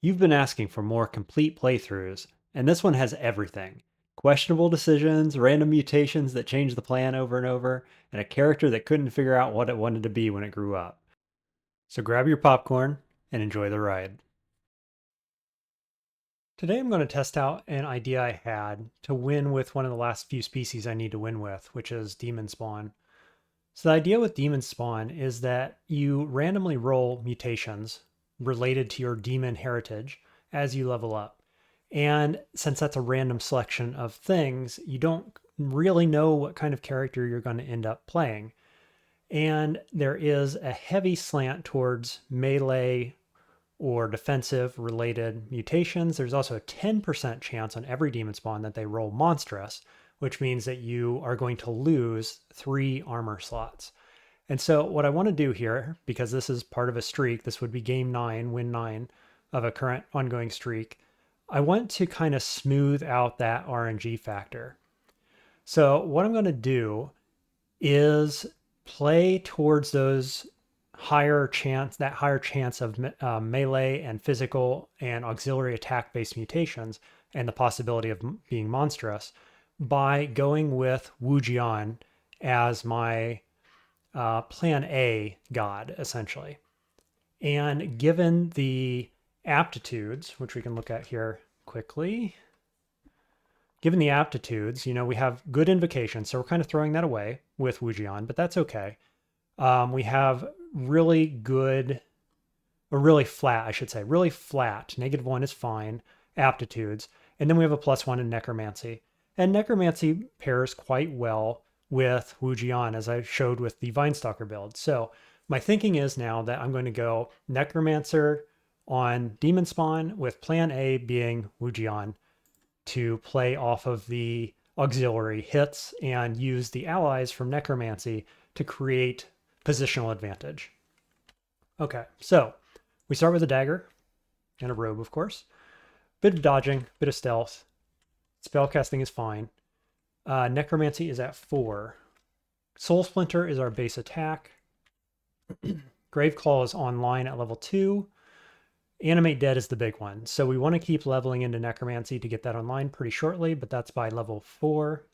You've been asking for more complete playthroughs, and this one has everything. Questionable decisions, random mutations that change the plan over and over, and a character that couldn't figure out what it wanted to be when it grew up. So grab your popcorn and enjoy the ride. Today I'm going to test out an idea I had to win with one of the last few species I need to win with, which is Demonspawn. So the idea with Demonspawn is that you randomly roll mutations related to your demon heritage as you level up. And since that's a random selection of things, you don't really know what kind of character you're going to end up playing. And there is a heavy slant towards melee or defensive related mutations. There's also a 10% chance on every Demonspawn that they roll monstrous, which means that you are going to lose 3 armor slots. And so what I want to do here, because this is part of a streak, this would be game 9, win 9 of a current ongoing streak, I want to kind of smooth out that RNG factor. So what I'm going to do is play towards that higher chance of melee and physical and auxiliary attack based mutations and the possibility of being monstrous by going with Wu Jian as my plan A god, essentially. And given the aptitudes, which we can look at here quickly, given the aptitudes, we have good invocation, so we're kind of throwing that away with Wu Jian, but that's okay. We have really good, or really flat, I should say, really flat, -1 is fine, aptitudes, and then we have a +1 in Necromancy. And Necromancy pairs quite well with Wu Jian, as I showed with the Vinestalker build. So my thinking is now that I'm going to go Necromancer on Demonspawn with plan A being Wu Jian to play off of the auxiliary hits and use the allies from Necromancy to create positional advantage. Okay, so we start with a dagger and a robe, of course. Bit of dodging, bit of stealth. Spellcasting is fine. Necromancy is at 4. Soul Splinter is our base attack. Graveclaw is online at level 2. Animate Dead is the big one. So we want to keep leveling into Necromancy to get that online pretty shortly, but that's by level 4.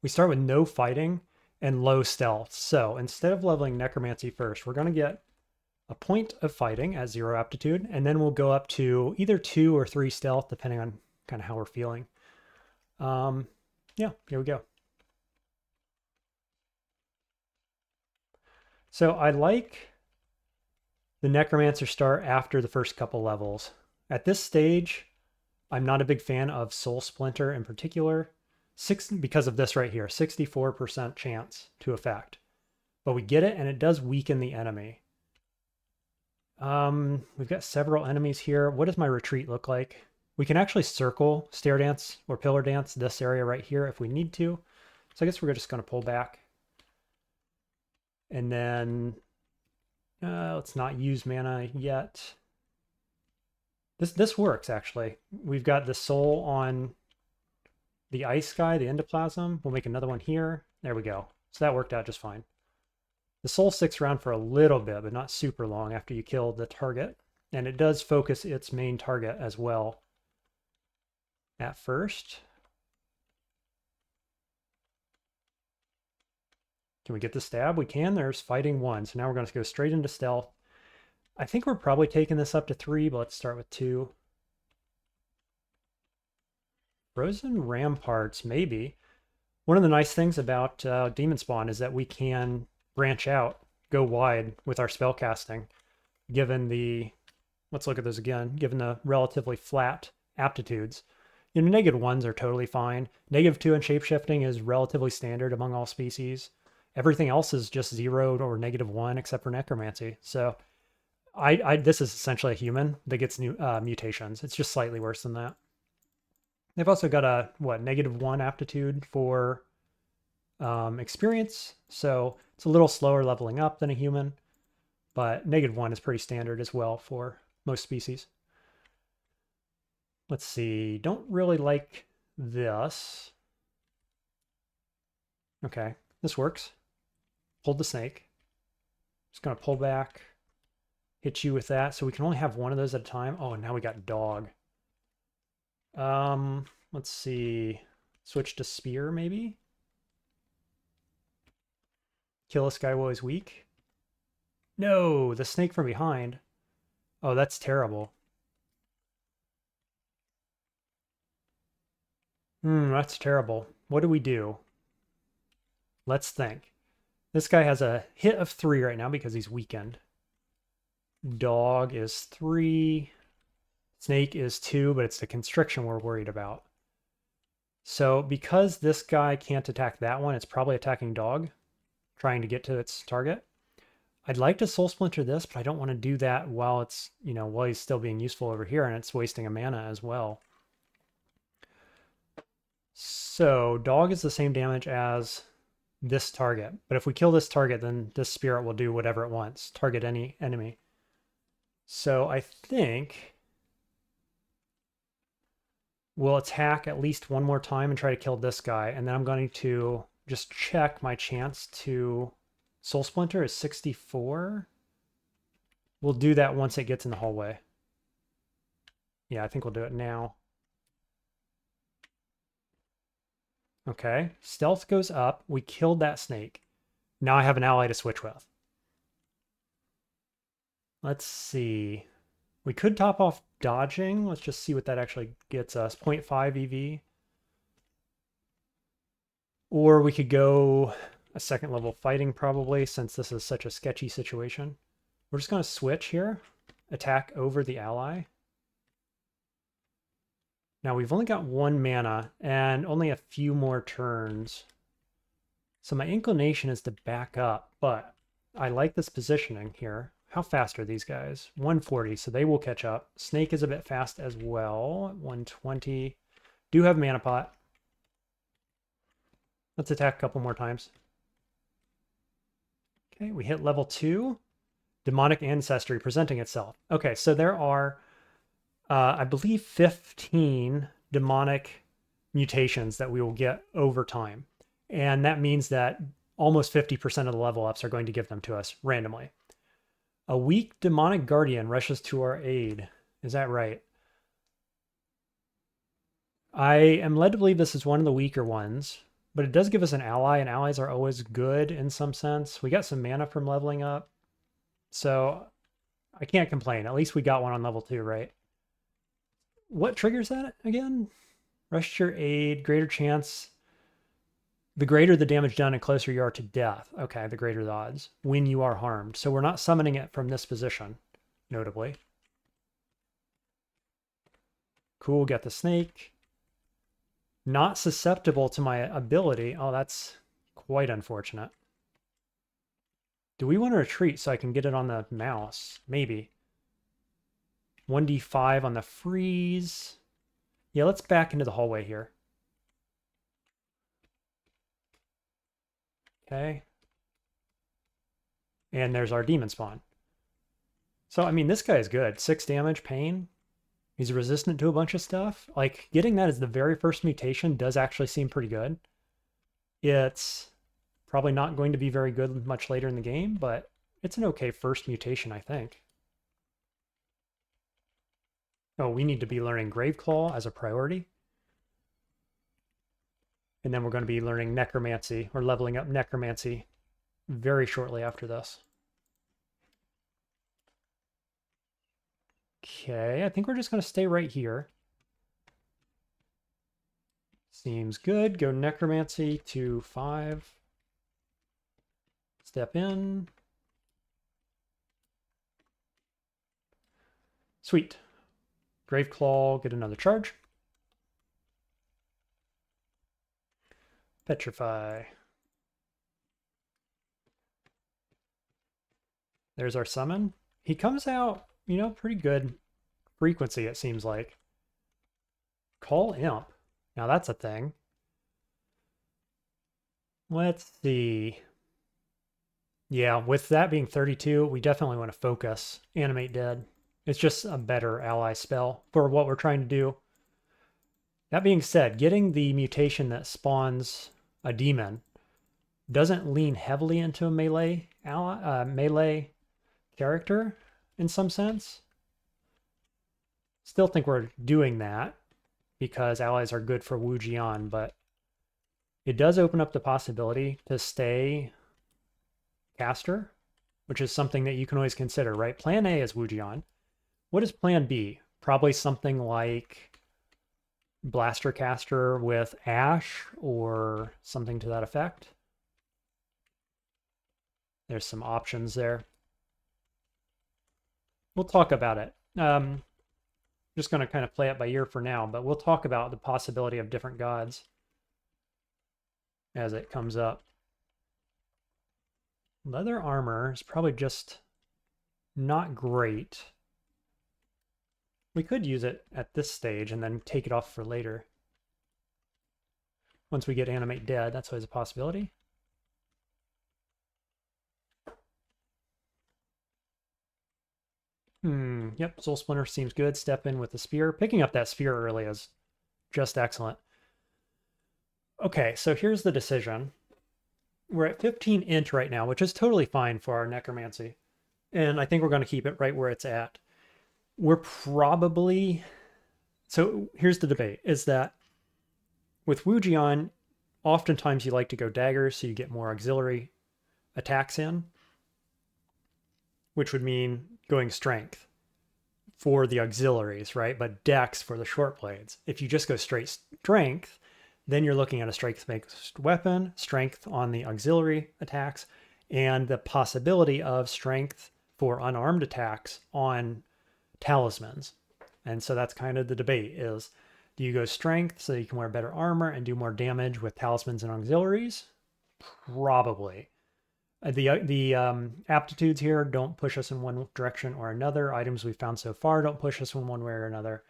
We start with no fighting and low stealth. So instead of leveling Necromancy first, we're going to get a point of fighting at 0 aptitude, and then we'll go up to either 2 or 3 stealth, depending on kind of how we're feeling. Yeah, here we go. So I like the Necromancer start after the first couple levels. At this stage, I'm not a big fan of Soul Splinter in particular, because of this right here, 64% chance to affect. But we get it, and it does weaken the enemy. We've got several enemies here. What does my retreat look like? We can actually circle, stair dance, or pillar dance this area right here if we need to. So I guess we're just going to pull back. And then let's not use mana yet. This works, actually. We've got the soul on the ice guy, the endoplasm. We'll make another one here. There we go. So that worked out just fine. The soul sticks around for a little bit, but not super long after you kill the target. And it does focus its main target as well at first. Can we get the stab? We can. There's fighting 1. So now we're going to go straight into stealth. I think we're probably taking this up to 3, but let's start with 2. Frozen Ramparts, maybe. One of the nice things about Demonspawn is that we can branch out, go wide with our spellcasting, given the, let's look at those again, given the relatively flat aptitudes. -1s are totally fine. -2 in shapeshifting is relatively standard among all species. Everything else is just 0 or -1 except for necromancy. So this is essentially a human that gets new mutations. It's just slightly worse than that. They've also got a, -1 aptitude for experience. So it's a little slower leveling up than a human, but -1 is pretty standard as well for most species. Let's see, don't really like this. Okay, this works. Hold the snake. Just gonna pull back, hit you with that. So we can only have one of those at a time. Oh, now we got dog. Let's see. Switch to spear, maybe? Kill this guy while he's weak. No, the snake from behind. Oh, that's terrible. That's terrible. What do we do? Let's think. This guy has a hit of 3 right now because he's weakened. Dog is 3. Snake is 2, but it's the constriction we're worried about. So because this guy can't attack that one, it's probably attacking dog, trying to get to its target. I'd like to soul splinter this, but I don't want to do that while it's, while he's still being useful over here, and it's wasting a mana as well. So dog is the same damage as this target, but if we kill this target, then this spirit will do whatever it wants, target any enemy. So I think we'll attack at least one more time and try to kill this guy, and then I'm going to just check my chance to soul splinter is 64. We'll do that once it gets in the hallway. Yeah, I think we'll do it now. Okay, stealth goes up. We killed that snake. Now I have an ally to switch with. Let's see. We could top off dodging. Let's just see what that actually gets us. 0.5 EV. Or we could go a second level fighting probably, since this is such a sketchy situation. We're just going to switch here. Attack over the ally. Now we've only got 1 mana and only a few more turns. So my inclination is to back up, but I like this positioning here. How fast are these guys? 140, so they will catch up. Snake is a bit fast as well. 120. Do have mana pot. Let's attack a couple more times. Okay, we hit level 2. Demonic ancestry presenting itself. Okay, so there are I believe 15 demonic mutations that we will get over time. And that means that almost 50% of the level ups are going to give them to us randomly. A weak demonic guardian rushes to our aid. Is that right? I am led to believe this is one of the weaker ones, but it does give us an ally, and allies are always good in some sense. We got some mana from leveling up, so I can't complain. At least we got one on level 2, right? What triggers that again? Rush to your aid, greater chance. The greater the damage done and closer you are to death. Okay, the greater the odds when you are harmed. So we're not summoning it from this position, notably. Cool, got the snake. Not susceptible to my ability. Oh, that's quite unfortunate. Do we want to retreat so I can get it on the mouse? Maybe. 1d5 on the freeze. Yeah, let's back into the hallway here. Okay. And there's our Demonspawn. So, I mean, this guy is good. 6 damage, pain. He's resistant to a bunch of stuff. Like, getting that as the very first mutation does actually seem pretty good. It's probably not going to be very good much later in the game, but it's an okay first mutation, I think. Oh, we need to be learning Graveclaw as a priority. And then we're going to be learning Necromancy, or leveling up Necromancy very shortly after this. Okay, I think we're just going to stay right here. Seems good. Go Necromancy to 5. Step in. Sweet. Graveclaw, get another charge. Petrify. There's our summon. He comes out, pretty good frequency, it seems like. Call Imp. Now that's a thing. Let's see. Yeah, with that being 32, we definitely want to focus Animate Dead. It's just a better ally spell for what we're trying to do. That being said, getting the mutation that spawns a demon doesn't lean heavily into a melee character. in some sense. Still think we're doing that because allies are good for Wu Jian, but it does open up the possibility to stay caster, which is something that you can always consider, right? Plan A is Wu Jian. What is plan B? Probably something like Blaster Caster with Ash or something to that effect. There's some options there. We'll talk about it. Just going to kind of play it by ear for now, but we'll talk about the possibility of different gods as it comes up. Leather armor is probably just not great. We could use it at this stage and then take it off for later. Once we get animate dead, that's always a possibility. Yep, Soul Splinter seems good. Step in with the spear. Picking up that spear early is just excellent. Okay, so here's the decision. We're at 15 int right now, which is totally fine for our necromancy. And I think we're going to keep it right where it's at. We're probably... So here's the debate, is that with Wu Jian, oftentimes you like to go daggers so you get more auxiliary attacks in, which would mean going strength for the auxiliaries, right? But dex for the short blades. If you just go straight strength, then you're looking at a strength-based weapon, strength on the auxiliary attacks, and the possibility of strength for unarmed attacks on talismans. And so that's kind of the debate is, do you go strength so you can wear better armor and do more damage with talismans and auxiliaries? Probably. The aptitudes here don't push us in one direction or another. Items we've found so far don't push us in one way or another.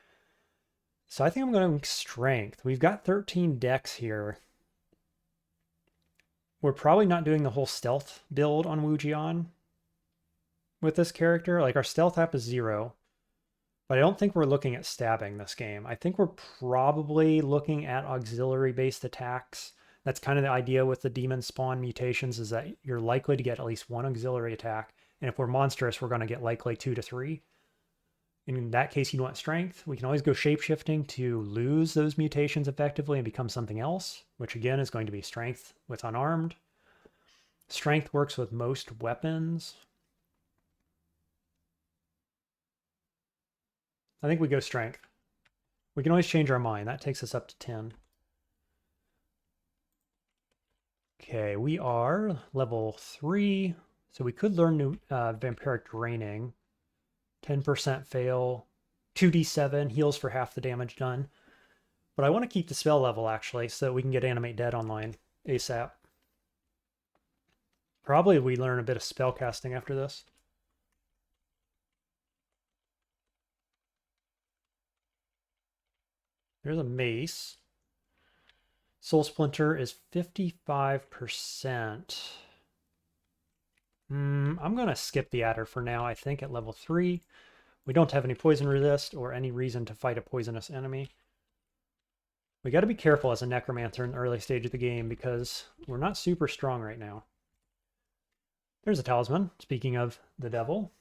So I think I'm going strength. We've got 13 dex here. We're probably not doing the whole stealth build on Wu Jian with this character. Like our stealth app is 0, but I don't think we're looking at stabbing this game. I think we're probably looking at auxiliary-based attacks. That's kind of the idea with the Demonspawn mutations, is that you're likely to get at least one auxiliary attack. And if we're monstrous, we're going to get likely 2 to 3. In that case, you want strength. We can always go shapeshifting to lose those mutations effectively and become something else, which again is going to be strength with unarmed. Strength works with most weapons. I think we go strength. We can always change our mind. That takes us up to 10. Okay, we are level 3, so we could learn new vampiric draining. 10% fail, 2d7, heals for half the damage done. But I want to keep the spell level, actually, so that we can get Animate Dead online ASAP. Probably we learn a bit of spell casting after this. There's a mace. Soul Splinter is 55%. I'm going to skip the adder for now, I think, at level 3. We don't have any poison resist or any reason to fight a poisonous enemy. We got to be careful as a Necromancer in the early stage of the game because we're not super strong right now. There's a talisman, speaking of the devil.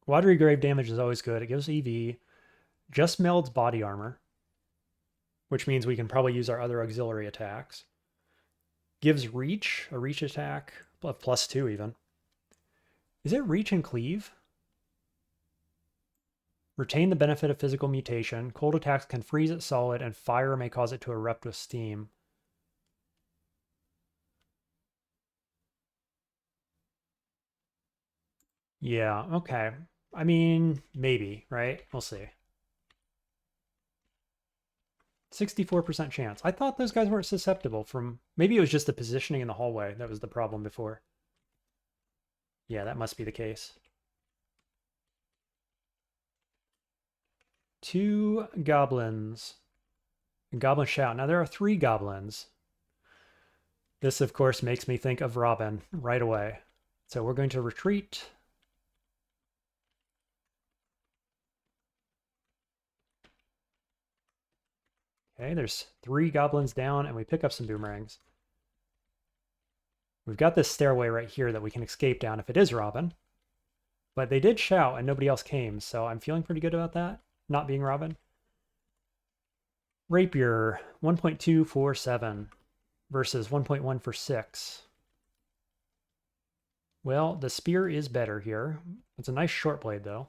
Watery Grave damage is always good. It gives EV. Just melds body armor, which means we can probably use our other auxiliary attacks. Gives reach, a reach attack, of +2 even. Is it reach and cleave? Retain the benefit of physical mutation. Cold attacks can freeze it solid, and fire may cause it to erupt with steam. Yeah, okay. I mean, maybe, right? We'll see. 64% chance. I thought those guys weren't susceptible from... Maybe it was just the positioning in the hallway that was the problem before. Yeah, that must be the case. 2 goblins. Goblin shout. Now there are 3 goblins. This, of course, makes me think of Robin right away. So we're going to retreat. Okay, there's 3 goblins down, and we pick up some boomerangs. We've got this stairway right here that we can escape down if it is Robin. But they did shout and nobody else came, so I'm feeling pretty good about that, not being Robin. Rapier, 1.247 versus 1.1 for 6. Well, the spear is better here. It's a nice short blade, though.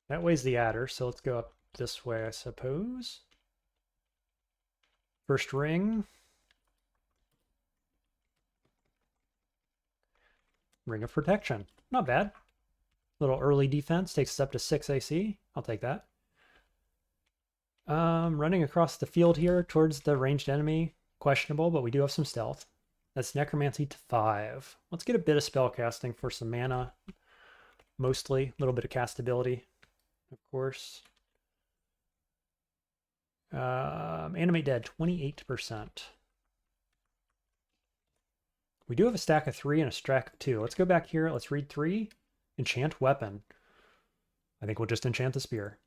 That weighs the adder, so let's go up this way, I suppose. First ring. Ring of Protection. Not bad. Little early defense. Takes us up to 6 AC. I'll take that. Running across the field here towards the ranged enemy. Questionable, but we do have some stealth. That's Necromancy to 5. Let's get a bit of spell casting for some mana. Mostly. A little bit of castability, of course. Animate Dead, 28%. We do have a stack of 3 and a stack of 2. Let's go back here. Let's read 3. Enchant Weapon. I think we'll just enchant the spear.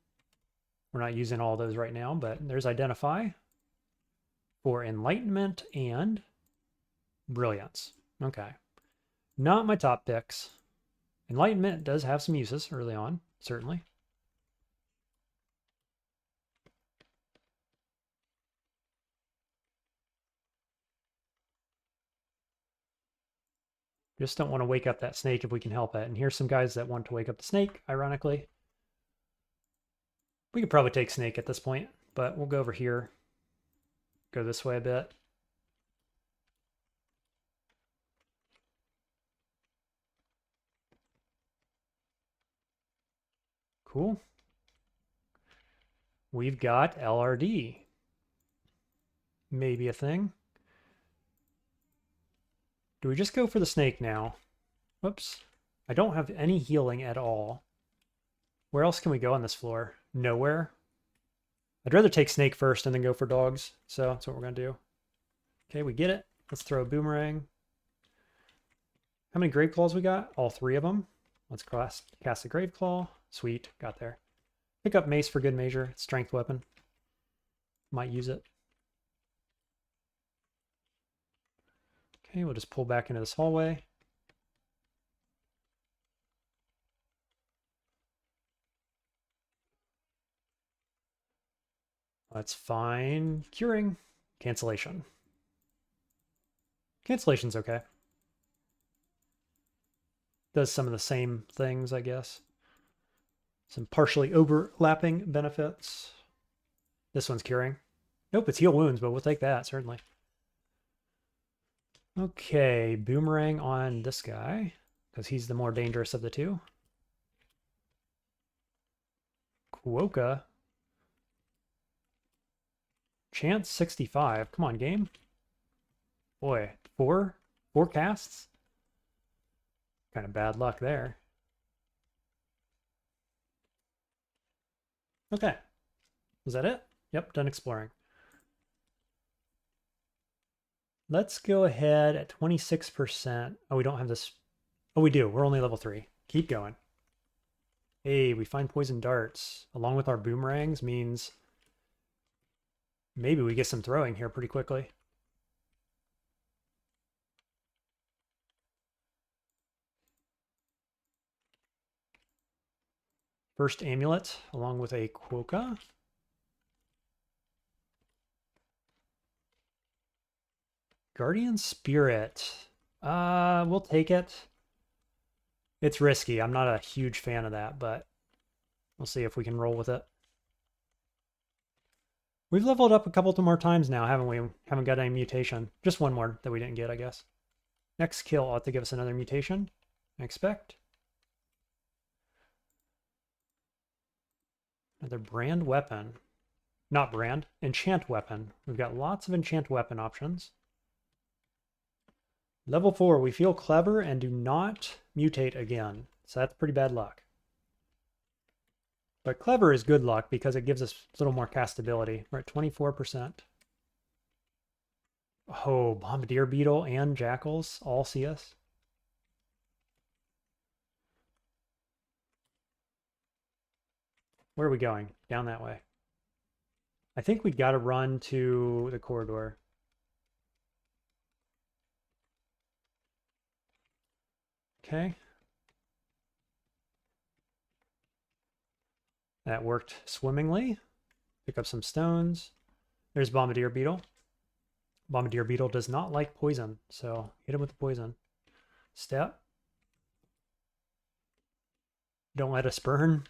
We're not using all those right now, but there's Identify for Enlightenment and Brilliance. Okay. Not my top picks. Enlightenment does have some uses early on, certainly. Just don't want to wake up that snake if we can help it. And here's some guys that want to wake up the snake, ironically. We could probably take snake at this point, but we'll go over here. Go this way a bit. Cool. We've got LRD. Maybe a thing. Do we just go for the snake now? Whoops. I don't have any healing at all. Where else can we go on this floor? Nowhere. I'd rather take snake first and then go for dogs. So that's what we're going to do. Okay, we get it. Let's throw a boomerang. How many grave claws we got? All 3 of them. Let's cast a grave claw. Sweet, got there. Pick up mace for good measure. Strength weapon. Might use it. Okay, we'll just pull back into this hallway. That's fine. Curing. Cancellation. Cancellation's okay. Does some of the same things, I guess. Some partially overlapping benefits. This one's curing. Nope, it's heal wounds, but we'll take that, certainly. Okay, boomerang on this guy, because he's the more dangerous of the 2. Kuoka. Chance 65. Come on, game. Boy, 4 casts? Kind of bad luck there. Okay. Was that it? Yep, done exploring. Let's go ahead at 26%. Oh, we don't have this. Oh, we do. We're only level 3. Keep going. Hey, we find poison darts. Along with our boomerangs means maybe we get some throwing here pretty quickly. First amulet, along with a quokka. Guardian Spirit. We'll take it. It's risky. I'm not a huge fan of that, but we'll see if we can roll with it. We've leveled up a couple more times now, haven't we? Haven't got any mutation. Just one more that we didn't get, I guess. Next kill ought to give us another mutation, I expect. Another brand weapon. Not brand, enchant weapon. We've got lots of enchant weapon options. Level 4, we feel clever and do not mutate again. So that's pretty bad luck. But clever is good luck because it gives us a little more castability. We're at 24%. Oh, Bombardier Beetle and Jackals all see us. Where are we going? Down that way. I think we got to run to the corridor. Okay. That worked swimmingly. Pick up some stones. There's Bombardier Beetle. Bombardier Beetle does not like poison, so hit him with the poison. Step. Don't let us burn.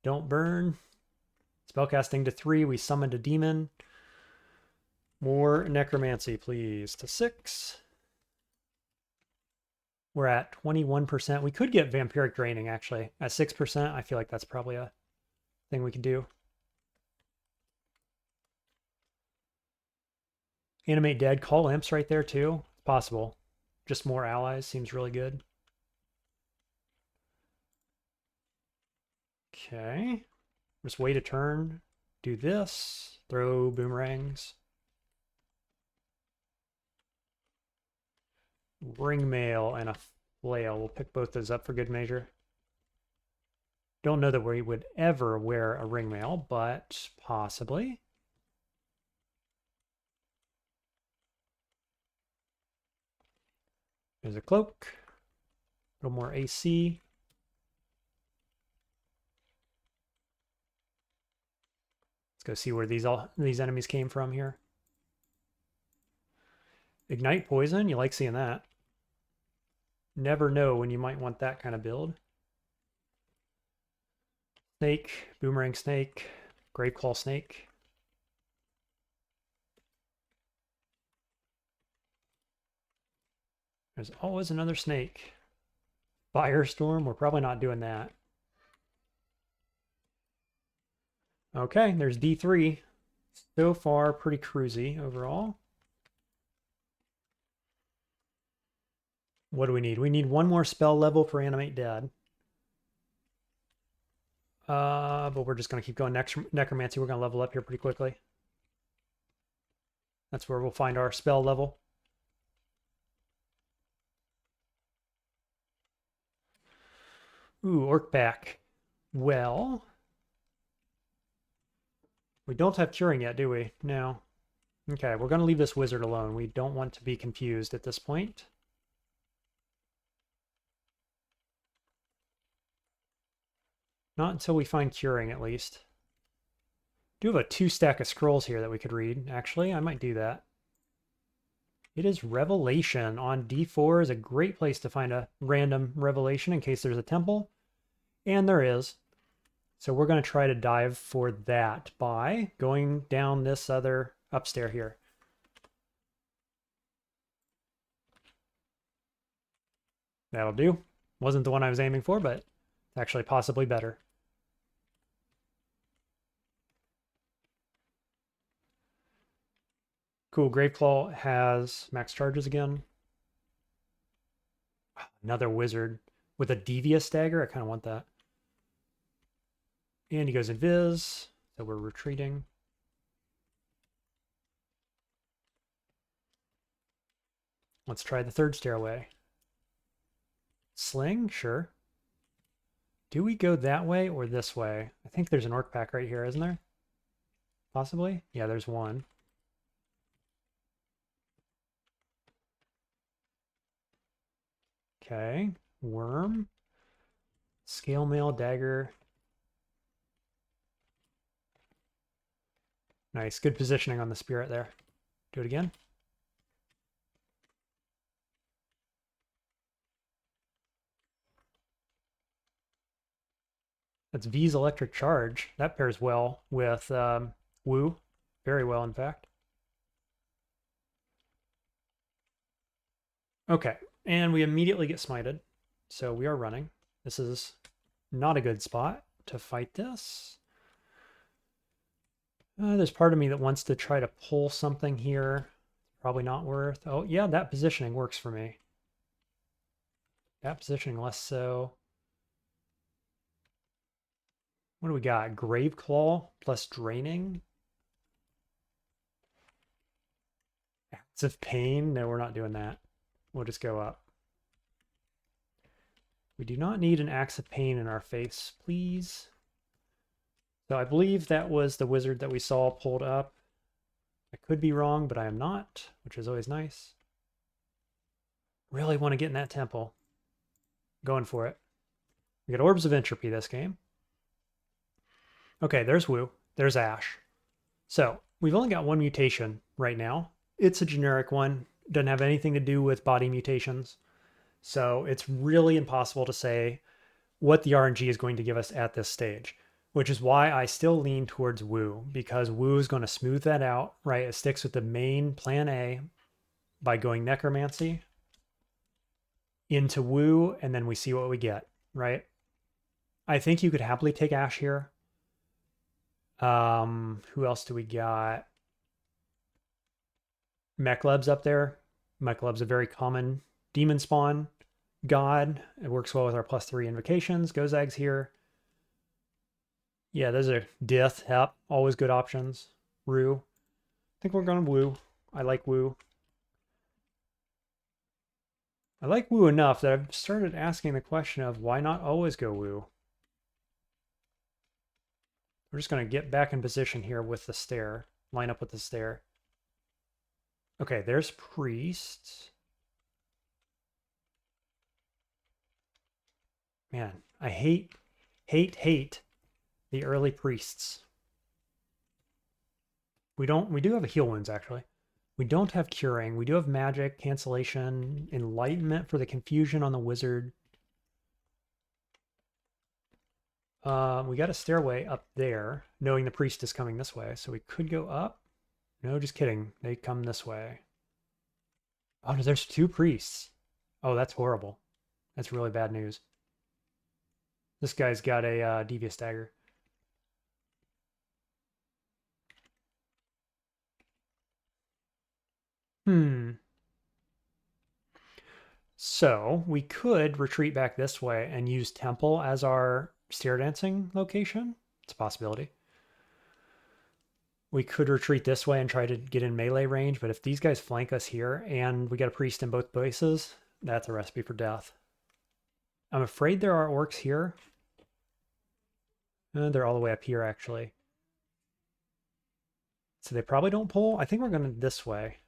Don't burn. Spellcasting to 3. We summoned a demon. More necromancy, please. To 6. We're at 21%. We could get vampiric draining, actually. At 6%, I feel like that's probably a thing we can do. Animate dead. Call imps right there, too. It's possible. Just more allies seems really good. Okay. Just wait a turn. Do this. Throw boomerangs. Ringmail and a flail. We'll pick both those up for good measure. Don't know that we would ever wear a ringmail, but possibly. There's a cloak. A little more AC. Let's go see where these enemies came from here. Ignite poison. You like seeing that. Never know when you might want that kind of build. Snake, boomerang snake, graveclaw snake. There's always another snake. Firestorm, we're probably not doing that. Okay, there's D3. So far, pretty cruisy overall. What do we need? We need one more spell level for Animate Dead. But we're just going to keep going. Necromancy, we're going to level up here pretty quickly. That's where we'll find our spell level. Ooh, Orc back. Well, we don't have curing yet, do we? No. Okay, we're going to leave this wizard alone. We don't want to be confused at this point. Not until we find curing, at least. Do have a 2 stack of scrolls here that we could read. Actually, I might do that. It is Revelation on D4 is a great place to find a random revelation in case there's a temple. And there is. So we're going to try to dive for that by going down this other upstairs here. That'll do. Wasn't the one I was aiming for, but it's actually possibly better. Cool. Graveclaw has max charges again. Another wizard with a devious dagger. I kind of want that. And he goes invis, so we're retreating. Let's try the 3rd stairway. Sling, sure. Do we go that way or this way? I think there's an orc pack right here, isn't there? Possibly? Yeah, there's one. Okay, worm. Scale mail, dagger. Nice, good positioning on the spirit there. Do it again. That's V's electric charge. That pairs well with Wu. Very well, in fact. Okay, and we immediately get smited. So we are running. This is not a good spot to fight this. There's part of me that wants to try to pull something here. Probably not worth. Oh, yeah, that positioning works for me. That positioning less so. What do we got? Graveclaw plus draining. Acts of pain. No, we're not doing that. We'll just go up. We do not need an axe of pain in our face, please. So I believe that was the wizard that we saw pulled up. I could be wrong, but I am not, which is always nice. Really want to get in that temple. Going for it. We got Orbs of Entropy this game. Okay, there's Wu. There's Ash. So we've only got one mutation right now. It's a generic one. Doesn't have anything to do with body mutations. So it's really impossible to say what the RNG is going to give us at this stage, which is why I still lean towards Wu, because Wu is going to smooth that out, right? It sticks with the main plan A by going Necromancy into Wu, and then we see what we get, right? I think you could happily take Ash here. Who else do we got? Mechleb's up there. Mechleb's a very common Demonspawn god. It works well with our +3 invocations. Gozag's here. Yeah, those are Dith, Hep, always good options. Rue. I think we're going to Wu. I like Wu. I like Wu enough that I've started asking the question of why not always go Wu? We're just going to get back in position here with the stair. Line up with the stair. Okay, there's Priest. Man, I hate the early Priests. We do have a heal wounds, actually. We don't have curing. We do have magic, cancellation, enlightenment for the confusion on the wizard. We got a stairway up there, knowing the priest is coming this way. So we could go up. No, just kidding. They come this way. Oh, no, there's 2 priests. Oh, that's horrible. That's really bad news. This guy's got a devious dagger. So we could retreat back this way and use Temple as our stair dancing location. It's a possibility. We could retreat this way and try to get in melee range, but if these guys flank us here and we got a priest in both places, that's a recipe for death. I'm afraid there are orcs here. They're all the way up here, actually. So they probably don't pull. I think we're going this way.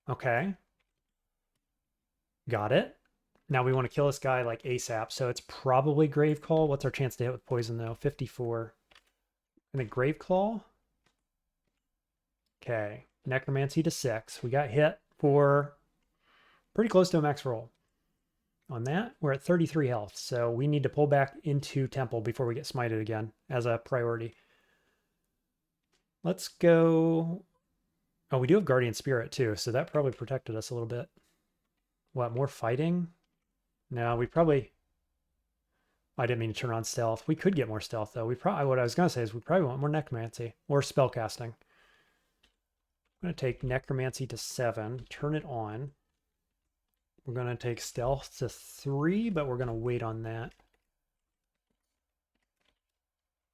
Okay. Got it. Now we want to kill this guy like ASAP, so it's probably Graveclaw. What's our chance to hit with poison, though? 54. And a Graveclaw? Okay. Necromancy to 6. We got hit for pretty close to a max roll. On that, we're at 33 health, so we need to pull back into Temple before we get smited again as a priority. Let's go... Oh, we do have Guardian Spirit, too, so that probably protected us a little bit. What, more fighting? No, we probably... I didn't mean to turn on stealth. We could get more stealth, though. What I was going to say is we probably want more Necromancy or Spellcasting. I'm going to take Necromancy to 7, turn it on. We're going to take Stealth to 3, but we're going to wait on that.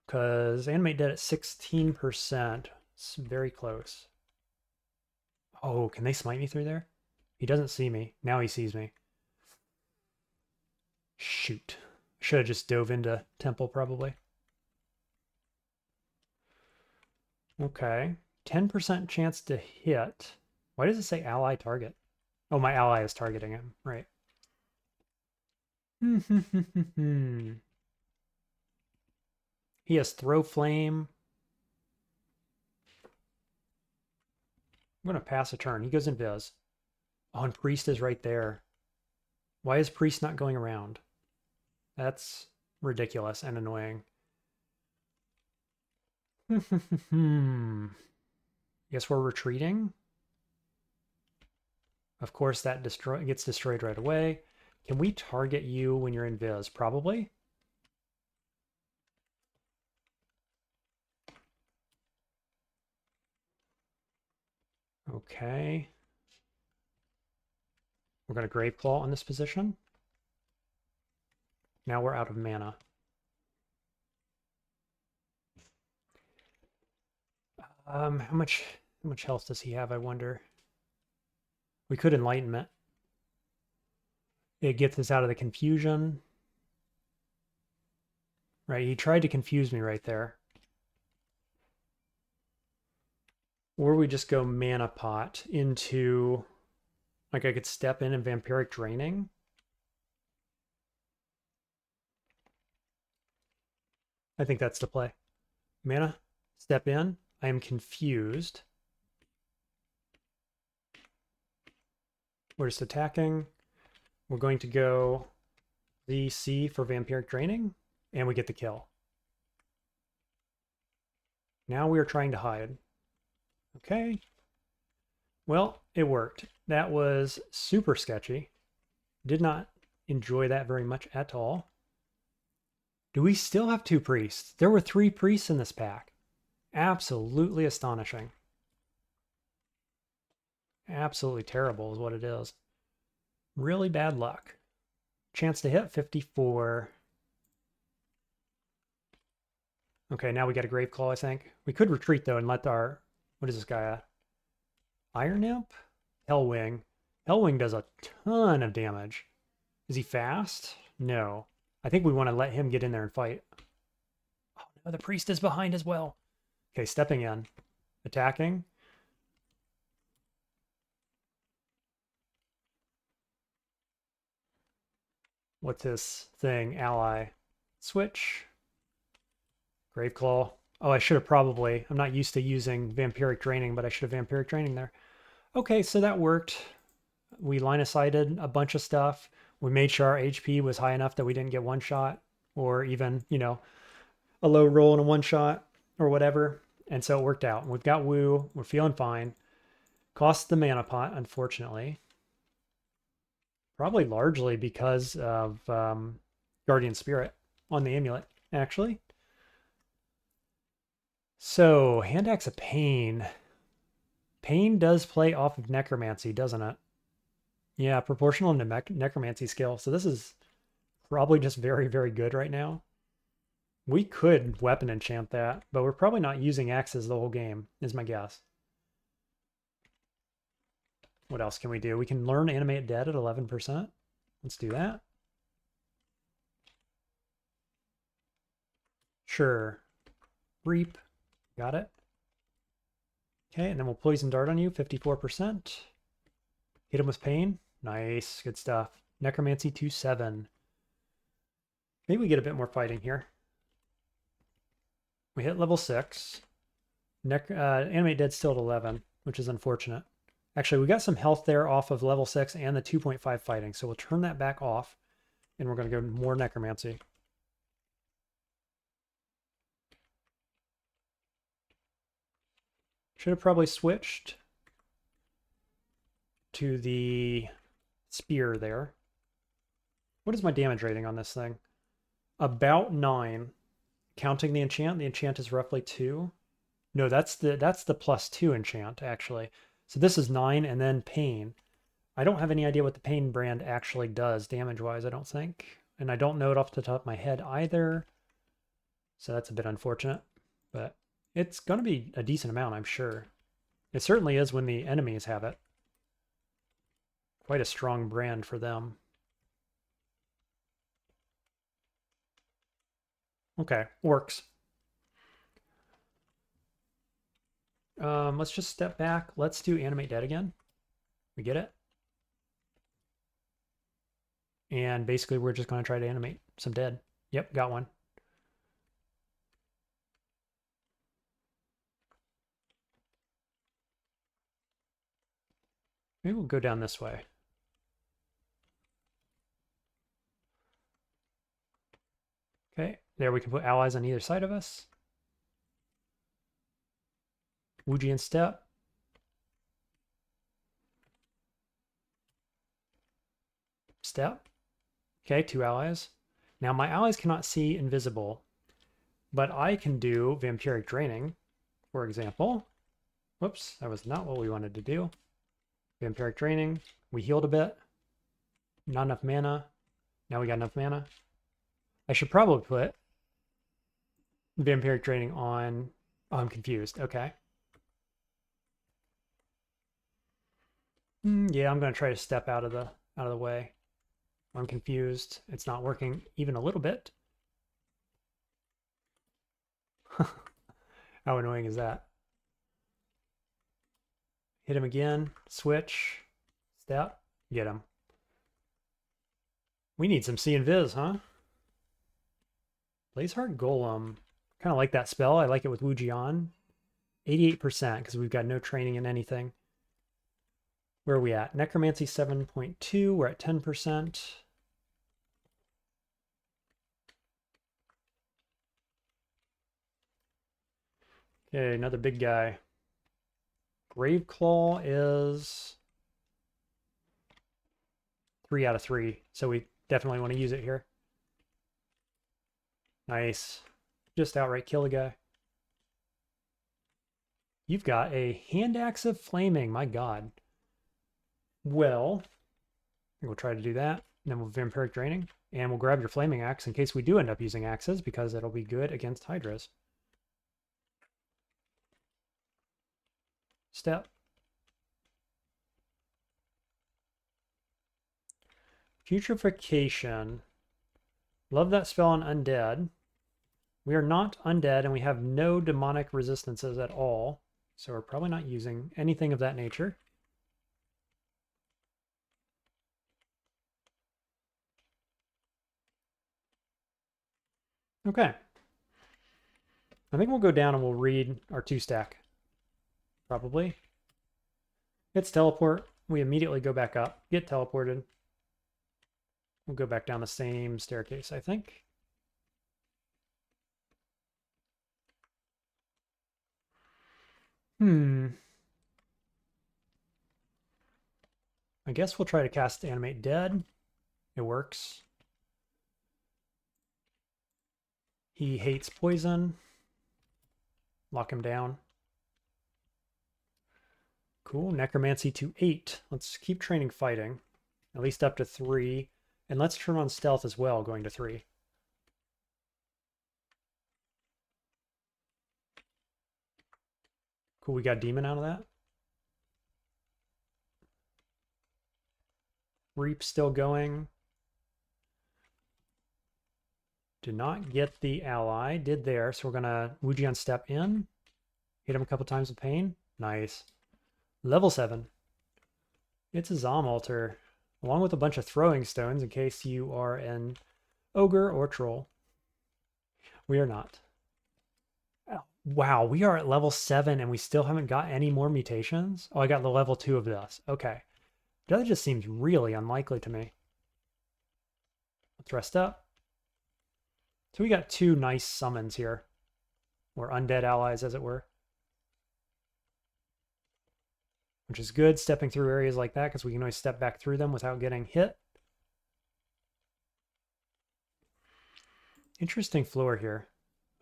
Because Animate dead at 16%. It's very close. Oh, can they smite me through there? He doesn't see me. Now he sees me. Shoot. Should have just dove into Temple, probably. Okay. 10% chance to hit. Why does it say ally target? Oh, my ally is targeting him. Right. He has Throw Flame. I'm going to pass a turn. He goes invis. Oh, and Priest is right there. Why is Priest not going around? That's ridiculous and annoying. Guess we're retreating. Of course, that gets destroyed right away. Can we target you when you're invis? Probably. Okay. We're going to Graveclaw on this position. Now we're out of mana. How much health does he have, I wonder? We could Enlightenment. It gets us out of the confusion. Right, he tried to confuse me right there. Or we just go mana pot into, like I could step in and vampiric draining. I think that's the play. Mana, step in. I am confused. We're just attacking. We're going to go ZC for vampiric draining, and we get the kill. Now we are trying to hide. Okay. Well, it worked. That was super sketchy. Did not enjoy that very much at all. Do we still have 2 priests? There were 3 priests in this pack. Absolutely astonishing. Absolutely terrible is what it is. Really bad luck. Chance to hit 54. Okay, now we got a Grave Claw, I think. We could retreat though and let our, what is this guy at? Iron Imp? Hellwing. Hellwing does a ton of damage. Is he fast? No. I think we want to let him get in there and fight. Oh no, the priest is behind as well. Okay, stepping in. Attacking. What's this thing? Ally. Switch. Graveclaw. Oh, I should have probably. I'm not used to using Vampiric Draining, but I should have Vampiric Draining there. Okay, so that worked. We line of sighted a bunch of stuff. We made sure our HP was high enough that we didn't get one shot or even, you know, a low roll and a one shot or whatever. And so it worked out. We've got Wu. We're feeling fine. Cost the mana pot, unfortunately. Probably largely because of Guardian Spirit on the amulet, actually. So, Hand Axe of Pain. Pain does play off of Necromancy, doesn't it? Yeah, proportional to Necromancy skill. So this is probably just very, very good right now. We could weapon enchant that, but we're probably not using axes the whole game, is my guess. What else can we do? We can learn Animate Dead at 11%. Let's do that. Sure. Reap. Got it. Okay, and then we'll Poison Dart on you, 54%. Hit him with Pain. Nice, good stuff. Necromancy 2-7. Maybe we get a bit more fighting here. We hit level 6. Animate Dead's still at 11, which is unfortunate. Actually, we got some health there off of level 6 and the 2.5 fighting, so we'll turn that back off, and we're going to go more Necromancy. Should have probably switched to the spear there. What is my damage rating on this thing? About 9. Counting the enchant is roughly 2. No, that's the +2 enchant, actually. So this is 9 and then Pain. I don't have any idea what the Pain brand actually does damage-wise, I don't think. And I don't know it off the top of my head either. So that's a bit unfortunate. But it's going to be a decent amount, I'm sure. It certainly is when the enemies have it. Quite a strong brand for them. Okay, works. Let's just step back. Let's do Animate Dead again. We get it? And basically we're just going to try to animate some dead. Yep, got one. Maybe we'll go down this way. Okay, there we can put allies on either side of us. Wu Jian step. Step. Okay, 2 allies. Now my allies cannot see invisible, but I can do Vampiric Draining, for example. Whoops, that was not what we wanted to do. Vampiric Draining. We healed a bit. Not enough mana. Now we got enough mana. I should probably put Vampiric Draining on... Oh, I'm confused. Okay. Yeah, I'm going to try to step out of the way. I'm confused. It's not working even a little bit. How annoying is that? Hit him again. Switch. Step. Get him. We need some See and Viz, huh? Blazeheart Golem. Kind of like that spell. I like it with Wu Jian. 88% because we've got no training in anything. Where are we at? Necromancy 7.2. We're at 10%. Okay, another big guy. Graveclaw is 3 out of 3. So we definitely want to use it here. Nice. Just outright kill a guy. You've got a Hand Axe of Flaming. My god. Well, we'll try to do that. And then we'll Vampiric Draining. And we'll grab your Flaming Axe in case we do end up using axes, because it'll be good against Hydras. Step. Putrefaction. Love that spell on Undead. We are not undead, and we have no demonic resistances at all. So we're probably not using anything of that nature. Okay. I think we'll go down and we'll read our 2-stack. Probably. It's teleport. We immediately go back up. Get teleported. We'll go back down the same staircase, I think. I guess we'll try to cast Animate Dead. It works. He hates poison. Lock him down. Cool. Necromancy to 8. Let's keep training fighting. At least up to 3. And let's turn on stealth as well, going to 3. Cool, we got demon out of that. Reap still going. Did not get the ally. Did there. So we're going to Wu Jian step in. Hit him a couple times with pain. Nice. Level 7. It's a Zom altar, along with a bunch of throwing stones in case you are an ogre or troll. We are not. Wow, we are at level 7 and we still haven't got any more mutations? Oh, I got the level 2 of this. Okay. That just seems really unlikely to me. Let's rest up. So we got 2 nice summons here. Or undead allies, as it were. Which is good, stepping through areas like that, because we can always step back through them without getting hit. Interesting floor here.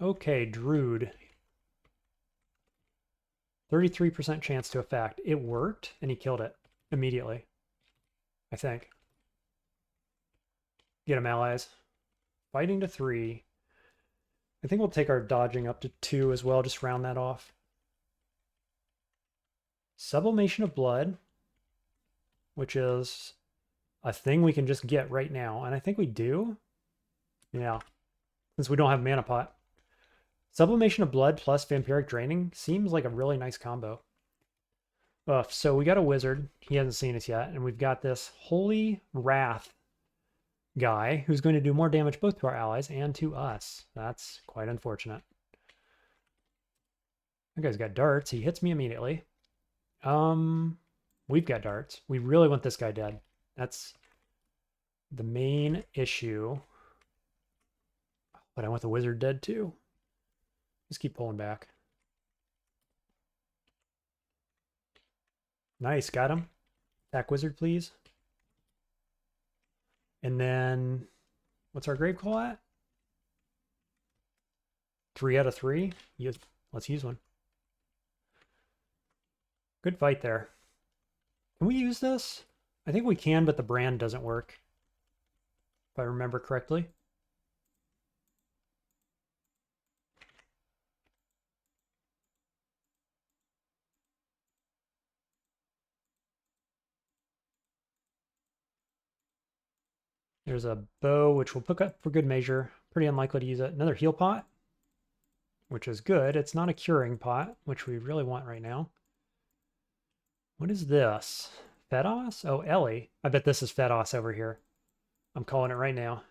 Okay, Druid. 33% chance to effect. It worked, and he killed it immediately. I think. Get him, allies. Fighting to 3. I think we'll take our dodging up to 2 as well, just round that off. Sublimation of Blood, which is a thing we can just get right now. And I think we do. Yeah, since we don't have Mana Pot. Sublimation of Blood plus Vampiric Draining seems like a really nice combo. So we got a wizard. He hasn't seen us yet. And we've got this Holy Wrath guy who's going to do more damage both to our allies and to us. That's quite unfortunate. That guy's got darts. He hits me immediately. We've got darts. We really want this guy dead. That's the main issue. But I want the wizard dead too. Just keep pulling back. Nice, got him. Attack wizard, please. And then, what's our grave call at? 3 out of 3. Let's use one. Good fight there. Can we use this? I think we can, but the brand doesn't work, if I remember correctly. There's a bow, which we'll pick up for good measure. Pretty unlikely to use it. Another heal pot. which is good. It's not a curing pot, which we really want right now. What is this? Fedos? Oh, Ellie. I bet this is Fedos over here. I'm calling it right now.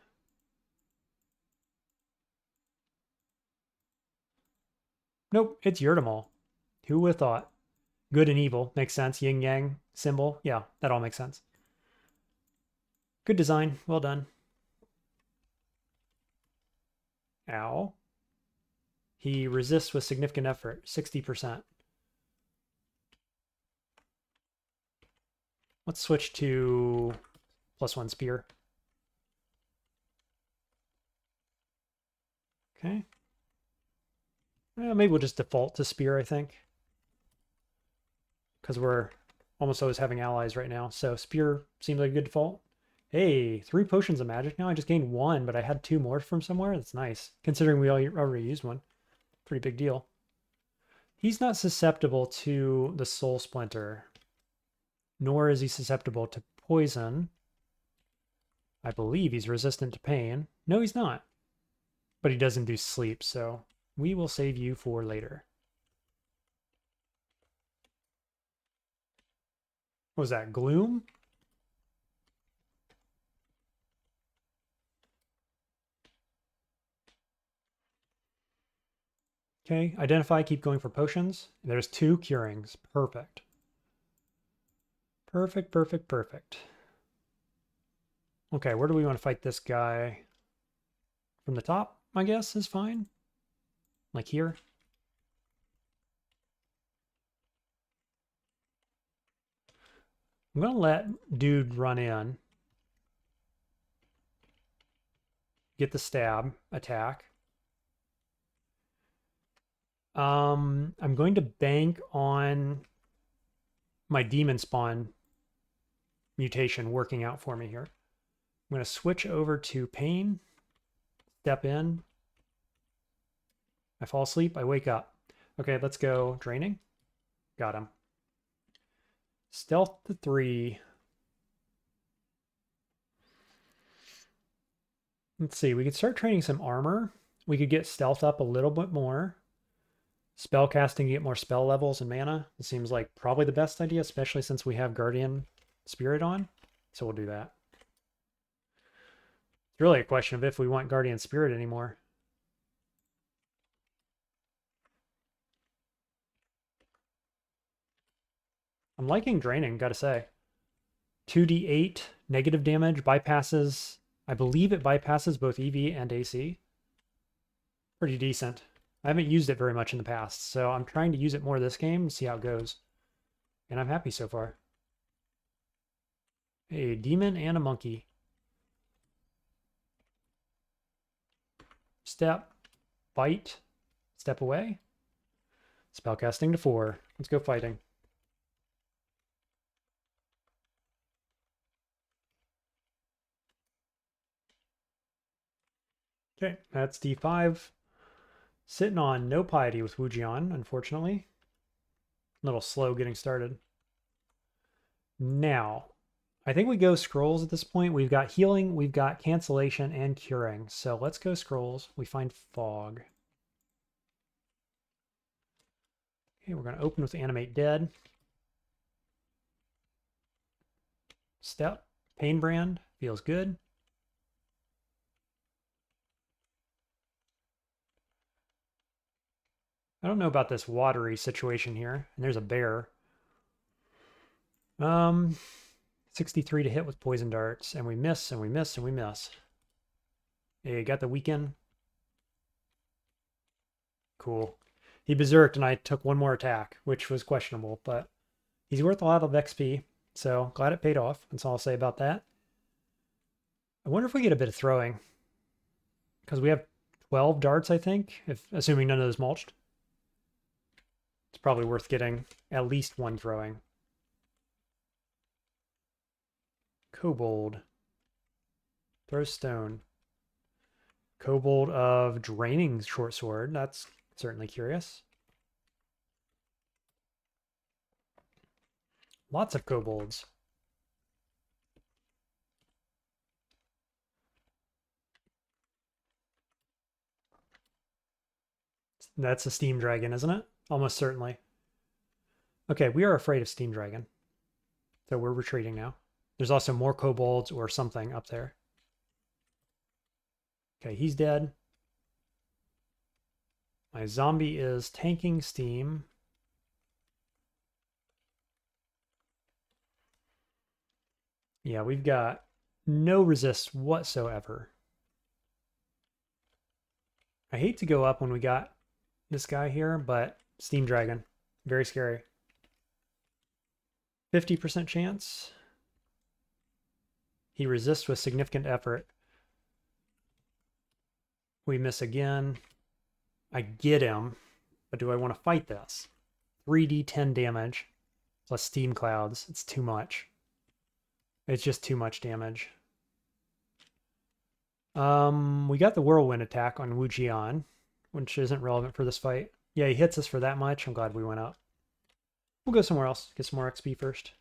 Nope, it's Yurdamal. Who would have thought? Good and evil. Makes sense. Yin Yang symbol. Yeah, that all makes sense. Good design. Well done. Ow. He resists with significant effort. 60%. Let's switch to +1 spear. Okay. Maybe we'll just default to spear, I think. Because we're almost always having allies right now. So spear seems like a good default. Hey, 3 potions of magic now. I just gained 1, but I had 2 more from somewhere. That's nice. Considering we already used 1. Pretty big deal. He's not susceptible to the soul splinter. Nor is he susceptible to poison. I believe he's resistant to pain. No, he's not. But he does induce sleep, so we will save you for later. What was that? Gloom? Okay, identify, keep going for potions. There's 2 curings. Perfect. Perfect, perfect, perfect. Okay, where do we want to fight this guy? From the top, I guess, is fine. Like here. I'm going to let dude run in. Get the stab attack. I'm going to bank on my Demonspawn mutation working out for me here. I'm going to switch over to pain. Step in. I fall asleep. I wake up. Okay, let's go draining. Got him. Stealth to 3. Let's see. We could start training some armor. We could get stealth up a little bit more. Spell casting to get more spell levels and mana. It seems like probably the best idea, especially since we have Guardian Spirit on. So we'll do that. It's really a question of if we want Guardian Spirit anymore. I'm liking draining, gotta say. 2d8 negative damage bypasses, I believe it bypasses both EV and AC. Pretty decent. I haven't used it very much in the past, so I'm trying to use it more this game and see how it goes. And I'm happy so far. A demon and a monkey. Step, bite, step away. Spellcasting to 4. Let's go fighting. Okay, that's D5. Sitting on no piety with Wu Jian, unfortunately. A little slow getting started. Now, I think we go scrolls at this point. We've got healing, we've got cancellation, and curing. So let's go scrolls. We find fog. Okay, we're going to open with animate dead. Step, pain brand, feels good. I don't know about this watery situation here. And there's a bear. 63 to hit with poison darts. And we miss, and we miss, and we miss. Hey, got the weaken. Cool. He berserked, and I took 1 more attack, which was questionable, but he's worth a lot of XP. So glad it paid off. That's all I'll say about that. I wonder if we get a bit of throwing. Because we have 12 darts, I think, if assuming none of those mulched. It's probably worth getting at least 1 throwing. Kobold. Throw stone. Kobold of draining short sword. That's certainly curious. Lots of kobolds. That's a steam dragon, isn't it? Almost certainly. Okay, we are afraid of steam dragon. So we're retreating now. There's also more kobolds or something up there. Okay, he's dead. My zombie is tanking steam. Yeah, we've got no resist whatsoever. I hate to go up when we got this guy here, but Steam Dragon, very scary. 50% chance. He resists with significant effort. We miss again. I get him, but do I want to fight this? 3d10 damage plus steam clouds. It's too much. It's just too much damage. We got the whirlwind attack on Wu Jian, which isn't relevant for this fight. Yeah, he hits us for that much. I'm glad we went up. We'll go somewhere else. Get some more XP first.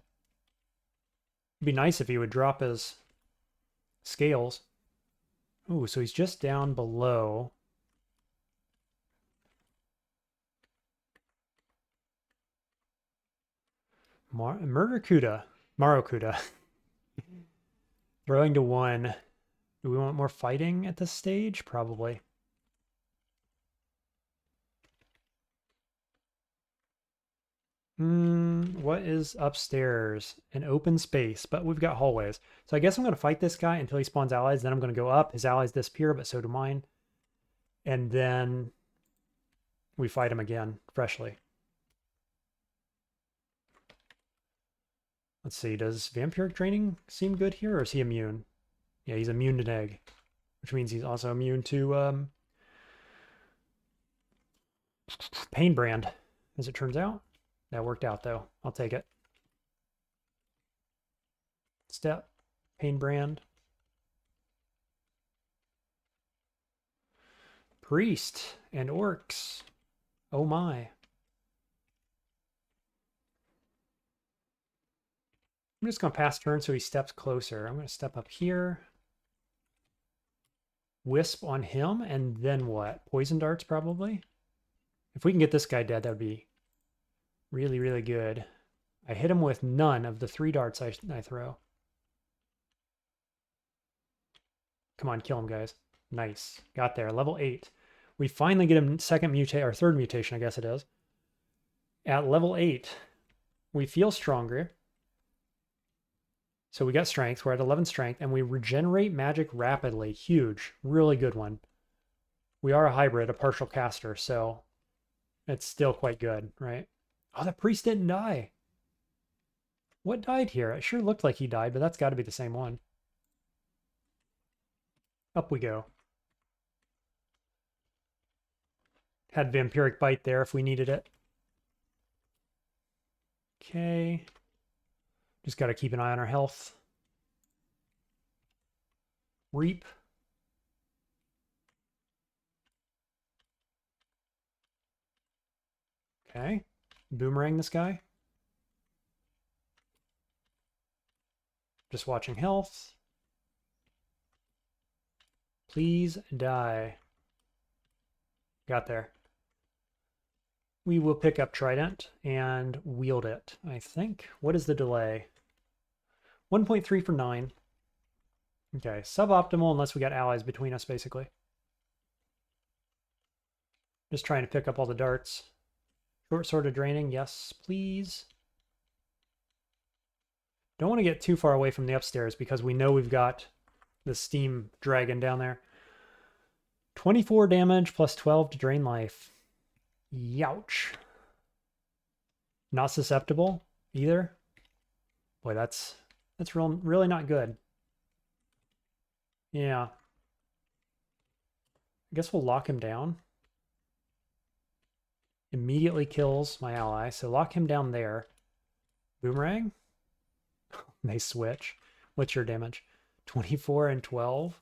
It'd be nice if he would drop his scales. Ooh, so he's just down below. Murakuda. Marukuda. Throwing to 1. Do we want more fighting at this stage? Probably. What is upstairs? An open space, but we've got hallways. So I guess I'm going to fight this guy until he spawns allies. Then I'm going to go up. His allies disappear, but so do mine. And then we fight him again, freshly. Let's see, does vampiric draining seem good here, or is he immune? Yeah, he's immune to neg, which means he's also immune to pain brand, as it turns out. That worked out, though. I'll take it. Step, pain brand. Priest and orcs. Oh my. I'm just going to pass turn so he steps closer. I'm going to step up here. Wisp on him, and then what? Poison darts, probably? If we can get this guy dead, that would be really, really good. I hit him with none of the 3 darts I throw. Come on, kill him, guys. Nice. Got there. Level 8. We finally get him third mutation, I guess it is. At level 8, we feel stronger. So we got strength. We're at 11 strength, and we regenerate magic rapidly. Huge. Really good one. We are a hybrid, a partial caster, so it's still quite good, right? Oh, the priest didn't die. What died here? It sure looked like he died, but that's got to be the same one. Up we go. Had vampiric bite there if we needed it. Okay. Just got to keep an eye on our health. Reap. Okay. Boomerang this guy. Just watching health. Please die. Got there. We will pick up Trident and wield it, I think. What is the delay? 1.3 for 9. Okay, suboptimal unless we got allies between us, basically. Just trying to pick up all the darts. Short sword of draining, yes, please. Don't want to get too far away from the upstairs because we know we've got the steam dragon down there. 24 damage plus 12 to drain life. Youch. Not susceptible either. Boy, that's really not good. Yeah. I guess we'll lock him down. Immediately kills my ally, so lock him down there. Boomerang? They switch. What's your damage? 24 and 12?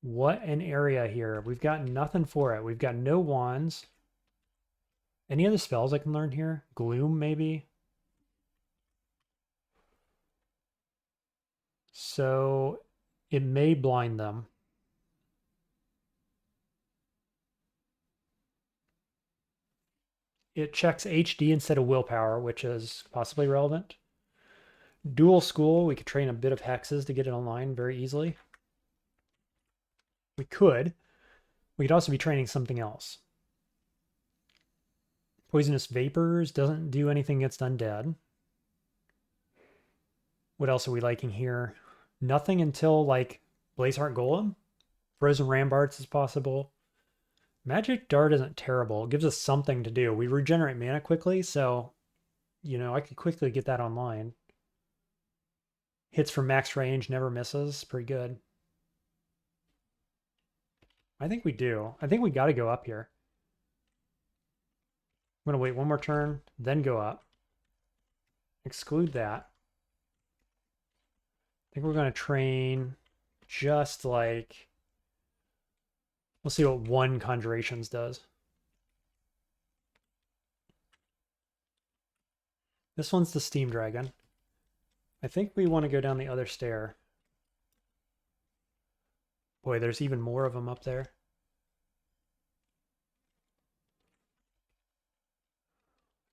What an area here. We've got nothing for it. We've got no wands. Any other spells I can learn here? Gloom, maybe? So it may blind them. It checks HD instead of willpower, which is possibly relevant. Dual school, we could train a bit of hexes to get it online very easily. We could. We could also be training something else. Poisonous vapors doesn't do anything against undead. What else are we liking here? Nothing until like Blazeheart Golem. Frozen Ramparts is possible. Magic Dart isn't terrible. It gives us something to do. We regenerate mana quickly, so you know, I could quickly get that online. Hits from max range, never misses. Pretty good. I think we do. I think we got to go up here. I'm going to wait one more turn, then go up. Exclude that. I think we're going to train just like... We'll see what one Conjurations does. This one's the Steam Dragon. I think we want to go down the other stair. Boy, there's even more of them up there.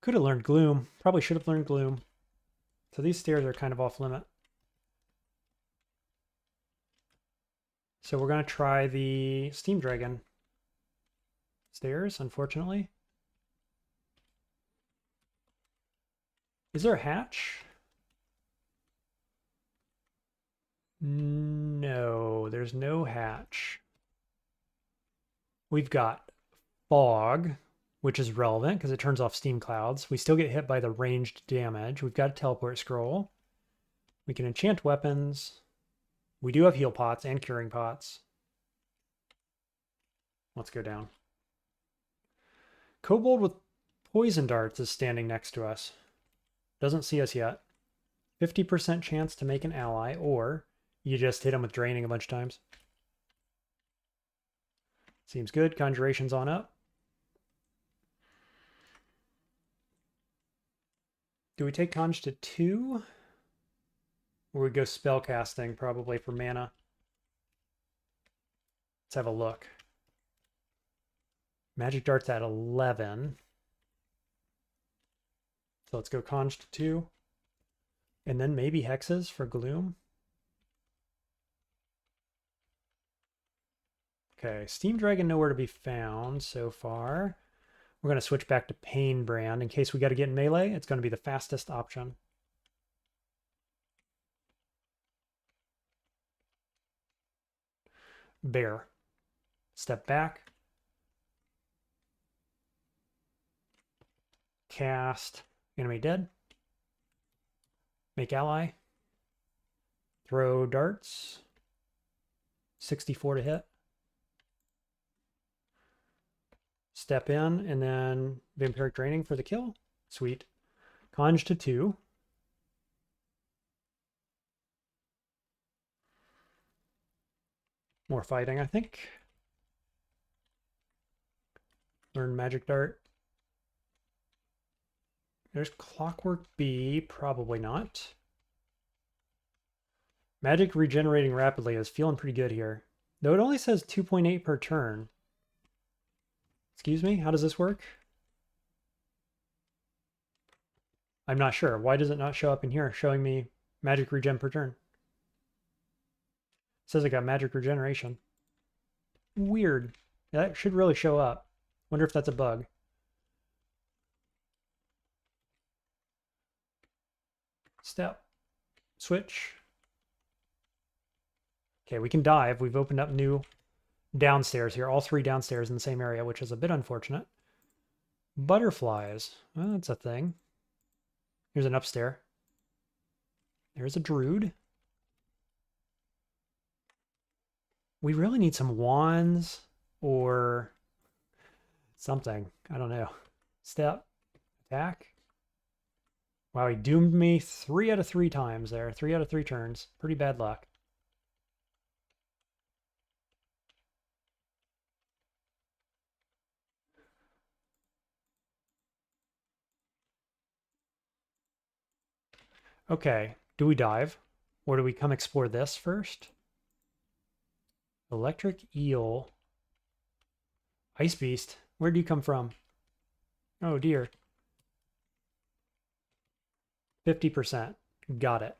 Could have learned Gloom. Probably should have learned Gloom. So these stairs are kind of off limit. So we're going to try the Steam Dragon stairs, unfortunately. Is there a hatch? No, there's no hatch. We've got Fog, which is relevant because it turns off steam clouds. We still get hit by the ranged damage. We've got a teleport scroll. We can enchant weapons. We do have heal pots and curing pots. Let's go down. Kobold with poison darts is standing next to us. Doesn't see us yet. 50% chance to make an ally, or you just hit him with draining a bunch of times. Seems good. Conjuration's on up. Do we take Conj to 2? Or we go spellcasting probably for mana? Let's have a look. Magic Dart's at 11. So let's go Conj to 2. And then maybe Hexes for Gloom. Okay, Steam Dragon nowhere to be found so far. We're going to switch back to Pain Brand in case we got to get in melee. It's going to be the fastest option. Bear. Step back. Cast Enemy Dead. Make ally. Throw darts. 64 to hit. Step in, and then Vampiric Draining for the kill. Sweet. Conj to 2. More fighting, I think. Learn Magic Dart. There's Clockwork Bee. Probably not. Magic regenerating rapidly is feeling pretty good here. Though it only says 2.8 per turn. Excuse me? How does this work? I'm not sure. Why does it not show up in here showing me magic regen per turn? It says I got magic regeneration. Weird. That should really show up. Wonder if that's a bug. Step. Switch. Okay, we can dive. We've opened up new downstairs here. All 3 downstairs in the same area, which is a bit unfortunate. Butterflies. Well, that's a thing. Here's an upstairs. There's a druid. We really need some wands or something. I don't know. Step. Attack. Wow, he doomed me 3 out of 3 times there. 3 out of 3 turns. Pretty bad luck. Okay, do we dive? Or do we come explore this first? Electric Eel. Ice Beast. Where do you come from? Oh dear. 50%. Got it.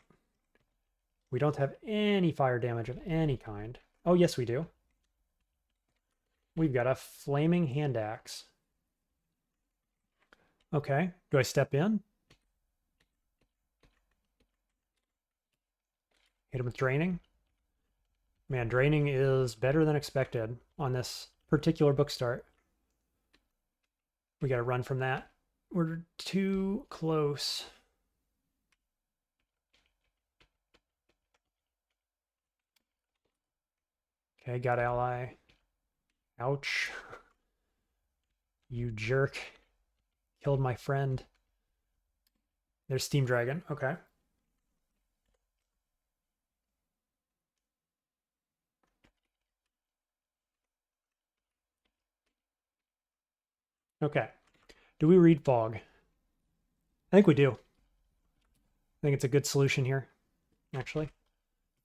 We don't have any fire damage of any kind. Oh, yes, we do. We've got a flaming hand axe. Okay. Do I step in? Hit him with draining. Man, draining is better than expected on this particular book start. We got to run from that. We're too close. Okay, got ally. Ouch. You jerk. Killed my friend. There's Steam Dragon. Okay. Okay. Do we read fog? I think we do. I think it's a good solution here, actually.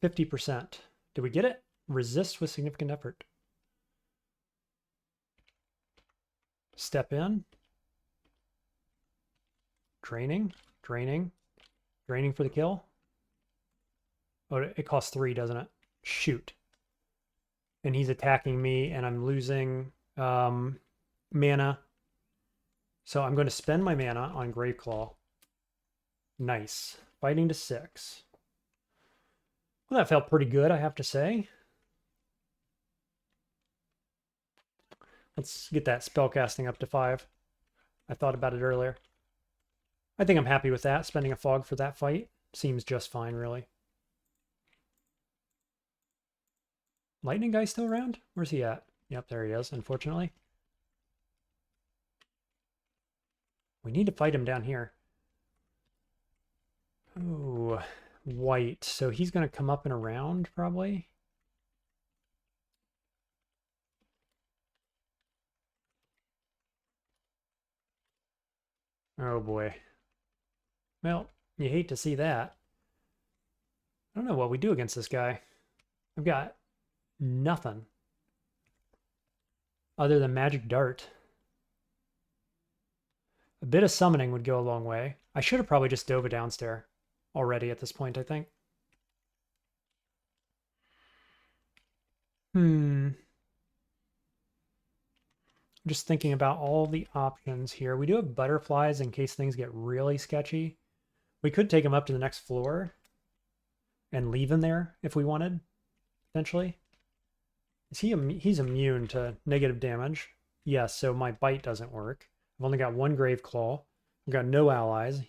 50%. Did we get it? Resist with significant effort. Step in. Draining. Draining. Draining for the kill. Oh, it costs 3, doesn't it? Shoot. And he's attacking me, and I'm losing mana. So I'm going to spend my mana on Graveclaw. Nice. Fighting to 6. Well, that felt pretty good, I have to say. Let's get that spellcasting up to 5. I thought about it earlier. I think I'm happy with that. Spending a fog for that fight seems just fine, really. Lightning guy still around? Where's he at? Yep, there he is, unfortunately. We need to fight him down here. Ooh, white. So he's going to come up and around, probably. Oh, boy. Well, you hate to see that. I don't know what we do against this guy. I've got nothing other than Magic Dart. A bit of summoning would go a long way. I should have probably just dove it downstairs already at this point, I think. Just thinking about all the options here. We do have butterflies in case things get really sketchy. We could take him up to the next floor and leave him there if we wanted, potentially. Is he he's immune to negative damage? Yes, so my bite doesn't work. I've only got 1 Grave Claw. I've got no allies.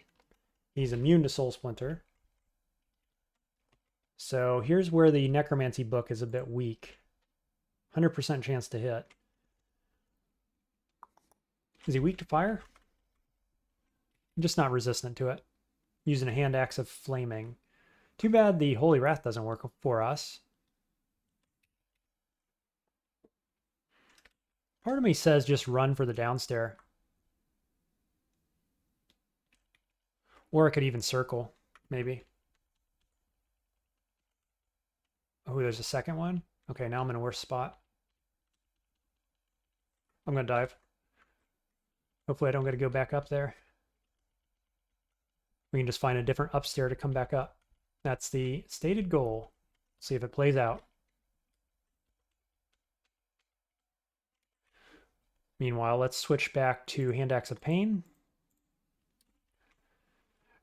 He's immune to Soul Splinter. So here's where the Necromancy book is a bit weak. 100% chance to hit. Is he weak to fire? I'm just not resistant to it. Using a hand axe of flaming. Too bad the Holy Wrath doesn't work for us. Part of me says just run for the downstair. Or I could even circle, maybe. Oh, there's a second one? Okay, now I'm in a worse spot. I'm going to dive. Hopefully I don't got to go back up there. We can just find a different upstair to come back up. That's the stated goal. See if it plays out. Meanwhile, let's switch back to Hand Axe of Pain.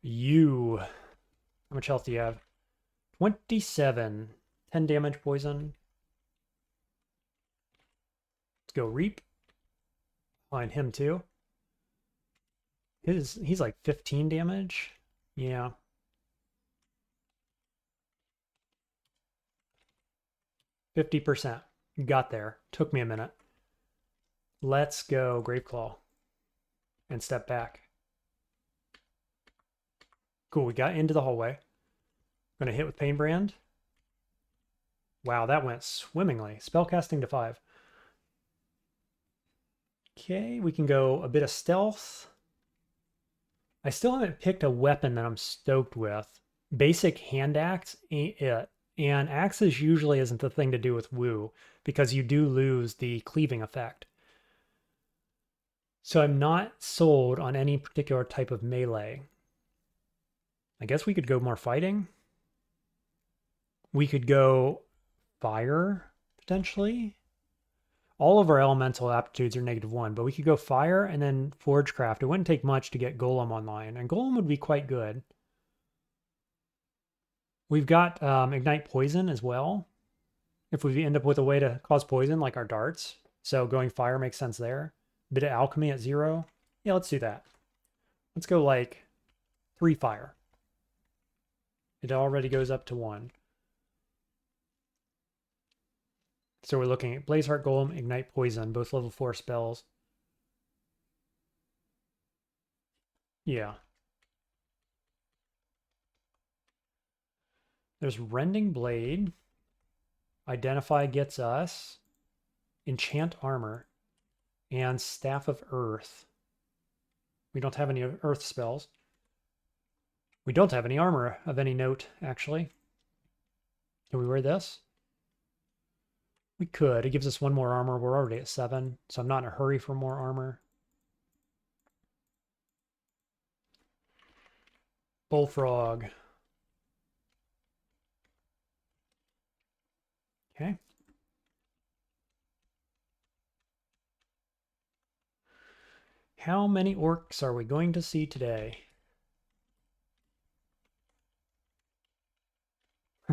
How much health do you have? 27. 10 damage poison. Let's go Reap. Find him too. He's like 15 damage. Yeah. %. Got there. Took me a minute. Let's go Graveclaw. And step back. Cool, we got into the hallway. Gonna hit with Pain Brand. Wow, that went swimmingly. Spellcasting to 5. Okay, we can go a bit of stealth. I still haven't picked a weapon that I'm stoked with. Basic hand axe ain't it. And axes usually isn't the thing to do with Wu, because you do lose the cleaving effect. So I'm not sold on any particular type of melee. I guess we could go more fighting. We could go fire, potentially. All of our elemental aptitudes are -1, but we could go fire and then forgecraft. It wouldn't take much to get golem online, and golem would be quite good. We've got ignite poison as well. If we end up with a way to cause poison, like our darts. So going fire makes sense there. Bit of alchemy at 0. Yeah, let's do that. Let's go like 3 fire. It already goes up to 1. So we're looking at Blazeheart Golem, Ignite Poison, both level 4 spells. Yeah. There's Rending Blade. Identify gets us. Enchant Armor. And Staff of Earth. We don't have any Earth spells. We don't have any armor of any note, actually. Can we wear this? We could. It gives us 1 more armor. We're already at 7, so I'm not in a hurry for more armor. Bullfrog. Okay. How many orcs are we going to see today?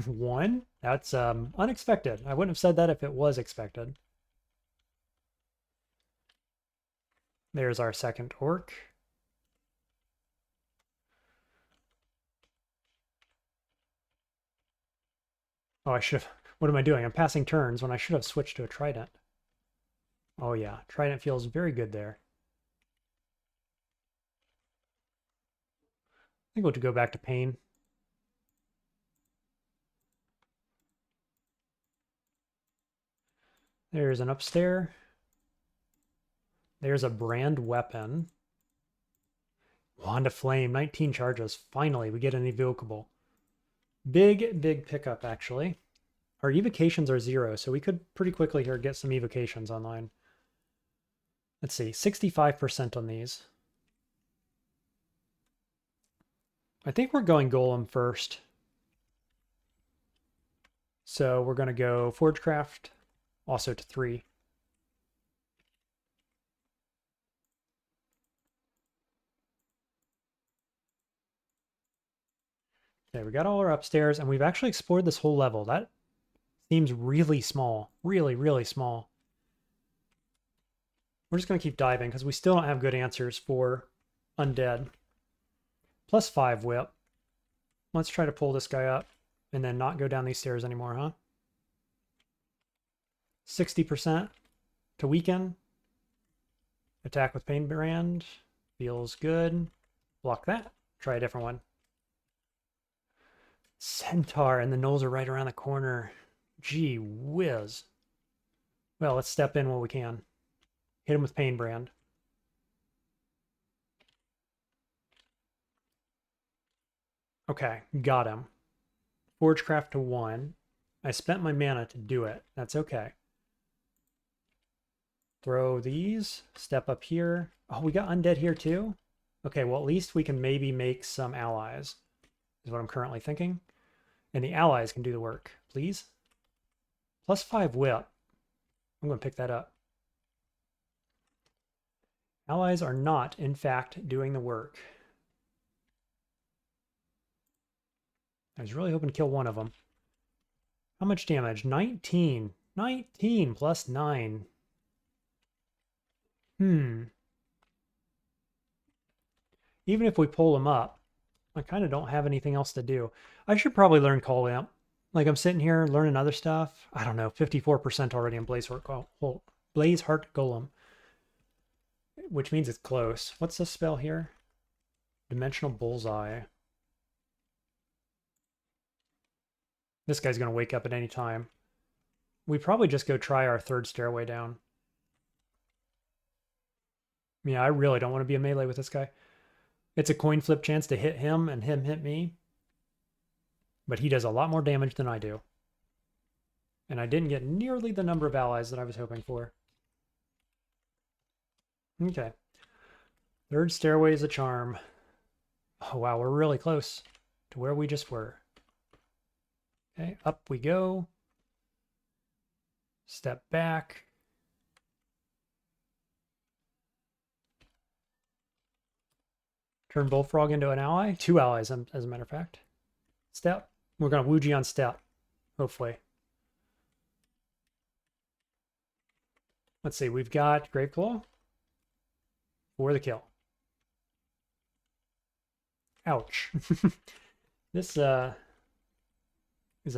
1? That's unexpected. I wouldn't have said that if it was expected. There's our second orc. Oh, I should have... What am I doing? I'm passing turns when I should have switched to a trident. Oh yeah, trident feels very good there. I think we'll have to go back to pain. There's an upstairs. There's a brand weapon. Wand of Flame, 19 charges. Finally, we get an evocable. Big pickup, actually. Our evocations are 0, so we could pretty quickly here get some evocations online. Let's see, 65% on these. I think we're going Golem first. So we're going to go Forgecraft, also to 3. Okay, we got all our upstairs, and we've actually explored this whole level. That seems really small. Really small. We're just going to keep diving, because we still don't have good answers for undead. +5 whip. Let's try to pull this guy up, and then not go down these stairs anymore, huh? 60% to weaken. Attack with Pain Brand. Feels good. Block that. Try a different one. Centaur, and the gnolls are right around the corner. Gee whiz. Well, let's step in while we can. Hit him with Pain Brand. Okay, got him. Forgecraft to 1. I spent my mana to do it. That's okay. Throw these. Step up here. Oh, we got undead here too? Okay, well, at least we can maybe make some allies, is what I'm currently thinking. And the allies can do the work, please. +5 whip. I'm going to pick that up. Allies are not, in fact, doing the work. I was really hoping to kill one of them. How much damage? 19. 19 plus 9. Even if we pull them up, I kind of don't have anything else to do. I should probably learn Call Amp. Like, I'm sitting here learning other stuff. I don't know, 54% already in Blazeheart Golem. Which means it's close. What's this spell here? Dimensional Bullseye. This guy's going to wake up at any time. We probably just go try our 3rd stairway down. Yeah, I really don't want to be a melee with this guy. It's a coin flip chance to hit him and him hit me. But he does a lot more damage than I do. And I didn't get nearly the number of allies that I was hoping for. Okay. Third stairway is a charm. Oh, wow, we're really close to where we just were. Okay, up we go. Step back. Turn Bullfrog into an ally. 2 allies, as a matter of fact. Step. We're going to Wu Jian step, hopefully. Let's see, we've got Graveclaw for the kill. Ouch. This is a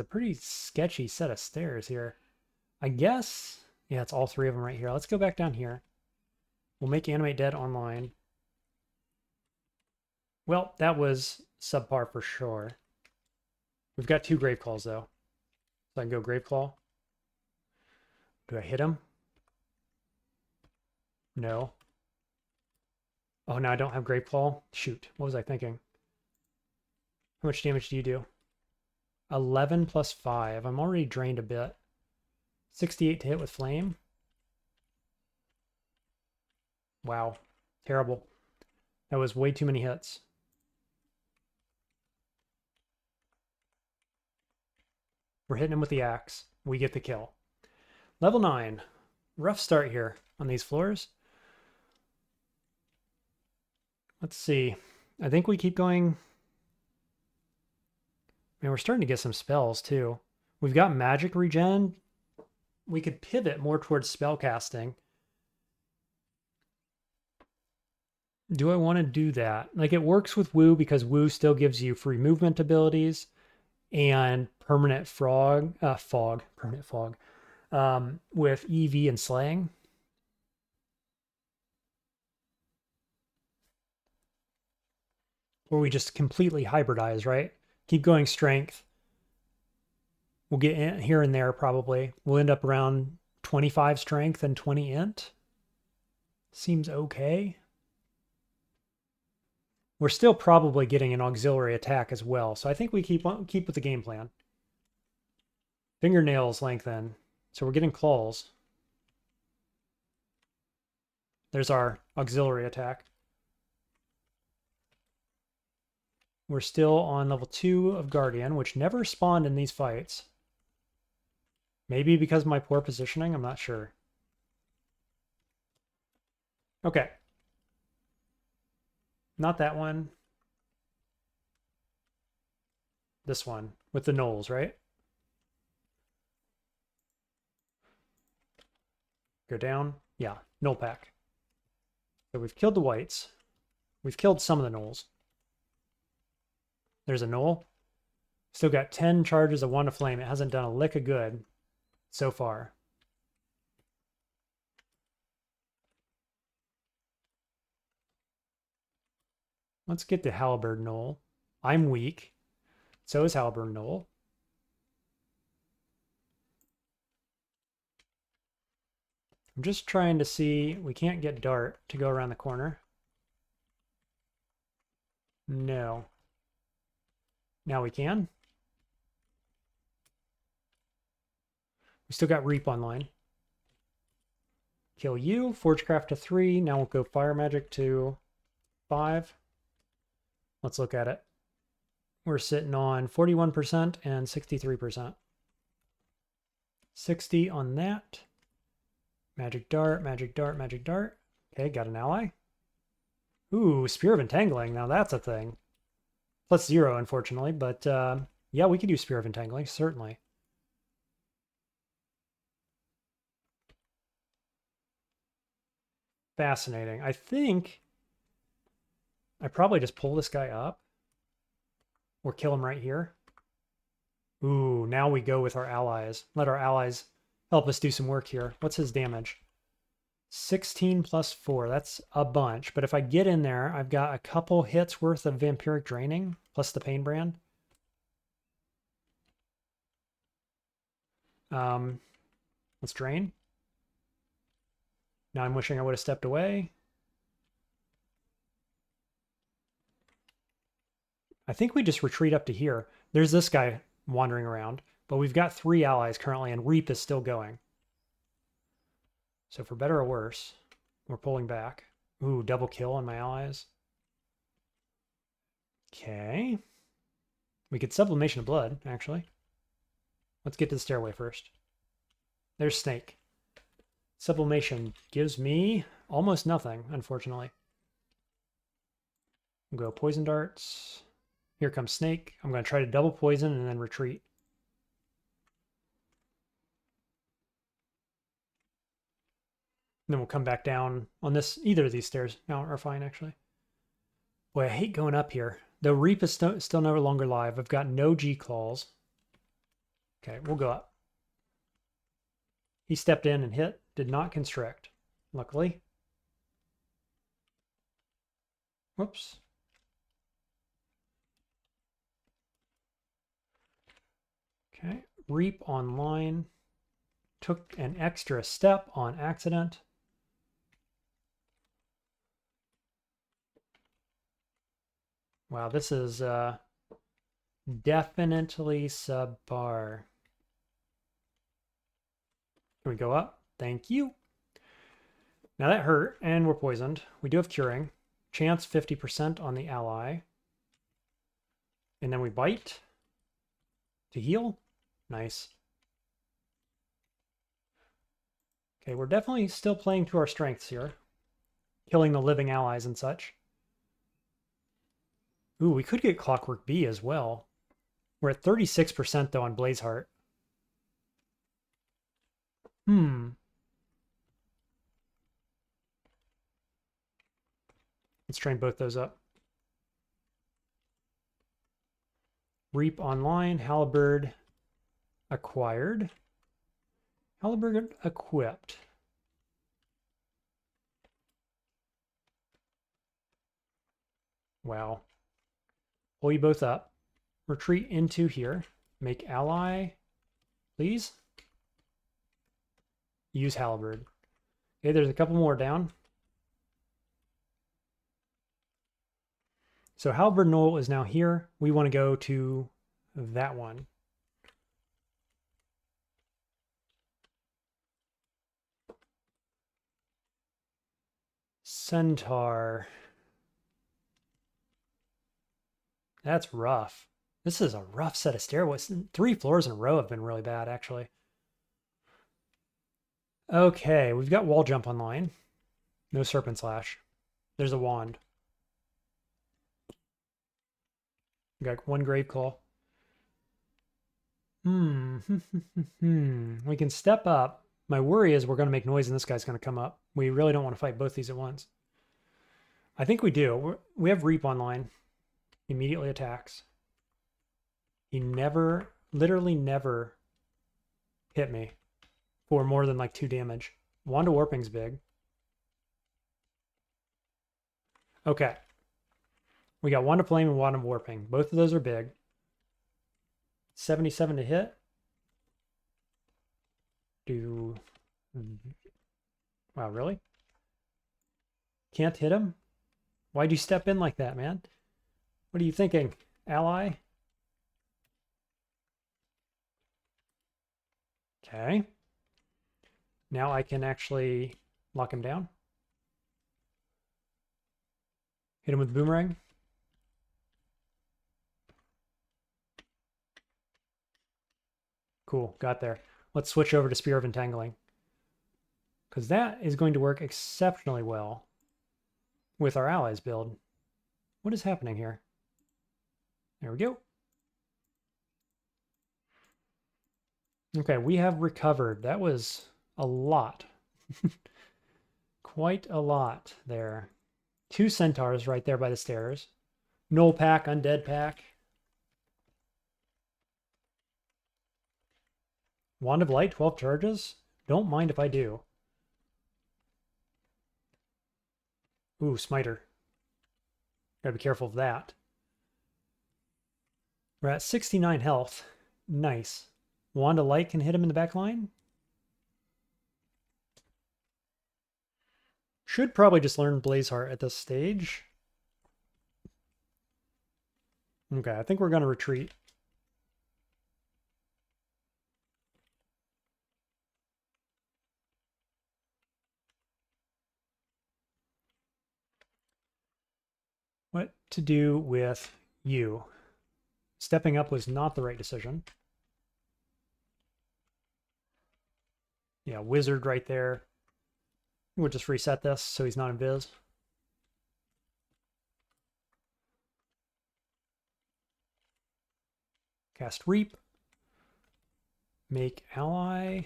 pretty sketchy set of stairs here. I guess, yeah, it's all 3 of them right here. Let's go back down here. We'll make Animate Dead online. Well, that was subpar for sure. We've got 2 Graveclaws, though. So I can go Graveclaw. Do I hit him? No. Oh, no, I don't have Graveclaw. Shoot, what was I thinking? How much damage do you do? 11 plus 5. I'm already drained a bit. 68 to hit with Flame. Wow, terrible. That was way too many hits. We're hitting him with the axe. We get the kill. Level 9. Rough start here on these floors. Let's see. I think we keep going. Man, we're starting to get some spells too. We've got magic regen. We could pivot more towards spell casting. Do I want to do that? Like, it works with Wu because Wu still gives you free movement abilities and permanent fog with EV and slaying. Or we just completely hybridize, right? Keep going strength. We'll get in here and there probably. We'll end up around 25 strength and 20 int. Seems okay. We're still probably getting an auxiliary attack as well, so I think we keep with the game plan. Fingernails lengthen, so we're getting claws. There's our auxiliary attack. We're still on level 2 of Guardian, which never spawned in these fights. Maybe because of my poor positioning, I'm not sure. Okay. Not that one. This one, with the gnolls, right? Go down. Yeah, gnoll pack. So we've killed the whites. We've killed some of the gnolls. There's a gnoll. Still got 10 charges of Wand of Flame. It hasn't done a lick of good so far. Let's get to Halberd Gnoll. I'm weak. So is Halberd Gnoll. I'm just trying to see. We can't get Dart to go around the corner. No. Now we can. We still got Reap online. Kill you. Forgecraft to 3. Now we'll go Fire Magic to 5. Let's look at it. We're sitting on 41% and 63%. 60 on that. Magic Dart, Magic Dart, Magic Dart. Okay, got an ally. Ooh, Spear of Entangling. Now that's a thing. Plus 0, unfortunately, but yeah, we could use Spear of Entangling, certainly. Fascinating. I think I probably just pull this guy up or kill him right here. Ooh, now we go with our allies. Let our allies help us do some work here. What's his damage? 16 plus 4. That's a bunch. But if I get in there, I've got a couple hits worth of Vampiric Draining plus the Pain Brand. Let's drain. Now I'm wishing I would have stepped away. I think we just retreat up to here. There's this guy wandering around, but we've got 3 allies currently, and Reap is still going. So for better or worse, we're pulling back. Ooh, double kill on my allies. Okay. We could sublimation of blood, actually. Let's get to the stairway first. There's Snake. Sublimation gives me almost nothing, unfortunately. We'll go poison darts. Here comes Snake. I'm going to try to double poison and then retreat. And then we'll come back down on this. Either of these stairs now are fine, actually. Boy, I hate going up here. The Reap is still no longer live. I've got no G-Claws. Okay, we'll go up. He stepped in and hit. Did not constrict, luckily. Whoops. Okay, Reap online. Took an extra step on accident. Wow, this is definitely subpar. Can we go up? Thank you. Now that hurt, and we're poisoned. We do have curing. Chance 50% on the ally. And then we bite to heal. Nice. Okay, we're definitely still playing to our strengths here. Killing the living allies and such. Ooh, we could get Clockwork Bee as well. We're at 36% though on Blazeheart. Let's train both those up. Reap online, Halberd acquired. Halberd equipped. Wow. Pull you both up. Retreat into here. Make ally, please. Use Halberd. Okay, there's a couple more down. So Halberd Knoll is now here. We want to go to that one. Centaur. That's rough. This is a rough set of stairways. 3 floors in a row have been really bad, actually. Okay, we've got wall jump online. No serpent slash. There's a wand. We got 1 grave claw. We can step up. My worry is we're going to make noise and this guy's going to come up. We really don't want to fight both these at once. I think we do. We have Reap online. Immediately attacks. He never, literally never hit me for more than like 2 damage. Wand of Warping's big. Okay. We got Wand of Flame and Wand of Warping. Both of those are big. 77 to hit. Wow, really? Can't hit him? Why'd you step in like that, man? What are you thinking? Ally? Okay. Now I can actually lock him down. Hit him with Boomerang. Cool, got there. Let's switch over to Spear of Entangling, because that is going to work exceptionally well with our allies build. What is happening here? There we go. Okay, we have recovered. That was a lot. Quite a lot there. 2 centaurs right there by the stairs. Null pack, undead pack. Wand of Light, 12 charges. Don't mind if I do. Ooh, Smiter. Gotta be careful of that. We're at 69 health. Nice. Wand of Light can hit him in the back line. Should probably just learn Blazeheart at this stage. Okay, I think we're going to retreat. What to do with you? Stepping up was not the right decision. Yeah, wizard right there. We'll just reset this so he's not invis. Cast Reap. Make ally.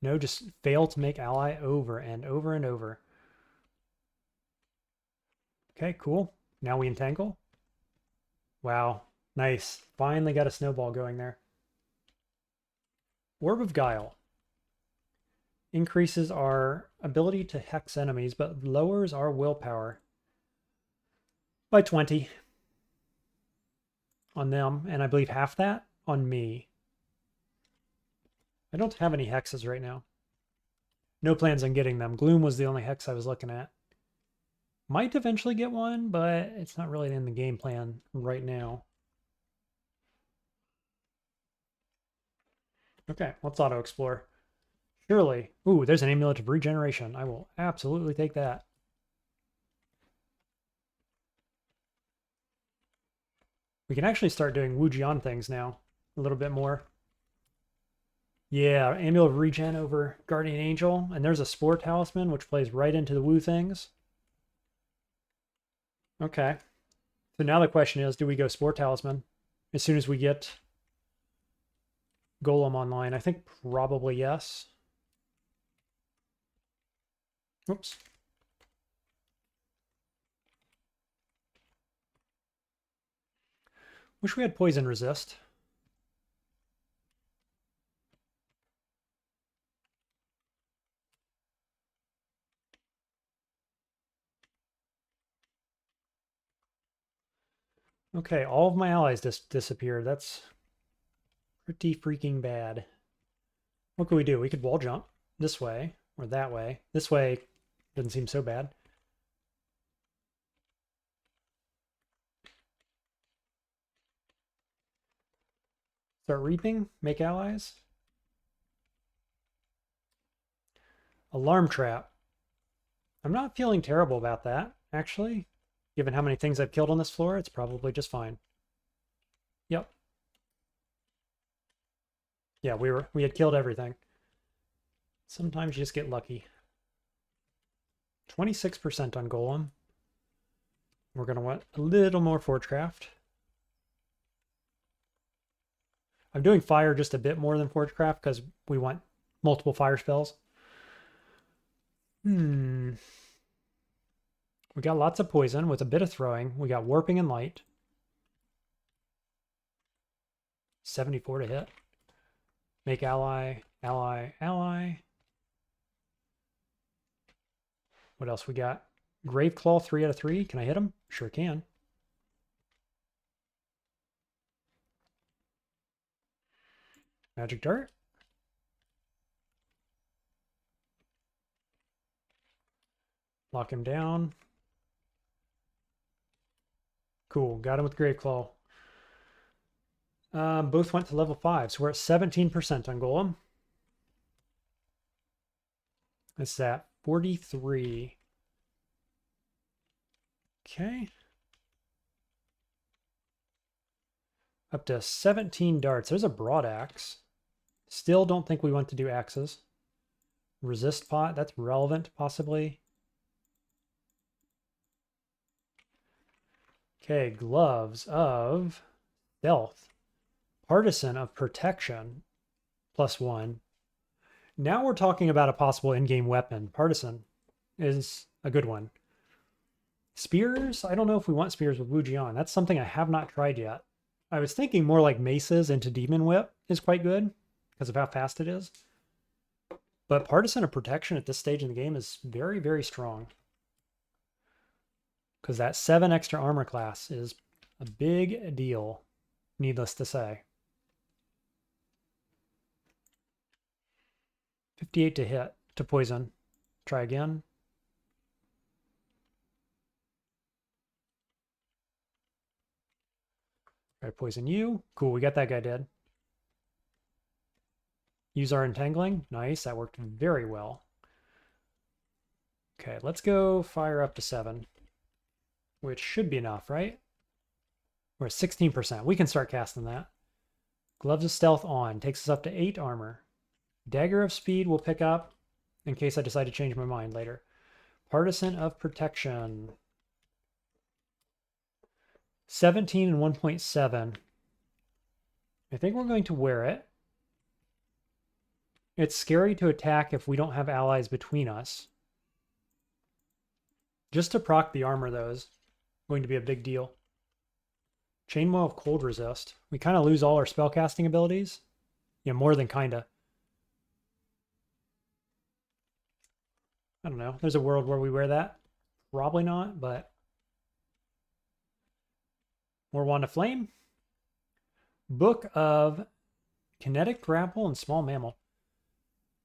No, just fail to make ally over and over and over. Okay, cool. Now we entangle. Wow, nice. Finally got a snowball going there. Orb of Guile. Increases our ability to hex enemies, but lowers our willpower by 20 on them, and I believe half that on me. I don't have any hexes right now. No plans on getting them. Gloom was the only hex I was looking at. Might eventually get one, but it's not really in the game plan right now. Okay, let's auto-explore. Surely. Ooh, there's an Amulet of Regeneration. I will absolutely take that. We can actually start doing Wu Jian things now. A little bit more. Yeah, Amulet of Regen over Guardian Angel. And there's a Spore Talisman, which plays right into the Wu things. Okay. So now the question is, do we go Spore Talisman as soon as we get Golem online? I think probably yes. Oops. Wish we had poison resist. Okay, all of my allies just disappeared. That's pretty freaking bad. What could we do? We could wall jump this way or that way. This way doesn't seem so bad. Start reaping, make allies. Alarm trap. I'm not feeling terrible about that, actually. Given how many things I've killed on this floor, it's probably just fine. Yep. Yeah, we had killed everything. Sometimes you just get lucky. 26% on Golem. We're going to want a little more Forgecraft. I'm doing fire just a bit more than Forgecraft because we want multiple fire spells. We got lots of poison with a bit of throwing. We got warping and light. 74 to hit. Make ally, ally, ally. What else we got? Graveclaw, 3 out of 3. Can I hit him? Sure can. Magic Dart. Lock him down. Cool, got him with Graveclaw. Both went to level 5, so we're at 17% on Golem. That's that. 43. Okay. Up to 17 darts. There's a broad axe. Still don't think we want to do axes. Resist pot, that's relevant, possibly. Okay, gloves of stealth. Partisan of protection, +1. Now we're talking about a possible in-game weapon. Partisan is a good one. Spears? I don't know if we want spears with Wu Jian. That's something I have not tried yet. I was thinking more like maces into Demon Whip is quite good because of how fast it is. But Partisan of Protection at this stage in the game is very, very strong. Because that 7 extra armor class is a big deal, needless to say. 58 to hit, to poison. Try again. Try to poison you. Cool, we got that guy dead. Use our entangling. Nice, that worked very well. Okay, let's go fire up to 7. which should be enough, right? We're at 16%. We can start casting that. Gloves of Stealth on. Takes us up to 8 armor. Dagger of Speed will pick up in case I decide to change my mind later. Partisan of Protection. 17 and 1.7. I think we're going to wear it. It's scary to attack if we don't have allies between us. Just to proc the armor, though, is going to be a big deal. Chainmail of Cold Resist. We kind of lose all our spellcasting abilities. Yeah, more than kinda. I don't know. There's a world where we wear that. Probably not, but... More Wand of Flame. Book of Kinetic Grapple and Small Mammal.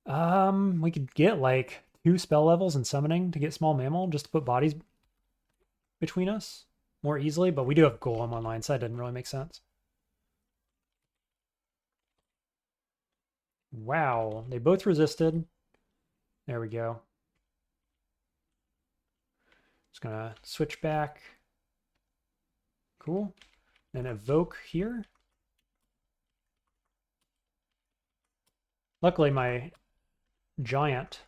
We could get like 2 spell levels in summoning to get Small Mammal just to put bodies between us more easily, but we do have Golem online, so that didn't really make sense. Wow, they both resisted. There we go. Just gonna switch back. Cool. And evoke here. Luckily, my giant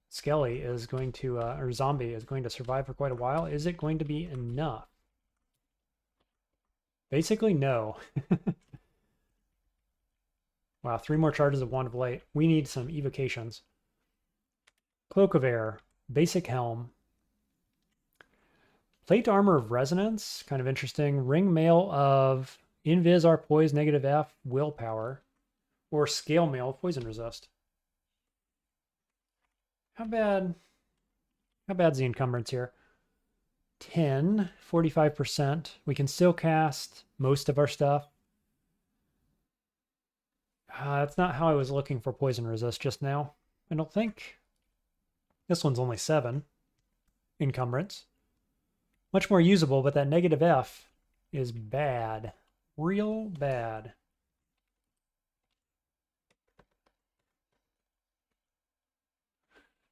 Skelly is going to, or zombie is going to survive for quite a while. Is it going to be enough? Basically, no. Wow, 3 more charges of Wand of Light. We need some evocations. Cloak of Air, basic helm. Plate armor of resonance, kind of interesting. Ring mail of invis or poise, negative F, willpower. Or scale mail, poison resist. How bad's the encumbrance here? 10, 45%. We can still cast most of our stuff. That's not how I was looking for poison resist just now, I don't think. This one's only 7 encumbrance. Much more usable, but that negative F is bad. Real bad.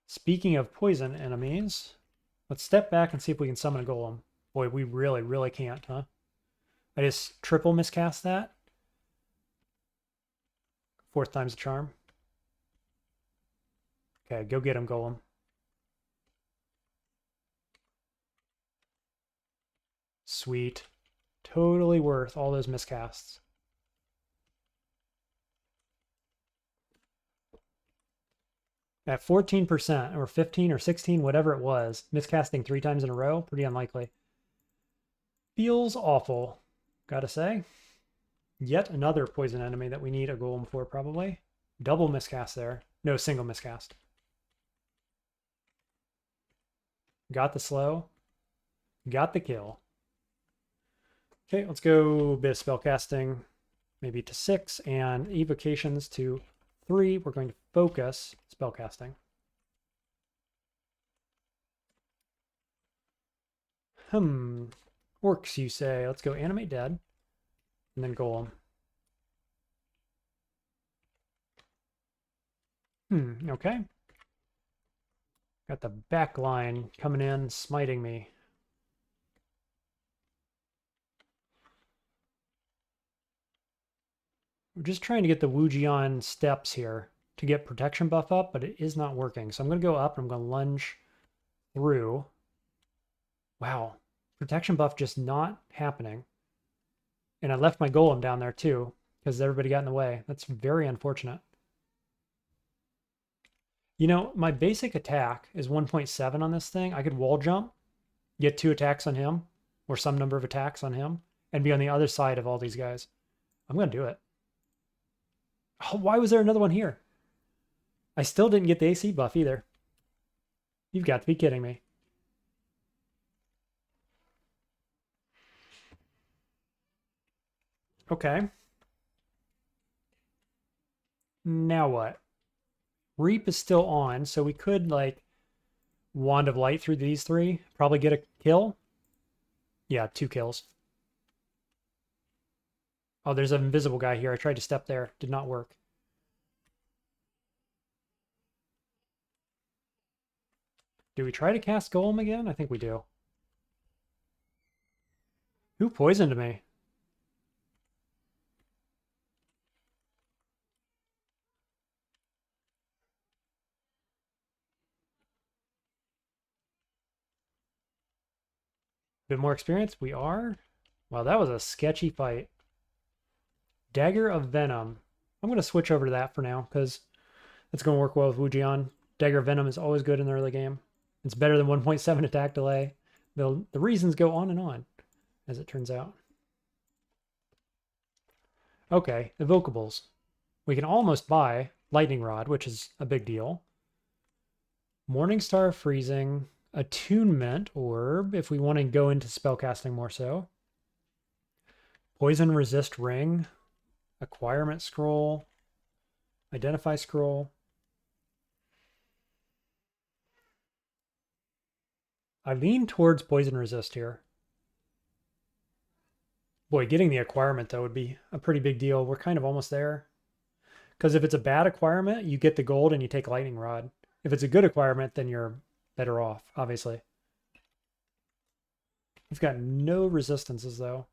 Speaking of poison enemies, let's step back and see if we can summon a golem. Boy, we really, really can't, huh? I just triple miscast that. 4th time's a charm. Okay, go get him, golem. Sweet. Totally worth all those miscasts. At 14%, or 15 or 16, whatever it was, miscasting 3 times in a row, pretty unlikely. Feels awful, gotta say. Yet another poison enemy that we need a golem for, probably. Double miscast there. No, single miscast. Got the slow. Got the kill. Okay, let's go a bit of spellcasting, maybe to 6, and evocations to 3. We're going to focus spellcasting. Orcs, you say. Let's go animate dead, and then golem. Okay. Got the back line coming in, smiting me. We're just trying to get the Wu Jian steps here to get protection buff up, but it is not working. So I'm going to go up and I'm going to lunge through. Wow. Protection buff just not happening. And I left my golem down there too because everybody got in the way. That's very unfortunate. You know, my basic attack is 1.7 on this thing. I could wall jump, get 2 attacks on him, or some number of attacks on him, and be on the other side of all these guys. I'm going to do it. Oh, why was there another one here? I still didn't get the AC buff either. You've got to be kidding me. Okay. Now what? Reap is still on, so we could, like, Wand of Light through these 3. Probably get a kill. Yeah, 2 kills. Oh, there's an invisible guy here. I tried to step there. Did not work. Do we try to cast Golem again? I think we do. Who poisoned me? Bit more experience? We are? Wow, that was a sketchy fight. Dagger of Venom. I'm going to switch over to that for now because it's going to work well with Wu Jian. Dagger of Venom is always good in the early game. It's better than 1.7 attack delay. The reasons go on and on, as it turns out. Okay, evocables. We can almost buy Lightning Rod, which is a big deal. Morningstar Freezing, Attunement Orb, if we want to go into spellcasting more so. Poison Resist Ring, Acquirement Scroll, Identify Scroll. I lean towards Poison Resist here. Boy, getting the acquirement, though, would be a pretty big deal. We're kind of almost there. Because if it's a bad acquirement, you get the gold and you take Lightning Rod. If it's a good acquirement, then you're better off, obviously. We've got no resistances, though.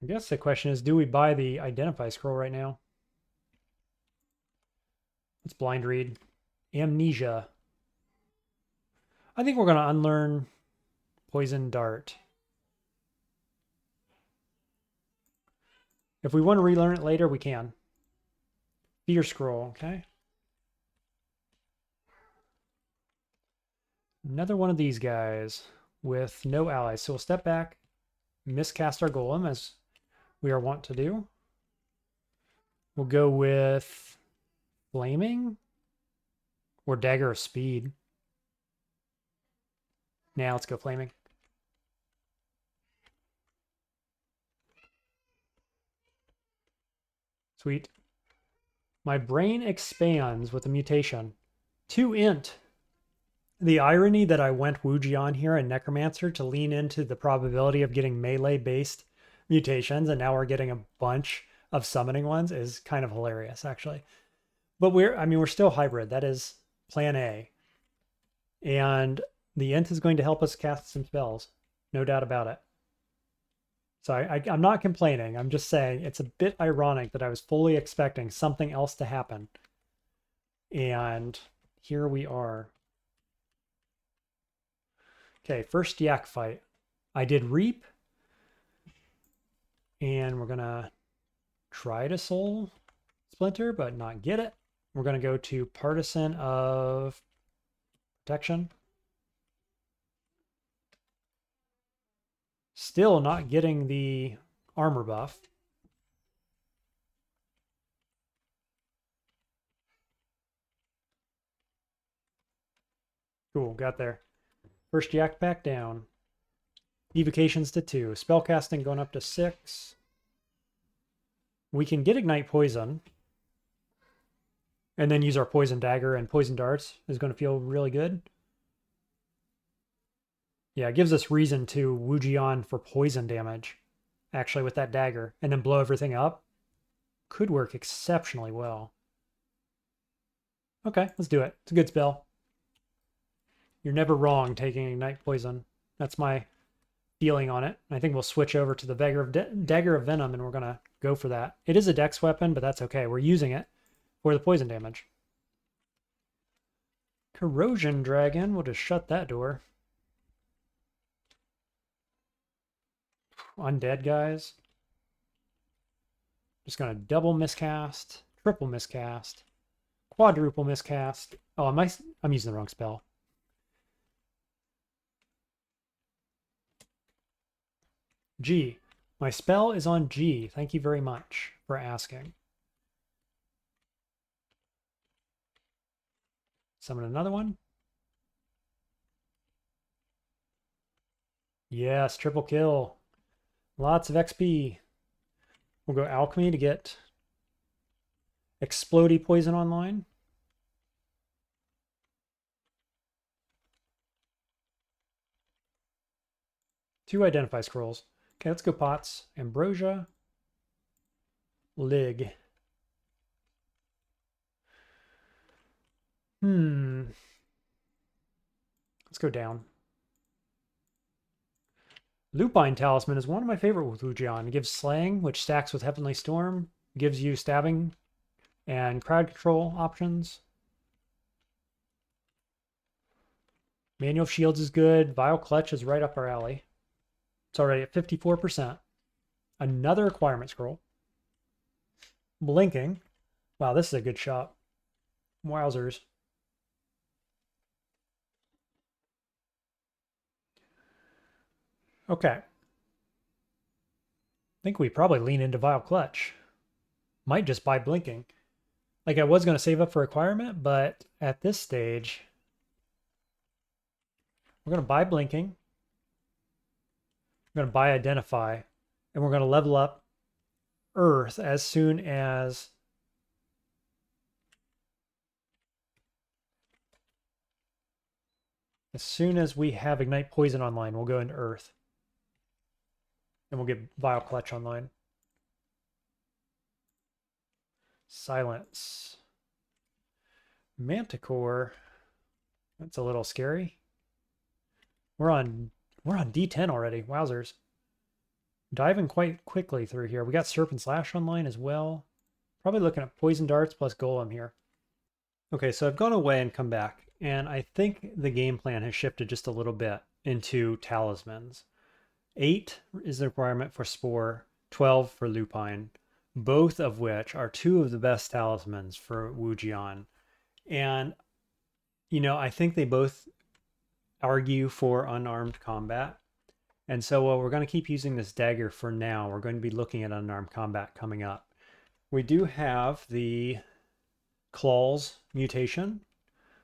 I guess the question is, do we buy the Identify Scroll right now? Let's blind read. Amnesia. I think we're going to unlearn Poison Dart. If we want to relearn it later, we can. Fear Scroll, okay. Another one of these guys with no allies. So we'll step back, miscast our Golem as we are wont to do. We'll go with Flaming or Dagger of Speed. Now let's go Flaming. Sweet. My brain expands with a mutation. 2 int. The irony that I went Wu Jian here in Necromancer to lean into the probability of getting melee-based mutations, and now we're getting a bunch of summoning ones, is kind of hilarious, actually. But we're still hybrid. That is plan A. And the int is going to help us cast some spells. No doubt about it. So I'm not complaining. I'm just saying it's a bit ironic that I was fully expecting something else to happen. And here we are. Okay, first yak fight. I did Reap. And we're going to try to Soul Splinter, but not get it. We're going to go to Partisan of Protection. Still not getting the armor buff. Cool, got there. First yak back down. Evocations to 2. Spellcasting going up to 6. We can get Ignite Poison. And then use our Poison Dagger, and Poison Darts is going to feel really good. Yeah, it gives us reason to Wu Jian for poison damage, actually, with that dagger, and then blow everything up. Could work exceptionally well. Okay, let's do it. It's a good spell. You're never wrong taking Ignite Poison. That's my feeling on it. I think we'll switch over to the Dagger of Venom, and we're going to go for that. It is a dex weapon, but that's okay. We're using it for the poison damage. Corrosion Dragon. We'll just shut that door. Undead guys. Just going to double miscast, triple miscast, quadruple miscast. Oh, I'm using the wrong spell. G. My spell is on G. Thank you very much for asking. Summon another one. Yes, triple kill. Lots of XP. We'll go Alchemy to get Explodey Poison online. Two Identify Scrolls. Okay, let's go Pots. Ambrosia. Lig. Let's go down. Lupine Talisman is one of my favorite with Wu Jian. It gives Slaying, which stacks with Heavenly Storm. Gives you stabbing and crowd control options. Manual of Shields is good. Vile Clutch is right up our alley. It's already at 54%. Another requirement scroll. Blinking. Wow, this is a good shot. Wowzers. Okay. I think we probably lean into Vile Clutch. Might just buy Blinking. Like I was going to save up for requirement, but at this stage, we're going to buy Blinking. We're going to buy Identify. And we're going to level up Earth as soon as we have Ignite Poison online. We'll go into Earth. And we'll get Vile Clutch online. Silence. Manticore. That's a little scary. We're on D10 already. Wowzers. Diving quite quickly through here. We got Serpent Slash online as well. Probably looking at Poison Darts plus Golem here. Okay, so I've gone away and come back, and I think the game plan has shifted just a little bit into talismans. 8 is the requirement for Spore, 12 for Lupine, both of which are two of the best talismans for Wu Jian. And, you know, I think they both argue for unarmed combat. And so while we're going to keep using this dagger for now, we're going to be looking at unarmed combat coming up. We do have the claws mutation.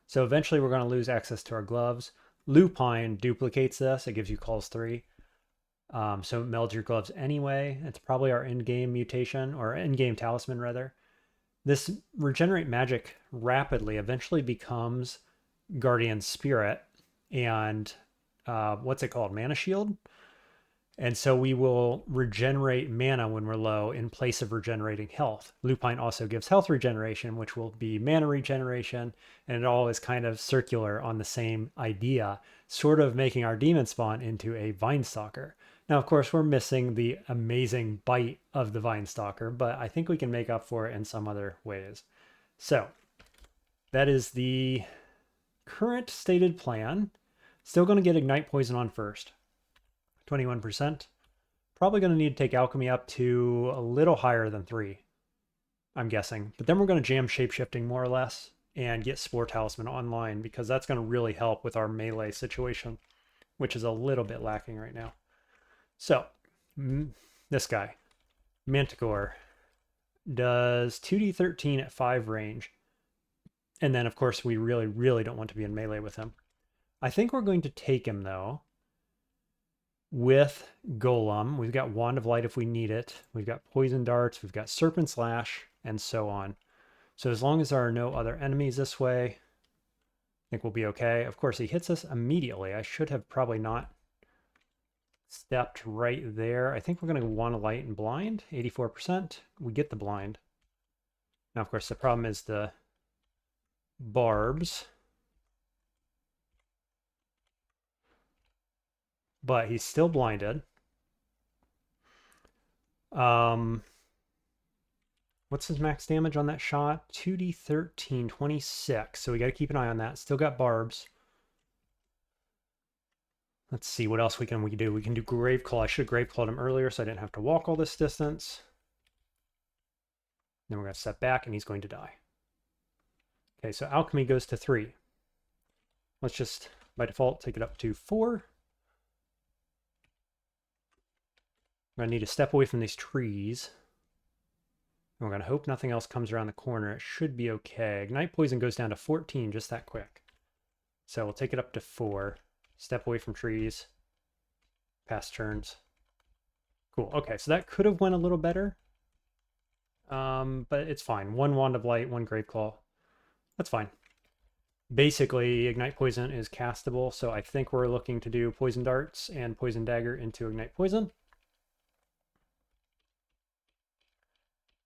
So eventually we're going to lose access to our gloves. Lupine duplicates this. It gives you claws 3. So it melds your gloves anyway. It's probably our in-game mutation, or in-game talisman rather. This regenerate magic rapidly eventually becomes Guardian Spirit and what's it called? Mana Shield. And so we will regenerate mana when we're low in place of regenerating health. Lupine also gives health regeneration, which will be mana regeneration. And it all is kind of circular on the same idea, sort of making our Demonspawn into a Vinestalker. Now, of course, we're missing the amazing bite of the Vinestalker, but I think we can make up for it in some other ways. So that is the current stated plan. Still going to get Ignite Poison on first. 21%. Probably going to need to take Alchemy up to a little higher than 3, I'm guessing. But then we're going to jam Shapeshifting more or less and get Spore Talisman online, because that's going to really help with our melee situation, which is a little bit lacking right now. So, this guy, Manticore, does 2d13 at 5 range. And then, of course, we really, really don't want to be in melee with him. I think we're going to take him, though, with Golem. We've got Wand of Light if we need it. We've got Poison Darts. We've got Serpent Slash, and so on. So as long as there are no other enemies this way, I think we'll be okay. Of course, he hits us immediately. I should have probably not stepped right there. I think we're going to Wand of Light and Blind. 84%. We get the Blind. Now, of course, the problem is the barbs. But he's still blinded. What's his max damage on that shot? 2d13, 26. So we got to keep an eye on that. Still got barbs. Let's see what else we can do. We can do Graveclaw. I should have Graveclawed him earlier so I didn't have to walk all this distance. Then we're going to step back and he's going to die. Okay, so Alchemy goes to 3. Let's just, by default, take it up to 4. We're going to need to step away from these trees. And we're going to hope nothing else comes around the corner. It should be okay. Ignite Poison goes down to 14 just that quick. So we'll take it up to 4. Step away from trees. Pass turns. Cool. Okay, so that could have went a little better. But it's fine. 1 Wand of Light, 1 Graveclaw. That's fine. Basically, Ignite Poison is castable, so I think we're looking to do Poison Darts and Poison Dagger into Ignite Poison.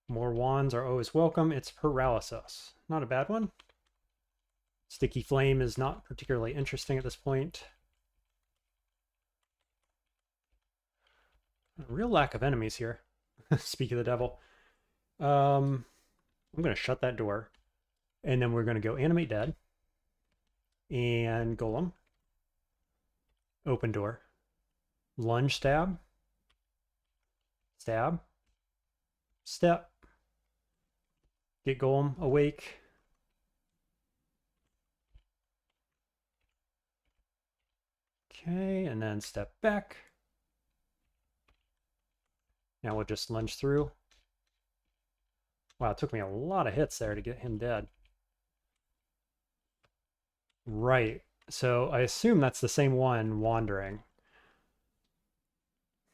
More wands are always welcome. It's Paralysis. Not a bad one. Sticky Flame is not particularly interesting at this point. A real lack of enemies here. Speak of the devil. I'm going to shut that door. And then we're going to go Animate Dead. And Golem. Open door. Lunge stab. Stab. Step. Get Golem awake. Okay, and then step back. Now we'll just lunge through. Wow, it took me a lot of hits there to get him dead. Right. So I assume that's the same one wandering.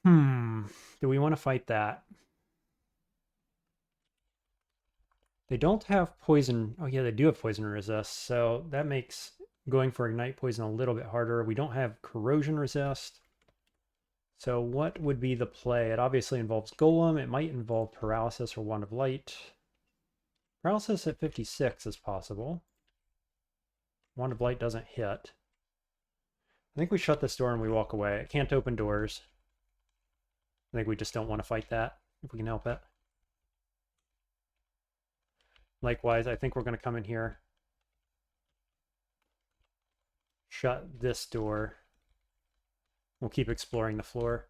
Do we want to fight that? They don't have poison. Oh, yeah, they do have poison resist. So that makes going for Ignite Poison a little bit harder. We don't have corrosion resist. So what would be the play? It obviously involves Golem. It might involve Paralysis or Wand of Light. Paralysis at 56 is possible. Wand of Light doesn't hit. I think we shut this door and we walk away. It can't open doors. I think we just don't want to fight that if we can help it. Likewise, I think we're going to come in here. Shut this door. We'll keep exploring the floor.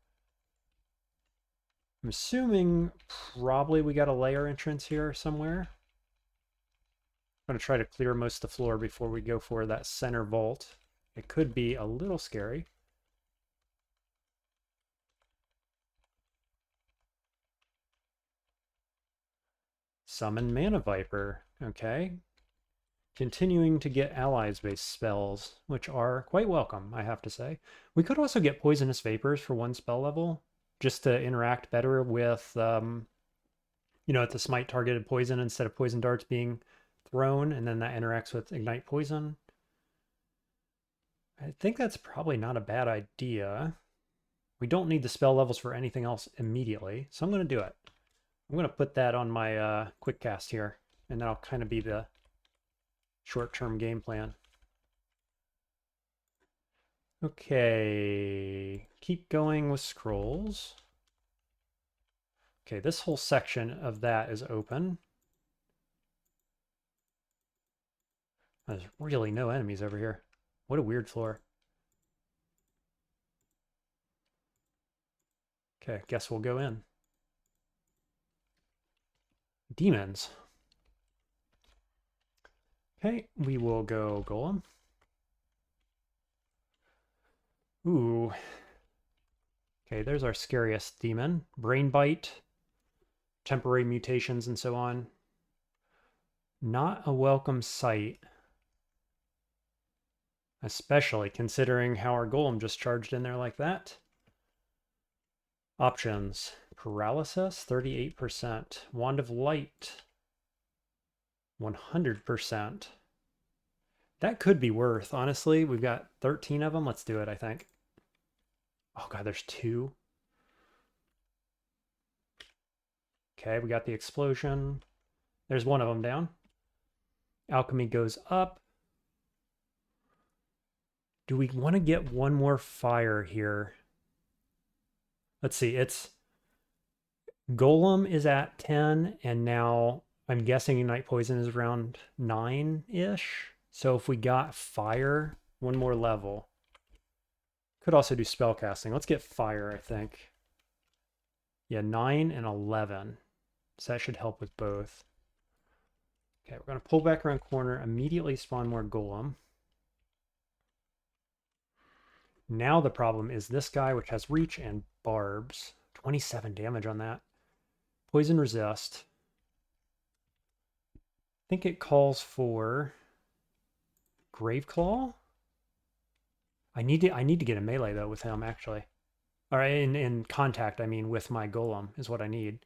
I'm assuming probably we got a layer entrance here somewhere. I'm going to try to clear most of the floor before we go for that center vault. It could be a little scary. Summon Mana Viper. Okay. Continuing to get allies-based spells, which are quite welcome, I have to say. We could also get Poisonous Vapors for one spell level, just to interact better with, you know, at the smite targeted poison instead of poison darts being thrown, and then that interacts with Ignite Poison. I think that's probably not a bad idea. We don't need the spell levels for anything else immediately, so I'm going to do it. I'm going to put that on my quick cast here, and that'll kind of be the short-term game plan. Okay, keep going with scrolls. Okay, this whole section of that is open. There's really no enemies over here. What a weird floor. Okay, guess we'll go in. Demons. Okay, we will go Golem. Ooh. Okay, there's our scariest demon. Brain Bite, temporary mutations, and so on. Not a welcome sight. Especially considering how our Golem just charged in there like that. Options. Paralysis, 38%. Wand of Light, 100%. That could be worth, honestly. We've got 13 of them. Let's do it, I think. Oh, God, there's 2. Okay, we got the explosion. There's one of them down. Alchemy goes up. Do we want to get one more fire here? Let's see, it's Golem is at 10, and now I'm guessing Ignite Poison is around 9-ish. So if we got fire, one more level. Could also do spell casting. Let's get fire, I think. Yeah, 9 and 11. So that should help with both. Okay, we're going to pull back around corner, immediately spawn more Golem. Now the problem is this guy, which has reach and barbs. 27 damage on that. Poison resist. I think it calls for Graveclaw. I need to get a melee though with him actually. All right, in contact, I mean with my Golem is what I need.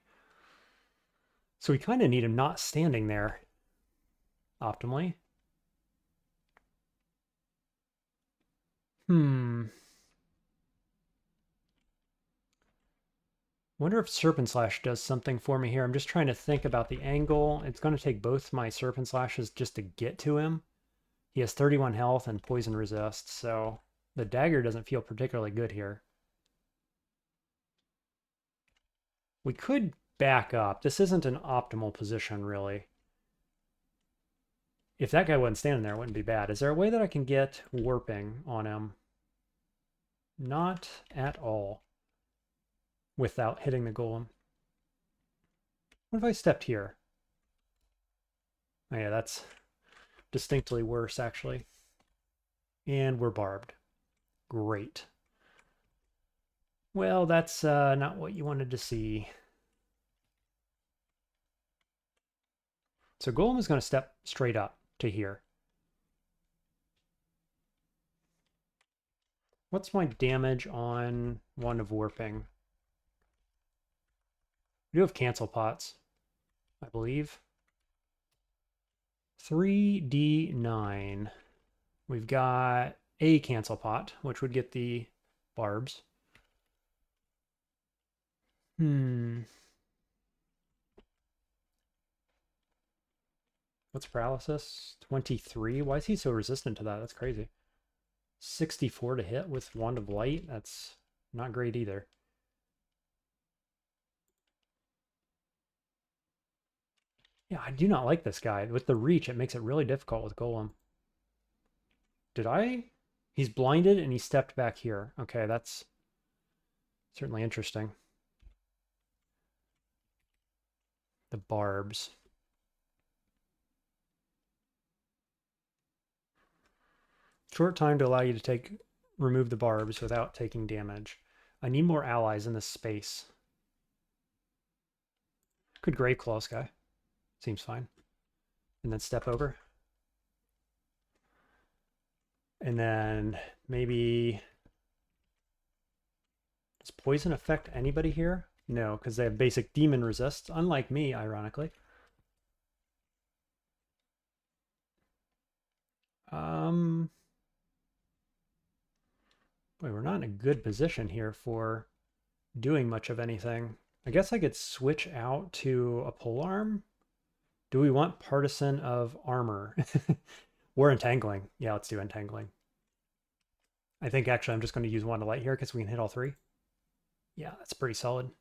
So we kind of need him not standing there optimally. Wonder if Serpent Slash does something for me here. I'm just trying to think about the angle. It's going to take both my Serpent Slashes just to get to him. He has 31 health and poison resist, so the dagger doesn't feel particularly good here. We could back up. This isn't an optimal position, really. If that guy wasn't standing there, it wouldn't be bad. Is there a way that I can get warping on him? Not at all. Without hitting the golem. What if I stepped here? Oh yeah, that's distinctly worse, actually. And we're barbed. Great. Well, that's not what you wanted to see. So golem is going to step straight up to here. What's my damage on one of warping? We do have cancel pots, I believe. 3d9. We've got a cancel pot, which would get the barbs. What's paralysis? 23? Why is he so resistant to that? That's crazy. 64 to hit with Wand of Light? That's not great either. Yeah, I do not like this guy. With the reach, it makes it really difficult with Golem. Did I? He's blinded and he stepped back here. Okay, that's certainly interesting. The barbs. Short time to allow you to remove the barbs without taking damage. I need more allies in this space. Could Graveclaw this guy. Seems fine. And then step over. And then maybe... Does poison affect anybody here? No, because they have basic demon resist, unlike me, ironically. Boy, we're not in a good position here for doing much of anything. I guess I could switch out to a polearm. Do we want partisan of armor? We're entangling. Yeah, let's do entangling. I think actually I'm just going to use Wand of Light here because we can hit all three. Yeah, that's pretty solid.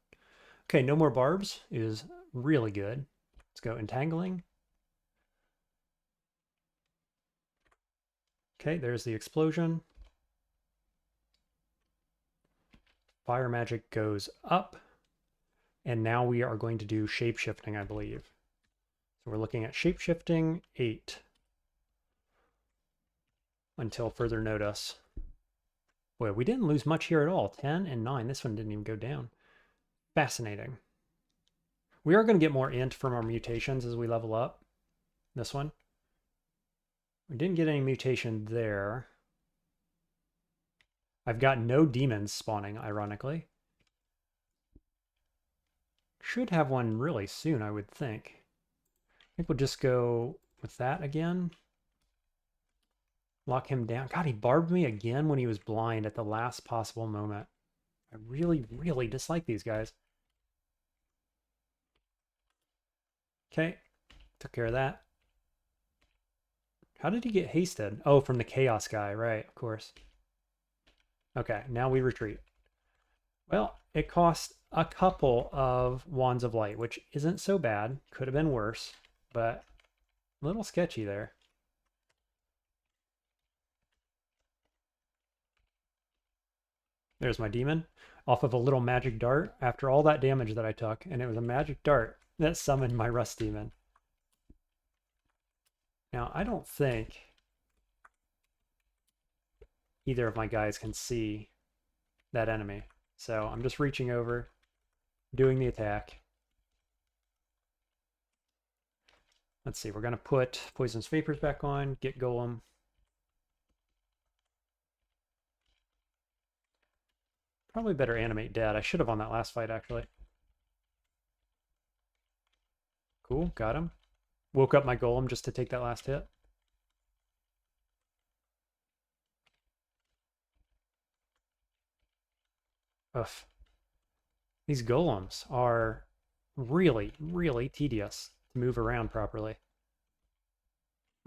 Okay, no more barbs is really good. Let's go entangling. Okay, there's the explosion. Fire magic goes up. And now we are going to do shapeshifting, I believe. So we're looking at shapeshifting 8. Until further notice. Boy, we didn't lose much here at all. 10 and 9. This one didn't even go down. Fascinating. We are going to get more int from our mutations as we level up. This one. We didn't get any mutation there. I've got no demons spawning, ironically. Should have one really soon, I would think. I think we'll just go with that again. Lock him down. God, he barbed me again when he was blind at the last possible moment. I really, really dislike these guys. Okay, took care of that. How did he get hasted? Oh, from the chaos guy, right, of course. Okay, now we retreat. Well, it cost a couple of Wands of Light, which isn't so bad. Could have been worse, but a little sketchy there. There's my demon, off of a little magic dart after all that damage that I took, and it was a magic dart that summoned my Rust Demon. Now, I don't think either of my guys can see that enemy. So I'm just reaching over, doing the attack. Let's see, we're going to put Poisonous Vapors back on, get Golem. Probably better animate dead. I should have on that last fight, actually. Cool, got him. Woke up my Golem just to take that last hit. Ugh. These golems are really, really tedious to move around properly.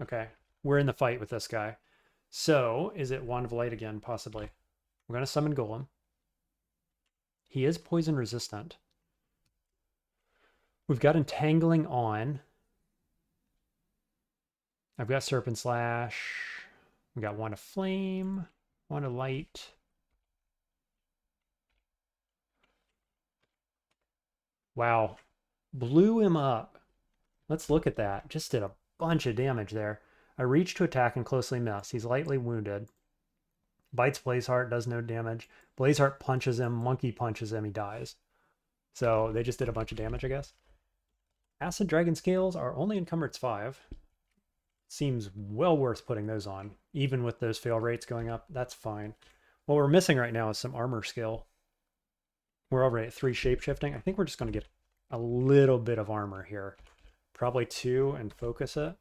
Okay, we're in the fight with this guy. So, is it Wand of Light again? Possibly. We're going to summon Golem. He is poison resistant. We've got Entangling on. I've got Serpent Slash. We got Wand of Flame, Wand of Light. Wow. Blew him up. Let's look at that. Just did a bunch of damage there. I reach to attack and closely miss. He's lightly wounded. Bites Blazeheart, does no damage. Blazeheart punches him, Monkey punches him, he dies. So they just did a bunch of damage, I guess. Acid Dragon Scales are only encumbrance 5. Seems well worth putting those on. Even with those fail rates going up, that's fine. What we're missing right now is some armor skill. We're already at 3 shapeshifting. I think we're just going to get a little bit of armor here. Probably 2 and focus it.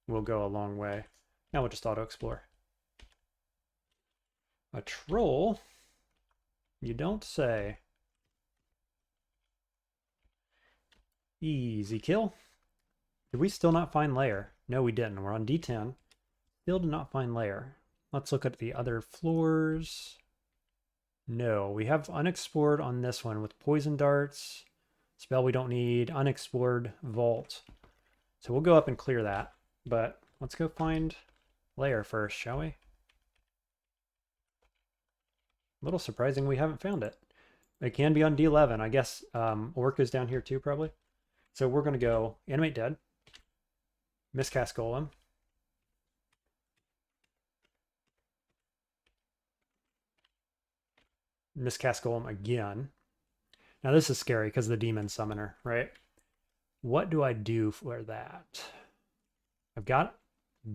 Will go a long way. Now we'll just auto-explore. A troll? You don't say. Easy kill. Did we still not find Lair? No, we didn't. We're on D10. Still did not find Lair. Let's look at the other floors. No, we have unexplored on this one with poison darts. Spell we don't need. Unexplored vault. So we'll go up and clear that. But let's go find Lair first, shall we? A little surprising we haven't found it. It can be on D11. I guess Orc is down here too, probably. So we're going to go Animate Dead. Miscast Golem. Miscast Golem again. Now this is scary because of the Demon Summoner, right? What do I do for that? I've got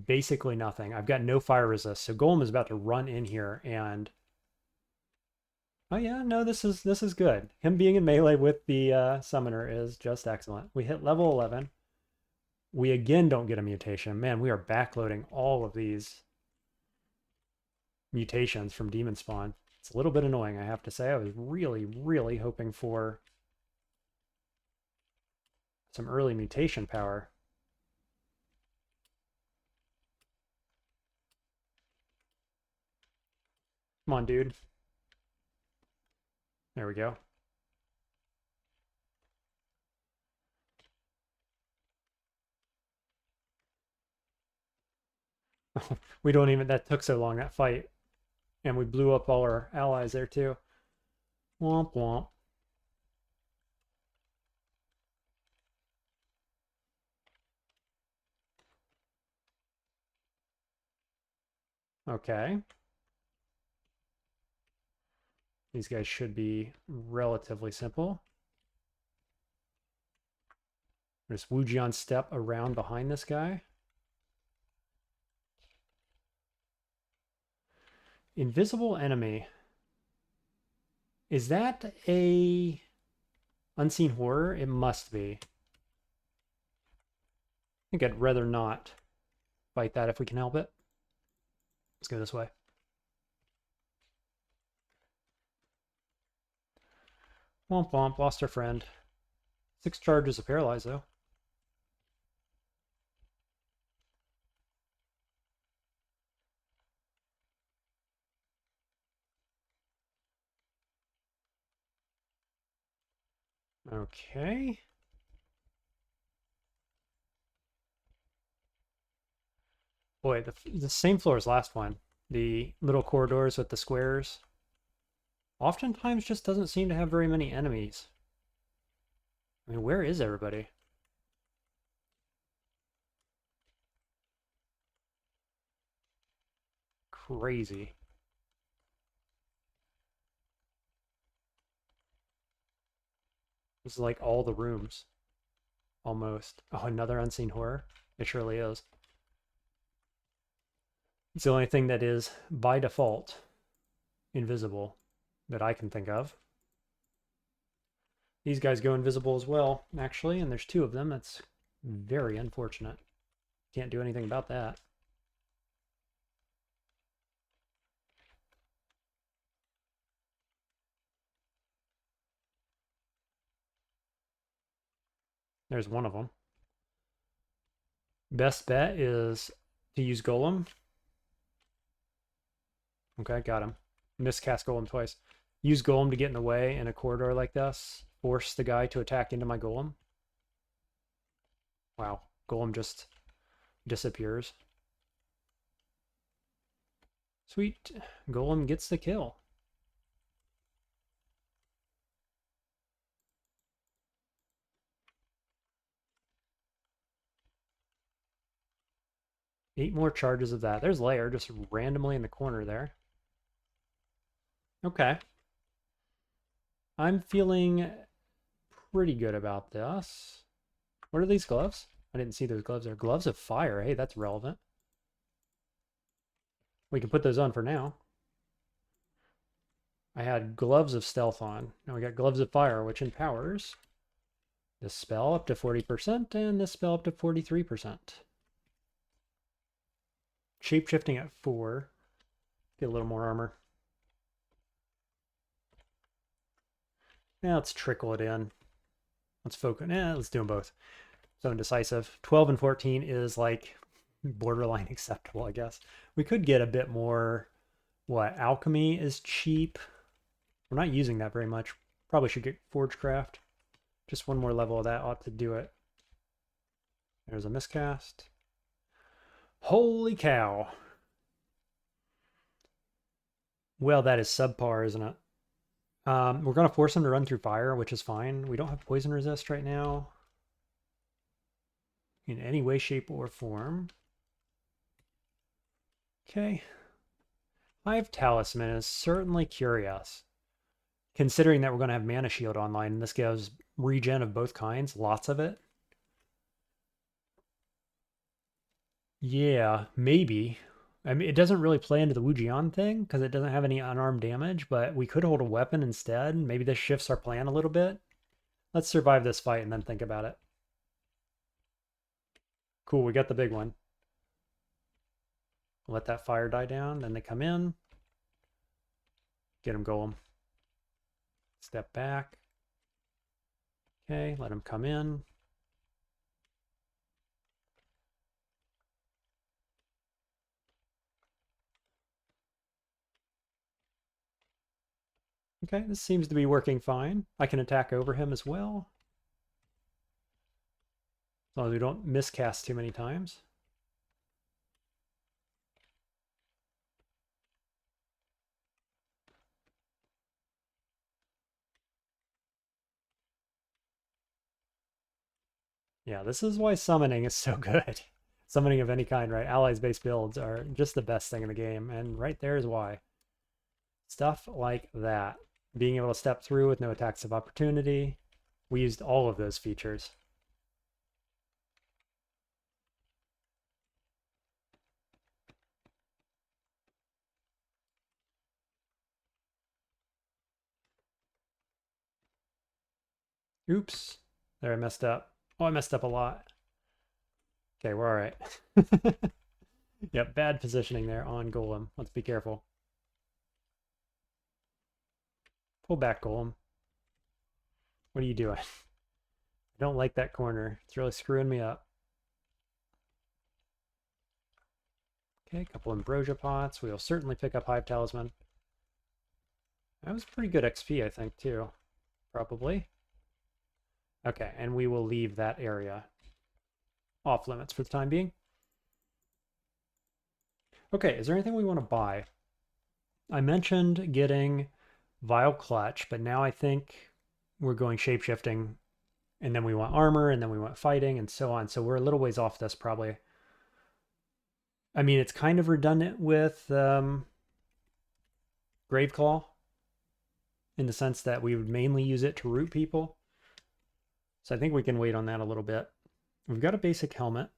basically nothing. I've got no fire resist. So Golem is about to run in here and... Oh yeah, no, this is good. Him being in melee with the Summoner is just excellent. We hit level 11. We again don't get a mutation. Man, we are backloading all of these mutations from Demonspawn. It's a little bit annoying, I have to say. I was really, really hoping for some early mutation power. Come on, dude. There we go. We don't even, that took so long, that fight. And we blew up all our allies there too. Womp womp. Okay. These guys should be relatively simple. There's Wu Jian step around behind this guy. Invisible enemy. Is that a unseen horror? It must be. I think I'd rather not fight that if we can help it. Let's go this way. Womp womp, lost our friend. 6 charges of paralyze though. Okay. Boy, the same floor as last one. The little corridors with the squares. Oftentimes just doesn't seem to have very many enemies. I mean, where is everybody? Crazy. This is like all the rooms. Almost. Oh, another unseen horror? It surely is. It's the only thing that is, by default, invisible that I can think of. These guys go invisible as well, actually, and there's 2 of them. That's very unfortunate. Can't do anything about that. There's one of them. Best bet is to use Golem. Okay, got him. Miscast Golem twice. Use Golem to get in the way in a corridor like this. Force the guy to attack into my Golem. Wow, Golem just disappears. Sweet. Golem gets the kill. Eight more charges of that. There's Lair just randomly in the corner there. Okay. I'm feeling pretty good about this. What are these gloves? I didn't see those gloves there. Gloves of fire. Hey, that's relevant. We can put those on for now. I had gloves of stealth on. Now we got gloves of fire, which empowers this spell up to 40% and this spell up to 43%. Shapeshifting at 4. Get a little more armor. Now let's trickle it in. Let's focus. Let's do them both. So indecisive. 12 and 14 is like borderline acceptable, I guess. We could get a bit more. What? Alchemy is cheap. We're not using that very much. Probably should get Forgecraft. Just one more level of that ought to do it. There's a miscast. Holy cow. Well, that is subpar, isn't it? We're going to force him to run through fire, which is fine. We don't have poison resist right now. In any way, shape, or form. Okay. Hive Talisman is certainly curious. Considering that we're going to have Mana Shield online, and this gives regen of both kinds, lots of it. Yeah, maybe. I mean, it doesn't really play into the Wu Jian thing because it doesn't have any unarmed damage, but we could hold a weapon instead. Maybe this shifts our plan a little bit. Let's survive this fight and then think about it. Cool, we got the big one. Let that fire die down, then they come in. Get him Golem. Step back. Okay, let him come in. Okay, this seems to be working fine. I can attack over him as well. As long as we don't miscast too many times. Yeah, this is why summoning is so good. Summoning of any kind, right? Allies-based builds are just the best thing in the game, and right there is why. Stuff like that. Being able to step through with no attacks of opportunity. We used all of those features. Oops. There, I messed up. Oh, I messed up a lot. Okay, we're all right. Yep, bad positioning there on Golem. Let's be careful. Pull back, Golem. What are you doing? I don't like that corner. It's really screwing me up. Okay, a couple Ambrosia Pots. We'll certainly pick up Hive Talisman. That was pretty good XP, I think, too. Probably. Okay, and we will leave that area off limits for the time being. Okay, is there anything we want to buy? I mentioned getting Vile Clutch, but now I think we're going shapeshifting, and then we want armor, and then we want fighting, and so on. So we're a little ways off this, probably. I mean, it's kind of redundant with Graveclaw, in the sense that we would mainly use it to root people. So I think we can wait on that a little bit. We've got a basic helmet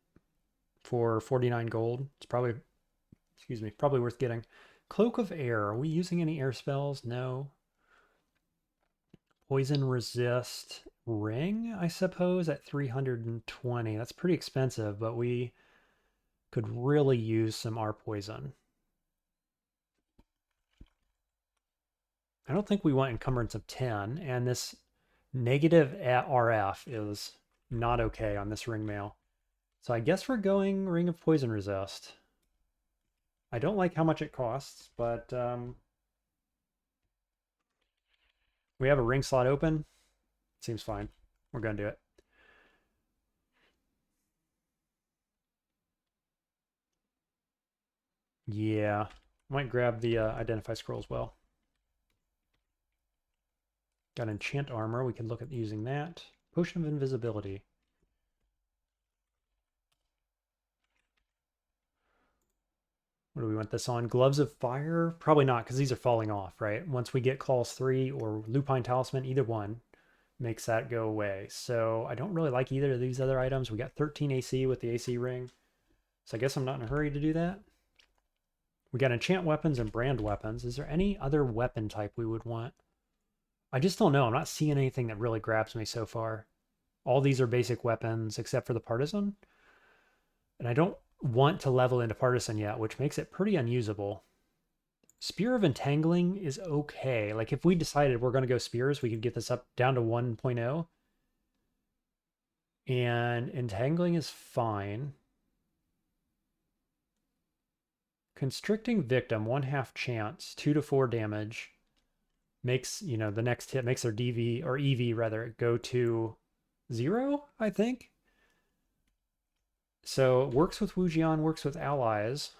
for 49 gold. It's probably, excuse me, probably worth getting. Cloak of Air. Are we using any air spells? No. Poison resist ring, I suppose, at 320. That's pretty expensive, but we could really use some R poison. I don't think we want encumbrance of 10, and this negative at RF is not okay on this ring mail. So I guess we're going Ring of Poison Resist. I don't like how much it costs, but we have a ring slot open. Seems fine. We're going to do it. Yeah. Might grab the Identify Scroll as well. Got enchant armor. We can look at using that. Potion of invisibility. What do we want this on? Gloves of fire? Probably not, because these are falling off, right? Once we get Calls 3 or Lupine Talisman, either one makes that go away. So I don't really like either of these other items. We got 13 AC with the AC ring. So I guess I'm not in a hurry to do that. We got enchant weapons and brand weapons. Is there any other weapon type we would want? I just don't know. I'm not seeing anything that really grabs me so far. All these are basic weapons except for the partisan. And I don't want to level into partisan yet, which makes it pretty unusable. Spear of Entangling is okay. Like if we decided we're going to go spears, we could get this up down to 1.0. And Entangling is fine. Constricting Victim, 1/2 chance, 2 to 4 damage. Makes, you know, the next hit makes their DV, or EV rather, go to 0, I think. So it works with Wu Jian, works with allies.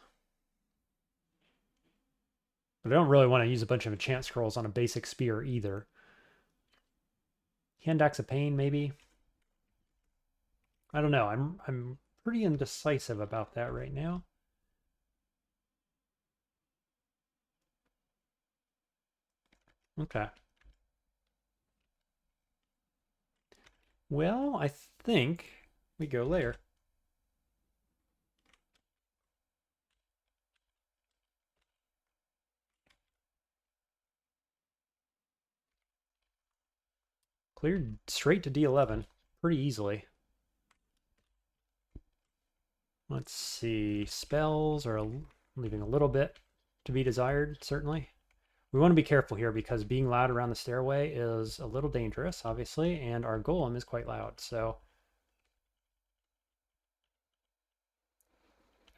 But I don't really want to use a bunch of enchant scrolls on a basic spear either. Hand Axe of Pain, maybe. I don't know. I'm pretty indecisive about that right now. Okay. Well, I think we go Lair. Cleared straight to D11 pretty easily. Let's see. Spells are leaving a little bit to be desired, certainly. We want to be careful here because being loud around the stairway is a little dangerous, obviously, and our golem is quite loud, so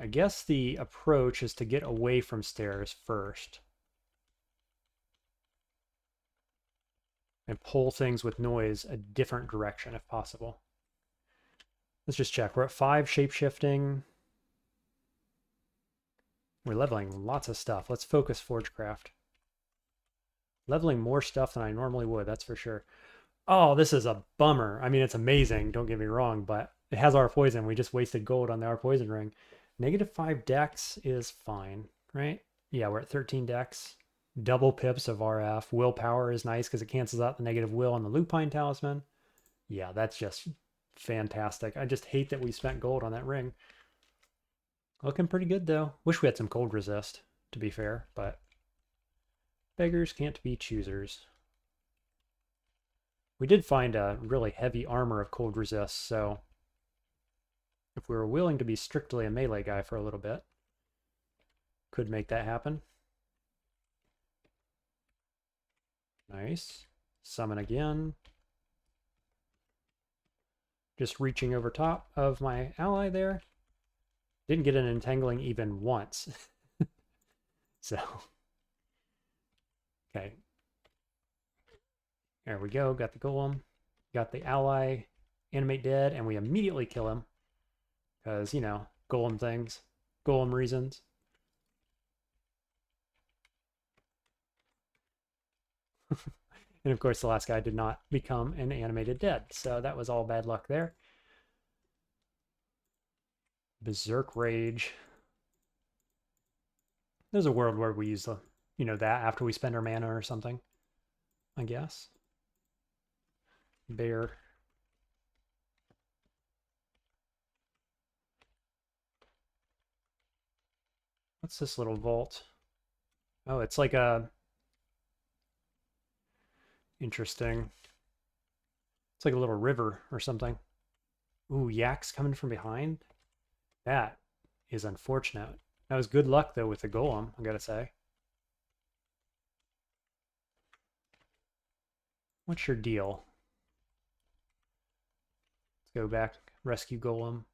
I guess the approach is to get away from stairs first and pull things with noise a different direction if possible. Let's just check. We're at 5 shapeshifting. We're leveling lots of stuff. Let's focus Forgecraft. Leveling more stuff than I normally would, that's for sure. Oh, this is a bummer. I mean, it's amazing, don't get me wrong, but it has our poison. We just wasted gold on the our poison ring. -5 dex is fine, right? Yeah, we're at 13 dex. Double pips of RF. Willpower is nice because it cancels out the negative will on the Lupine Talisman. Yeah, that's just fantastic. I just hate that we spent gold on that ring. Looking pretty good, though. Wish we had some cold resist, to be fair, but beggars can't be choosers. We did find a really heavy armor of cold resist, so if we were willing to be strictly a melee guy for a little bit, could make that happen. Nice. Summon again. Just reaching over top of my ally there. Didn't get an entangling even once. So, okay. There we go. Got the golem. Got the ally animate dead, and we immediately kill him. Because, you know, golem things. Golem reasons. And of course, the last guy did not become an animated dead. So that was all bad luck there. Berserk Rage. There's a world where we use the, you know, that after we spend our mana or something, I guess. Bear. What's this little vault? Oh, it's like a... Interesting. It's like a little river or something. Ooh, yaks coming from behind? That is unfortunate. That was good luck, though, with the golem, I gotta say. What's your deal? Let's go back, rescue golem.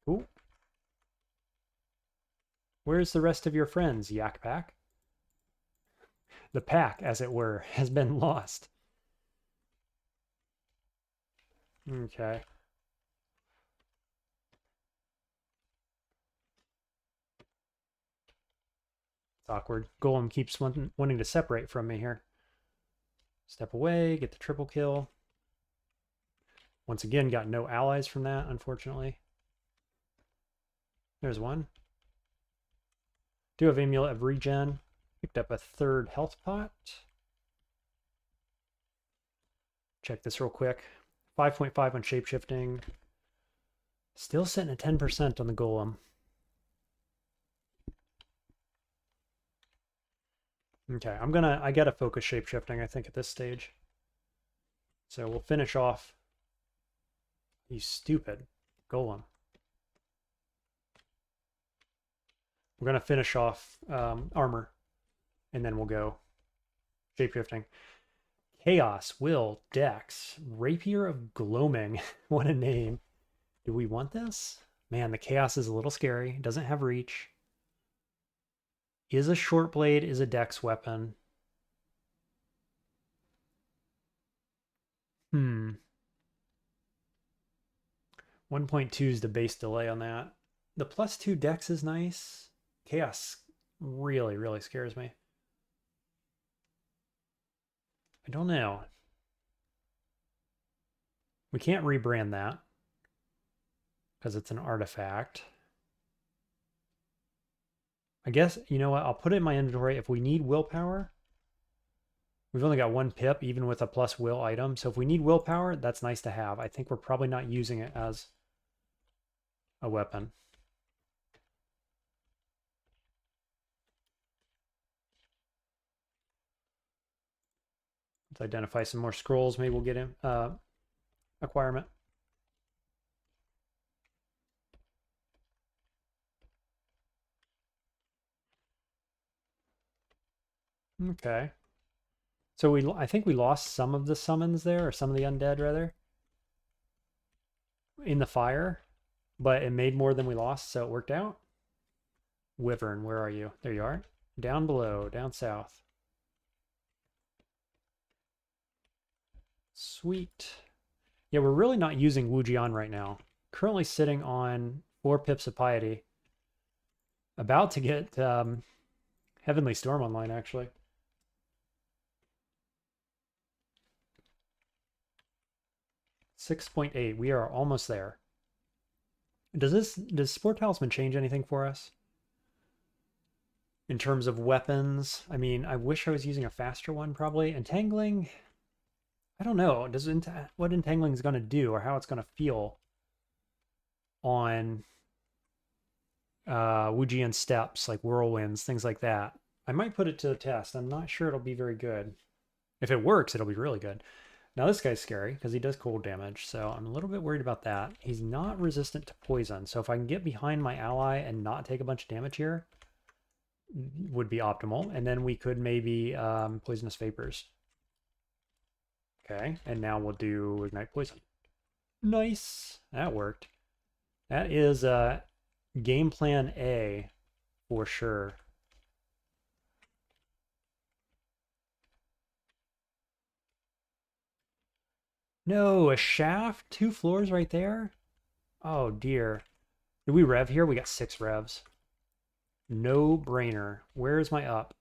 Ooh. Where's the rest of your friends, Yak Pack? The pack, as it were, has been lost. Okay. It's awkward. Golem keeps wanting to separate from me here. Step away, get the triple kill. Once again, got no allies from that, unfortunately. There's one. Do have Amulet of Regen. Picked up a third health pot. Check this real quick. 5.5 on shapeshifting. Still sitting at 10% on the golem. Okay, I gotta focus shapeshifting, I think, at this stage. So we'll finish off. You stupid golem. We're gonna finish off armor, and then we'll go shapeshifting. Chaos, Will, Dex, Rapier of Gloaming. What a name. Do we want this? Man, the Chaos is a little scary. It doesn't have reach. Is a short blade, is a Dex weapon. 1.2 is the base delay on that. The +2 Dex is nice. Chaos really, really scares me. I don't know. We can't rebrand that because it's an artifact. I guess, you know what? I'll put it in my inventory if we need willpower. We've only got 1 pip, even with a plus will item. So if we need willpower, that's nice to have. I think we're probably not using it as a weapon. Let's identify some more scrolls. Maybe we'll get him acquirement. Okay. So I think we lost some of the summons there, or some of the undead rather, in the fire, but it made more than we lost, so it worked out. Wyvern, where are you? There you are. Down below, down south. Sweet. Yeah, we're really not using Wu Jian right now. Currently sitting on 4 pips of piety. About to get Heavenly Storm online, actually. $6.8. We are almost there. Does Spore Talisman change anything for us? In terms of weapons? I mean, I wish I was using a faster one, probably. Entangling, I don't know. What Entangling is going to do, or how it's going to feel on Wu Jian steps, like whirlwinds, things like that. I might put it to the test. I'm not sure it'll be very good. If it works, it'll be really good. Now this guy's scary because he does cold damage, so I'm a little bit worried about that. He's not resistant to poison, so if I can get behind my ally and not take a bunch of damage here, would be optimal. And then we could maybe Poisonous Vapors. Okay, and now we'll do Ignite Poison. Nice, that worked. That is game plan A for sure. No, a shaft? 2 floors right there? Oh dear. Did we rev here? We got 6 revs. No brainer. Where's my up?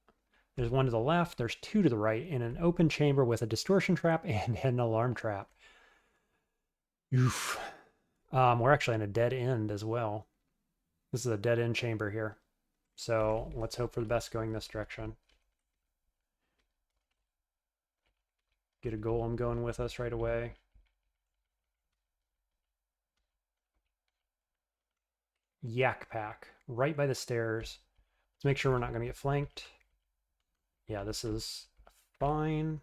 There's 1 to the left, there's 2 to the right, in an open chamber with a distortion trap and an alarm trap. Oof. We're actually in a dead end as well. This is a dead end chamber here. So let's hope for the best going this direction. Get a golem going with us right away. Yak Pack, right by the stairs. Let's make sure we're not going to get flanked. Yeah, this is fine.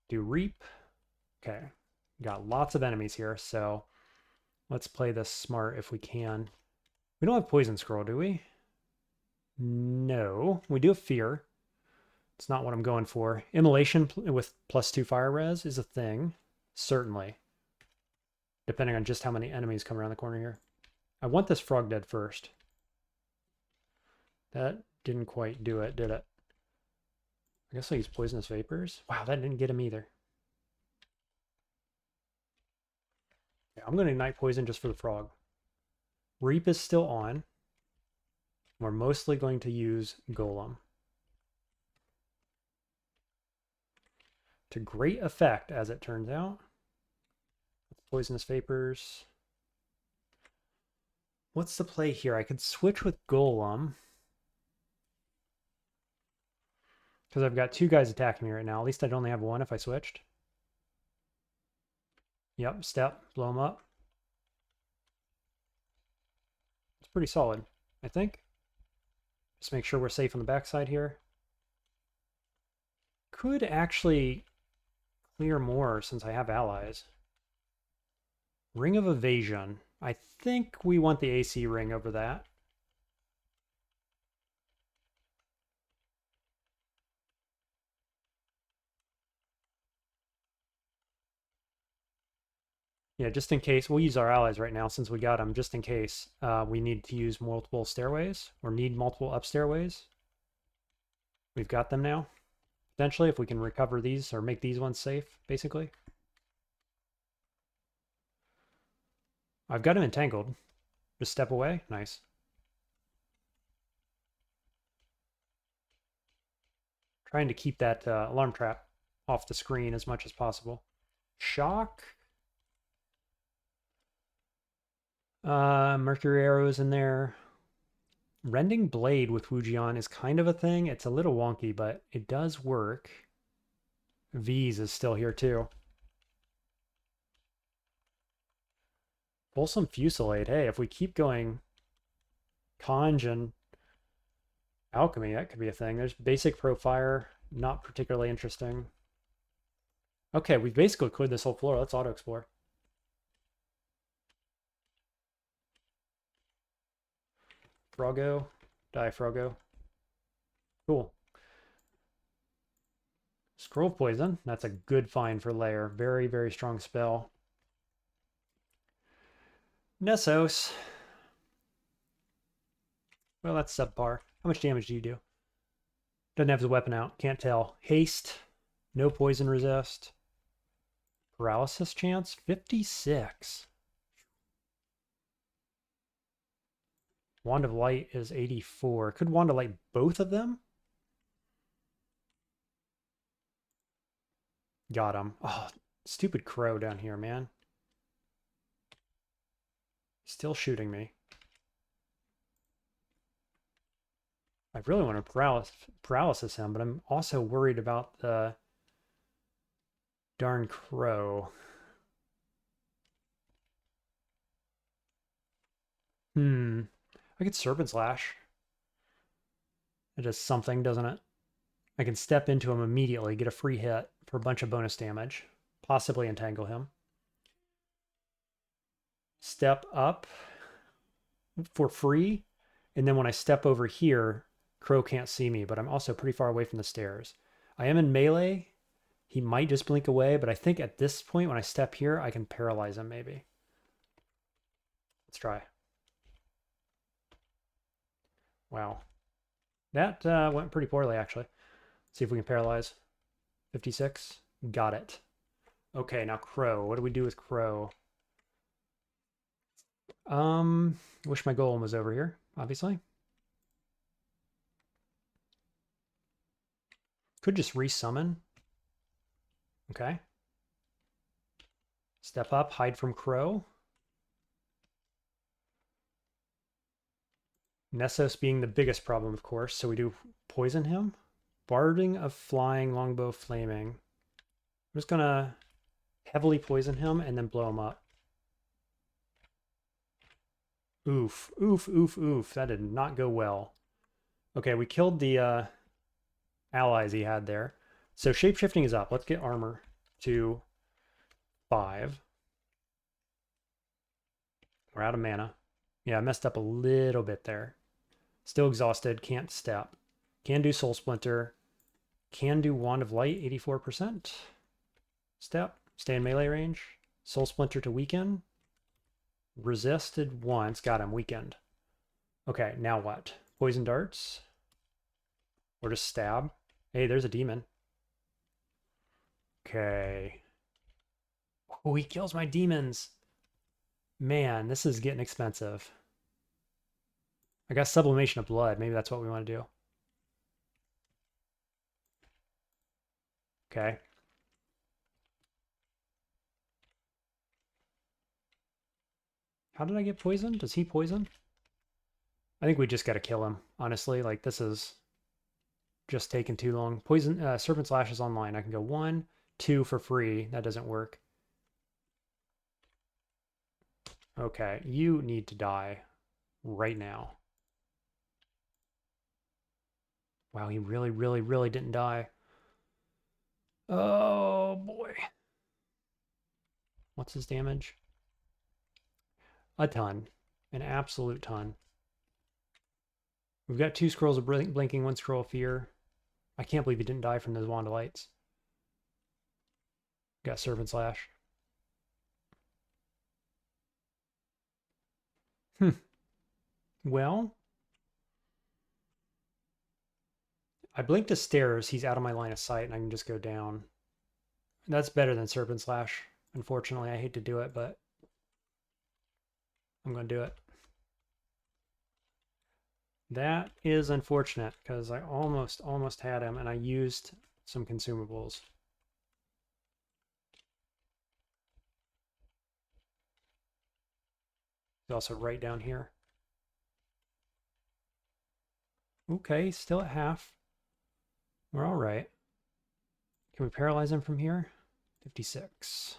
Do Reap. Okay, got lots of enemies here, so let's play this smart if we can. We don't have Poison Scroll, do we? No, we do have Fear. It's not what I'm going for. Immolation with +2 fire res is a thing, certainly. Depending on just how many enemies come around the corner here. I want this frog dead first. That didn't quite do it, did it? I guess I'll use Poisonous Vapors. Wow, that didn't get him either. Yeah, I'm going to Ignite Poison just for the frog. Reap is still on. We're mostly going to use Golem. To great effect, as it turns out. Poisonous Vapors. What's the play here? I could switch with Golem. Because I've got two guys attacking me right now. At least I'd only have one if I switched. Yep, step, blow him up. It's pretty solid, I think. Just make sure we're safe on the backside here. Could actually clear more since I have allies. Ring of Evasion. I think we want the AC ring over that. Yeah, just in case. We'll use our allies right now since we got them, just in case we need to use multiple stairways or need multiple up stairways. We've got them now. Potentially, if we can recover these or make these ones safe, basically. I've got him entangled. Just step away. Nice. Trying to keep that alarm trap off the screen as much as possible. Shock. Mercury arrows in there. Rending Blade with Wu Jian is kind of a thing. It's a little wonky, but it does work. V's is still here too. Fulsome Fusillade. Hey, if we keep going Conj and Alchemy, that could be a thing. There's Basic Profire, not particularly interesting. Okay, we've basically cleared this whole floor. Let's auto-explore. Froggo. Die, Froggo. Cool. Scroll of Poison. That's a good find for Lair. Very, very strong spell. Nessos. Well, that's subpar. How much damage do you do? Doesn't have the weapon out. Can't tell. Haste. No poison resist. Paralysis chance. 56. Wand of Light is 84. Could Wand of Light both of them? Got him. Oh, stupid crow down here, man. Still shooting me. I really want to paralysis him, but I'm also worried about the darn crow. I could Serpent Slash. It does something, doesn't it? I can step into him immediately, get a free hit for a bunch of bonus damage. Possibly entangle him. Step up for free. And then when I step over here, Crow can't see me, but I'm also pretty far away from the stairs. I am in melee. He might just blink away, but I think at this point, when I step here, I can paralyze him maybe. Let's try. Wow. That went pretty poorly, actually. Let's see if we can paralyze. 56. Got it. Okay, now Crow. What do we do with Crow? Wish my golem was over here, obviously. Could just resummon. Okay. Step up, hide from Crow. Nessos being the biggest problem, of course, so we do poison him. Barding of Flying, Longbow Flaming. I'm just gonna heavily poison him and then blow him up. Oof, oof, oof, oof. That did not go well. Okay, we killed the allies he had there. So shapeshifting is up. Let's get armor to 5. We're out of mana. Yeah, I messed up a little bit there. Still exhausted, can't step. Can do Soul Splinter. Can do Wand of Light, 84%. Step, stay in melee range. Soul Splinter to weaken. Resisted once, got him, weakened. Okay, now what? Poison darts. Or just stab. Hey, there's a demon. Okay. Oh, he kills my demons. Man, this is getting expensive. I got sublimation of blood. Maybe that's what we want to do. Okay. How did I get poisoned? Does he poison? I think we just got to kill him, honestly. Like, this is just taking too long. Poison, Serpent Slash is online. I can go 1, 2 for free. That doesn't work. Okay, you need to die right now. Wow, he really, really, really didn't die. Oh, boy. What's his damage? A ton. An absolute ton. We've got 2 scrolls of blinking, 1 scroll of fear. I can't believe he didn't die from those Wand of Lights. Got Serpent Slash. Well, I blinked to stairs. He's out of my line of sight, and I can just go down. That's better than Serpent Slash. Unfortunately, I hate to do it, but I'm going to do it. That is unfortunate, because I almost had him, and I used some consumables. He's also right down here. Okay, still at half. We're all right. Can we paralyze him from here? 56.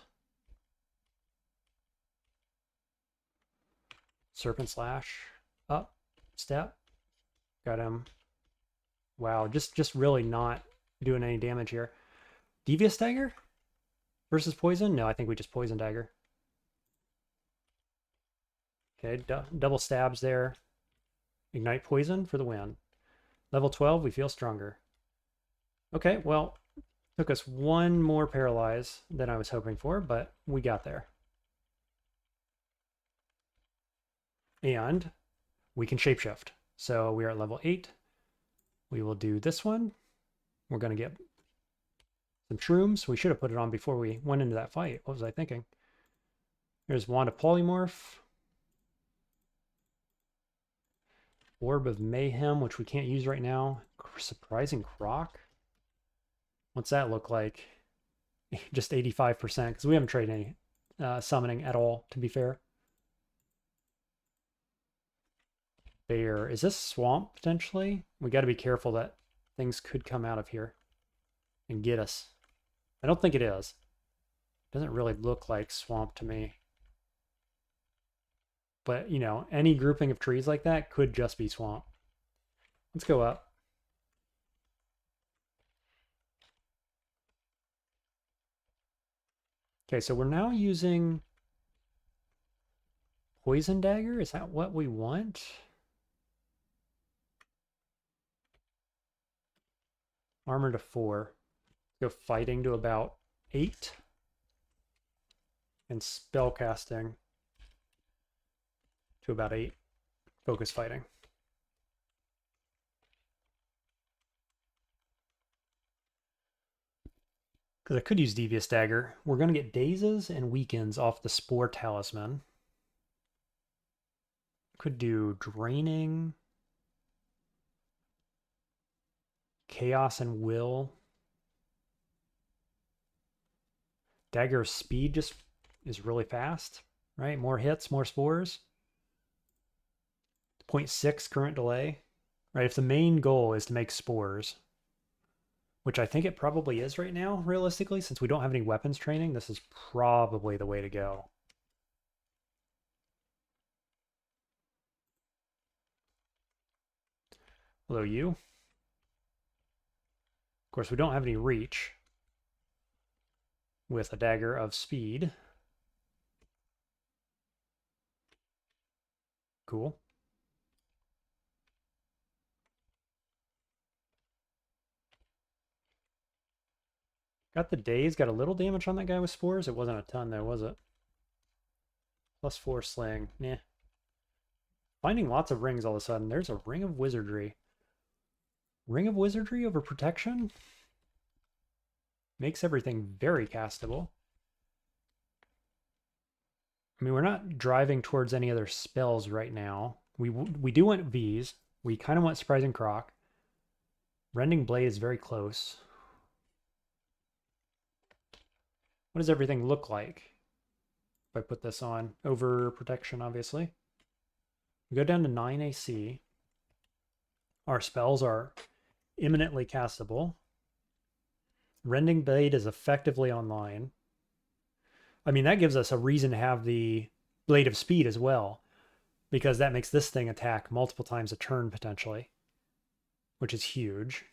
Serpent Slash. Up. Step. Got him. Wow, just really not doing any damage here. Devious Dagger? Versus Poison? No, I think we just Poison Dagger. Okay, double stabs there. Ignite Poison for the win. Level 12, we feel stronger. Okay, well, took us 1 more paralyze than I was hoping for, but we got there. And we can shapeshift. So we are at level 8. We will do this one. We're going to get some shrooms. We should have put it on before we went into that fight. What was I thinking? There's Wand of Polymorph. Orb of Mayhem, which we can't use right now. Surprising Croc. What's that look like? Just 85%, because we haven't tried any summoning at all, to be fair. Bear. Is this swamp, potentially? We got to be careful that things could come out of here and get us. I don't think it is. Doesn't really look like swamp to me. But, you know, any grouping of trees like that could just be swamp. Let's go up. Okay, so we're now using Poison Dagger. Is that what we want? Armor to 4. Go fighting to about 8. And spellcasting to about 8. Focus fighting. Because I could use Devious Dagger. We're going to get dazes and weakens off the Spore Talisman. Could do Draining. Chaos and Will. Dagger of Speed just is really fast, right? More hits, more spores. 0.6 current delay, right? If the main goal is to make spores, which I think it probably is right now, realistically, since we don't have any weapons training, this is probably the way to go. Hello, you. Of course, we don't have any reach with a Dagger of Speed. Cool. Got the daze, got a little damage on that guy with spores. It wasn't a ton though, was it? +4 sling. Nah. Finding lots of rings all of a sudden. There's a Ring of Wizardry. Ring of Wizardry over protection? Makes everything very castable. I mean, we're not driving towards any other spells right now. We do want V's. We kind of want Surprising Croc. Rending Blade is very close. What does everything look like if I put this on? Over protection, obviously. We go down to 9 AC. Our spells are imminently castable. Rending Blade is effectively online. I mean, that gives us a reason to have the Blade of Speed as well, because that makes this thing attack multiple times a turn potentially, which is huge.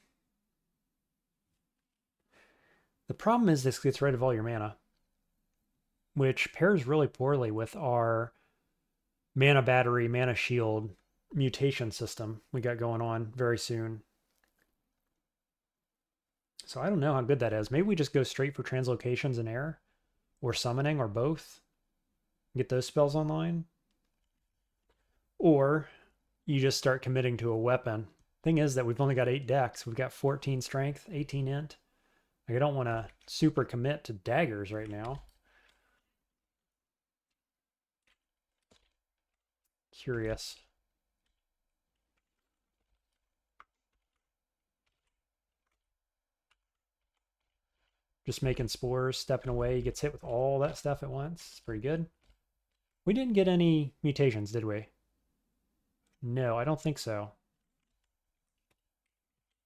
The problem is this gets rid of all your mana, which pairs really poorly with our mana battery, mana shield mutation system we got going on very soon. So I don't know how good that is. Maybe we just go straight for translocations and air, or summoning, or both. Get those spells online. Or you just start committing to a weapon. Thing is that we've only got 8 decks. We've got 14 strength, 18 int. Like, I don't want to super commit to daggers right now. Curious. Just making spores, stepping away. He gets hit with all that stuff at once. It's pretty good. We didn't get any mutations, did we? No, I don't think so.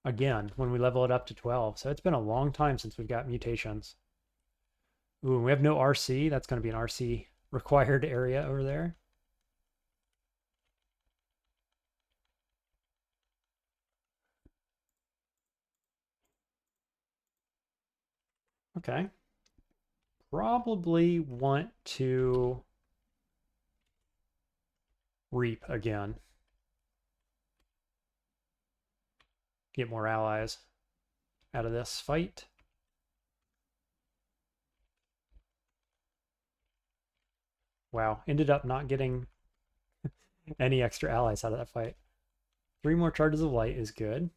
Again, when we level it up to 12. So it's been a long time since we've got mutations. Ooh, we have no RC. That's going to be an RC required area over there. Okay. Probably want to reap again. Get more allies out of this fight. Wow, ended up not getting any extra allies out of that fight. 3 more charges of light is good.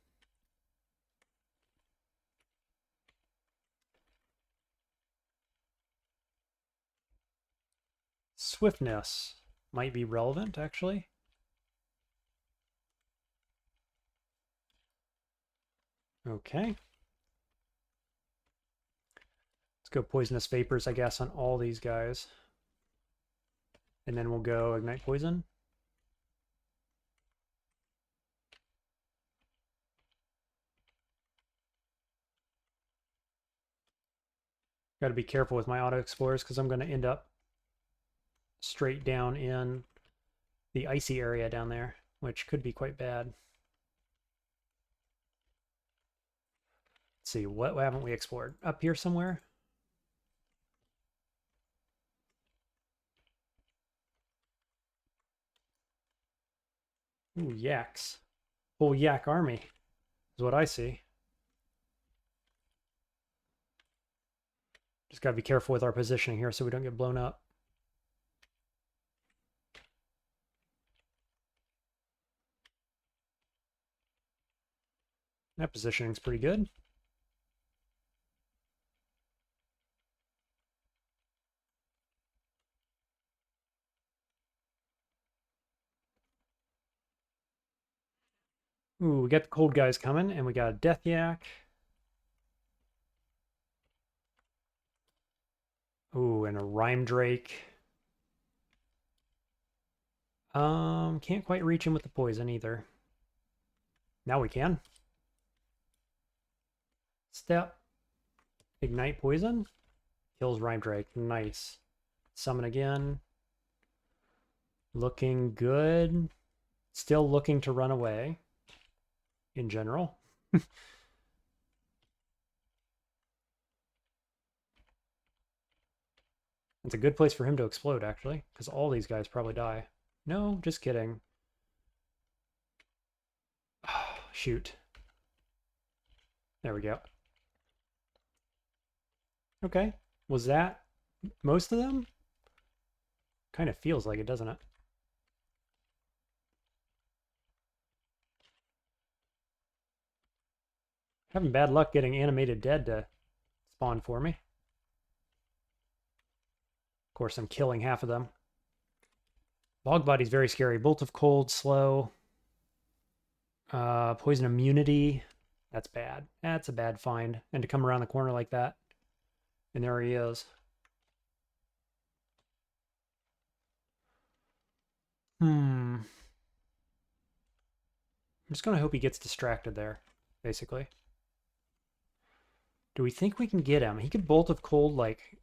Swiftness might be relevant, actually. Okay. Let's go Poisonous Vapors, I guess, on all these guys. And then we'll go Ignite Poison. Got to be careful with my auto explorers because I'm going to end up straight down in the icy area down there, which could be quite bad. Let's see, what haven't we explored? Up here somewhere? Ooh, yaks. Whole yak army is what I see. Just got to be careful with our positioning here so we don't get blown up. That positioning's pretty good. Ooh, we got the cold guys coming, and we got a Death Yak. Ooh, and a Rhyme Drake. Can't quite reach him with the poison either. Now we can. Step. Ignite Poison. Kills Rhyme Drake. Nice. Summon again. Looking good. Still looking to run away. In general. It's a good place for him to explode, actually, because all these guys probably die. No, just kidding. Oh, shoot. There we go. Okay. Was that most of them? Kind of feels like it, doesn't it? Having bad luck getting animated dead to spawn for me. Of course, I'm killing half of them. Bog Body's very scary. Bolt of Cold, slow. Poison immunity. That's bad. That's a bad find. And to come around the corner like that. And there he is. I'm just going to hope he gets distracted there, basically. Do we think we can get him? He could Bolt of Cold like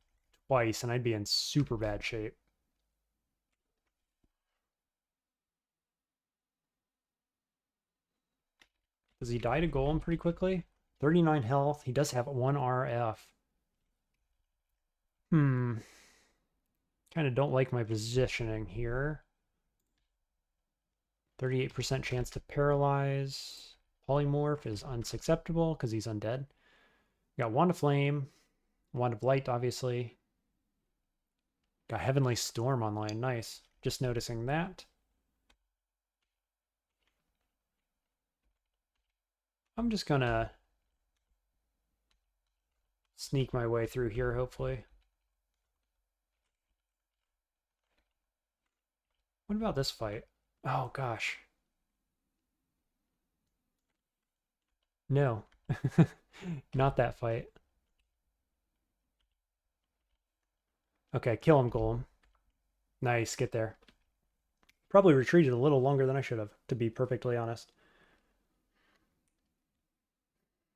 twice, and I'd be in super bad shape. Does he die to Golem pretty quickly? 39 health. He does have 1 RF. Kind of don't like my positioning here. 38% chance to paralyze. Polymorph is unacceptable because he's undead. Got Wand of Flame. Wand of Light, obviously. Got Heavenly Storm online. Nice. Just noticing that. I'm just gonna sneak my way through here, hopefully. What about this fight? Oh, gosh. No. Not that fight. Okay, kill him, Golem. Nice, get there. Probably retreated a little longer than I should have, to be perfectly honest.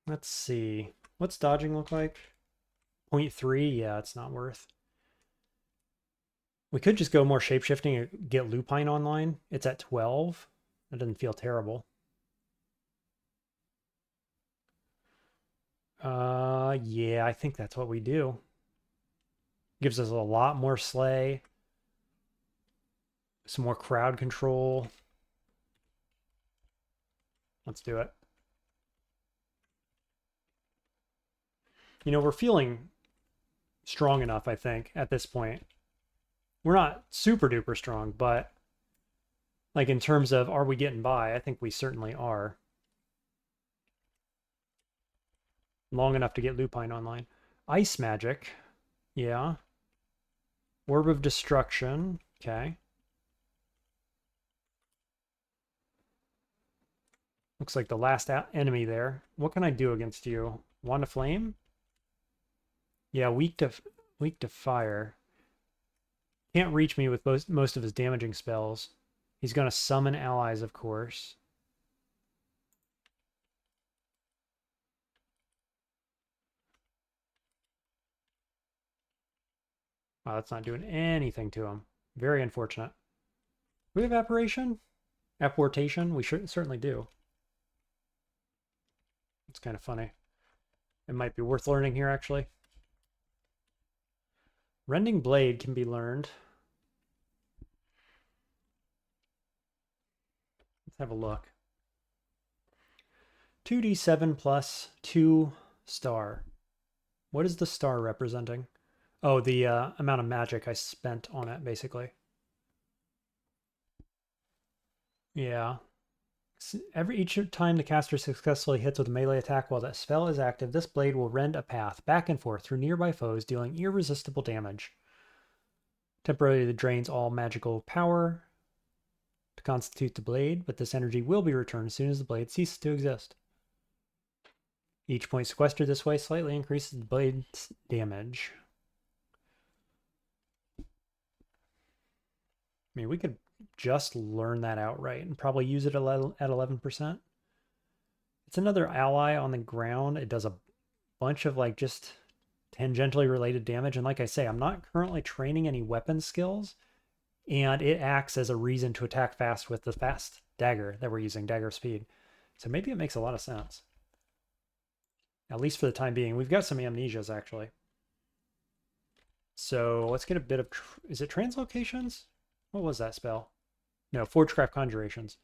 Let's see. What's dodging look like? 0.3? Yeah, it's not worth. We could just go more shapeshifting and get Lupine online. It's at 12. That doesn't feel terrible. Yeah, I think that's what we do. Gives us a lot more slay. Some more crowd control. Let's do it. You know, we're feeling strong enough, I think, at this point. We're not super duper strong, but like in terms of are we getting by, I think we certainly are. Long enough to get Lupine online. Ice magic. Yeah. Orb of Destruction. Okay. Looks like the last enemy there. What can I do against you? Wand of Flame? Yeah, weak to fire. Can't reach me with most of his damaging spells. He's going to summon allies, of course. Wow, that's not doing anything to him. Very unfortunate. Do we have Apparition? Apportation? We certainly do. It's kind of funny. It might be worth learning here, actually. Rending Blade can be learned. Let's have a look. 2d7 plus 2 star. What is the star representing? Oh, the amount of magic I spent on it, basically. Yeah. Each time the caster successfully hits with a melee attack while the spell is active, this blade will rend a path back and forth through nearby foes, dealing irresistible damage. Temporarily drains all magical power to constitute the blade, but this energy will be returned as soon as the blade ceases to exist. Each point sequestered this way slightly increases the blade's damage. I mean, we could just learn that outright and probably use it at 11%. It's another ally on the ground. It does a bunch of like just tangentially related damage. And like I say, I'm not currently training any weapon skills, and it acts as a reason to attack fast with the fast dagger that we're using, dagger speed. So maybe it makes a lot of sense. At least for the time being. We've got some amnesias, actually. So let's get a bit of... Is it translocations? What was that spell? No, Forgecraft Conjurations.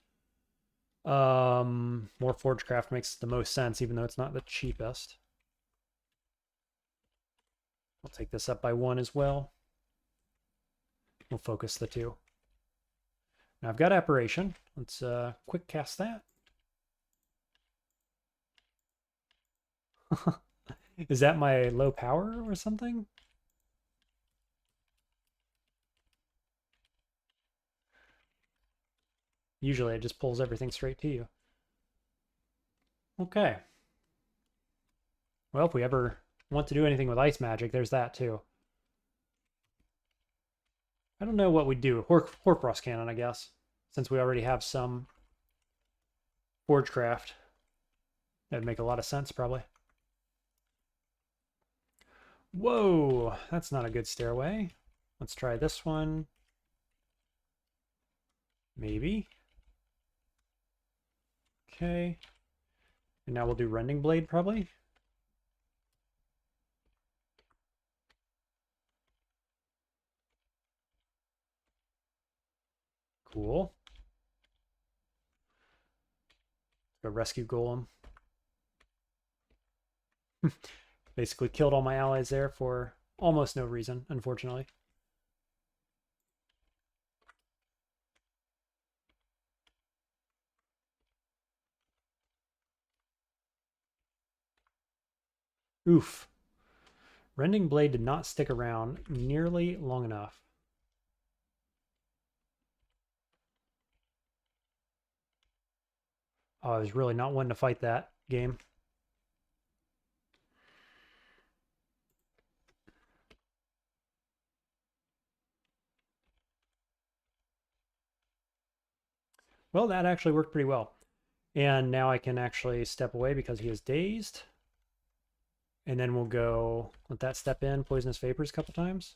More Forgecraft makes the most sense, even though it's not the cheapest. I'll take this up by 1 as well. We'll focus the 2. Now I've got Apparition. Let's quick cast that. Is that my low power or something? Usually it just pulls everything straight to you. Okay. Well, if we ever want to do anything with ice magic, there's that too. I don't know what we'd do. Horcrux cannon, I guess, since we already have some Forgecraft. That'd make a lot of sense, probably. Whoa, that's not a good stairway. Let's try this one. Maybe. Okay. And now we'll do Rending Blade, probably. Cool. Go rescue Golem. Basically killed all my allies there for almost no reason, unfortunately. Oof. Rending Blade did not stick around nearly long enough. Oh, I was really not one to fight that game. Well, that actually worked pretty well. And now I can actually step away because he is dazed. And then we'll go, let that step in, Poisonous Vapors a couple times.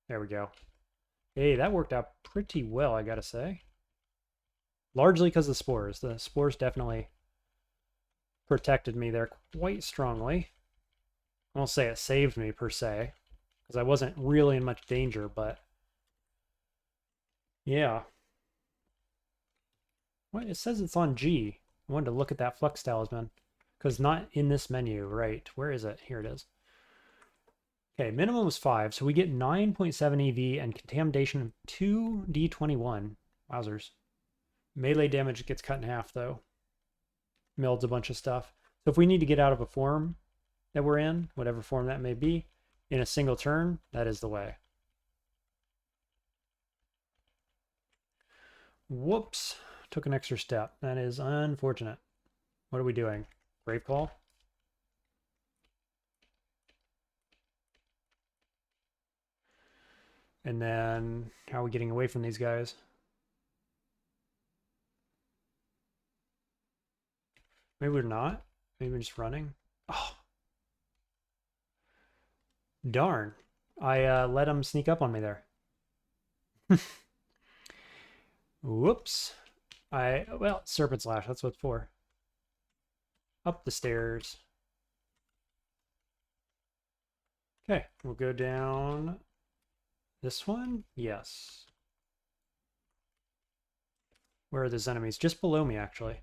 There we go. Hey, that worked out pretty well, I gotta say. Largely because of the spores. The spores definitely protected me there quite strongly. I won't say it saved me per se, because I wasn't really in much danger, but yeah. Well, it says it's on G. I wanted to look at that Flux Talisman, because not in this menu, right? Where is it? Here it is. Okay, minimum was 5, so we get 9.7 EV and contamination of 2d21. Wowzers. Melee damage gets cut in half, though. Melds a bunch of stuff. So if we need to get out of a form that we're in, whatever form that may be, in a single turn, that is the way. Whoops. Took an extra step. That is unfortunate. What are we doing? Graveclaw? And then, how are we getting away from these guys? Maybe we're not. Maybe we're just running. Oh. Darn. I let him sneak up on me there. Whoops. Well, Serpent Slash, that's what it's for. Up the stairs. Okay, we'll go down this one. Yes. Where are those enemies? Just below me, actually.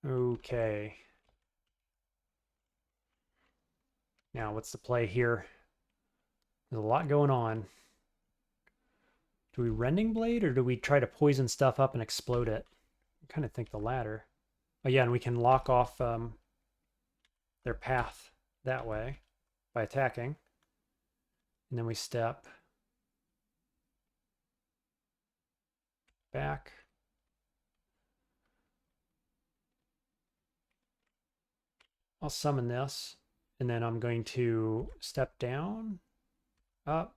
Okay. Now, what's the play here? There's a lot going on. Do we Rending Blade, or do we try to poison stuff up and explode it? I kind of think the latter. Oh yeah, and we can lock off their path that way by attacking. And then we step back. I'll summon this, and then I'm going to step down, up,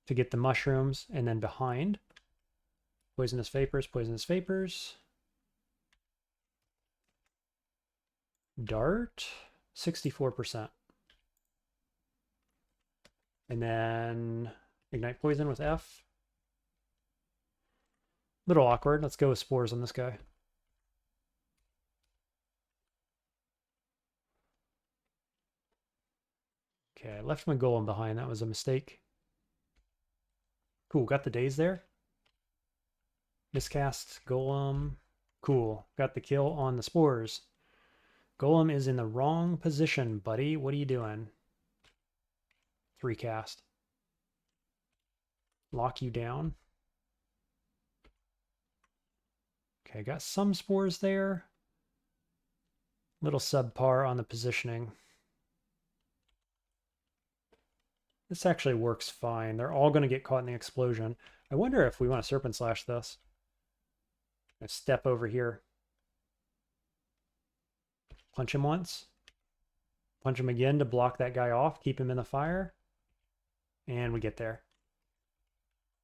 to get the mushrooms, and then behind. Poisonous Vapors, Poisonous Vapors. Dart, 64%. And then Ignite Poison with F. Little awkward. Let's go with Spores on this guy. Okay, I left my golem behind. That was a mistake. Cool, got the daze there. Miscast golem. Cool, got the kill on the spores. Golem is in the wrong position, buddy. What are you doing? 3 cast. Lock you down. Okay, got some spores there. Little subpar on the positioning. This actually works fine. They're all going to get caught in the explosion. I wonder if we want to Serpent Slash this. I step over here. Punch him once. Punch him again to block that guy off. Keep him in the fire. And we get there.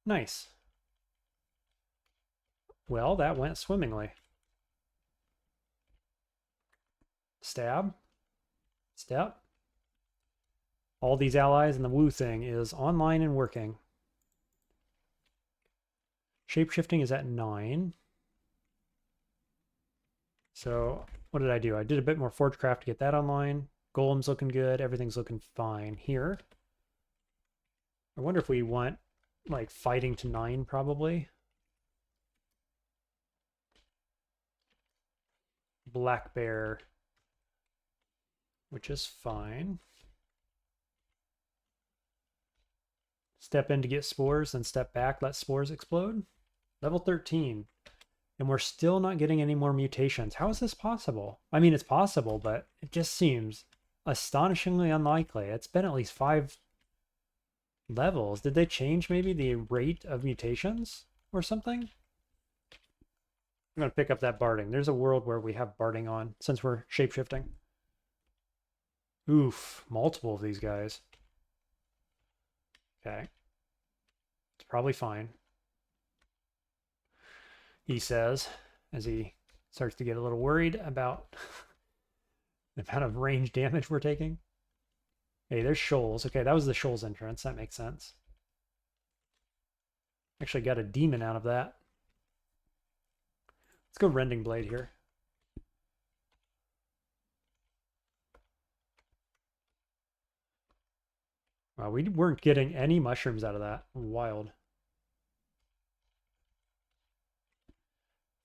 Nice. Well, that went swimmingly. Stab. Step. All these allies and the Wu thing is online and working. Shapeshifting is at 9. So what did I do? I did a bit more Forgecraft to get that online. Golem's looking good. Everything's looking fine here. I wonder if we want like fighting to 9 probably. Black Bear, which is fine. Step in to get spores, then step back, let spores explode. Level 13. And we're still not getting any more mutations. How is this possible? I mean, it's possible, but it just seems astonishingly unlikely. It's been at least 5 levels. Did they change maybe the rate of mutations or something? I'm going to pick up that barding. There's a world where we have barding on since we're shapeshifting. Oof, multiple of these guys. Okay. It's probably fine. He says, as he starts to get a little worried about the amount of range damage we're taking. Hey, there's Shoals. Okay, that was the Shoals entrance. That makes sense. Actually got a demon out of that. Let's go Rending Blade here. Wow, we weren't getting any mushrooms out of that. Wild.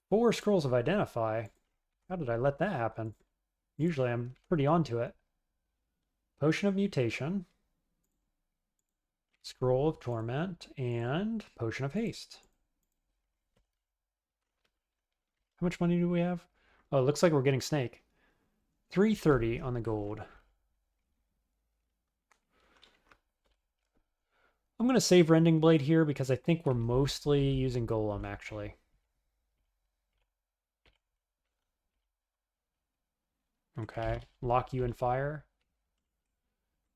4 scrolls of Identify. How did I let that happen? Usually I'm pretty onto it. Potion of Mutation. Scroll of Torment. And Potion of Haste. How much money do we have? Oh, it looks like we're getting Snake. 330 on the gold. I'm going to save Rending Blade here because I think we're mostly using Golem, actually. Okay, lock you in fire.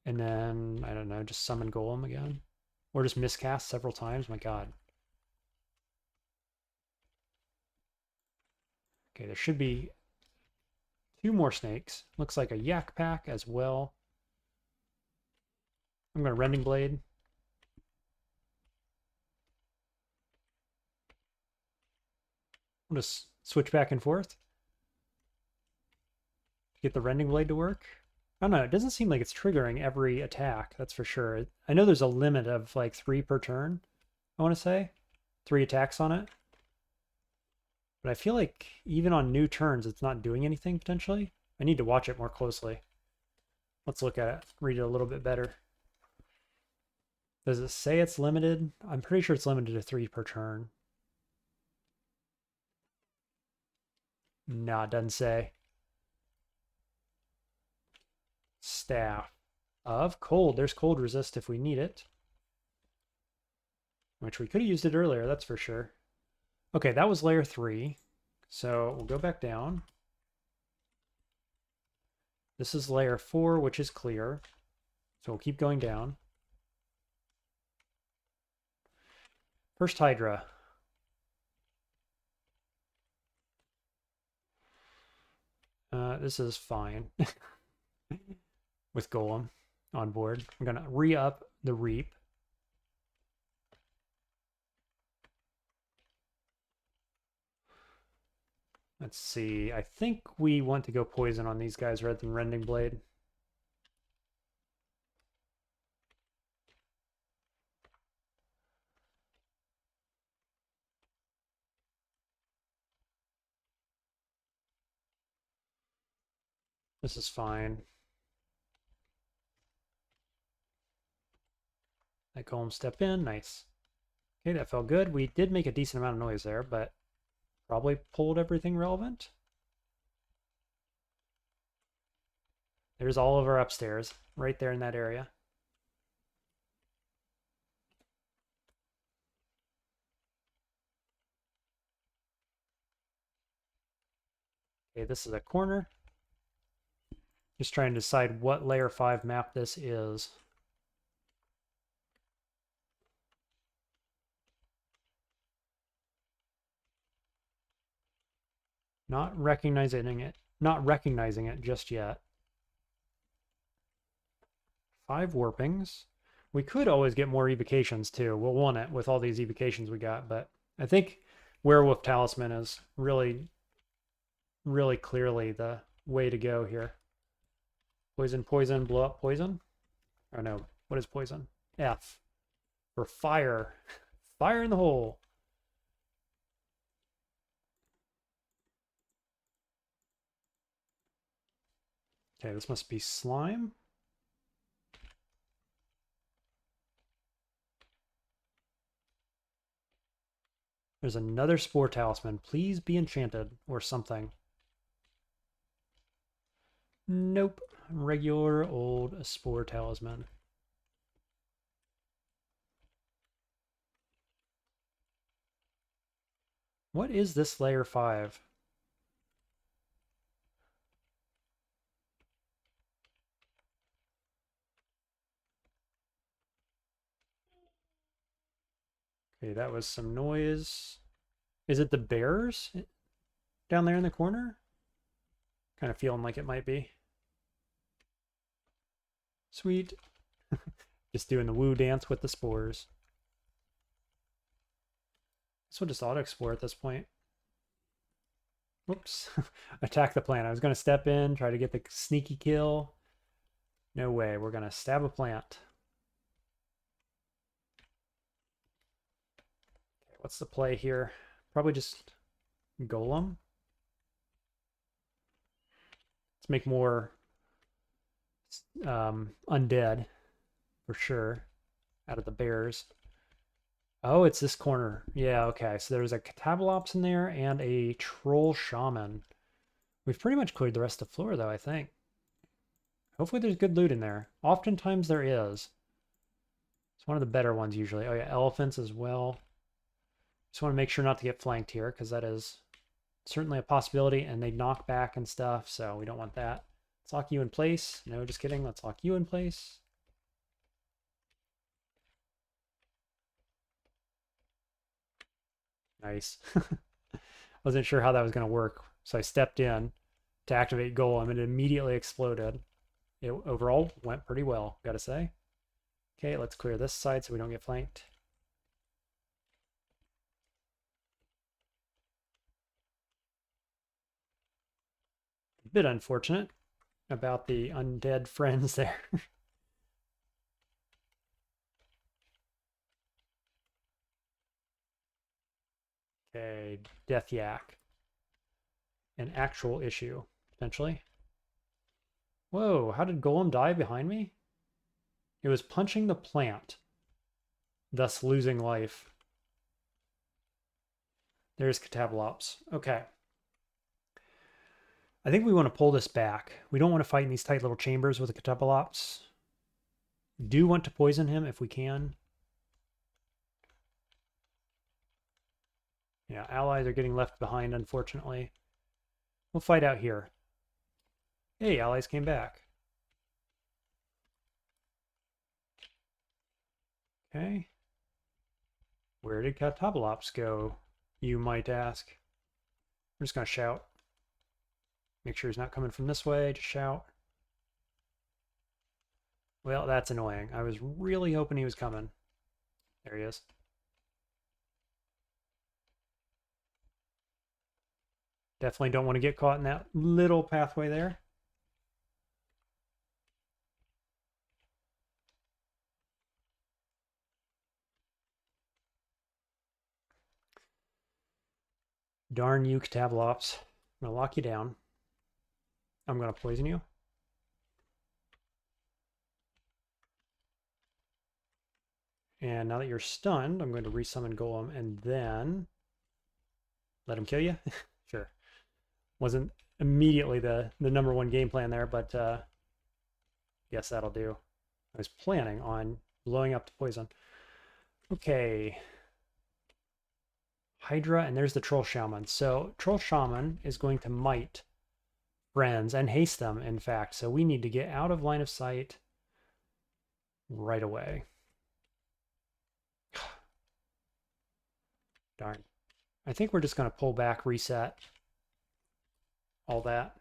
And then, I don't know, just summon Golem again. Or just miscast several times, my god. Okay, there should be 2 more snakes. Looks like a Yak Pack as well. I'm going to Rending Blade. We'll just switch back and forth. Get the Rending Blade to work. I don't know, it doesn't seem like it's triggering every attack, that's for sure. I know there's a limit of like 3 per turn, I want to say. 3 attacks on it. But I feel like even on new turns, it's not doing anything potentially. I need to watch it more closely. Let's look at it, read it a little bit better. Does it say it's limited? I'm pretty sure it's limited to 3 per turn. No, it doesn't say. Staff of Cold. There's cold resist if we need it. Which we could have used it earlier, that's for sure. Okay, that was layer 3. So we'll go back down. This is layer 4, which is clear. So we'll keep going down. First Hydra. This is fine. With Golem on board. I'm going to re-up the Reap. Let's see. I think we want to go Poison on these guys rather than Rending Blade. This is fine. That Golem step in. Nice. Okay, that felt good. We did make a decent amount of noise there, but Probably pulled everything relevant. There's all of our upstairs, right there in that area. Okay, this is a corner. Just trying to decide what layer 5 map this is. Not recognizing it just yet. 5 warpings. We could always get more evocations too. We'll want it with all these evocations we got, but I think Werewolf Talisman is really, really clearly the way to go here. Poison, poison, blow up poison. Oh no, what is poison? F. For fire. Fire in the hole. Okay, this must be slime. There's another Spore Talisman. Please be enchanted or something. Nope. Regular old Spore Talisman. What is this layer 5? Okay, that was some noise. Is it the bears down there in the corner? Kind of feeling like it might be. Sweet. Just doing the woo dance with the spores. This will just auto-explore at this point. Whoops. Attack the plant. I was going to step in, try to get the sneaky kill. No way. We're going to stab a plant. Okay, what's the play here? Probably just golem. Let's make more undead for sure out of the bears. Oh, it's this corner. Yeah, okay. So there's a Catabalops in there and a Troll Shaman. We've pretty much cleared the rest of the floor, though, I think. Hopefully there's good loot in there. Oftentimes there is. It's one of the better ones, usually. Oh, yeah, elephants as well. Just want to make sure not to get flanked here, because that is certainly a possibility, and they knock back and stuff, so we don't want that. Let's lock you in place. No, just kidding. Let's lock you in place. Nice. Wasn't sure how that was going to work, so I stepped in to activate Golem, and it immediately exploded. It overall went pretty well, gotta say. Okay, let's clear this side so we don't get flanked. A bit unfortunate about the undead friends there. Okay, Death Yak. An actual issue, potentially. Whoa, how did Golem die behind me? It was punching the plant, thus losing life. There's Catabalops. Okay. I think we want to pull this back. We don't want to fight in these tight little chambers with the Catabalops. Do want to poison him if we can. Yeah, allies are getting left behind, unfortunately. We'll fight out here. Hey, allies came back. Okay. Where did Catabalops go, you might ask? I'm just going to shout. Make sure he's not coming from this way. Just shout. Well, that's annoying. I was really hoping he was coming. There he is. Definitely don't want to get caught in that little pathway there. Darn you, Catabalops. I'm going to lock you down. I'm going to poison you. And now that you're stunned, I'm going to resummon Golem, and then Let him kill you? Sure. Wasn't immediately the number one game plan there, but guess that'll do. I was planning on blowing up the poison. Okay. Hydra, and there's the Troll Shaman. So Troll Shaman is going to might friends and haste them, in fact. So we need to get out of line of sight right away. Darn. I think we're just going to pull back, reset, all that.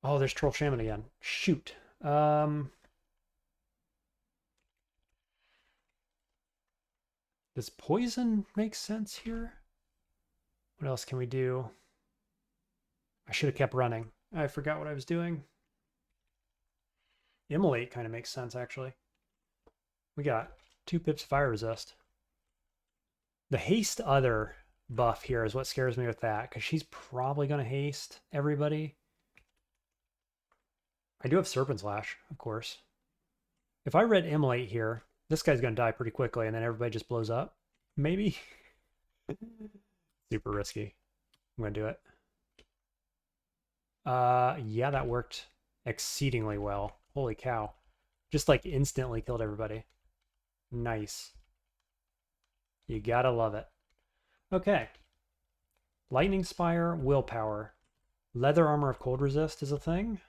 Oh, there's Troll Shaman again. Shoot. Does poison make sense here? What else can we do? I should have kept running. I forgot what I was doing. Immolate kind of makes sense, actually. We got 2 pips fire resist. The haste other buff here is what scares me with that, because she's probably going to haste everybody. I do have Serpent Slash, of course. If I read Immolate here, this guy's going to die pretty quickly, and then everybody just blows up. Maybe. Super risky. I'm going to do it. Yeah, that worked exceedingly well. Holy cow. Just like instantly killed everybody. Nice. You gotta love it. Okay. Lightning Spire, Willpower. Leather Armor of Cold Resist is a thing,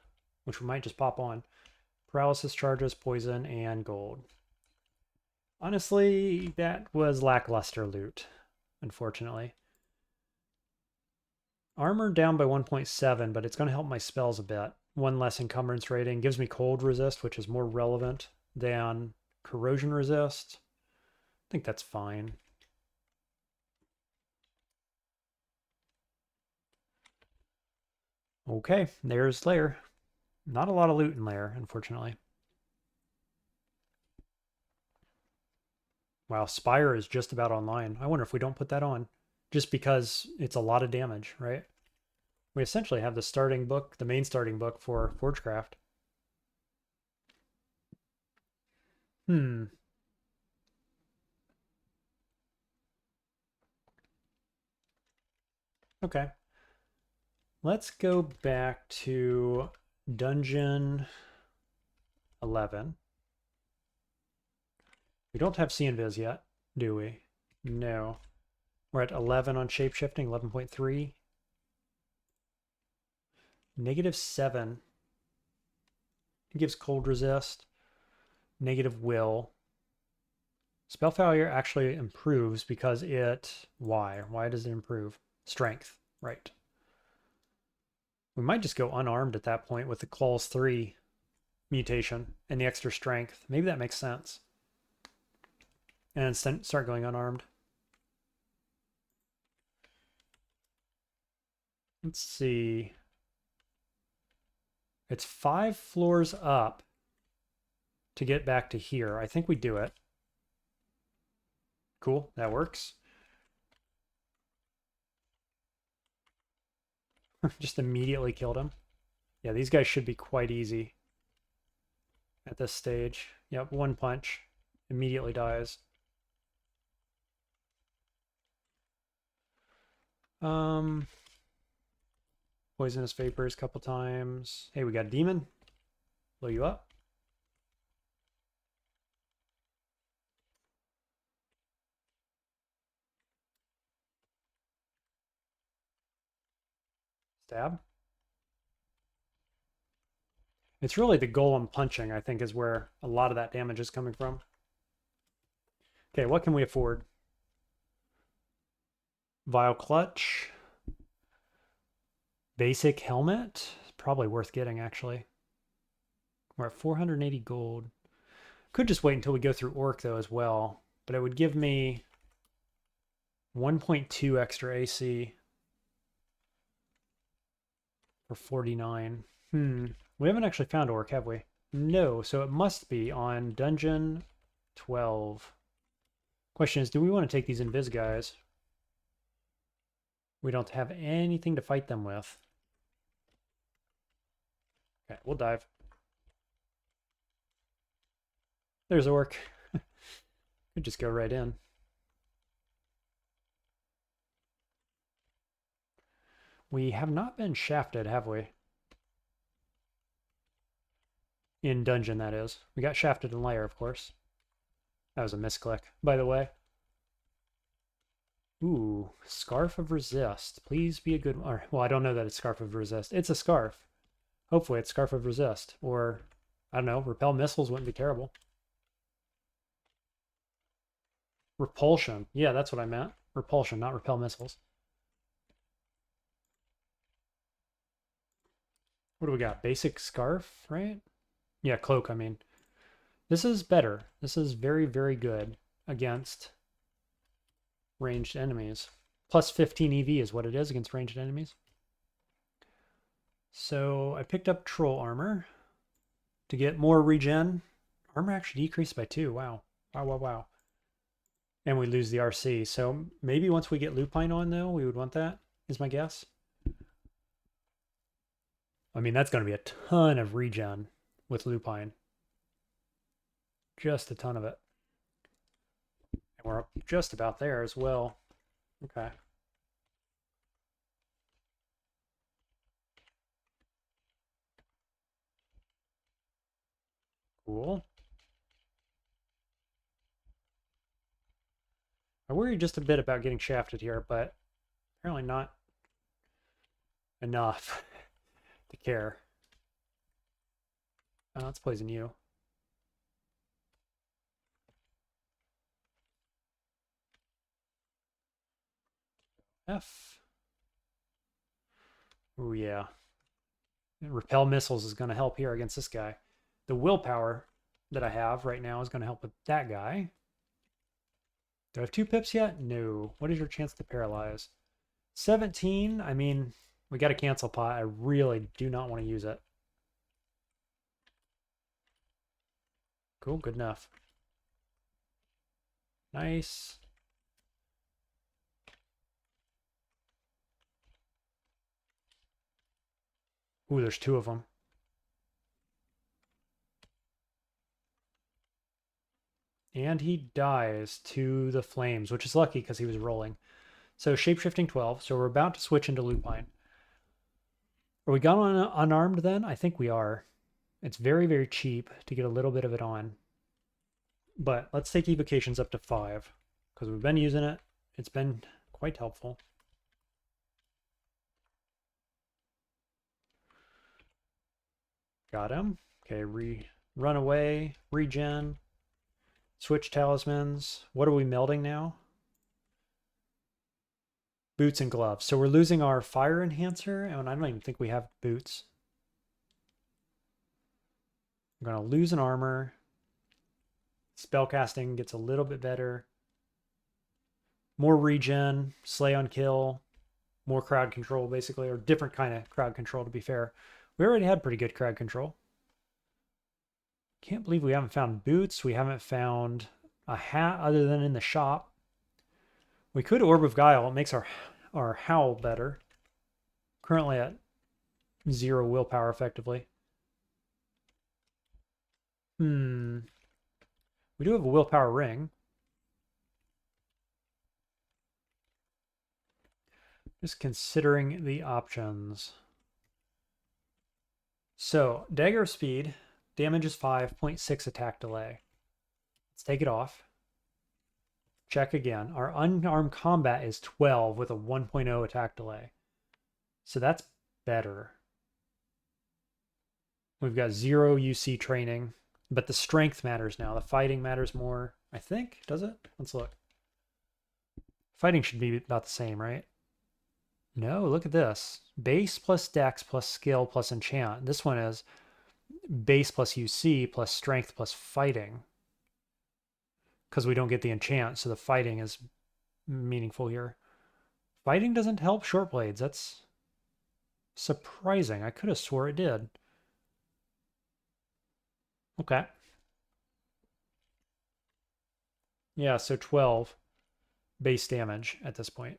which we might just pop on. Paralysis charges, poison, and gold. Honestly, that was lackluster loot, unfortunately. Armor down by 1.7, but it's going to help my spells a bit. 1 less encumbrance rating. Gives me cold resist, which is more relevant than corrosion resist. I think that's fine. Okay, there's Lair. Not a lot of loot in Lair, unfortunately. Wow, Spire is just about online. I wonder if we don't put that on. Just because it's a lot of damage, right? We essentially have the starting book, the main starting book for Forgecraft. Okay. Let's go back to Dungeon 11. We don't have C-Invis yet, do we? No. We're at 11 on shapeshifting, 11.3. -7. It gives cold resist. Negative will. Spell failure actually improves because it... Why? Why does it improve? Strength. Right. We might just go unarmed at that point with the Claws 3 mutation and the extra strength. Maybe that makes sense. And start going unarmed. Let's see. It's 5 floors up to get back to here. I think we do it. Cool, that works. Just immediately killed him. Yeah, these guys should be quite easy at this stage. Yep, 1 punch. Immediately dies. Poisonous vapors a couple times. Hey, we got a demon. Blow you up. Stab. It's really the golem punching, I think, is where a lot of that damage is coming from. Okay, what can we afford? Vile Clutch. Basic Helmet. Probably worth getting, actually. We're at 480 gold. Could just wait until we go through Orc, though, as well. But it would give me 1.2 extra AC for 49. We haven't actually found Orc, have we? No, so it must be on Dungeon 12. Question is, do we want to take these Invis guys? We don't have anything to fight them with. Okay, we'll dive. There's Orc. Could just go right in. We have not been shafted, have we? In dungeon, that is. We got shafted in Lair, of course. That was a misclick, by the way. Ooh, Scarf of Resist. Please be a good one. Well, I don't know that it's Scarf of Resist. It's a scarf. Hopefully it's Scarf of Resist. Or, I don't know, Repel Missiles wouldn't be terrible. Repulsion. Yeah, that's what I meant. Repulsion, not Repel Missiles. What do we got? Basic Scarf, right? Yeah, Cloak, I mean. This is better. This is very, very good against ranged enemies. Plus 15 EV is what it is against ranged enemies. So I picked up Troll Armor to get more regen. Armor actually decreased by 2. Wow. Wow, wow, wow. And we lose the RC. So maybe once we get Lupine on, though, we would want that, is my guess. I mean, that's going to be a ton of regen with Lupine. Just a ton of it. And we're just about there as well. Okay. Cool. I worry just a bit about getting shafted here, but apparently not enough to care. Let's poison you. F. Oh yeah. Repel Missiles is going to help here against this guy. The willpower that I have right now is going to help with that guy. Do I have 2 pips yet? No. What is your chance to paralyze? 17. I mean, we got to cancel pot. I really do not want to use it. Cool. Good enough. Nice. Ooh, there's 2 of them. And he dies to the flames, which is lucky because he was rolling. So shapeshifting 12. So we're about to switch into Lupine. Are we gone on unarmed then? I think we are. It's very, very cheap to get a little bit of it on. But let's take evocations up to 5 because we've been using it. It's been quite helpful. Got him. Okay, run away, regen, switch talismans. What are we melding now? Boots and gloves. So we're losing our fire enhancer, and I don't even think we have boots. I'm going to lose an armor. Spellcasting gets a little bit better. More regen, slay on kill, more crowd control, basically, or different kind of crowd control, to be fair. We already had pretty good crowd control. Can't believe we haven't found boots. We haven't found a hat other than in the shop. We could Orb of Guile. It makes our howl better. Currently at 0 willpower, effectively. We do have a willpower ring. Just considering the options. So, Dagger Speed, damage is 5, 0.6 attack delay. Let's take it off. Check again. Our unarmed combat is 12 with a 1.0 attack delay. So that's better. We've got 0 UC training, but the strength matters now. The fighting matters more, I think. Does it? Let's look. Fighting should be about the same, right? No, look at this. Base plus dex plus skill plus enchant. This one is base plus UC plus strength plus fighting. Because we don't get the enchant, so the fighting is meaningful here. Fighting doesn't help short blades. That's surprising. I could have swore it did. Okay. Yeah, so 12 base damage at this point.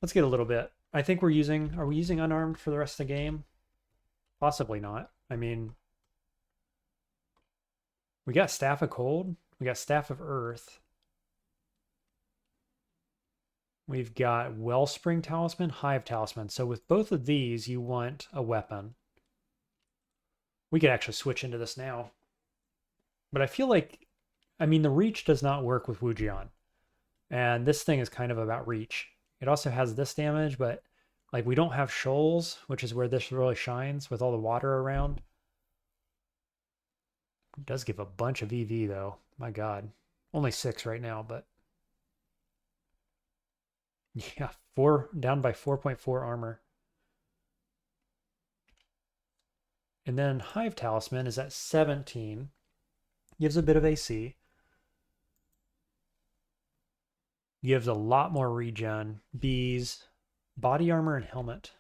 Let's get a little bit. I think are we using unarmed for the rest of the game? Possibly not. I mean, we got Staff of Cold. We got Staff of Earth. We've got Wellspring Talisman, Hive Talisman. So with both of these, you want a weapon. We could actually switch into this now. But I feel like, I mean, the reach does not work with Wu Jian. And this thing is kind of about reach. It also has this damage, but like we don't have Shoals, which is where this really shines with all the water around. It does give a bunch of EV though. My God. Only 6 right now, but yeah, 4 down by 4.4 armor. And then Hive Talisman is at 17. Gives a bit of AC. Gives a lot more regen. Bees, body armor, and helmet.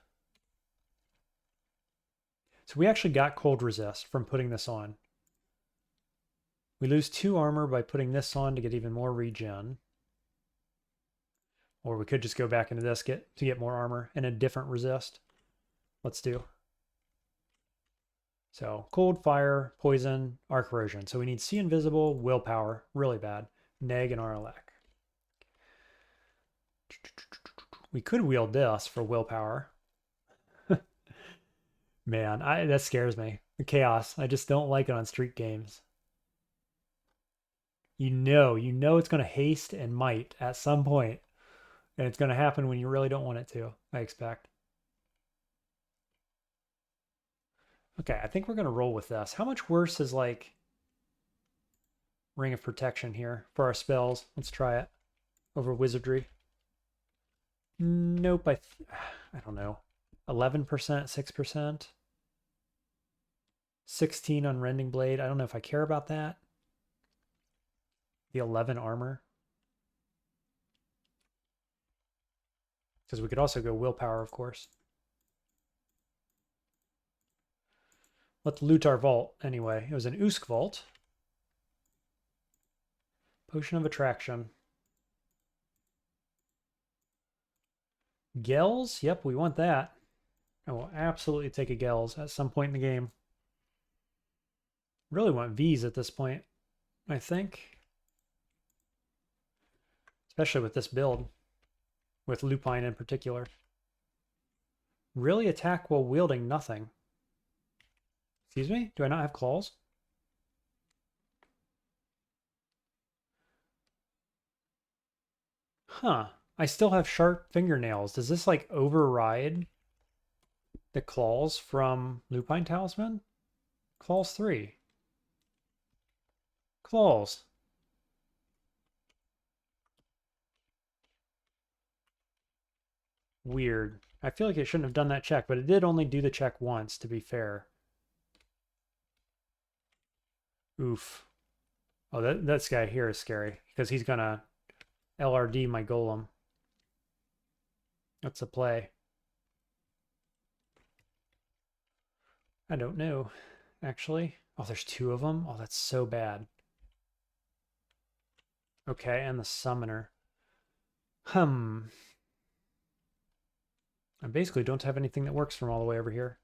So we actually got cold resist from putting this on. We lose 2 armor by putting this on to get even more regen. Or we could just go back into this to get more armor and a different resist. Let's do. So cold, fire, poison, arc erosion. So we need See Invisible, willpower, really bad, neg, and Aralak. We could wield this for willpower. Man, that scares me. The chaos. I just don't like it on street games. You know it's going to haste and might at some point. And it's going to happen when you really don't want it to, I expect. Okay, I think we're going to roll with this. How much worse is like Ring of Protection here for our spells? Let's try it over Wizardry. Nope, I don't know. 11%, 6%. 16 on Rending Blade. I don't know if I care about that. The 11 armor. Because we could also go willpower, of course. Let's loot our vault anyway. It was an Usk vault. Potion of Attraction. Gels? Yep, we want that. I will absolutely take a Gels at some point in the game. Really want Vs at this point, I think. Especially with this build. With Lupine in particular. Really attack while wielding nothing. Excuse me? Do I not have claws? Huh. I still have sharp fingernails. Does this like override the claws from Lupine Talisman? Claws 3. Claws. Weird. I feel like it shouldn't have done that check, but it did only do the check once, to be fair. Oof. Oh, this guy here is scary, because he's gonna LRD my golem. What's the play? I don't know, actually. Oh, there's 2 of them? Oh, that's so bad. Okay, and the summoner. I basically don't have anything that works from all the way over here.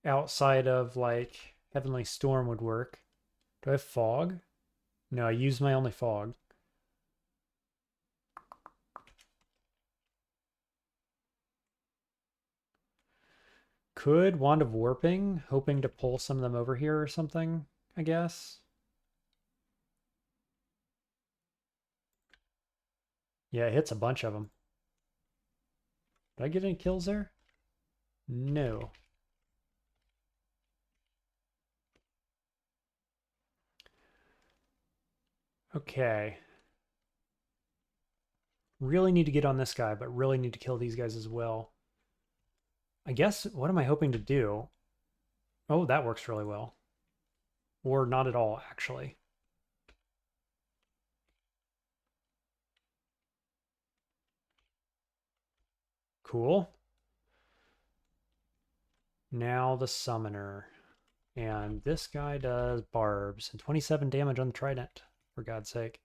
Outside of, like, Heavenly Storm would work. Do I have fog? No, I used my only fog. Could Wand of Warping, hoping to pull some of them over here or something, I guess. Yeah, it hits a bunch of them. Did I get any kills there? No. Okay. Really need to get on this guy, but really need to kill these guys as well. I guess, what am I hoping to do? Oh, that works really well. Or not at all, actually. Cool. Now the summoner. And this guy does barbs and 27 damage on the trident, for God's sake.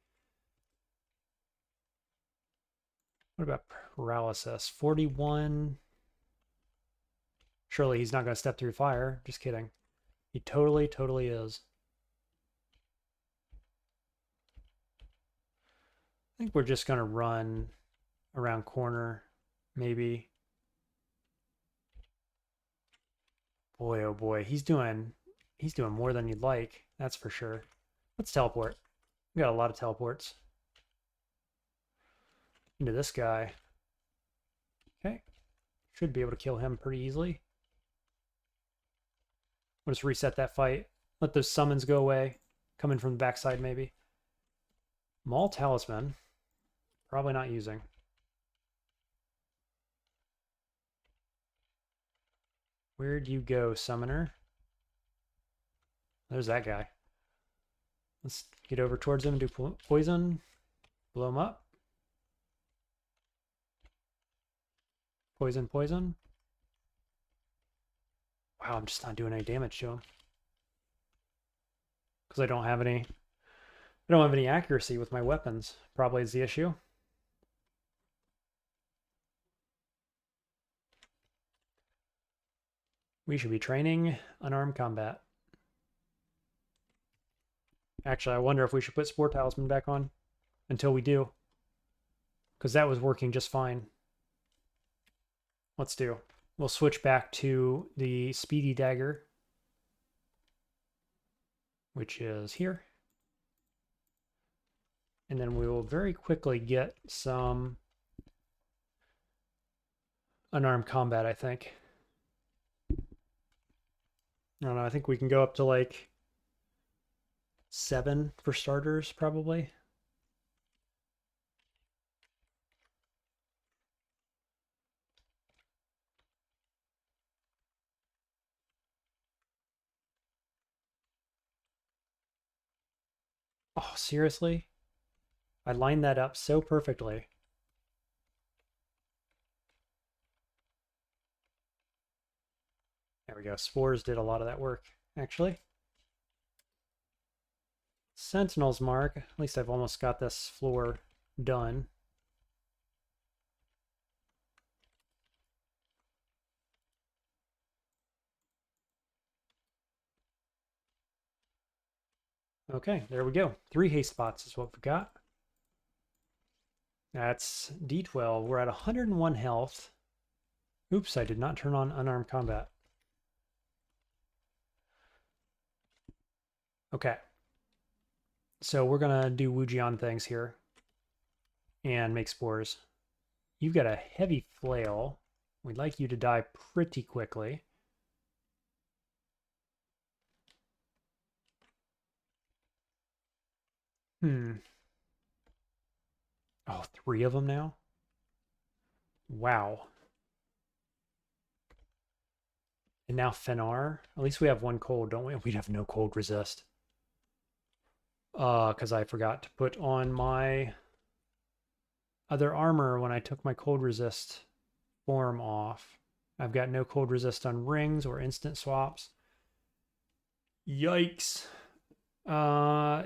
What about paralysis? 41. Surely he's not going to step through fire. Just kidding. He totally, totally is. I think we're just going to run around corner, maybe. Boy, oh boy, he's doing more than you'd like. That's for sure. Let's teleport. We got a lot of teleports into this guy. Okay, should be able to kill him pretty easily. We'll just reset that fight. Let those summons go away. Coming from the backside, maybe. Maul Talisman. Probably not using. Where'd you go, summoner? There's that guy. Let's get over towards him and do poison. Blow him up. Poison, poison. Wow, I'm just not doing any damage to him. Because I don't have any accuracy with my weapons. Probably is the issue. We should be training unarmed combat. Actually, I wonder if we should put Spore Talisman back on until we do. Because that was working just fine. Let's do. We'll switch back to the Speedy Dagger, which is here. And then we will very quickly get some unarmed combat, I think. I don't know, I think we can go up to like 7 for starters, probably. Oh, seriously? I lined that up so perfectly. There we go. Spores did a lot of that work, actually. Sentinel's Mark. At least I've almost got this floor done. Okay, there we go. 3 haste spots is what we've got. That's D12. We're at 101 health. Oops, I did not turn on unarmed combat. Okay. So we're going to do Wu Jian things here and make spores. You've got a heavy flail. We'd like you to die pretty quickly. Oh, 3 of them now? Wow. And now Fenar. At least we have 1 cold, don't we? We'd have no cold resist. Because I forgot to put on my other armor when I took my cold resist form off. I've got no cold resist on rings or instant swaps. Yikes.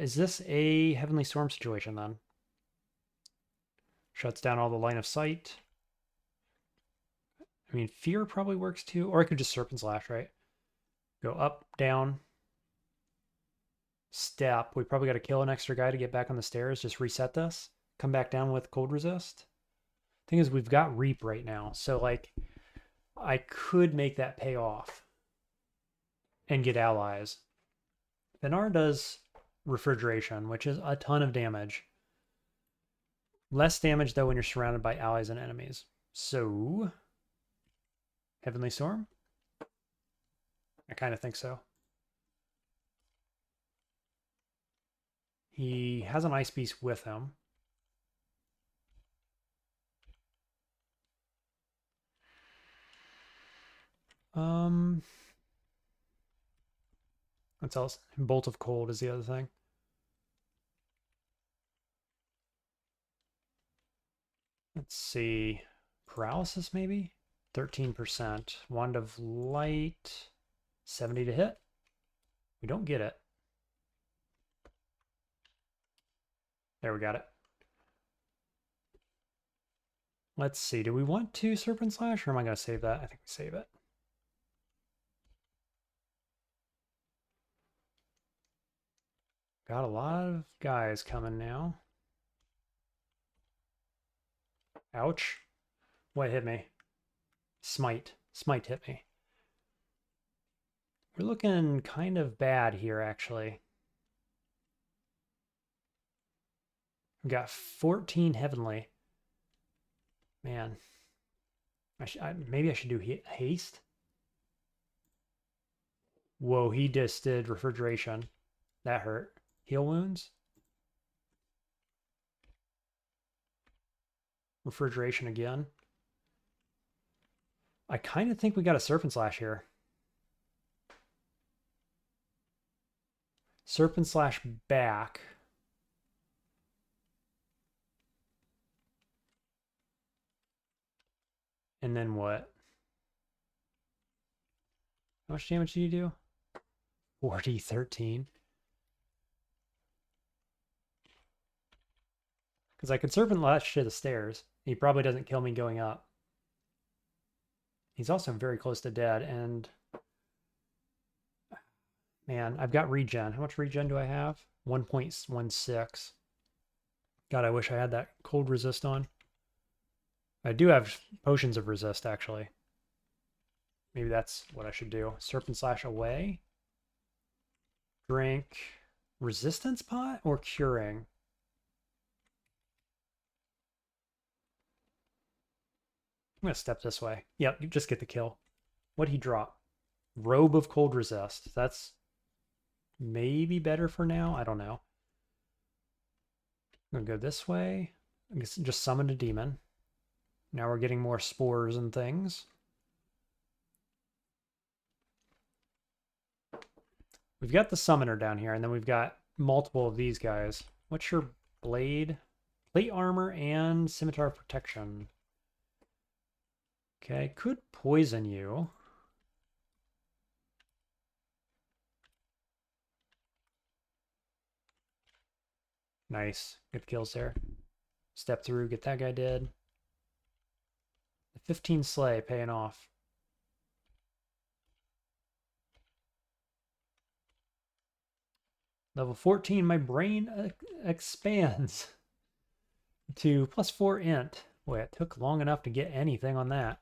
Is this a Heavenly Storm situation then? Shuts down all the line of sight. I mean, Fear probably works too. Or I could just Serpent Slash, right? Go up, down, step. We probably got to kill an extra guy to get back on the stairs. Just reset this. Come back down with cold resist. Thing is, we've got Reap right now. So, like, I could make that pay off and get allies. Fenar does Refrigeration, which is a ton of damage. Less damage, though, when you're surrounded by allies and enemies. So, Heavenly Storm? I kind of think so. He has an Ice Beast with him. What else? Bolt of Cold is the other thing. Let's see. Paralysis, maybe? 13%. Wand of Light, 70 to hit. We don't get it. There, we got it. Let's see. Do we want to Serpent Slash, or am I going to save that? I think we save it. Got a lot of guys coming now. Ouch. What hit me? Smite. Smite hit me. We're looking kind of bad here, actually. We got 14 heavenly. Man. Maybe I should do haste. Whoa, he just did refrigeration. That hurt. Heal wounds. Refrigeration again. I kind of think we got a Serpent Slash here. Serpent Slash back. And then what? How much damage do you do? 40, 13. Because I could Serpent Slash to the stairs. He probably doesn't kill me going up. He's also very close to dead, and man, I've got regen. How much regen do I have? 1.16. God, I wish I had that cold resist on. I do have potions of resist, actually. Maybe that's what I should do. Serpent Slash away. Drink. Resistance pot or curing? I'm going to step this way. Yep, you just get the kill. What'd he drop? Robe of Cold Resist. That's maybe better for now. I don't know. I'm going to go this way. I guess just summon a demon. Now we're getting more spores and things. We've got the summoner down here, and then we've got multiple of these guys. What's your blade? Plate armor and scimitar protection. Okay, could poison you. Nice. Good kills there. Step through, get that guy dead. The 15 slay paying off. Level 14, my brain expands to +4 int. Boy, it took long enough to get anything on that.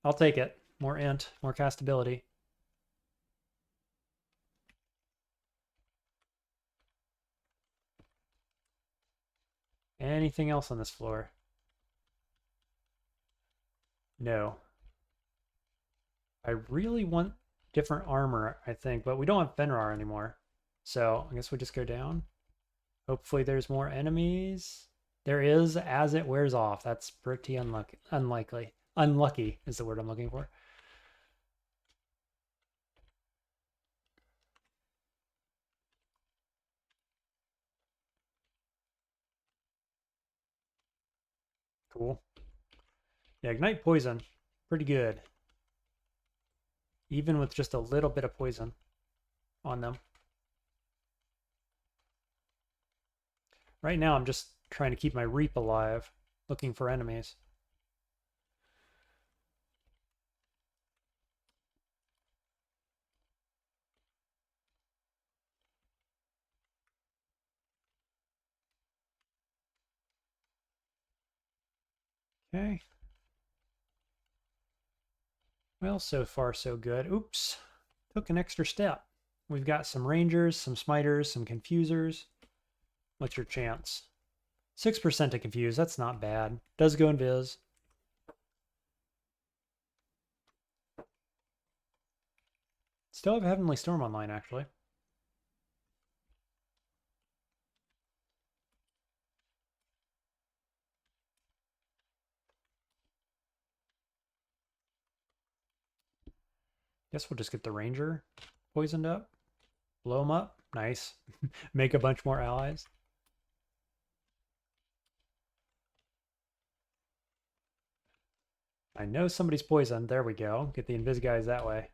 I'll take it. More int, more castability. Anything else on this floor? No. I really want different armor, I think, but we don't have Fenrir anymore. So I guess we just go down. Hopefully there's more enemies. There is as it wears off. That's pretty unlikely. Unlucky is the word I'm looking for. Cool. Yeah, Ignite Poison. Pretty good. Even with just a little bit of poison on them. Right now I'm just trying to keep my Reap alive, looking for enemies. Okay. Well, so far so good. Oops. Took an extra step. We've got some Rangers, some Smiters, some Confusers. What's your chance? 6% to confuse. That's not bad. Does go invis. Still have Heavenly Storm online, actually. Guess we'll just get the Ranger poisoned up. Blow him up. Nice. Make a bunch more allies. I know somebody's poisoned. There we go. Get the invis guys that way.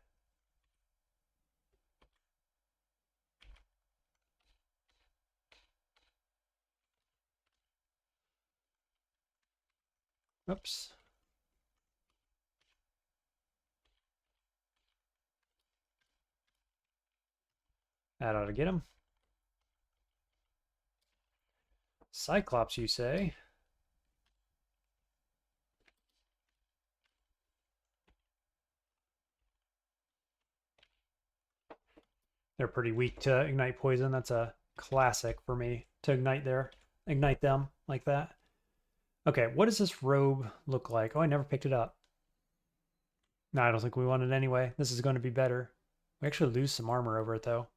Oops. That ought to get him. Cyclops, you say? They're pretty weak to ignite poison. That's a classic for me to ignite them like that. Okay, what does this robe look like? Oh, I never picked it up. No, I don't think we want it anyway. This is going to be better. We actually lose some armor over it, though.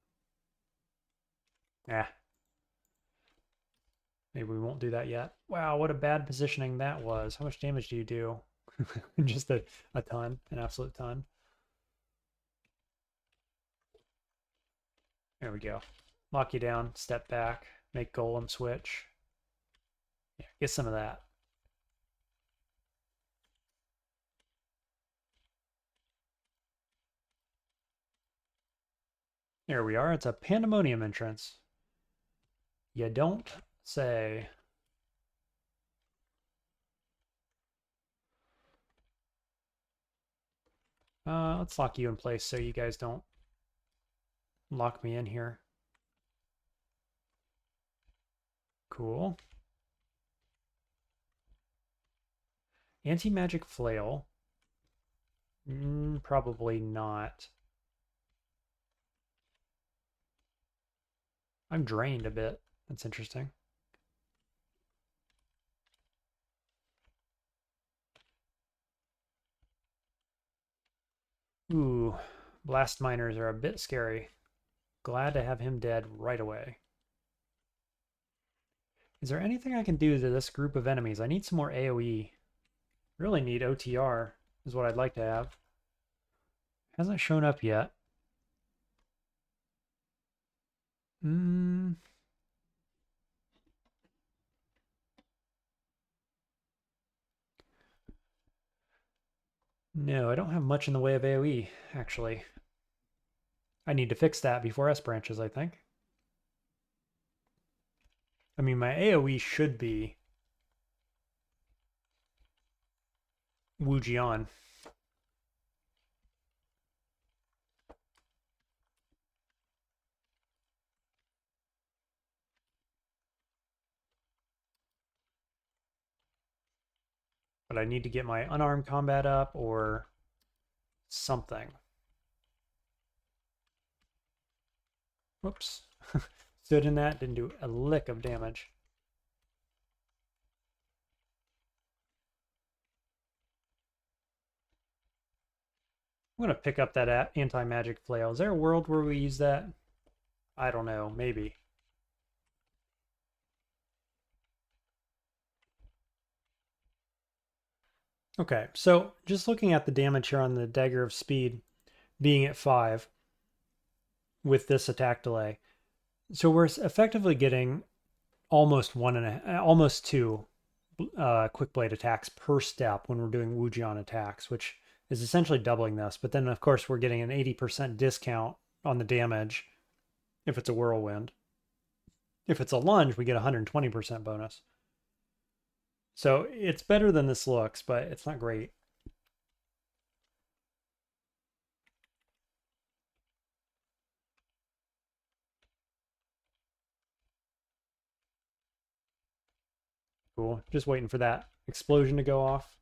Yeah. Maybe we won't do that yet. Wow, what a bad positioning that was. How much damage do you do? Just a ton, an absolute ton. There we go. Lock you down, step back, make golem switch. Yeah, get some of that. There we are. It's a pandemonium entrance. You don't say. Let's lock you in place so you guys don't lock me in here. Cool. Anti-magic flail. Probably not. I'm drained a bit. That's interesting. Ooh, blast miners are a bit scary. Glad to have him dead right away. Is there anything I can do to this group of enemies? I need some more AoE. Really need OTR is what I'd like to have. Hasn't shown up yet. No, I don't have much in the way of AoE, actually. I need to fix that before S branches, I think. I mean, my AoE should be Wu Jian. But I need to get my unarmed combat up or something. Whoops. Stood in that, didn't do a lick of damage. I'm going to pick up that anti-magic flail. Is there a world where we use that? I don't know. Maybe. Okay, so just looking at the damage here on the Dagger of Speed being at 5 with this attack delay. So we're effectively getting almost almost 2 quick blade attacks per step when we're doing Wu Jian attacks, which is essentially doubling this. But then, of course, we're getting an 80% discount on the damage if it's a whirlwind. If it's a lunge, we get 120% bonus. So it's better than this looks, but it's not great. Cool. Just waiting for that explosion to go off.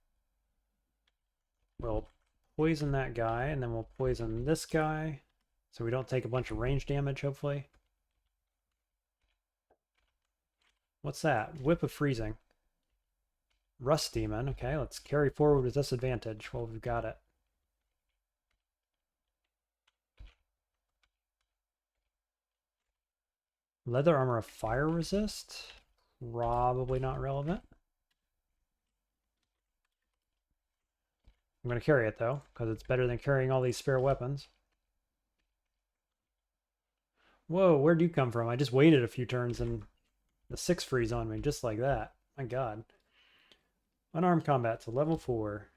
We'll poison that guy, and then we'll poison this guy, so we don't take a bunch of range damage, hopefully. What's that? Whip of Freezing. Rust Demon. Okay, let's carry forward with disadvantage while we've got it. Leather Armor of Fire Resist. Probably not relevant. I'm going to carry it, though, because it's better than carrying all these spare weapons. Whoa, where'd you come from? I just waited a few turns and the 6 freeze on me, just like that. My god. Unarmed combat to level 4.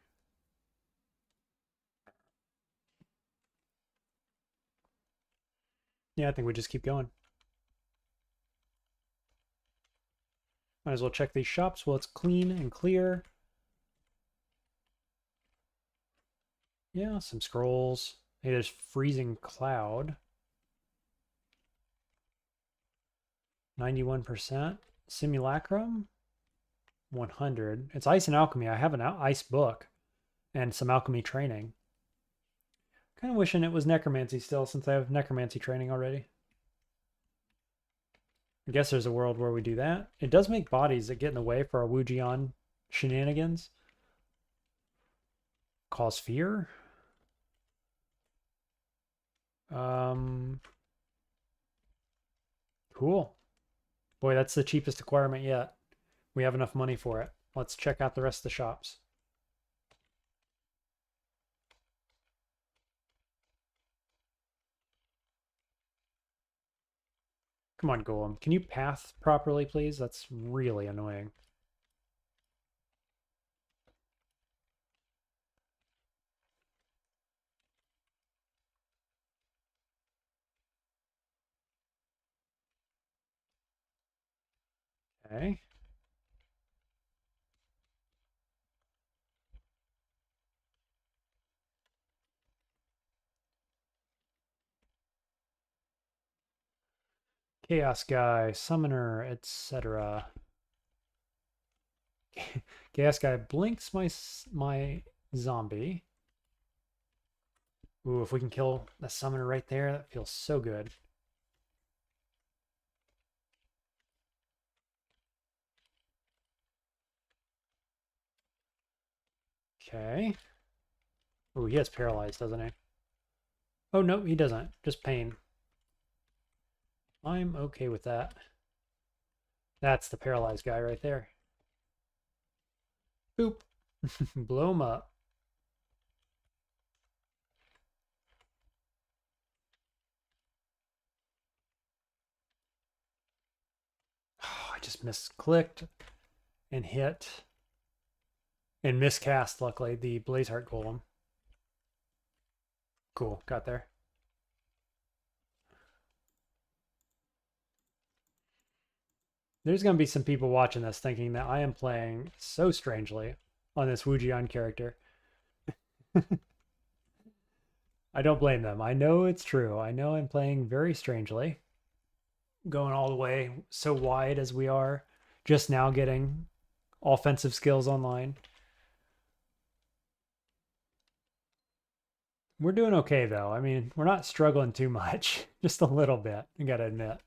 Yeah, I think we just keep going. Might as well check these shops while it's clean and clear. Yeah, some scrolls. Hey, there's Freezing Cloud. 91%. Simulacrum. 100. It's Ice and Alchemy. I have an ice book and some alchemy training. Kind of wishing it was necromancy still, since I have necromancy training already. I guess there's a world where we do that. It does make bodies that get in the way for our Wu Jian shenanigans. Cause fear. Cool. Boy, that's the cheapest acquirement yet. We have enough money for it. Let's check out the rest of the shops. Come on, Golem. Can you path properly, please? That's really annoying. Okay. Chaos Guy, Summoner, etc. Chaos Guy blinks my zombie. Ooh, if we can kill the Summoner right there, that feels so good. Okay. Ooh, he has paralyzed, doesn't he? Oh, no, he doesn't. Just pain. I'm okay with that. That's the paralyzed guy right there. Boop. Blow him up. Oh, I just misclicked and hit and miscast, luckily, the Blazeheart Golem. Cool, got there. There's going to be some people watching this thinking that I am playing so strangely on this Wu Jian character. I don't blame them. I know it's true. I know I'm playing very strangely. Going all the way so wide as we are, just now getting offensive skills online. We're doing okay though. I mean, we're not struggling too much. Just a little bit, I gotta admit.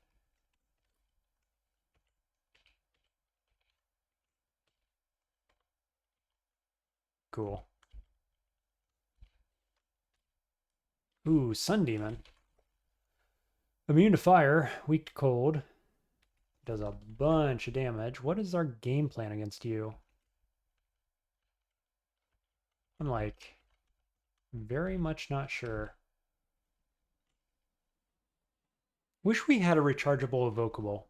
Cool. Ooh, Sun Demon. Immune to fire, weak to cold. Does a bunch of damage. What is our game plan against you? I'm like very much not sure. Wish we had a rechargeable evocable.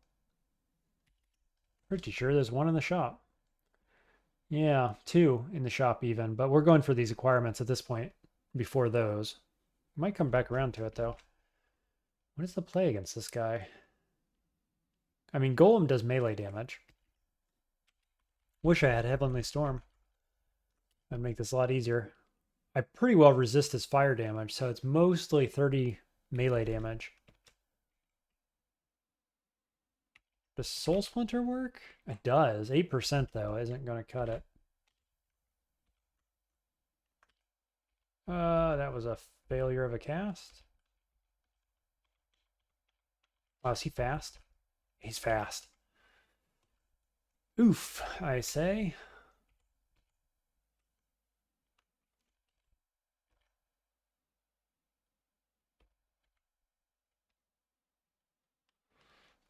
Pretty sure there's one in the shop. Yeah, two in the shop even, but we're going for these acquirements at this point before those. Might come back around to it though. What is the play against this guy? I mean, Golem does melee damage. Wish I had Heavenly Storm. That'd make this a lot easier. I pretty well resist his fire damage, so it's mostly 30 melee damage. Does Soul Splinter work? It does. 8% though isn't going to cut it. That was a failure of a cast. Oh, is he fast? He's fast. Oof, I say.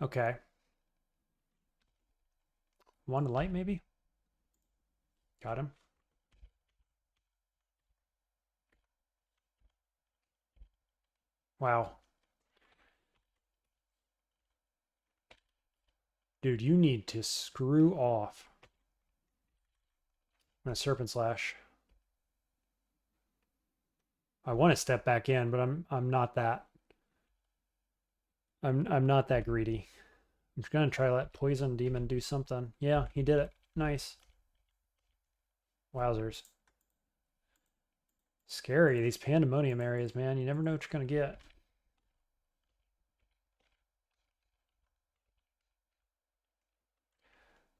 Okay. One to light, maybe? Got him. Wow. Dude, you need to screw off. I'm gonna Serpent Slash. I want to step back in, but I'm not that. I'm not that greedy. I'm just gonna try to let Poison Demon do something. Yeah, he did it. Nice. Wowzers. Scary, these pandemonium areas, man. You never know what you're gonna get.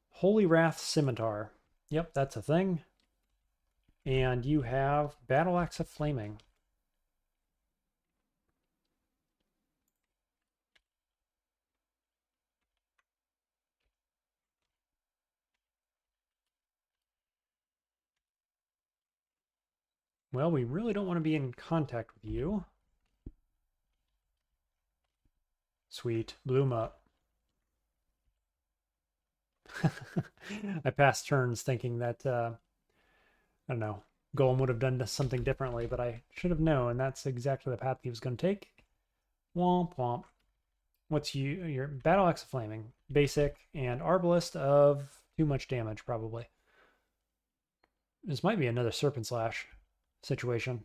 Holy Wrath Scimitar. Yep, that's a thing. And you have Battle Axe of Flaming. Well, we really don't want to be in contact with you. Sweet. Blew him up. I passed turns thinking that, I don't know, Golem would have done something differently, but I should have known that's exactly the path he was going to take. Womp womp. What's your Battle Axe of Flaming? Basic and Arbalist of too much damage, probably. This might be another Serpent Slash situation.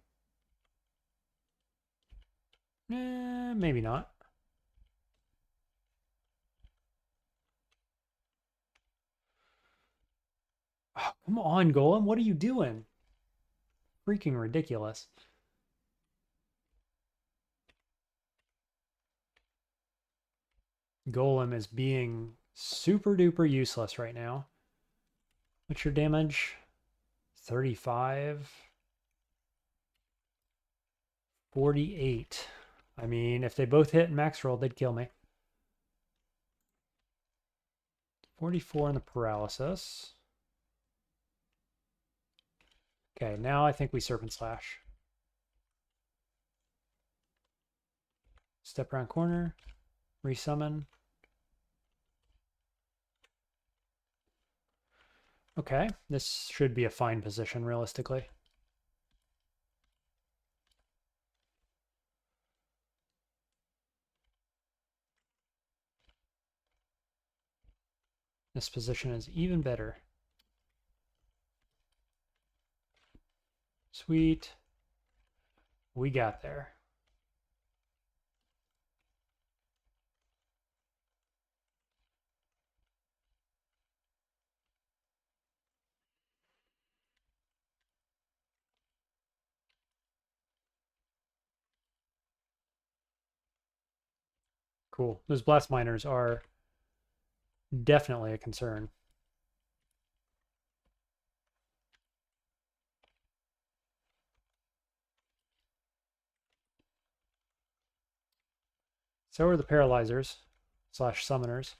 Maybe not. Oh, come on, Golem. What are you doing? Freaking ridiculous. Golem is being super duper useless right now. What's your damage? 35. 48. I mean, if they both hit max roll, they'd kill me. 44 in the paralysis. Okay, now I think we Serpent Slash. Step around corner. Resummon. Okay, this should be a fine position, realistically. This position is even better. Sweet. We got there. Cool. Those blast miners are definitely a concern. So are the paralyzers / summoners.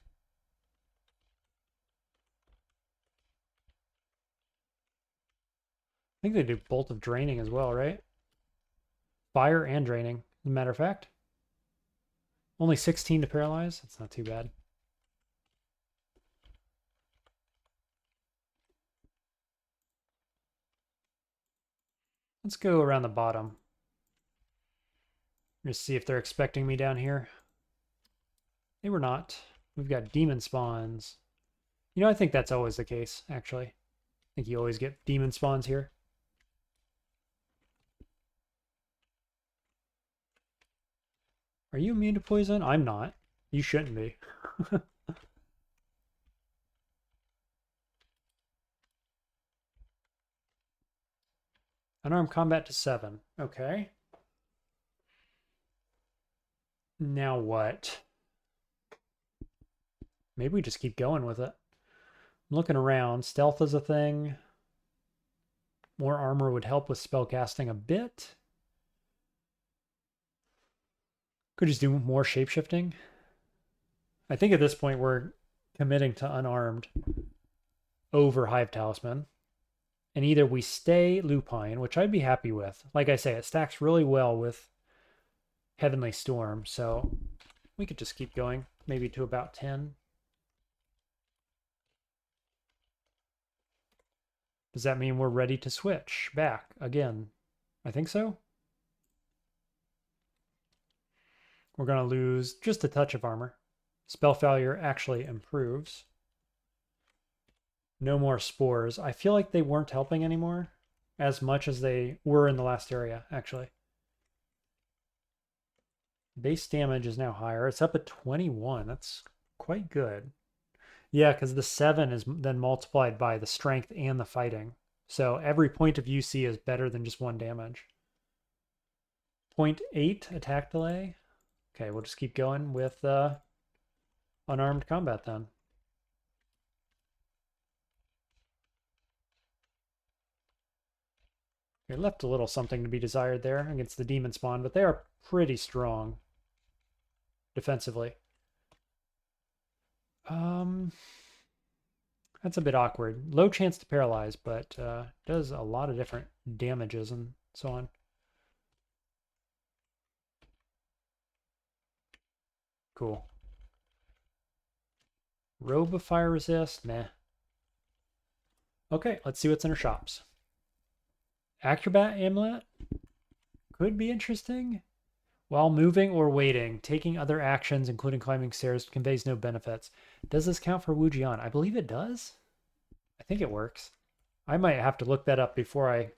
I think they do Bolt of Draining as well, right? Fire and Draining, as a matter of fact. Only 16 to paralyze. That's not too bad. Let's go around the bottom. Just see if they're expecting me down here. They were not. We've got demon spawns. You know, I think that's always the case, actually. I think you always get demon spawns here. Are you immune to poison? I'm not. You shouldn't be. Unarmed combat to 7. Okay. Now what? Maybe we just keep going with it. I'm looking around. Stealth is a thing. More armor would help with spellcasting a bit. Could just do more shapeshifting. I think at this point we're committing to unarmed over Hive Talisman. And either we stay Lupine, which I'd be happy with. Like I say, it stacks really well with Heavenly Storm, so we could just keep going, maybe to about 10. Does that mean we're ready to switch back again? I think so. We're going to lose just a touch of armor. Spell failure actually improves. No more spores. I feel like they weren't helping anymore as much as they were in the last area, actually. Base damage is now higher. It's up at 21. That's quite good. Yeah, because the 7 is then multiplied by the strength and the fighting. So every point of UC is better than just 1 damage. 0.8 attack delay. Okay, we'll just keep going with unarmed combat then. It left a little something to be desired there against the Demonspawn, but they are pretty strong defensively. That's a bit awkward. Low chance to paralyze, but does a lot of different damages and so on. Cool. Robe of fire resist? Meh. Okay, let's see what's in our shops. Acrobat amulet could be interesting. While moving or waiting, taking other actions, including climbing stairs, conveys no benefits. Does this count for Wu Jian? I believe it does. I think it works. I might have to look that up before I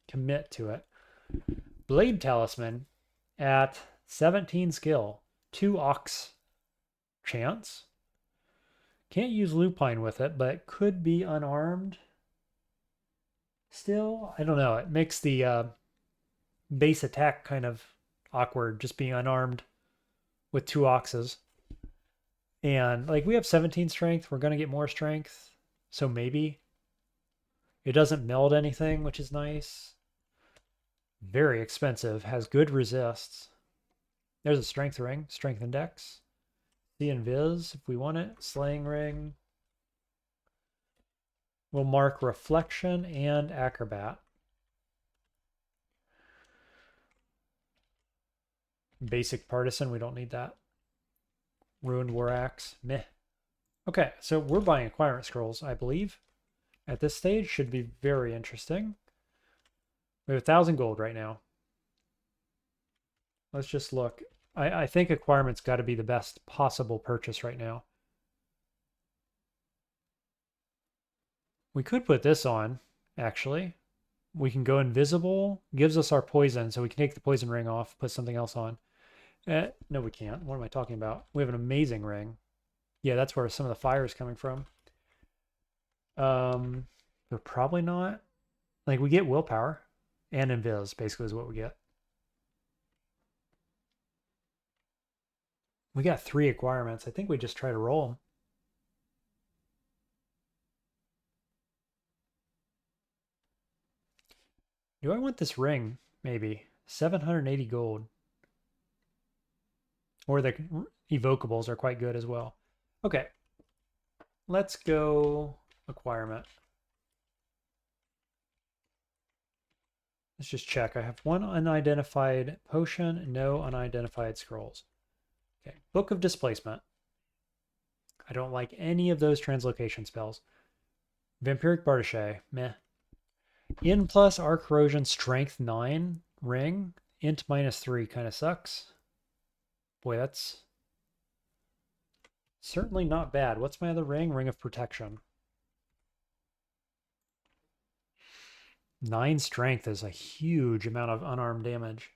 commit to it. Blade Talisman at 17 skill. 2 Ox chance. Can't use Lupine with it, but could be unarmed. Still, I don't know. It makes the base attack kind of awkward, just being unarmed with 2 Oxes. And like we have 17 strength, we're going to get more strength. So maybe. It doesn't meld anything, which is nice. Very expensive. Has good resists. There's a strength ring. Strength index. See invis if we want it. Slaying ring. We'll mark reflection and acrobat. Basic partisan. We don't need that. Ruined war axe. Meh. Okay, so we're buying acquirement scrolls, I believe. At this stage, should be very interesting. We have 1,000 gold right now. Let's just look. I think acquirement's got to be the best possible purchase right now. We could put this on, actually. We can go invisible. Gives us our poison, so we can take the poison ring off, put something else on. No, we can't. What am I talking about? We have an amazing ring. Yeah, that's where some of the fire is coming from. But probably not. Like, we get willpower and invis, basically, is what we get. We got 3 acquirements. I think we just try to roll them. Do I want this ring? Maybe. 780 gold. Or the evocables are quite good as well. Okay. Let's go acquirement. Let's just check. I have 1 unidentified potion, no unidentified scrolls. Okay. Book of Displacement. I don't like any of those translocation spells. Vampiric Bardache. Meh. In plus Arc Corrosion Strength 9 ring. Int -3 kind of sucks. Boy, that's certainly not bad. What's my other ring? Ring of Protection. 9 strength is a huge amount of unarmed damage.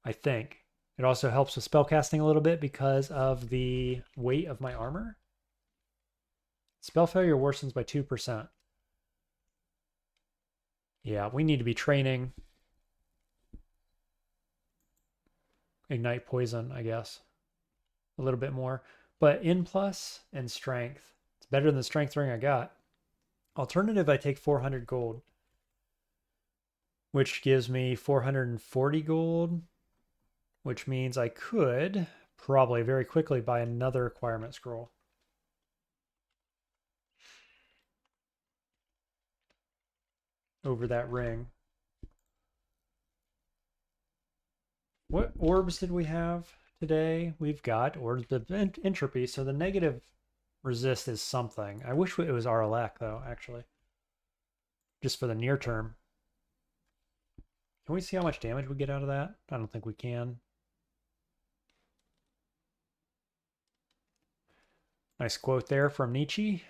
I think. It also helps with spellcasting a little bit because of the weight of my armor. Spell failure worsens by 2%. Yeah, we need to be training. Ignite poison, I guess. A little bit more. But in plus and strength. It's better than the strength ring I got. Alternative, I take 400 gold. Which gives me 440 gold. Which means I could probably very quickly buy another acquirement scroll. Over that ring. What orbs did we have today? We've got orbs of entropy, so the negative resist is something. I wish it was Aralak, though, actually. Just for the near term. Can we see how much damage we get out of that? I don't think we can. Nice quote there from Nietzsche.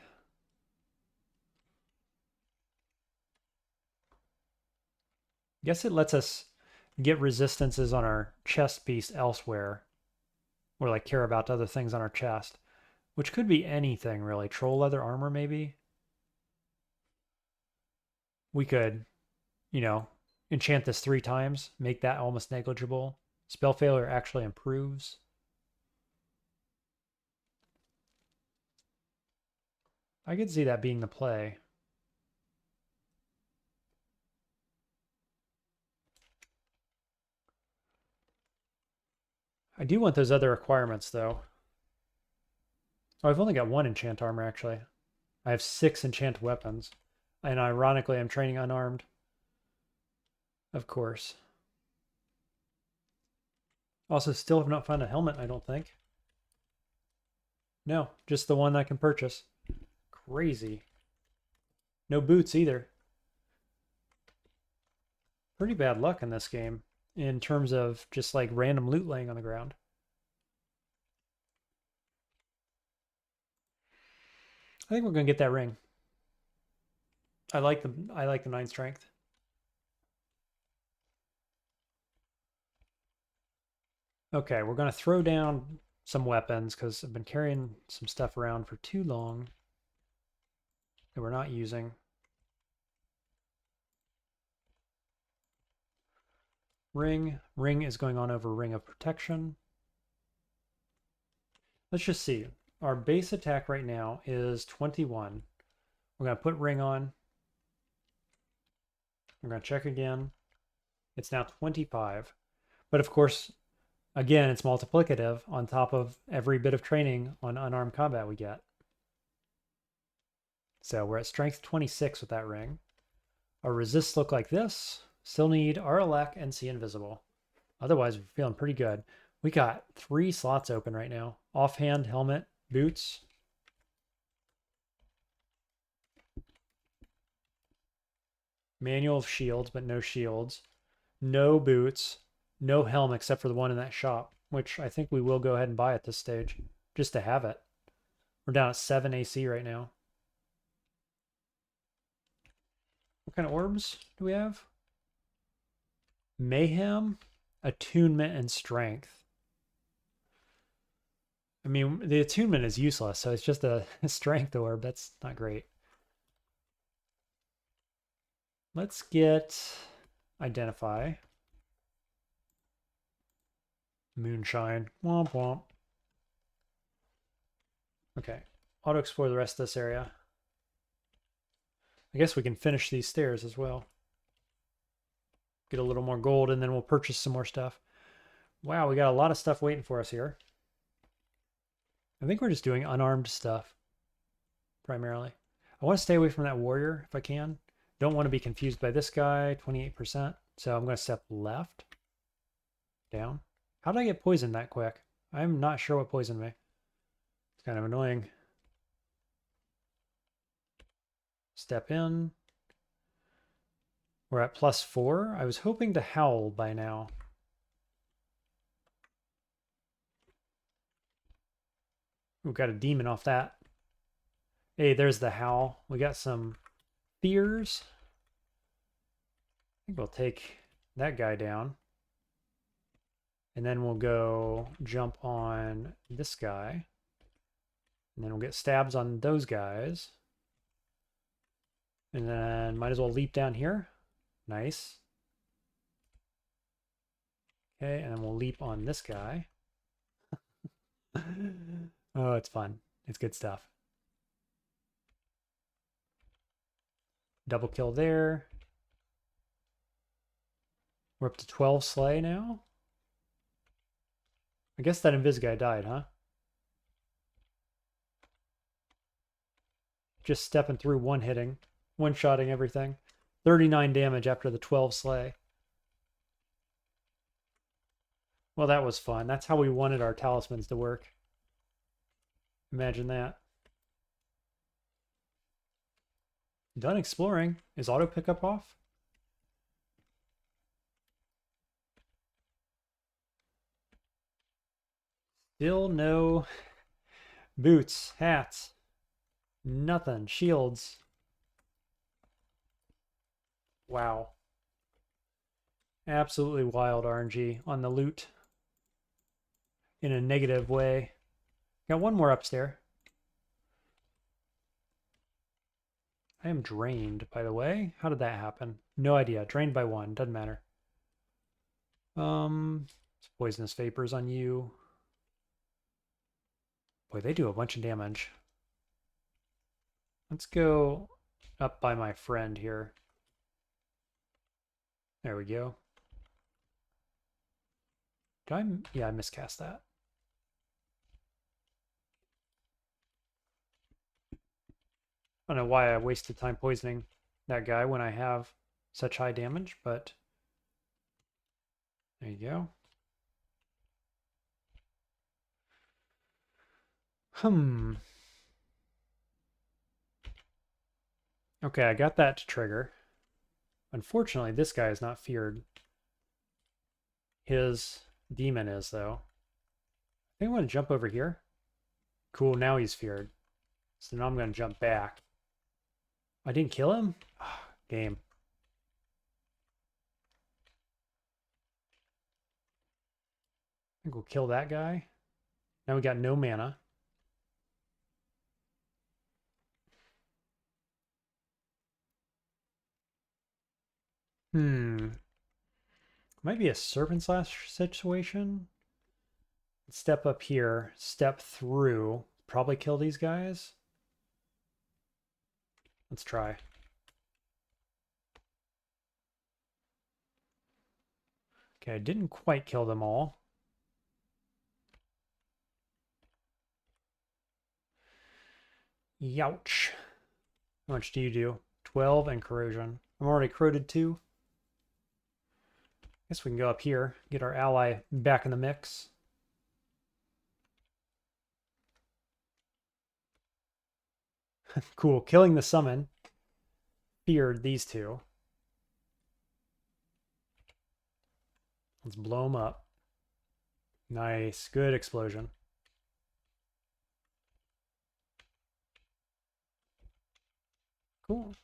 Guess it lets us get resistances on our chest piece elsewhere. Or like care about other things on our chest. Which could be anything, really. Troll leather armor, maybe? We could, you know, enchant this 3 times. Make that almost negligible. Spell failure actually improves. I could see that being the play. I do want those other acquirements, though. Oh, I've only got 1 enchant armor, actually. I have 6 enchant weapons. And ironically, I'm training unarmed. Of course. Also, still have not found a helmet, I don't think. No, just the one I can purchase. Crazy. No boots either. Pretty bad luck in this game in terms of just like random loot laying on the ground. I think we're gonna get that ring. I like the 9 strength. Okay, we're gonna throw down some weapons because I've been carrying some stuff around for too long that we're not using. Ring. Ring is going on over Ring of Protection. Let's just see. Our base attack right now is 21. We're going to put Ring on. We're going to check again. It's now 25. But of course, again, it's multiplicative on top of every bit of training on unarmed combat we get. So we're at strength 26 with that ring. Our resists look like this. Still need RLEC and See Invisible. Otherwise, we're feeling pretty good. We got 3 slots open right now. Offhand, helmet, boots. Manual of shields, but no shields. No boots. No helm except for the one in that shop, which I think we will go ahead and buy at this stage, just to have it. We're down at 7 AC right now. What kind of orbs do we have? Mayhem, attunement, and strength. I mean, the attunement is useless, so it's just a strength orb. That's not great. Let's get identify. Moonshine. Womp womp. Okay. Auto explore the rest of this area. I guess we can finish these stairs as well. Get a little more gold and then we'll purchase some more stuff. Wow, we got a lot of stuff waiting for us here. I think we're just doing unarmed stuff primarily. I want to stay away from that warrior if I can. Don't want to be confused by this guy, 28%. So I'm going to step left, down. How did I get poisoned that quick? I'm not sure what poisoned me. It's kind of annoying. Step in. We're at +4. I was hoping to howl by now. We've got a demon off that. Hey, there's the howl. We got some fears. I think we'll take that guy down. And then we'll go jump on this guy. And then we'll get stabs on those guys. And then might as well leap down here. Nice. Okay, and then we'll leap on this guy. Oh, it's fun. It's good stuff. Double kill there. We're up to 12 slay now. I guess that invis guy died, huh? Just stepping through, one-hitting, one-shotting everything. 39 damage after the 12 slay. Well, that was fun. That's how we wanted our talismans to work. Imagine that. Done exploring. Is auto pickup off? Still no boots, hats, nothing, shields. Wow. Absolutely wild RNG on the loot in a negative way. Got one more upstairs. I am drained, by the way. How did that happen? No idea. Drained by 1. Doesn't matter. Poisonous vapors on you. Boy, they do a bunch of damage. Let's go up by my friend here. There we go. Yeah, I miscast that. I don't know why I wasted time poisoning that guy when I have such high damage, but There you go. Okay, I got that to trigger. Unfortunately, this guy is not feared. His demon is, though. I think I want to jump over here. Cool, now he's feared. So now I'm going to jump back. I didn't kill him? Oh, game. I think we'll kill that guy. Now we got no mana. Might be a Serpent Slash situation. Step up here, step through, probably kill these guys. Let's try. Okay, I didn't quite kill them all. Youch. How much do you do? 12 and corrosion. I'm already corroded too. Guess we can go up here, get our ally back in the mix. Cool, killing the summon. Feared these two. Let's blow them up. Nice, good explosion. Cool.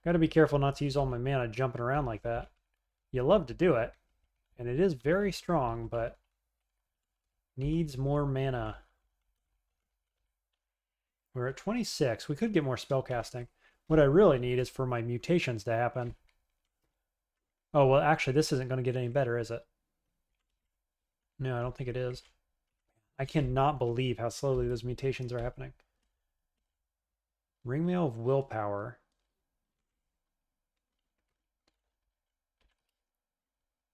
Got to be careful not to use all my mana jumping around like that. You love to do it, and it is very strong, but needs more mana. We're at 26. We could get more spellcasting. What I really need is for my mutations to happen. Oh, well, actually, this isn't going to get any better, is it? No, I don't think it is. I cannot believe how slowly those mutations are happening. Ringmail of Willpower.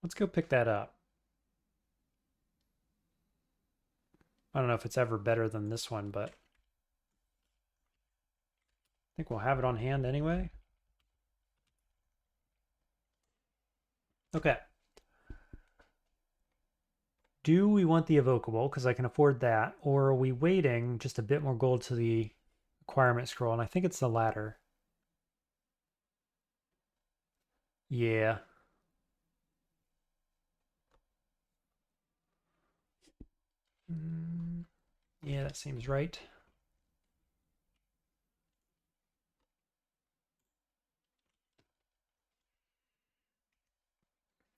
Let's go pick that up. I don't know if it's ever better than this one, but I think we'll have it on hand anyway. Okay. Do we want the Evocable, because I can afford that, or are we waiting just a bit more gold to the acquirement scroll? And I think it's the latter. Yeah. Yeah, that seems right.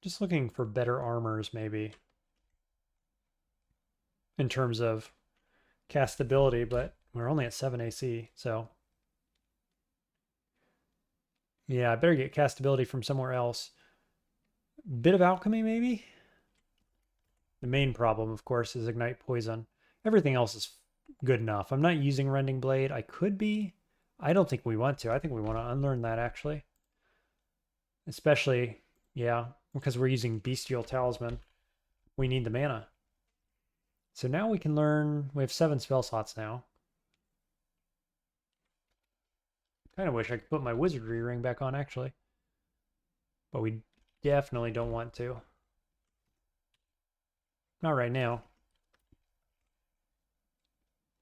Just looking for better armors, maybe, in terms of castability, but we're only at 7 AC, so yeah, I better get castability from somewhere else. Bit of alchemy, maybe? The main problem, of course, is ignite poison. Everything else is good enough. I'm not using rending blade. I could be. I don't think we want to. I think we want to unlearn that, actually. Especially, yeah, because we're using bestial talisman. We need the mana. So now we can learn. We have 7 spell slots now. Kind of wish I could put my wizardry ring back on, actually. But we definitely don't want to. Not right now.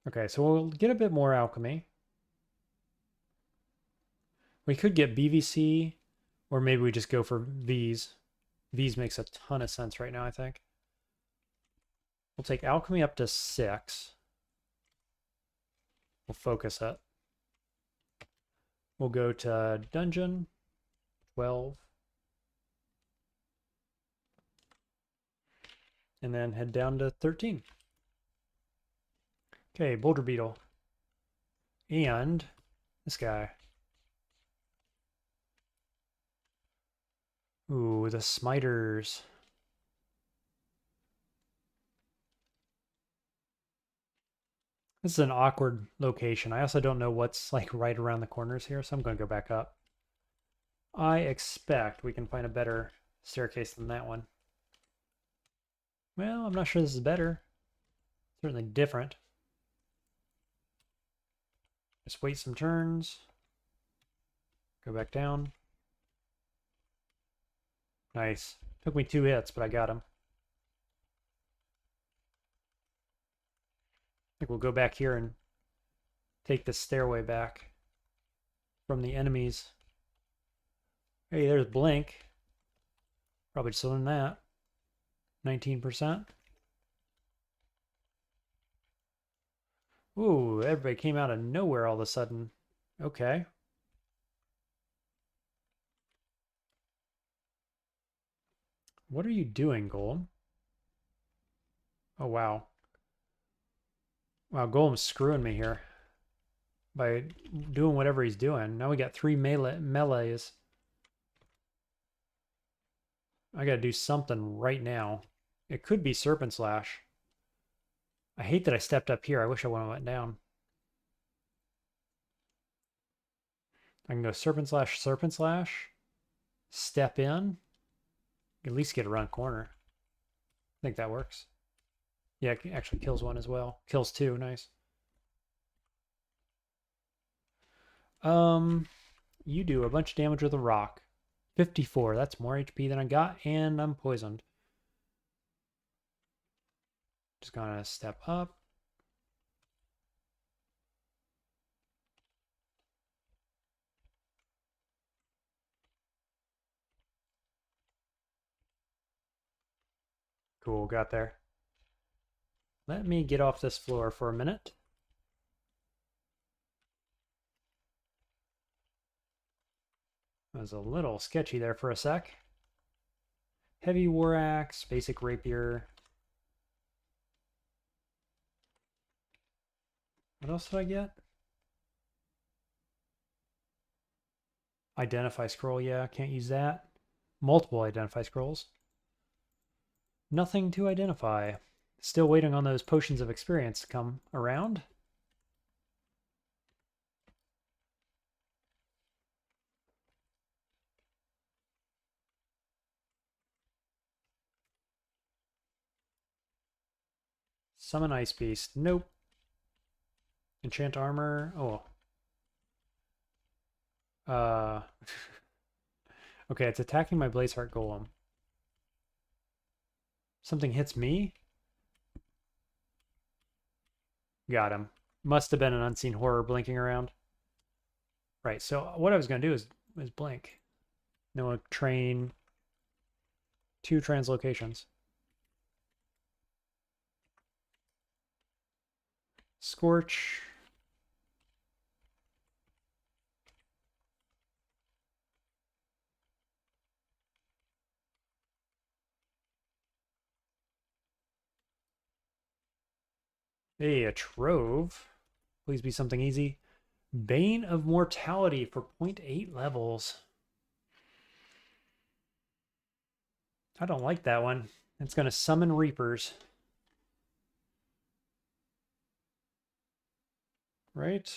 Okay, so we'll get a bit more alchemy. We could get BVC, or maybe we just go for V's. V's makes a ton of sense right now, I think. We'll take alchemy up to 6. We'll focus it. We'll go to dungeon, 12. And then head down to 13. Okay, Boulder Beetle. And this guy. Ooh, the Smiters. This is an awkward location. I also don't know what's like right around the corners here, so I'm going to go back up. I expect we can find a better staircase than that one. Well, I'm not sure this is better. Certainly different. Just wait some turns. Go back down. Nice. Took me 2 hits, but I got him. I think we'll go back here and take the stairway back from the enemies. Hey, there's Blink. Probably just learn that. 19%. Ooh, everybody came out of nowhere all of a sudden. Okay. What are you doing, Golem? Oh, wow. Wow, Golem's screwing me here by doing whatever he's doing. Now we got 3 melees. I gotta do something right now. It could be Serpent Slash. I hate that I stepped up here. I wish I would have went down. I can go Serpent Slash, Serpent Slash. Step in. At least get around corner. I think that works. Yeah, it actually kills one as well. Kills 2, nice. You do a bunch of damage with a rock. 54, that's more HP than I got, and I'm poisoned. Just gonna step up. Cool, got there. Let me get off this floor for a minute. That was a little sketchy there for a sec. Heavy war axe, basic rapier. What else did I get? Identify scroll, yeah, can't use that. Multiple identify scrolls. Nothing to identify. Still waiting on those potions of experience to come around. Summon Ice Beast. Nope. Enchant armor. Oh. Okay, it's attacking my Blazeheart Golem. Something hits me? Got him. Must have been an unseen horror blinking around. Right, so what I was going to do is blink. Then we'll train 2 translocations. Scorch. Hey, a Trove. Please be something easy. Bane of Mortality for 0.8 levels. I don't like that one. It's going to summon Reapers. Right?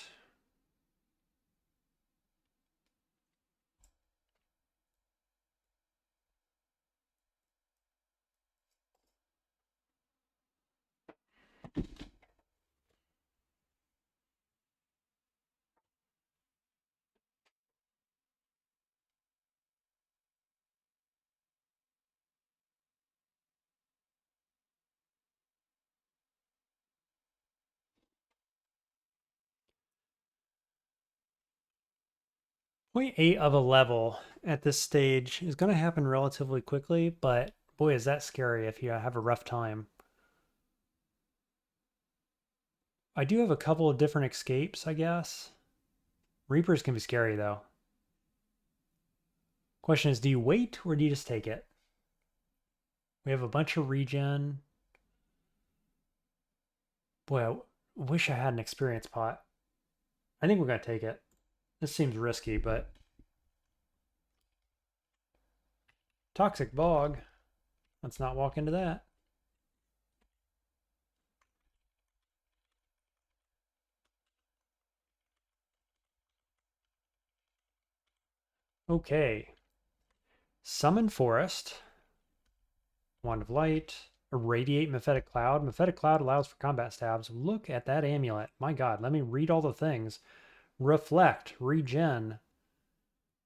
Point 8 of a level at this stage is going to happen relatively quickly, but boy, is that scary if you have a rough time. I do have a couple of different escapes, I guess. Reapers can be scary, though. Question is, do you wait or do you just take it? We have a bunch of regen. Boy, I wish I had an experience pot. I think we're going to take it. This seems risky, but... Toxic Bog. Let's not walk into that. Okay. Summon Forest. Wand of Light. Irradiate Mephetic Cloud. Mephetic Cloud allows for combat stabs. Look at that amulet. My god, let me read all the things. Reflect. Regen.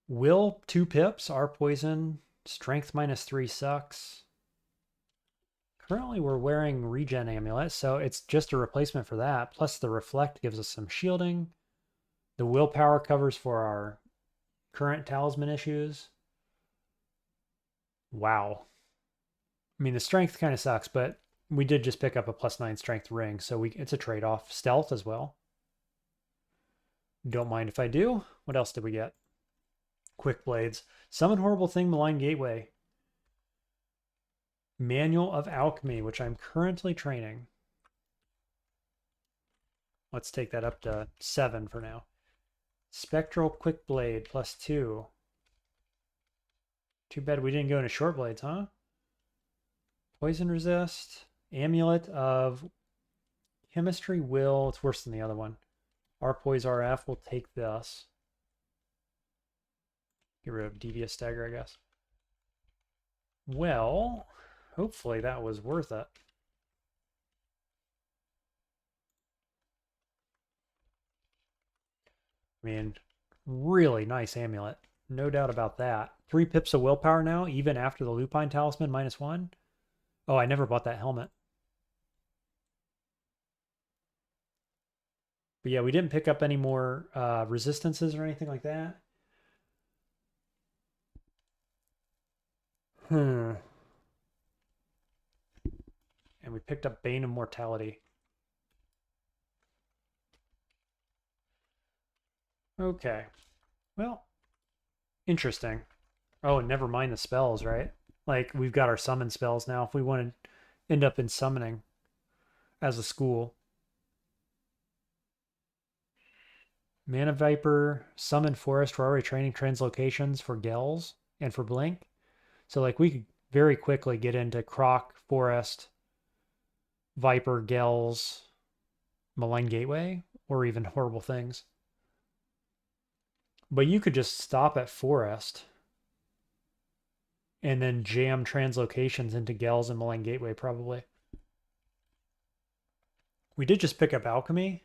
Will 2 pips. Our poison. Strength -3 sucks. Currently we're wearing regen amulet, so it's just a replacement for that. Plus the reflect gives us some shielding. The willpower covers for our current talisman issues. Wow. I mean, the strength kind of sucks, but we did just pick up a +9 strength ring, so it's a trade-off. Stealth as well. Don't mind if I do. What else did we get? Quick blades. Summon horrible thing, malign gateway. Manual of alchemy, which I'm currently training. Let's take that up to 7 for now. Spectral quick blade +2. Too bad we didn't go into short blades, huh? Poison resist. Amulet of chemistry will. It's worse than the other one. Poise RF will take this. Get rid of devious stagger, I guess. Well, hopefully that was worth it. I mean, really nice amulet. No doubt about that. 3 pips of willpower now, even after the lupine talisman -1. Oh, I never bought that helmet. But yeah, we didn't pick up any more resistances or anything like that. And we picked up Bane of Mortality. Okay. Well, interesting. Oh, and never mind the spells, right? Like, we've got our summon spells now if we want to end up in summoning as a school. Mana Viper, Summon Forest. We're already training translocations for Gels and for Blink. So, like, we could very quickly get into Croc, Forest, Viper, Gels, Malign Gateway, or even Horrible Things. But you could just stop at Forest and then jam translocations into Gels and Malign Gateway, probably. We did just pick up Alchemy.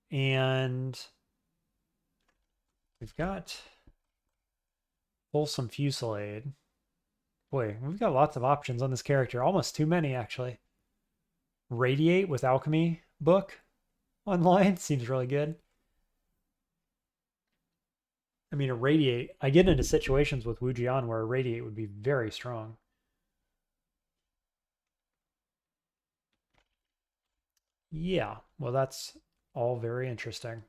And we've got Wholesome Fusillade. Boy, we've got lots of options on this character. Almost too many, actually. Radiate with Alchemy book online seems really good. I mean, a Radiate, I get into situations with Wu Jian where a Radiate would be very strong. Yeah, well, that's all very interesting.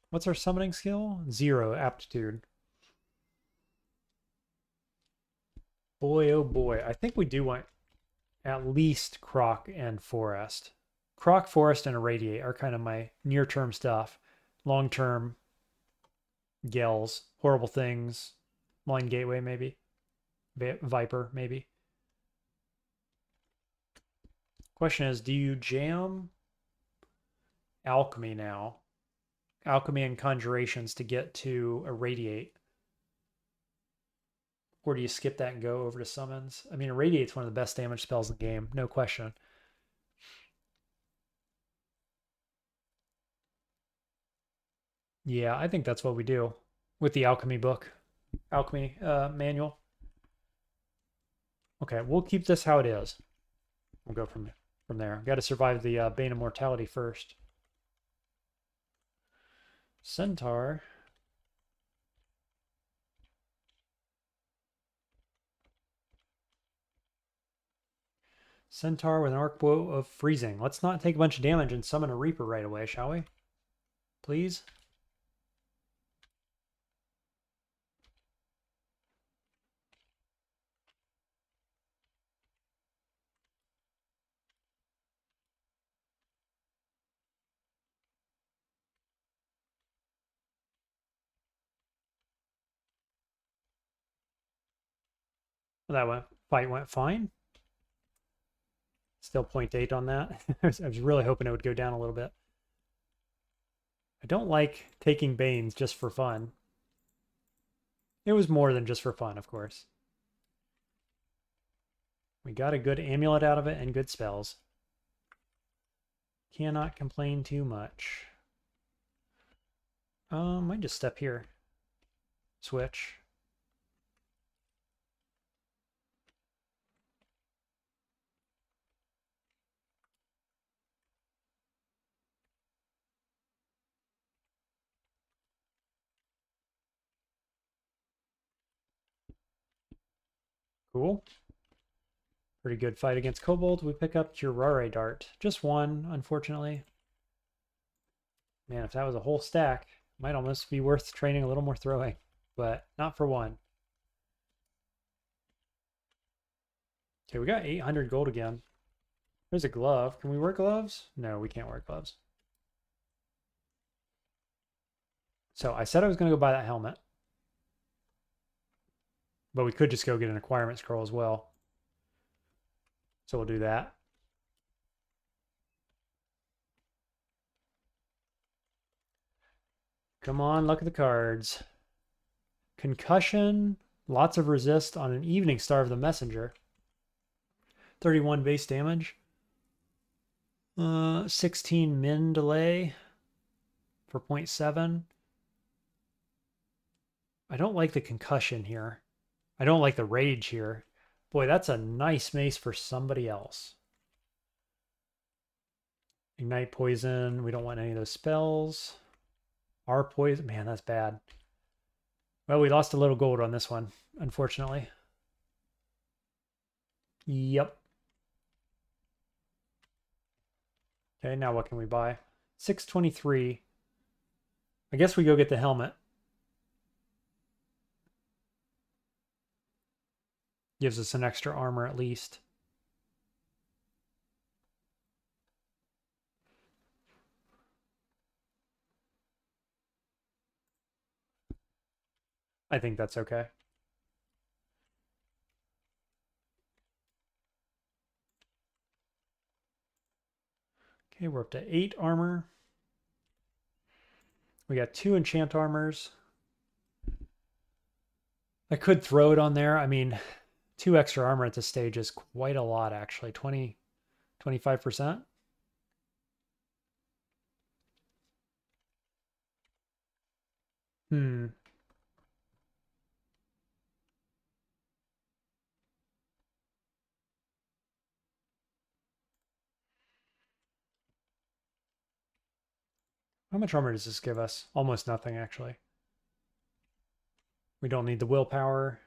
What's our summoning skill? 0 aptitude. Boy, oh boy. I think we do want at least Croc and Forest. Croc, Forest, and Irradiate are kind of my near-term stuff. Long-term, Gels, Horrible Things, Malign Gateway, maybe. Viper, maybe. Question is, do you jam Alchemy now? Alchemy and Conjurations to get to Irradiate? Or do you skip that and go over to Summons? I mean, Irradiate's one of the best damage spells in the game, no question. Yeah, I think that's what we do with the Alchemy book. Alchemy manual. Okay, we'll keep this how it is. We'll go from there. Got to survive the Bane of Mortality first. Centaur. Centaur with an Arc Bow of Freezing. Let's not take a bunch of damage and summon a Reaper right away, shall we? Please? Well, that fight went fine. Still 0.8 on that. I was really hoping it would go down a little bit. I don't like taking Banes just for fun. It was more than just for fun, of course. We got a good amulet out of it and good spells. Cannot complain too much. Might just step here. switch. Cool. Pretty good fight against Kobold. We pick up Jurare Dart. Just one, unfortunately. Man, if that was a whole stack, might almost be worth training a little more throwing, but not for one. Okay, we got 800 gold again. There's a glove. Can we wear gloves? No, we can't wear gloves. So I said I was going to go buy that helmet. But we could just go get an acquirement scroll as well. So we'll do that. Come on, luck of the cards. Concussion, lots of resist on an Evening Star of the Messenger. 31 base damage. 16 min delay for 0.7. I don't like the concussion here. I don't like the rage here. Boy, that's a nice mace for somebody else. Ignite poison. We don't want any of those spells. Our poison. Man, that's bad. Well, we lost a little gold on this one, unfortunately. Yep. Okay, now what can we buy? 623. I guess we go get the helmet. Gives us an extra armor at least. I think that's okay. Okay, we're up to 8 armor. We got 2 enchant armors. I could throw it on there. I mean, 2 extra armor at this stage is quite a lot, actually. 25%. How much armor does this give us? Almost nothing, actually. We don't need the willpower.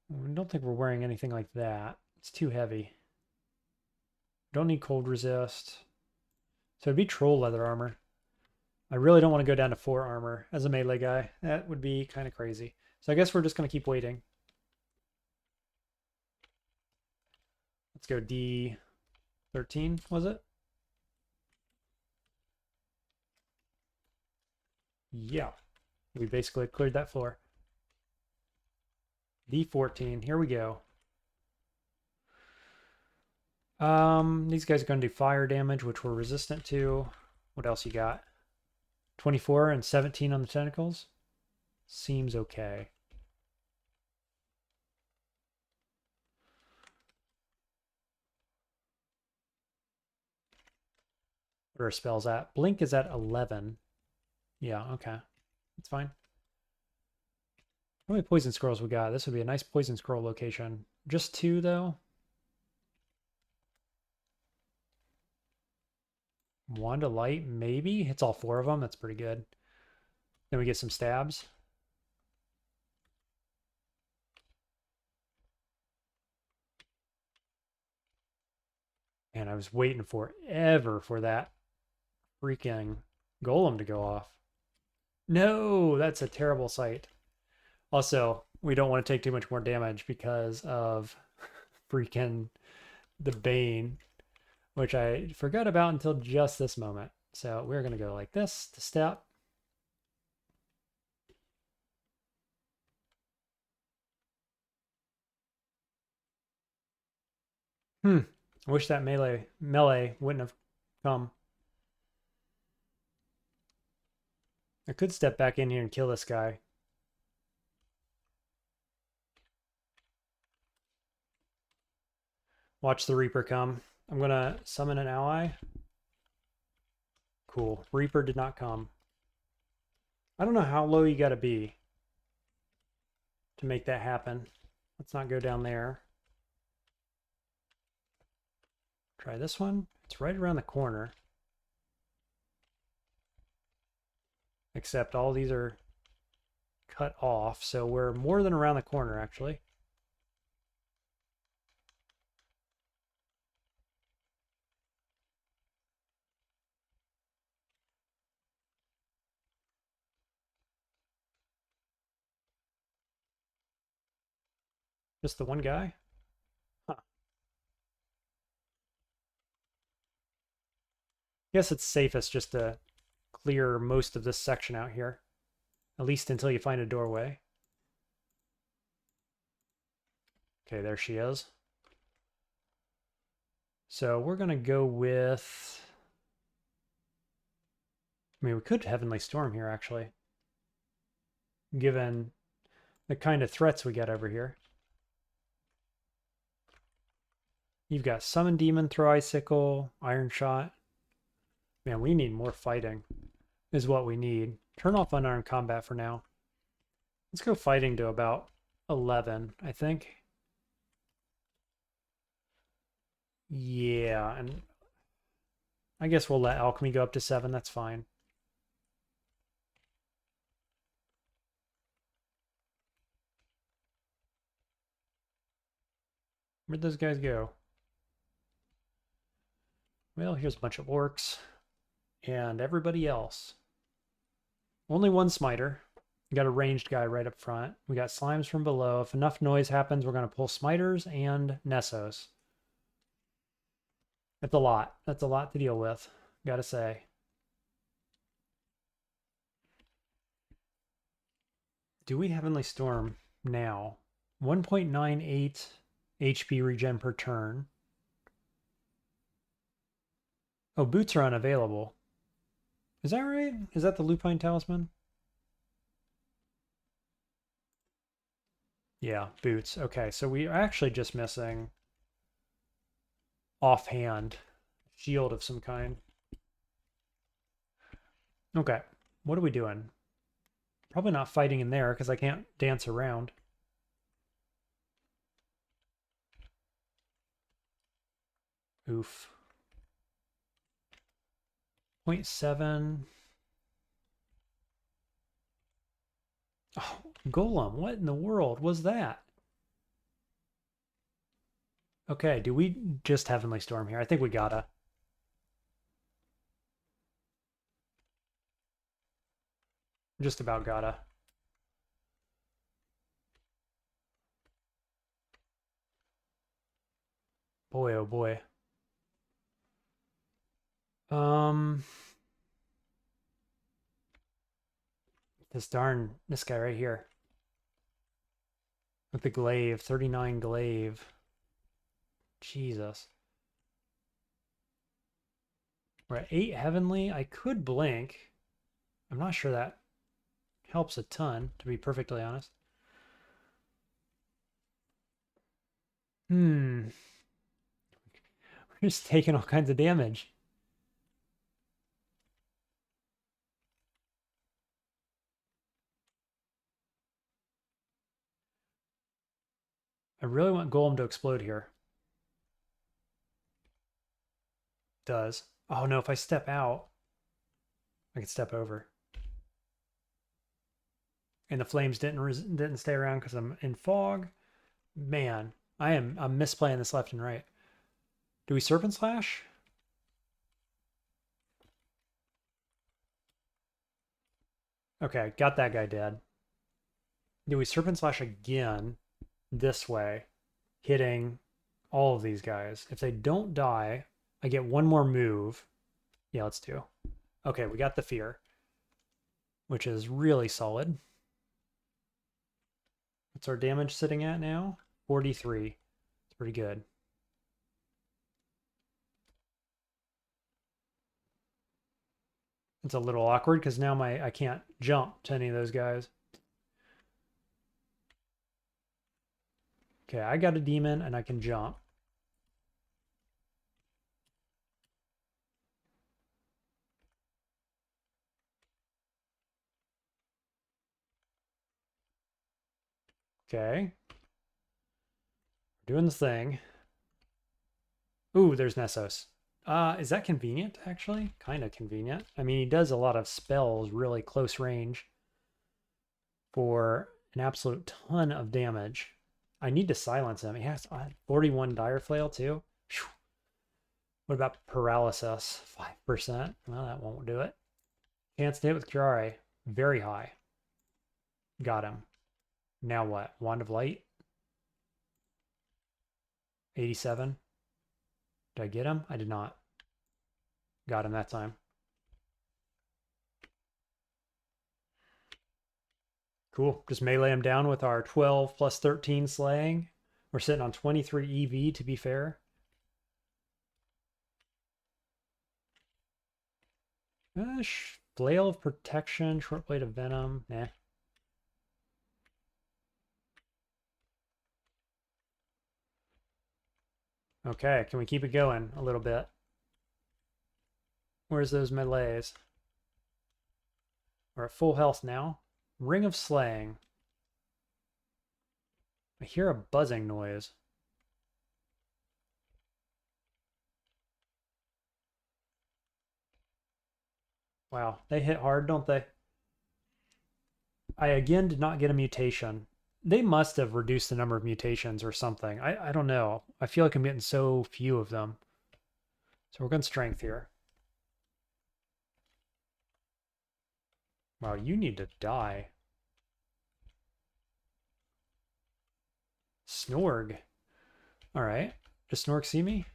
I don't think we're wearing anything like that. It's too heavy. Don't need cold resist. So it'd be troll leather armor. I really don't want to go down to 4 armor as a melee guy. That would be kind of crazy. So I guess we're just going to keep waiting. Let's go D13, was it? Yeah. We basically cleared that floor. D14, here we go. These guys are going to do fire damage, which we're resistant to. What else you got? 24 and 17 on the tentacles. Seems okay. What are our spells at? Blink is at 11. Yeah, okay. That's fine. How many poison scrolls we got? This would be a nice poison scroll location. Just 2, though. Wand of Light, maybe? Hits all 4 of them. That's pretty good. Then we get some stabs. And I was waiting forever for that freaking golem to go off. No, that's a terrible sight. Also, we don't want to take too much more damage because of freaking the Bane, which I forgot about until just this moment. So we're going to go like this to step. I wish that melee wouldn't have come. I could step back in here and kill this guy. Watch the Reaper come. I'm going to summon an ally. Cool. Reaper did not come. I don't know how low you got to be to make that happen. Let's not go down there. Try this one. It's right around the corner. Except all these are cut off, so we're more than around the corner, actually. Just the one guy? Huh. Guess it's safest just to clear most of this section out here. At least until you find a doorway. Okay, there she is. So we're going to go with... I mean, we could Heavenly Storm here, actually. Given the kind of threats we get over here. You've got Summon Demon, Throw Icicle, Iron Shot. Man, we need more fighting, is what we need. Turn off Unarmed Combat for now. Let's go fighting to about 11, I think. Yeah, and I guess we'll let Alchemy go up to 7. That's fine. Where'd those guys go? Well, here's a bunch of orcs. And everybody else. Only one smiter. We got a ranged guy right up front. We got slimes from below. If enough noise happens, we're going to pull smiters and Nessos. That's a lot. That's a lot to deal with, gotta say. Do we Heavenly Storm now? 1.98 HP regen per turn. Oh, boots are unavailable. Is that right? Is that the Lupine Talisman? Yeah, boots. Okay, so we are actually just missing offhand shield of some kind. Okay, what are we doing? Probably not fighting in there because I can't dance around. Oof. 0.7. Oh, Golem, what in the world was that? Okay, do we just Heavenly Storm here? I think we gotta. Just about gotta. Boy, oh boy. This guy right here. With the glaive, 39 glaive. Jesus. We're at 8 heavenly. I could blink. I'm not sure that helps a ton, to be perfectly honest. We're just taking all kinds of damage. I really want Golem to explode here. Does. Oh no, if I step out, I could step over. And the flames didn't stay around because I'm in fog. Man, I'm misplaying this left and right. Do we Serpent Slash? Okay, got that guy dead. Do we Serpent Slash again this way, hitting all of these guys? If they don't die, I get one more move. Yeah, let's do. Okay, we got the fear, which is really solid. What's our damage sitting at now? 43. It's pretty good. It's a little awkward because now I can't jump to any of those guys. Okay, I got a demon and I can jump. Okay. Doing the thing. Ooh, there's Nessos. Is that convenient, actually? Kind of convenient. I mean, he does a lot of spells really close range for an absolute ton of damage. I need to silence him. He has 41 Dire Flail, too. Whew. What about paralysis? 5%. Well, that won't do it. Chance to hit with Curare. Very high. Got him. Now what? Wand of Light? 87. Did I get him? I did not. Got him that time. Cool. Just melee him down with our 12 plus 13 slaying. We're sitting on 23 EV, to be fair. Flail of Protection, Short Blade of Venom. Nah. Okay, can we keep it going a little bit? Where's those melees? We're at full health now. Ring of Slaying. I hear a buzzing noise. Wow, they hit hard, don't they? I again did not get a mutation. They must have reduced the number of mutations or something. I don't know. I feel like I'm getting so few of them. So we're going strength here. Wow, you need to die. Snorg. All right. Does Snorg see me?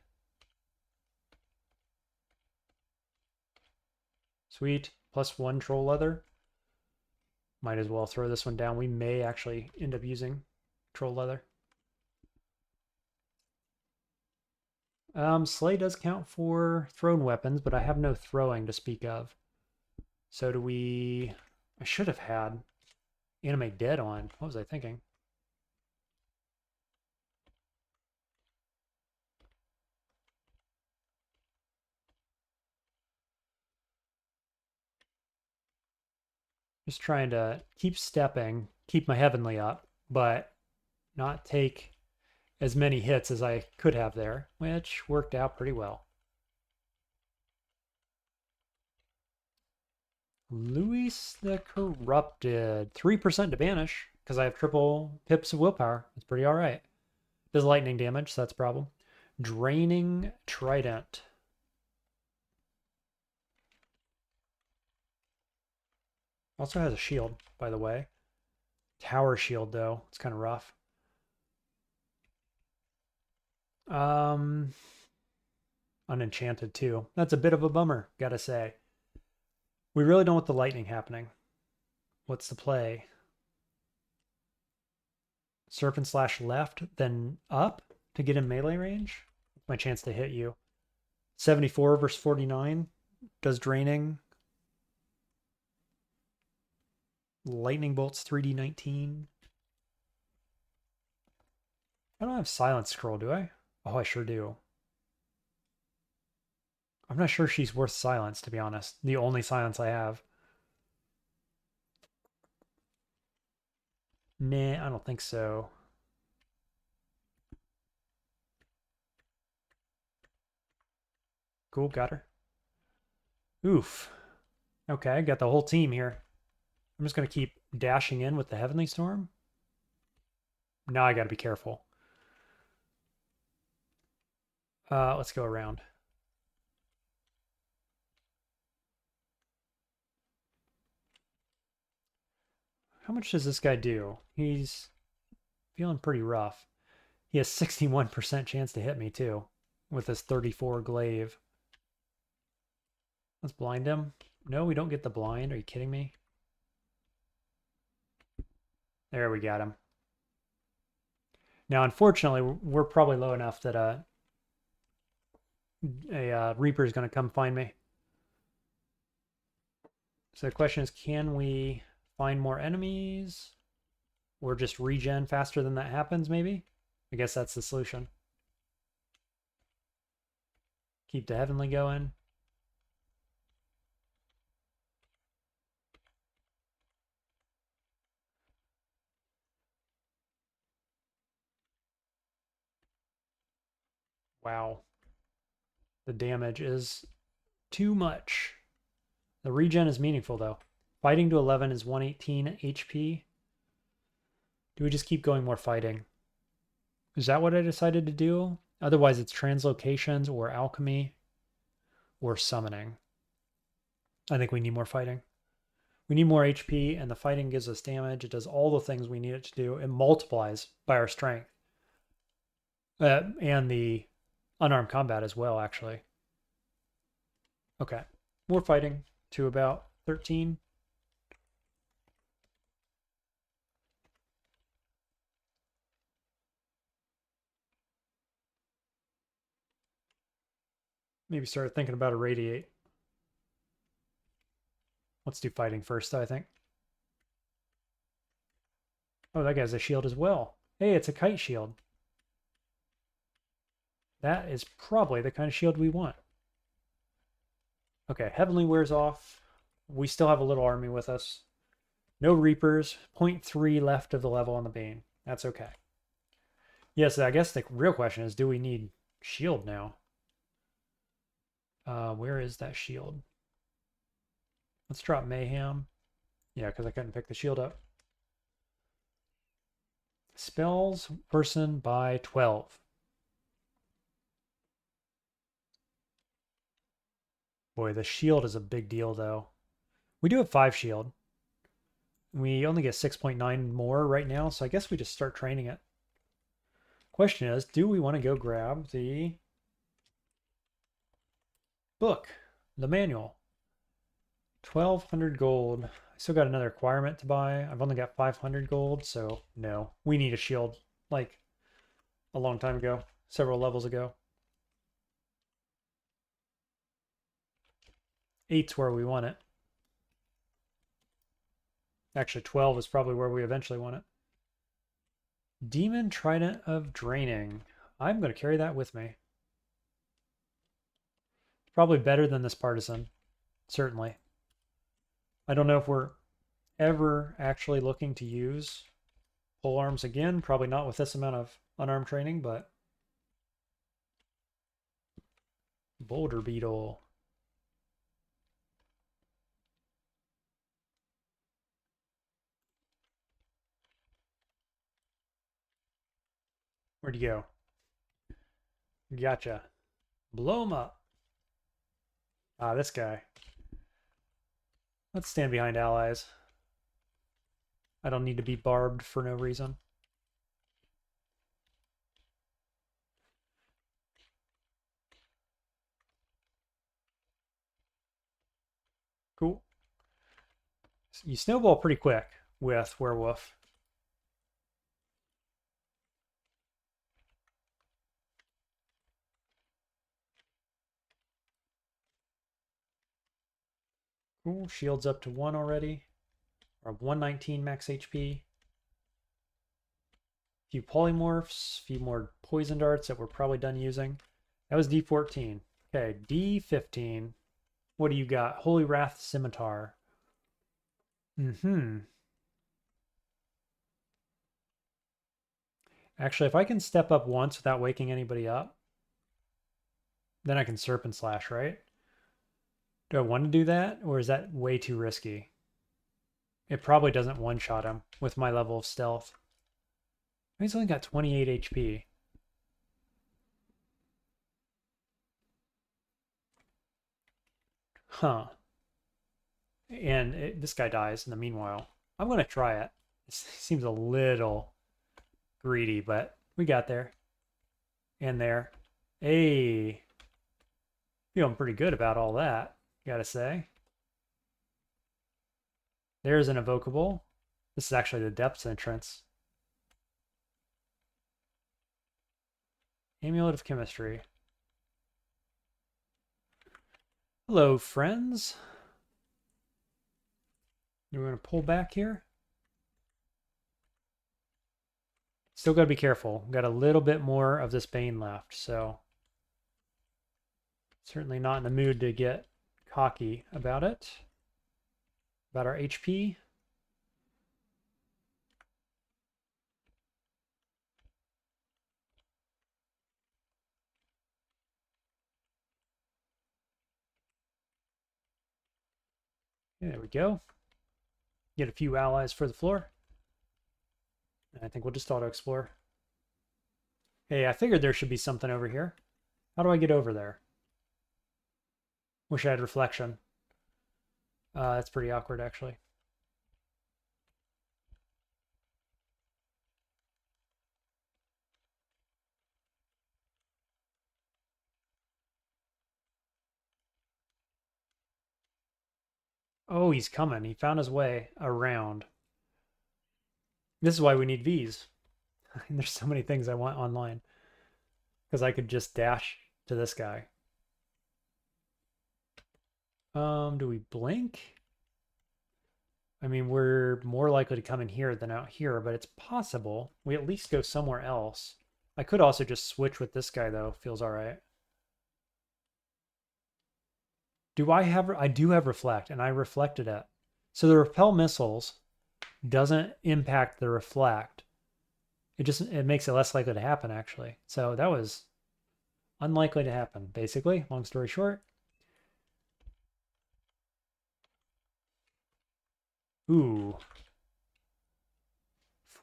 Sweet. +1 troll leather. Might as well throw this one down. We may actually end up using troll leather. Slay does count for thrown weapons, but I have no throwing to speak of. So do we... I should have had Animate Dead on. What was I thinking? Just trying to keep stepping, keep my heavenly up, but not take as many hits as I could have there, which worked out pretty well. Luis the Corrupted. 3% to banish, because I have triple pips of willpower. That's pretty alright. Does lightning damage, so that's a problem. Draining Trident. Also has a shield, by the way. Tower shield, though. It's kind of rough. Unenchanted, too. That's a bit of a bummer, gotta say. We really don't want the lightning happening. What's the play? Serpent slash left, then up to get in melee range? My chance to hit you. 74 versus 49. Does draining. Lightning bolts 3d19. I don't have silence scroll, do I? Oh, I sure do. I'm not sure she's worth silence, to be honest. The only silence I have. Nah, I don't think so. Cool, got her. Oof. Okay, got the whole team here. I'm just going to keep dashing in with the Heavenly Storm. Now I got to be careful. Let's go around. How much does this guy do? He's feeling pretty rough. He has 61% chance to hit me, too, with this 34 glaive. Let's blind him. No, we don't get the blind. Are you kidding me? There, we got him. Now, unfortunately, we're probably low enough that a Reaper is going to come find me. So the question is, can we find more enemies? Or just regen faster than that happens, maybe? I guess that's the solution. Keep the Heavenly going. Wow. The damage is too much. The regen is meaningful, though. Fighting to 11 is 118 HP. Do we just keep going more fighting? Is that what I decided to do? Otherwise, it's translocations or alchemy or summoning. I think we need more fighting. We need more HP, and the fighting gives us damage. It does all the things we need it to do. It multiplies by our strength. And the unarmed combat as well, actually. Okay. More fighting to about 13. Maybe start thinking about a radiate. Let's do fighting first, I think. Oh, that guy's a shield as well. Hey, it's a kite shield. That is probably the kind of shield we want. Okay, Heavenly wears off. We still have a little army with us. No Reapers. 0.3 left of the level on the Bane. That's okay. Yes, I guess the real question is, do we need shield now? Where is that shield? Let's drop Mayhem. Yeah, because I couldn't pick the shield up. Spells person by 12. Boy, the shield is a big deal, though. We do have 5 shield. We only get 6.9 more right now, so I guess we just start training it. Question is, do we want to go grab the book, the manual? 1,200 gold. I still got another requirement to buy. I've only got 500 gold, so no. We need a shield, like a long time ago, several levels ago. 8's where we want it. Actually, 12 is probably where we eventually want it. Demon Trident of Draining. I'm going to carry that with me. Probably better than this Partisan. Certainly. I don't know if we're ever actually looking to use pole arms again. Probably not with this amount of unarmed training, but... Boulder Beetle. Where'd you go? Gotcha. Blow him up. Ah, this guy. Let's stand behind allies. I don't need to be barbed for no reason. Cool. You snowball pretty quick with Werewolf. Cool. Shields up to 1 already. Or 119 max HP. A few polymorphs, a few more poison darts that we're probably done using. That was D14. Okay, D15. What do you got? Holy Wrath Scimitar. Actually, if I can step up once without waking anybody up, then I can Serpent Slash, right? Do I want to do that, or is that way too risky? It probably doesn't one-shot him with my level of stealth. He's only got 28 HP. Huh. And this guy dies in the meanwhile. I'm going to try it. It seems a little greedy, but we got there. And there. Hey. Feeling pretty good about all that, gotta say. There's an evocable. This is actually the depths entrance. Amulet of Chemistry. Hello, friends. We're going to pull back here. Still got to be careful. Got a little bit more of this Bane left, so certainly not in the mood to get cocky about it. About our HP. Okay, there we go. Get a few allies for the floor. And I think we'll just auto-explore. Hey, I figured there should be something over here. How do I get over there? Wish I had reflection. That's pretty awkward, actually. Oh, he's coming. He found his way around. This is why we need Vs. There's so many things I want online. Because I could just dash to this guy. Do we blink? I mean, we're more likely to come in here than out here, but it's possible we at least go somewhere else. I could also just switch with this guy, though. Feels all right. I do have reflect, and I reflected it. So the repel missiles doesn't impact the reflect. It makes it less likely to happen, actually. So that was unlikely to happen, basically. Long story short. Ooh.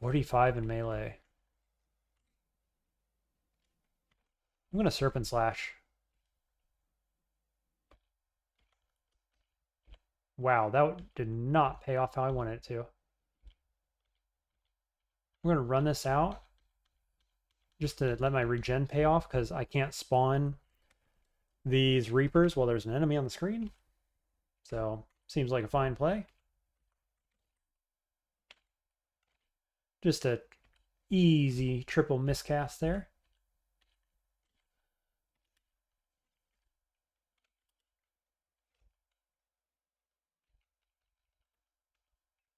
45 in melee. I'm gonna Serpent Slash. Wow, that did not pay off how I wanted it to. I'm gonna run this out just to let my regen pay off because I can't spawn these Reapers while there's an enemy on the screen. So, seems like a fine play. Just a easy triple miscast there.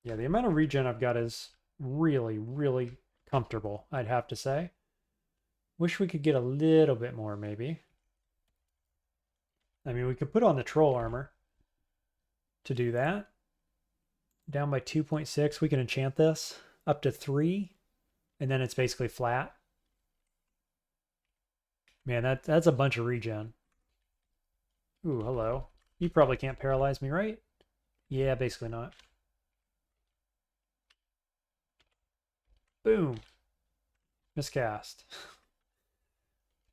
Yeah, the amount of regen I've got is really, really comfortable, I'd have to say. Wish we could get a little bit more, maybe. I mean, we could put on the troll armor to do that. Down by 2.6, we can enchant this up to 3, and then it's basically flat. Man, that's a bunch of regen. Ooh, hello. You probably can't paralyze me, right? Yeah, basically not. Boom. Miscast.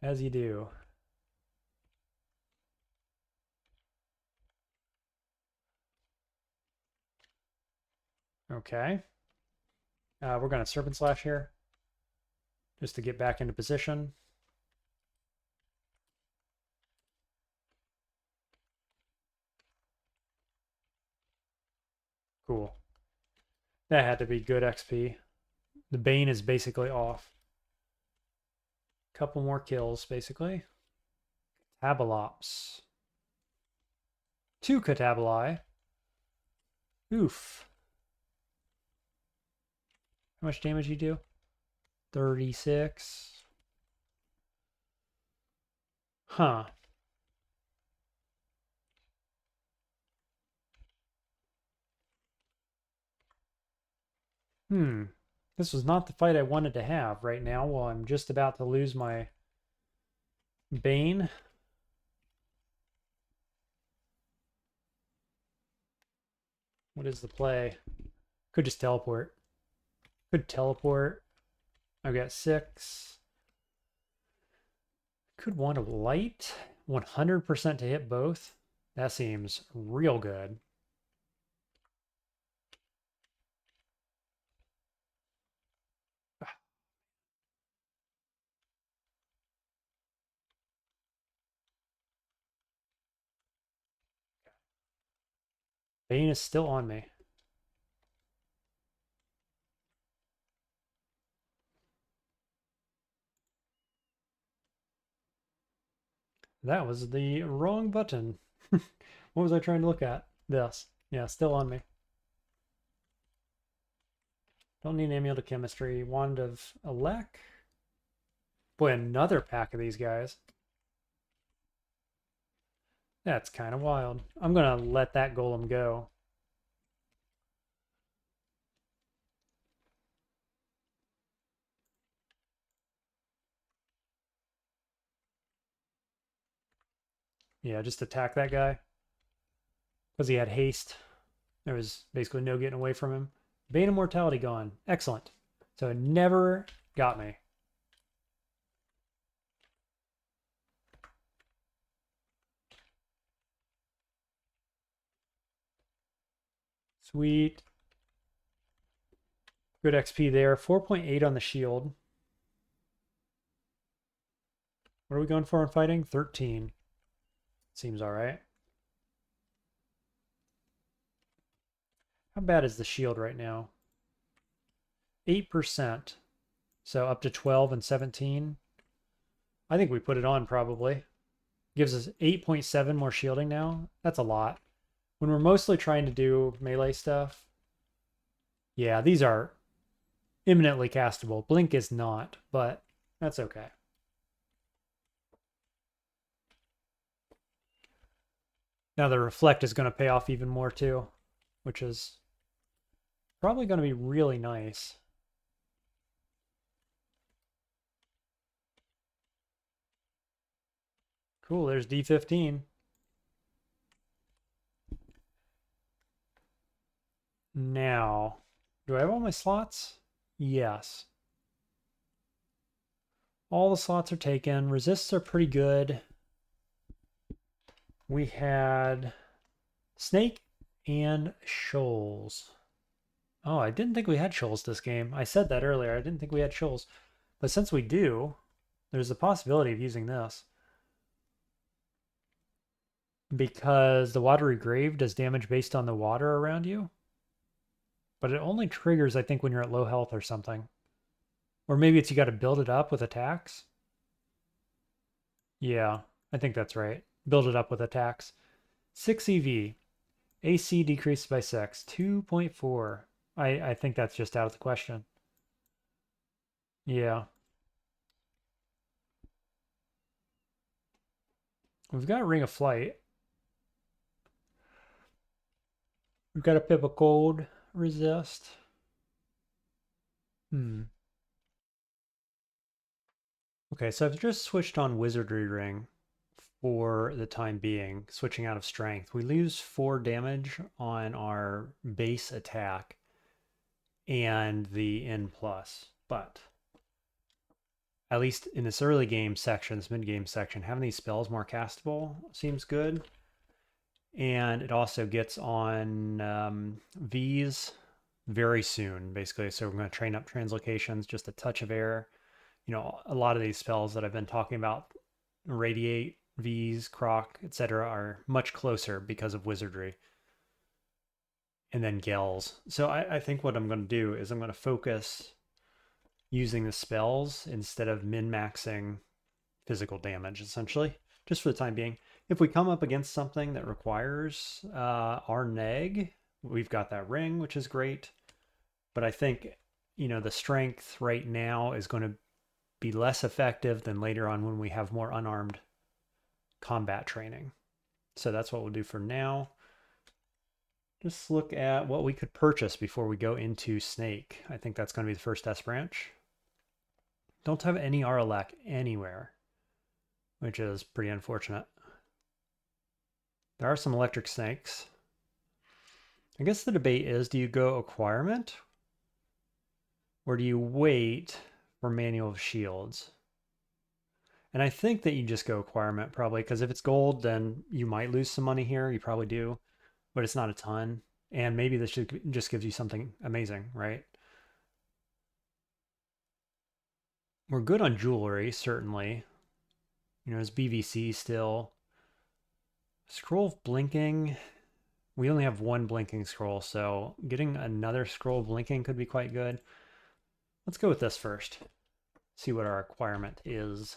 As you do. Okay. We're going to Serpent Slash here. Just to get back into position. Cool. That had to be good XP. The Bane is basically off. Couple more kills, basically. Tabalops. 2 Catabali. Oof. How much damage you do? 36. Huh. This was not the fight I wanted to have right now while I'm just about to lose my Bane. What is the play? Could just teleport. Could teleport. I've got 6. Could want a light. 100% to hit both. That seems real good. Bane is still on me. That was the wrong button. What was I trying to look at? This. Yeah, still on me. Don't need Amulet of Chemistry. Wand of Elec. Boy, another pack of these guys. That's kind of wild. I'm going to let that golem go. Yeah, just attack that guy. Because he had haste. There was basically no getting away from him. Bane of Mortality gone. Excellent. So it never got me. Sweet. Good XP there. 4.8 on the shield. What are we going for in fighting? 13. Seems all right. How bad is the shield right now? 8%. So up to 12 and 17. I think we put it on probably. Gives us 8.7 more shielding now. That's a lot. When we're mostly trying to do melee stuff. Yeah, these are imminently castable. Blink is not, but that's okay. Now the reflect is going to pay off even more too, which is probably going to be really nice. Cool, there's D15. Now, do I have all my slots? Yes. All the slots are taken. Resists are pretty good. We had Snake and Shoals. Oh, I didn't think we had Shoals this game. I said that earlier. I didn't think we had Shoals. But since we do, there's a possibility of using this. Because the Watery Grave does damage based on the water around you. But it only triggers, I think, when you're at low health or something. Or maybe it's you got to build it up with attacks. Yeah, I think that's right. Build it up with attacks. 6 EV. AC decreased by 6. 2.4. I think that's just out of the question. Yeah. We've got Ring of Flight. We've got a Pip of Cold resist. Okay, so I've just switched on Wizardry Ring for the time being, switching out of Strength. We lose 4 damage on our base attack and the N+, but at least in this early game section, this mid-game section, having these spells more castable seems good. And it also gets on V's very soon, basically. So we're going to train up translocations, just a touch of air. You know, a lot of these spells that I've been talking about, Radiate, V's, Croc, etc., are much closer because of Wizardry. And then Gels. So I think what I'm going to do is I'm going to focus using the spells instead of min-maxing physical damage, essentially, just for the time being. If we come up against something that requires our neg, we've got that ring, which is great. But I think, you know, the strength right now is going to be less effective than later on when we have more unarmed combat training. So that's what we'll do for now. Just look at what we could purchase before we go into Snake. I think that's going to be the first S branch. Don't have any Aralac anywhere, which is pretty unfortunate. There are some electric snakes. I guess the debate is, do you go acquirement or do you wait for Manual of Shields? And I think that you just go acquirement probably, because if it's gold, then you might lose some money here. You probably do, but it's not a ton. And maybe this just gives you something amazing, right? We're good on jewelry, certainly. You know, it's BVC still. Scroll of Blinking. We only have 1 blinking scroll, so getting another scroll of blinking could be quite good. Let's go with this first. See what our requirement is.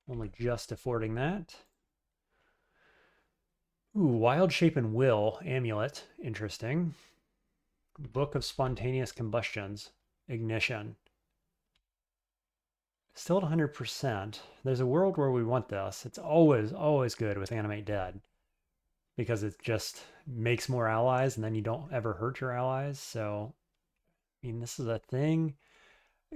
Only just affording that. Ooh, Wild Shape and Will Amulet. Interesting. Book of Spontaneous Combustions. Ignition. Still at 100%. There's a world where we want this. It's always good with Animate Dead, because it just makes more allies and then you don't ever hurt your allies. So, I mean, this is a thing.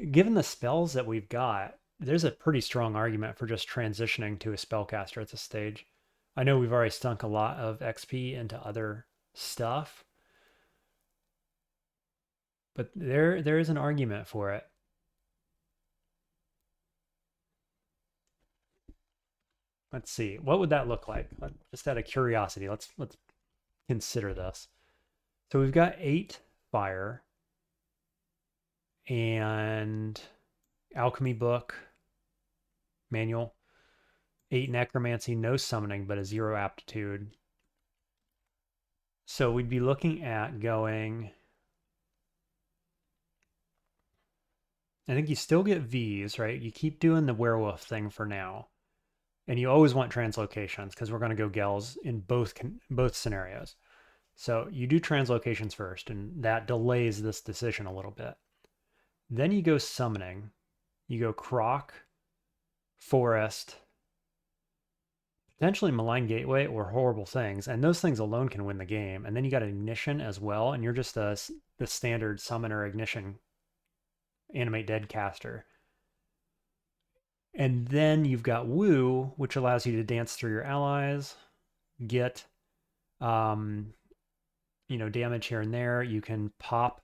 Given the spells that we've got, there's a pretty strong argument for just transitioning to a spellcaster at this stage. I know we've already stunk a lot of XP into other stuff, but there is an argument for it. Let's see. What would that look like? Just out of curiosity, let's consider this. So we've got 8 fire and alchemy book manual, 8 necromancy, no summoning, but a 0 aptitude. So we'd be looking at going. I think you still get V's, right? You keep doing the werewolf thing for now. And you always want translocations because we're going to go Gels in both scenarios. So you do translocations first, and that delays this decision a little bit. Then you go summoning. You go Croc, Forest, potentially Malign Gateway or Horrible Things, and those things alone can win the game. And then you got Ignition as well, and you're just the standard Summoner Ignition Animate Dead caster. And then you've got Wu, which allows you to dance through your allies, get damage here and there. You can pop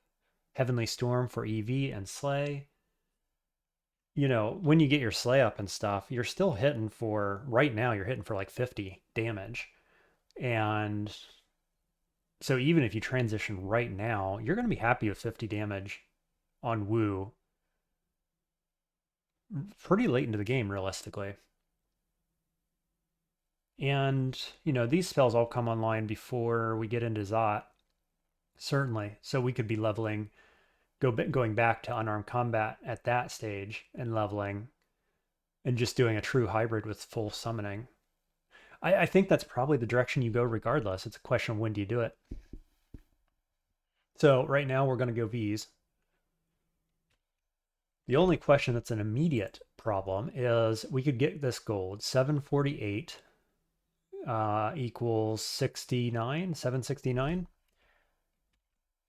Heavenly Storm for EV and Slay. When you get your Slay up and stuff, you're still hitting for, right now, you're hitting for like 50 damage. And so even if you transition right now, you're going to be happy with 50 damage on Wu pretty late into the game, realistically. And, these spells all come online before we get into Zot, certainly. So we could be leveling, going back to unarmed combat at that stage and leveling and just doing a true hybrid with full summoning. I think that's probably the direction you go regardless. It's a question of when do you do it. So right now we're going to go V's. The only question that's an immediate problem is we could get this gold, 748 equals 769.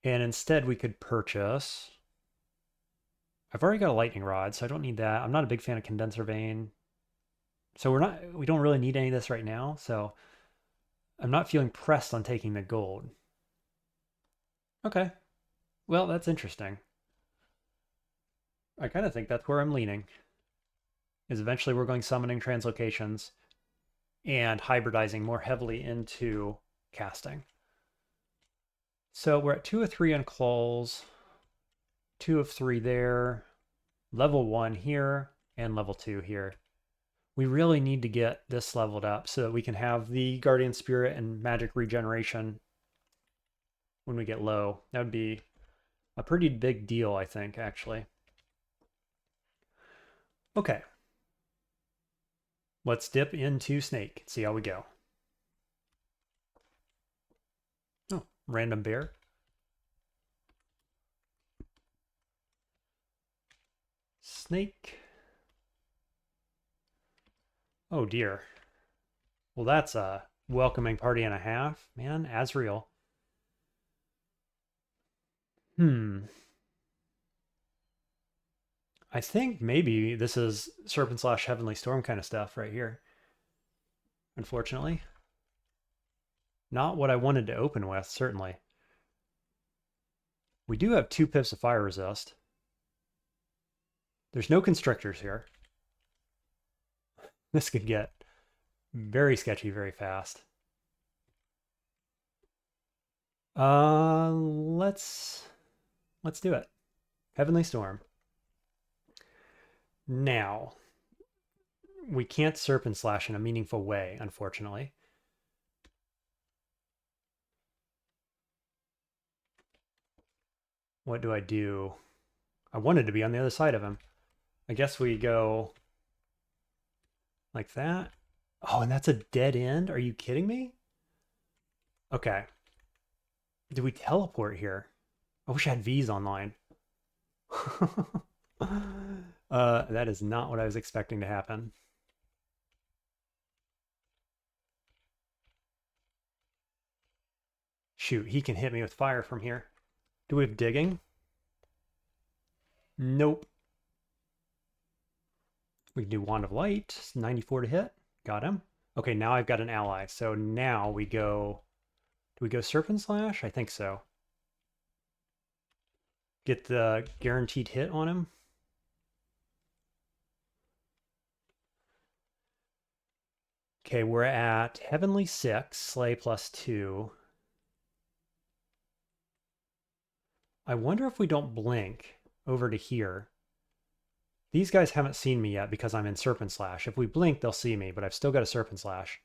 And instead we could purchase, I've already got a lightning rod, so I don't need that. I'm not a big fan of condenser vein. So we don't really need any of this right now. So I'm not feeling pressed on taking the gold. Okay. Well, that's interesting. I kind of think that's where I'm leaning. Is eventually we're going summoning translocations and hybridizing more heavily into casting. So we're at 2 of 3 on claws, 2 of 3 there, level 1 here, and level 2 here. We really need to get this leveled up so that we can have the Guardian Spirit and magic regeneration when we get low. That would be a pretty big deal, I think, actually. Okay. Let's dip into Snake, see how we go. Oh, random bear. Snake. Oh dear. Well, that's a welcoming party and a half, man. Azrael. I think maybe this is Serpent / Heavenly Storm kind of stuff right here. Unfortunately. Not what I wanted to open with, certainly. We do have 2 pips of fire resist. There's no constrictors here. This could get very sketchy very fast. Let's do it. Heavenly Storm. Now, we can't Serpent Slash in a meaningful way, unfortunately. What do I do? I wanted to be on the other side of him. I guess we go like that. Oh, and that's a dead end? Are you kidding me? Okay. Do we teleport here? I wish I had V's online. That is not what I was expecting to happen. Shoot, he can hit me with fire from here. Do we have digging? Nope. We can do Wand of Light. 94 to hit. Got him. Okay, now I've got an ally. So now we go... Do we go Serpent Slash? I think so. Get the guaranteed hit on him. Okay, we're at Heavenly 6, Slay +2. I wonder if we don't blink over to here. These guys haven't seen me yet because I'm in Serpent Slash. If we blink, they'll see me, but I've still got a Serpent Slash.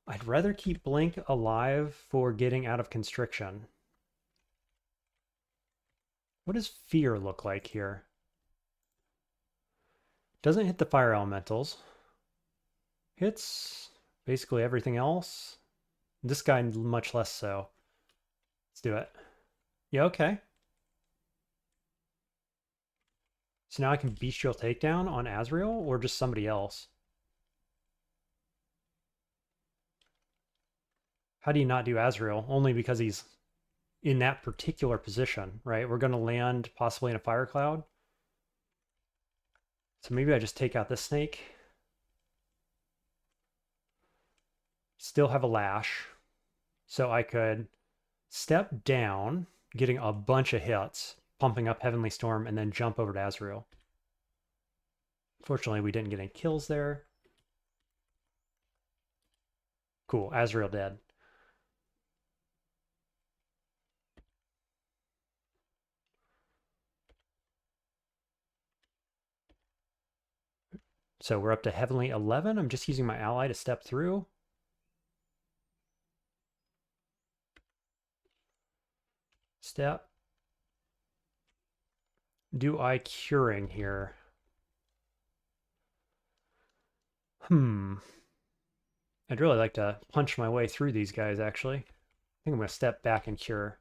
I'd rather keep Blink alive for getting out of Constriction. What does Fear look like here? Doesn't hit the fire elementals. Hits basically everything else. This guy much less so. Let's do it. Yeah, okay. So now I can Bestial Takedown on Azrael or just somebody else. How do you not do Azrael? Only because he's in that particular position, right? We're going to land possibly in a fire cloud. So maybe I just take out this snake. Still have a lash. So I could step down, getting a bunch of hits, pumping up Heavenly Storm, and then jump over to Azrael. Fortunately, we didn't get any kills there. Cool, Azrael dead. So we're up to Heavenly 11. I'm just using my ally to step through. Step. Do I curing here? I'd really like to punch my way through these guys, actually. I think I'm going to step back and cure.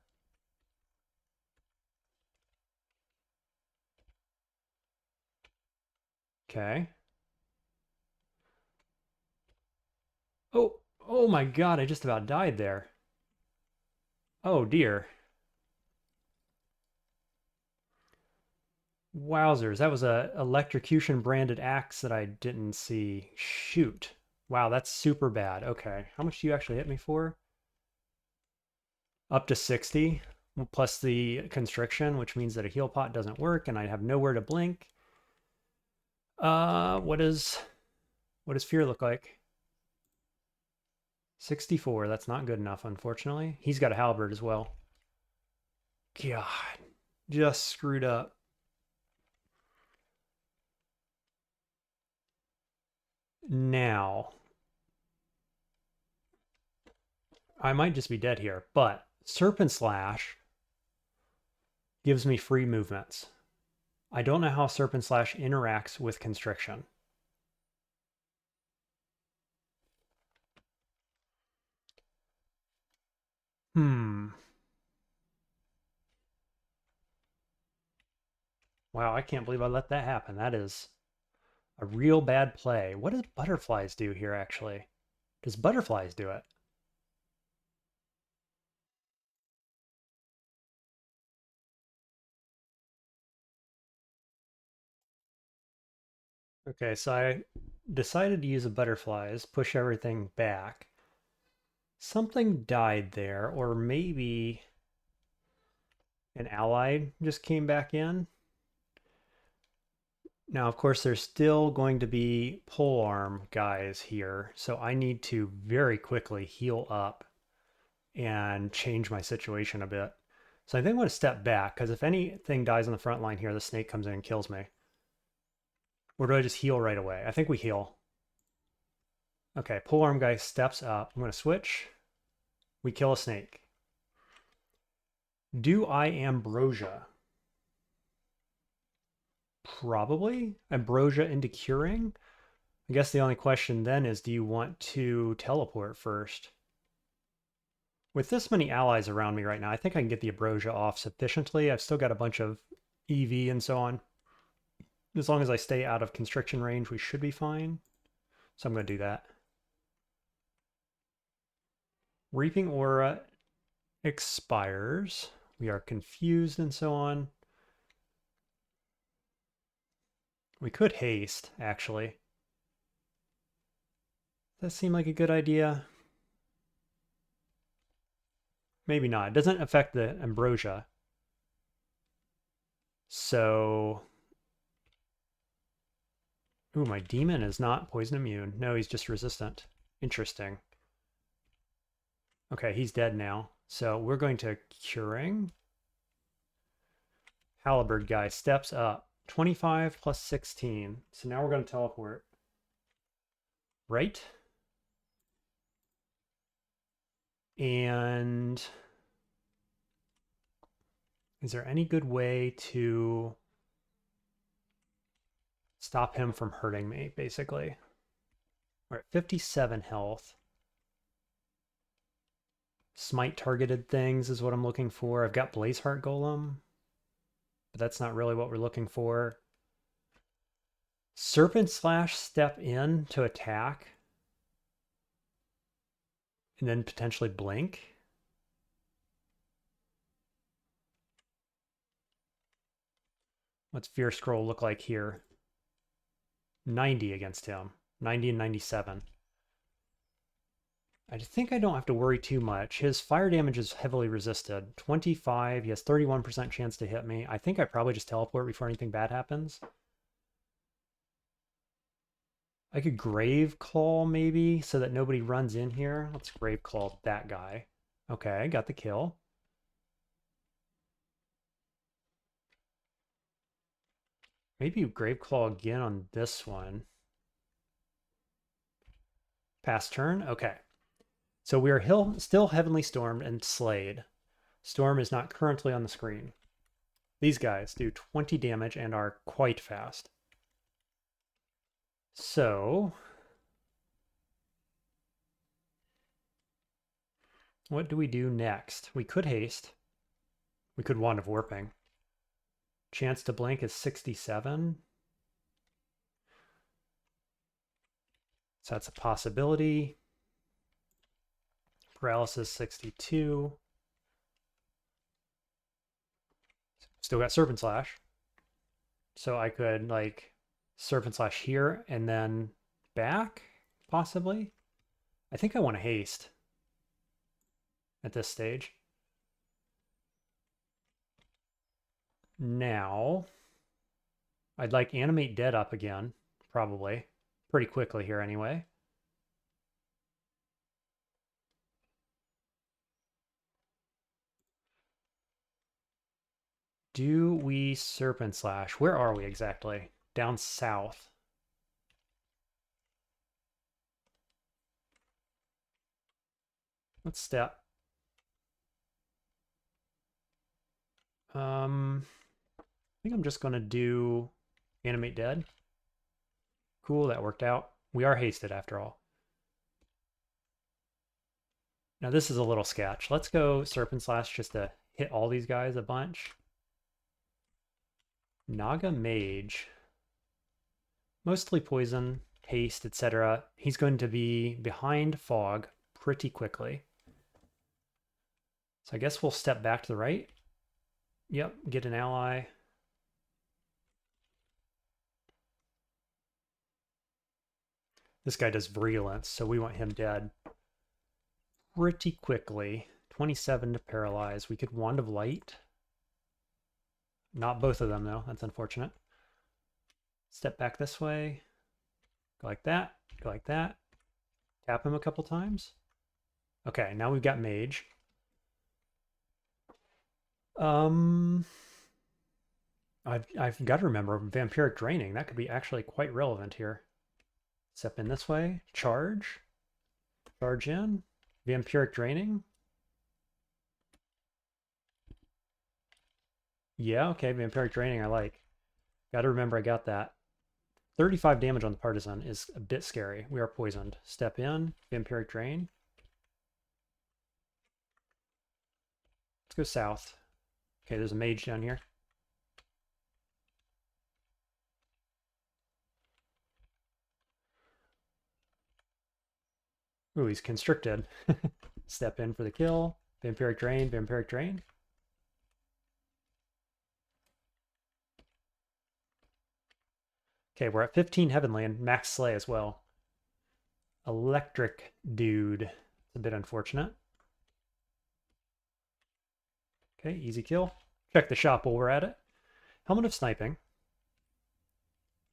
Okay. Oh my god, I just about died there. Oh dear. Wowzers, that was a electrocution branded axe that I didn't see. Shoot. Wow, that's super bad. Okay, how much do you actually hit me for? Up to 60, plus the constriction, which means that a heal pot doesn't work and I have nowhere to blink. What does fear look like? 64, that's not good enough, unfortunately. He's got a halberd as well. God, just screwed up. Now, I might just be dead here, but Serpent Slash gives me free movements. I don't know how Serpent Slash interacts with Constriction. Wow, I can't believe I let that happen. That is a real bad play. What does Butterflies do here, actually? Does Butterflies do it? Okay, so I decided to use a Butterflies, push everything back. Something died there, or maybe an ally just came back in. Now, of course, there's still going to be polearm guys here, so I need to very quickly heal up and change my situation a bit. So I think I'm going to step back, because if anything dies on the front line here, the snake comes in and kills me. Or do I just heal right away? I think we heal. Okay, polearm guy steps up. I'm going to switch. We kill a snake. Do I Ambrosia? Probably. Ambrosia into curing? I guess the only question then is, do you want to teleport first? With this many allies around me right now, I think I can get the Ambrosia off sufficiently. I've still got a bunch of EV and so on. As long as I stay out of constriction range, we should be fine. So I'm going to do that. Reaping Aura expires. We are confused and so on. We could haste, actually. Does that seem like a good idea? Maybe not. It doesn't affect the ambrosia. So... Ooh, my demon is not poison immune. No, he's just resistant. Interesting. Okay, he's dead now. So we're going to Curing. Halberd guy steps up. 25 plus 16. So now we're going to teleport. Right? And is there any good way to stop him from hurting me, basically? We're at 57 health. Smite targeted things is what I'm looking for. I've got Blazeheart Golem, but that's not really what we're looking for. Serpent Slash step in to attack. And then potentially blink. What's Fear Scroll look like here? 90 against him. 90 and 97. I think I don't have to worry too much. His fire damage is heavily resisted. 25, he has 31% chance to hit me. I think I probably just teleport before anything bad happens. I could Grave Claw maybe, so that nobody runs in here. Let's Grave Claw that guy. Okay, got the kill. Maybe Grave Claw again on this one. Pass turn? Okay. So we are still Heavenly Stormed and Slayed. Storm is not currently on the screen. These guys do 20 damage and are quite fast. So, what do we do next? We could haste. We could Wand of Warping. Chance to blink is 67. So that's a possibility. Paralysis 62. Still got Serpent Slash. So I could like Serpent Slash here and then back, possibly. I think I want to haste at this stage. Now, I'd like Animate Dead up again, probably. Pretty quickly here anyway. Do we Serpent Slash? Where are we exactly? Down south. Let's step. I think I'm just going to do Animate Dead. Cool, that worked out. We are hasted after all. Now this is a little sketch. Let's go Serpent Slash just to hit all these guys a bunch. Naga Mage. Mostly poison, haste, etc. He's going to be behind fog pretty quickly. So I guess we'll step back to the right. Yep, get an ally. This guy does virulence, so we want him dead pretty quickly. 27 to paralyze. We could Wand of Light. Not both of them, though. That's unfortunate. Step back this way. Go like that. Go like that. Tap him a couple times. Okay, now we've got Mage. I've got to remember Vampiric Draining. That could be actually quite relevant here. Step in this way. Charge. Charge in. Vampiric Draining. Yeah, okay, Vampiric Draining I like. Got to remember I got that. 35 damage on the Partisan is a bit scary. We are poisoned. Step in. Vampiric Drain. Let's go south. Okay, there's a mage down here. Ooh, he's constricted. Step in for the kill. Vampiric Drain, Vampiric Drain. Okay, we're at 15 Heavenly and max Slay as well. electric dude. It's a bit unfortunate. Okay, easy kill. Check the shop while we're at it. Helmet of Sniping.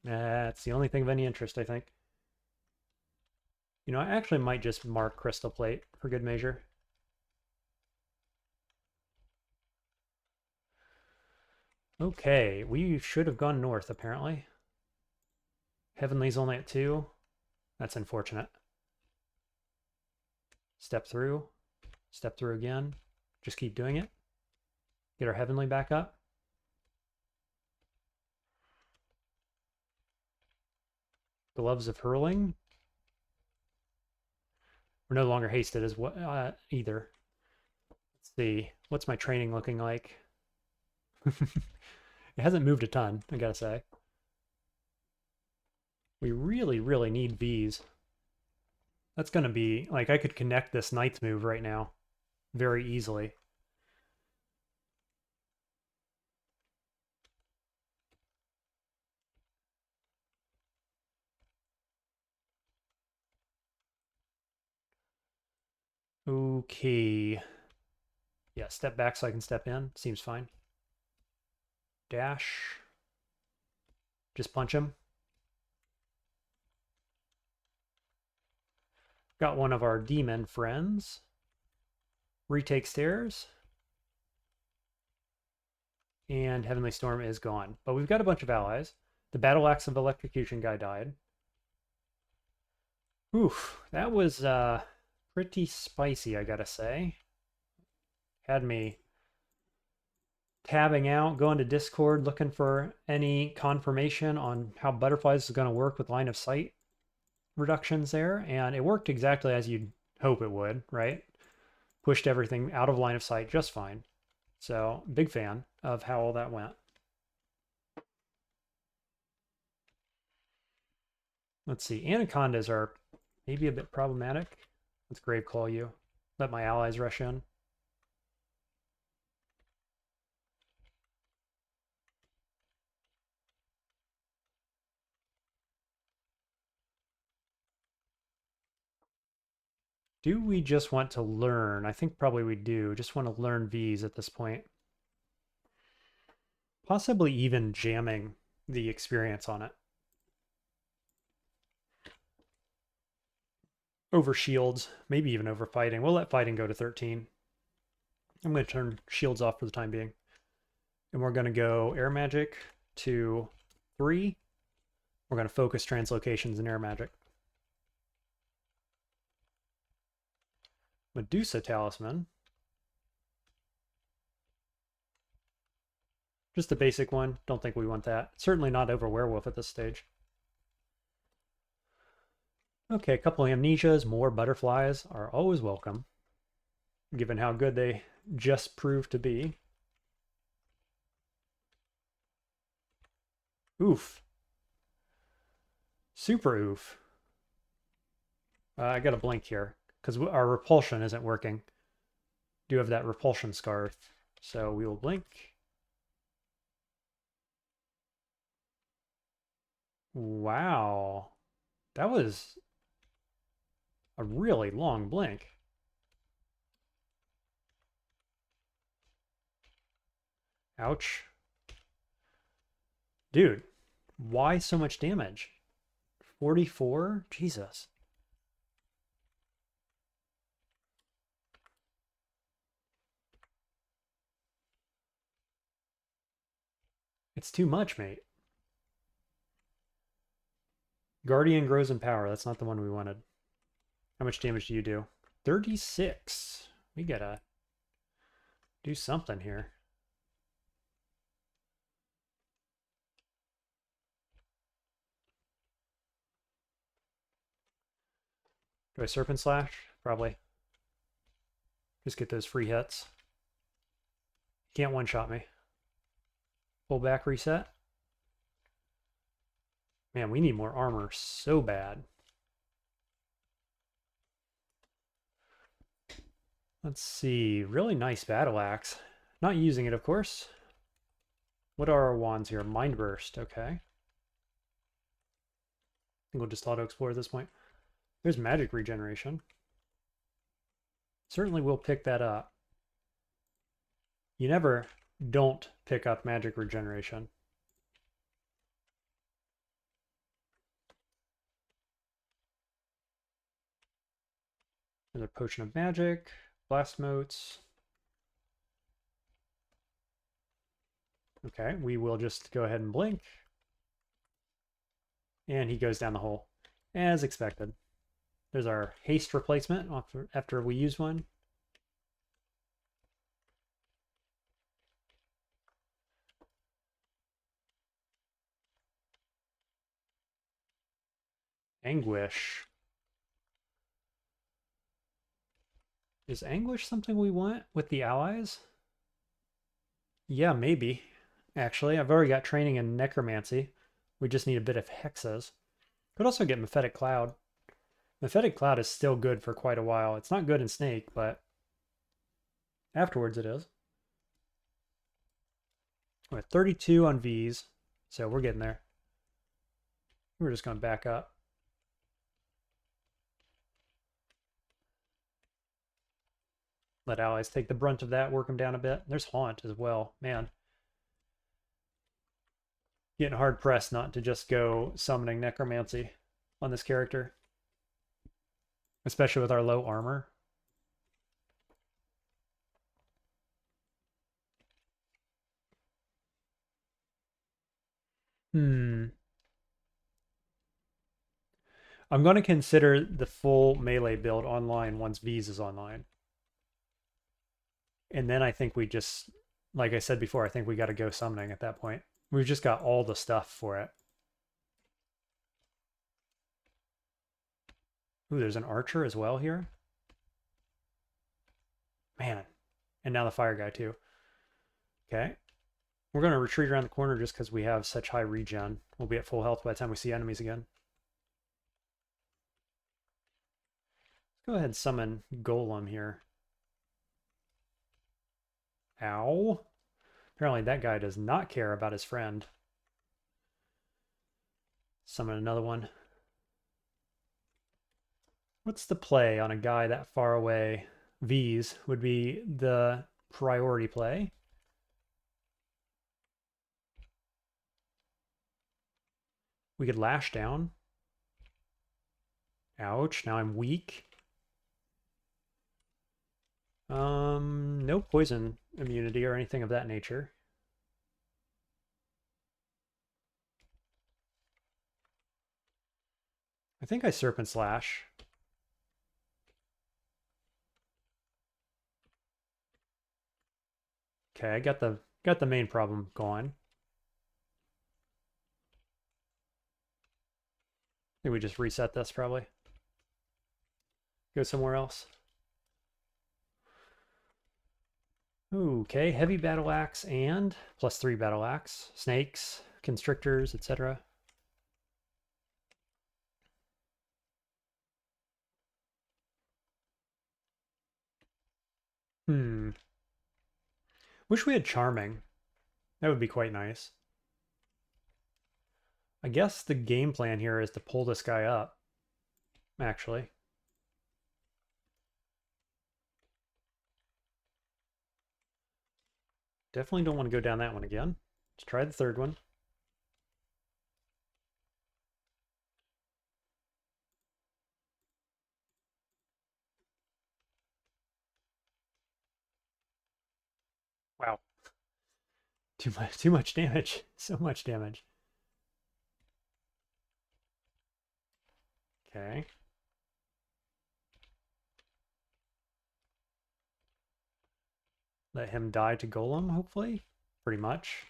That's the only thing of any interest, I think. You know, I actually might just mark Crystal Plate for good measure. Okay, we should have gone north, apparently. Heavenly's only at 2. That's unfortunate. Step through again. Just keep doing it. Get our Heavenly back up. Gloves of Hurling. We're no longer hasted as well either. Let's see. What's my training looking like? It hasn't moved a ton, I gotta say. We really, really need Vs. That's gonna be, like, I could connect this Knight's move right now very easily. Okay. Yeah, step back so I can step in. Seems fine. Dash. Just punch him. Got one of our demon friends. Retake stairs. And Heavenly Storm is gone. But we've got a bunch of allies. The Battle Axe of Electrocution guy died. Oof, that was pretty spicy, I gotta say. Had me tabbing out, going to Discord, looking for any confirmation on how Butterflies is going to work with line of sight reductions there, and it worked exactly as you'd hope it would, right? Pushed everything out of line of sight just fine. So, big fan of how all that went. Let's see, Anacondas are maybe a bit problematic. Let's Graveclaw you. Let my allies rush in. Do we just want to learn? I think probably we do. Just want to learn Vs at this point. Possibly even jamming the experience on it. Over shields, maybe even over fighting. We'll let fighting go to 13. I'm going to turn shields off for the time being. And we're going to go air magic to 3. We're going to focus translocations in air magic. Medusa Talisman. Just a basic one. Don't think we want that. Certainly not over Werewolf at this stage. Okay, a couple of amnesias, more butterflies are always welcome, given how good they just proved to be. Oof. Super oof. I got a blink here, because our repulsion isn't working. Do have that repulsion scarf, so we will blink. Wow. That was a really long blink. Ouch. Dude, why so much damage? 44? Jesus. It's too much, mate. Guardian grows in power. That's not the one we wanted. How much damage do you do? 36. We gotta do something here. Do I Serpent Slash? Probably. Just get those free hits. Can't one-shot me. Full back reset. Man, we need more armor so bad. Let's see. Really nice battle axe. Not using it, of course. What are our wands here? Mind Burst. Okay. I think we'll just auto-explore at this point. There's magic regeneration. Certainly will pick that up. You never don't pick up magic regeneration. Another potion of magic, blast motes. Okay, we will just go ahead and blink. And he goes down the hole, as expected. There's our haste replacement after we use one. Anguish. Is Anguish something we want with the allies? Yeah, maybe. Actually, I've already got training in Necromancy. We just need a bit of hexes. Could also get Mephetic Cloud. Mephetic Cloud is still good for quite a while. It's not good in Snake, but afterwards it is. We're at 32 on Vs, so we're getting there. We're just going to back up. Let allies take the brunt of that, work them down a bit. There's Haunt as well. Man. Getting hard pressed not to just go summoning Necromancy on this character. Especially with our low armor. I'm going to consider the full melee build online once V's is online. And then I think we just, like I said before, I think we got to go summoning at that point. We've just got all the stuff for it. Ooh, there's an archer as well here. Man. And now the fire guy too. Okay. We're going to retreat around the corner just because we have such high regen. We'll be at full health by the time we see enemies again. Let's go ahead and summon Golem here. Ow. Apparently that guy does not care about his friend. Summon another one. What's the play on a guy that far away? V's would be the priority play. We could lash down. Ouch, now I'm weak. No poison immunity or anything of that nature. I think I Serpent Slash. Okay, I got the main problem gone. I think we just reset this probably. Go somewhere else. Ooh, okay, heavy battle axe and +3 battle axe, snakes, constrictors, etc. Wish we had charming. That would be quite nice. I guess the game plan here is to pull this guy up, actually. Definitely don't want to go down that one again. Let's try the third one. Wow. Too much damage. So much damage. Okay. Let him die to Golem, hopefully. Pretty much.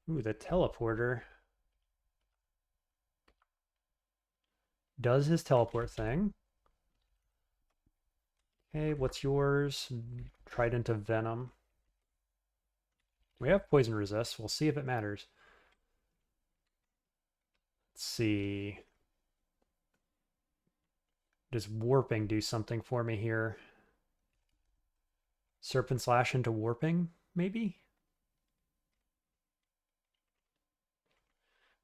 Ooh, the teleporter. Does his teleport thing. Okay, what's yours? Trident of Venom. We have poison resist. We'll see if it matters. Let's see. Does warping do something for me here? Serpent Slash into warping, maybe?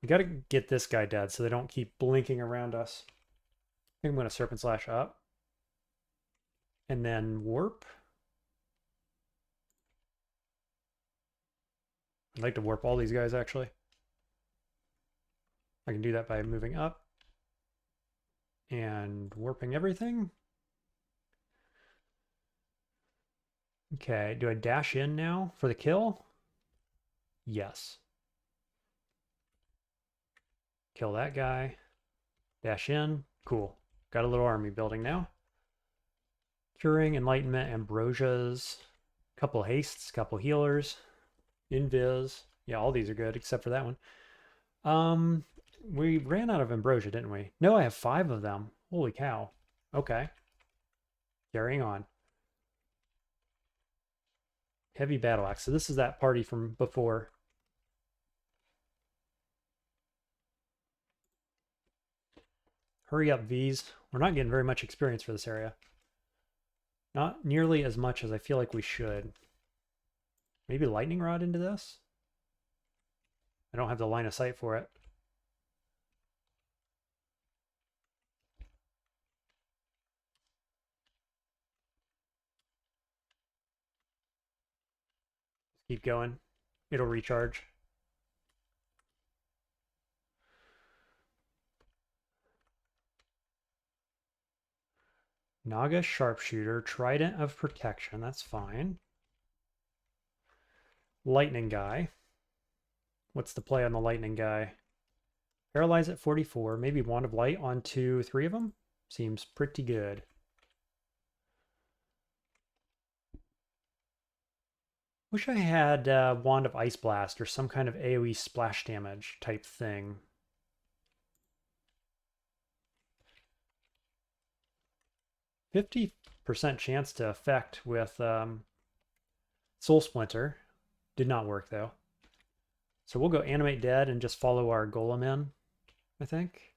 We got to get this guy dead so they don't keep blinking around us. I think I'm going to Serpent Slash up. And then warp. I'd like to warp all these guys, actually. I can do that by moving up and warping everything. Okay, do I dash in now for the kill? Yes. Kill that guy. Dash in. Cool. Got a little army building now. Curing, Enlightenment, Ambrosias. Couple hastes, couple healers. Invis. Yeah, all these are good except for that one. We ran out of Ambrosia, didn't we? No, I have 5 of them. Holy cow. Okay. Carrying on. Heavy battle axe. So this is that party from before. Hurry up, V's. We're not getting very much experience for this area. Not nearly as much as I feel like we should. Maybe lightning rod into this? I don't have the line of sight for it. Keep going. It'll recharge. Naga Sharpshooter, Trident of Protection, that's fine. Lightning Guy. What's the play on the Lightning Guy? Paralyze at 44, maybe Wand of Light onto 3 of them? Seems pretty good. Wish I had Wand of Ice Blast or some kind of AoE splash damage type thing. %50 chance to affect with Soul Splinter. Did not work though. So we'll go Animate Dead and just follow our Golem in, I think.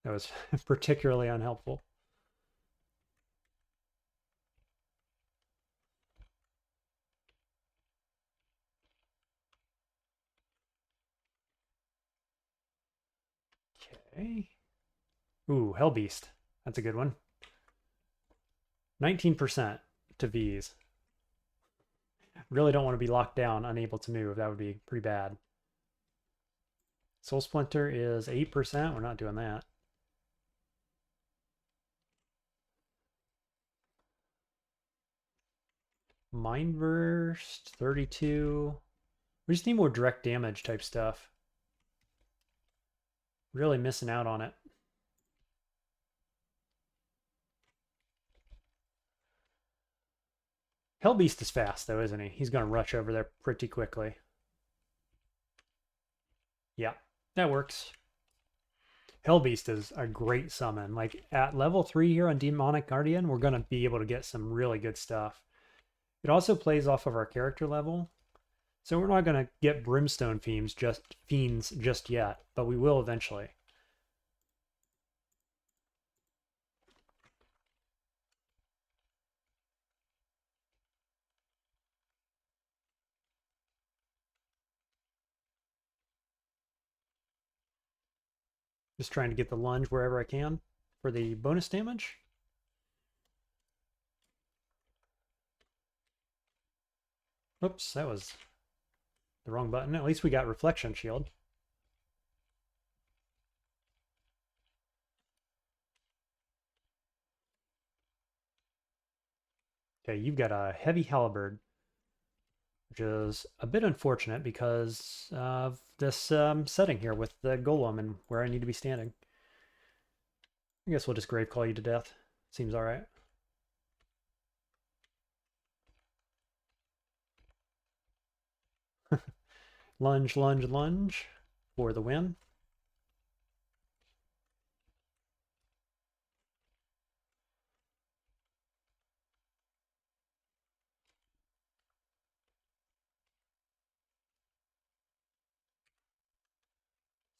That was particularly unhelpful. Okay. Ooh, Hellbeast. That's a good one. 19% to V's. Really don't want to be locked down, unable to move. That would be pretty bad. Soul Splinter is 8%. We're not doing that. Mind Burst, 32. We just need more direct damage type stuff. Really missing out on it. Hellbeast is fast though, isn't he? He's going to rush over there pretty quickly. Yeah, that works. Hellbeast is a great summon. Like at level 3 here on Demonic Guardian, we're going to be able to get some really good stuff. It also plays off of our character level. So we're not going to get Brimstone Fiends just yet, but we will eventually. Just trying to get the lunge wherever I can for the bonus damage. Oops, that was the wrong button. At least we got Reflection Shield. Okay, you've got a Heavy Halberd, which is a bit unfortunate because of this setting here with the Golem and where I need to be standing. I guess we'll just Grave Call you to death. Seems all right. Lunge, lunge, lunge for the win.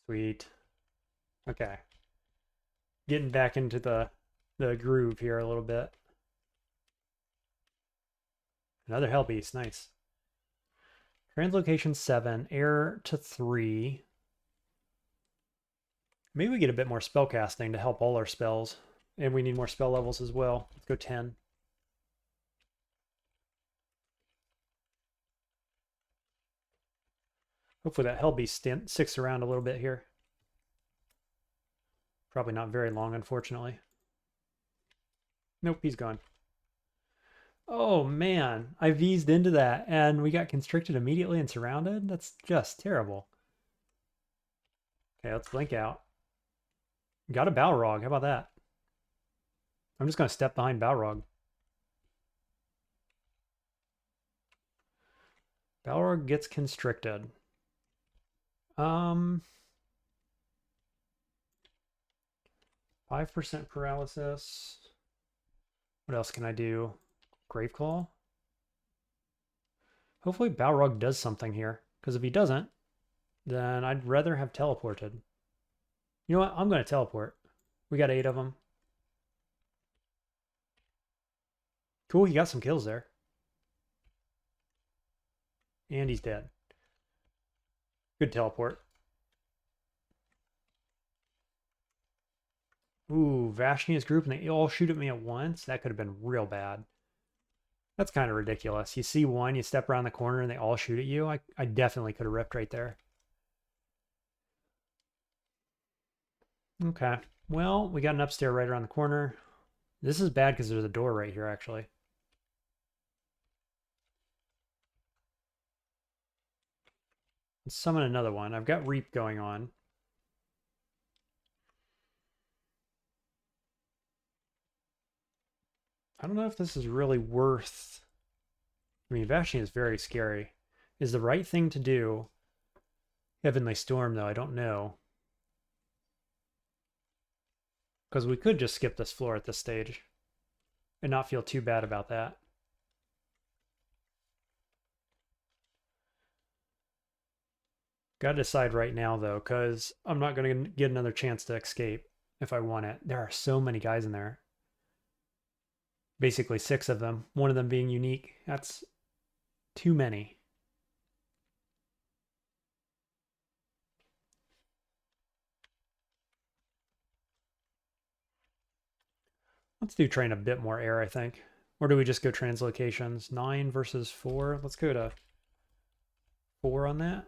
Sweet. Okay. Getting back into the groove here a little bit. Another Hellbeast, nice. Translocation 7, air to 3. Maybe we get a bit more spellcasting to help all our spells. And we need more spell levels as well. Let's go 10. Hopefully that Hellbeast sticks around a little bit here. Probably not very long, unfortunately. Nope, he's gone. Oh man, I V'd into that and we got constricted immediately and surrounded? That's just terrible. Okay, let's blink out. Got a Balrog, how about that? I'm just going to step behind Balrog. Balrog gets constricted. 5% paralysis. What else can I do? Graveclaw? Hopefully Balrog does something here, because if he doesn't, then I'd rather have teleported. You know what? I'm going to teleport. We got 8 of them. Cool, he got some kills there. And he's dead. Good teleport. Ooh, Vashnia's group and they all shoot at me at once? That could have been real bad. That's kind of ridiculous. You see one, you step around the corner and they all shoot at you. I definitely could have ripped right there. Okay. Well, we got an upstairs right around the corner. This is bad because there's a door right here, actually. Let's summon another one. I've got Reap going on. I don't know if this is really worth... I mean, Vashni is very scary. Is the right thing to do... Heavenly Storm, though, I don't know. Because we could just skip this floor at this stage. And not feel too bad about that. Gotta decide right now, though, because I'm not going to get another chance to escape if I want it. There are so many guys in there. Basically 6 of them, one of them being unique. That's too many. Let's do train a bit more air, I think. Or do we just go translocations? 9 versus 4. Let's go to 4 on that.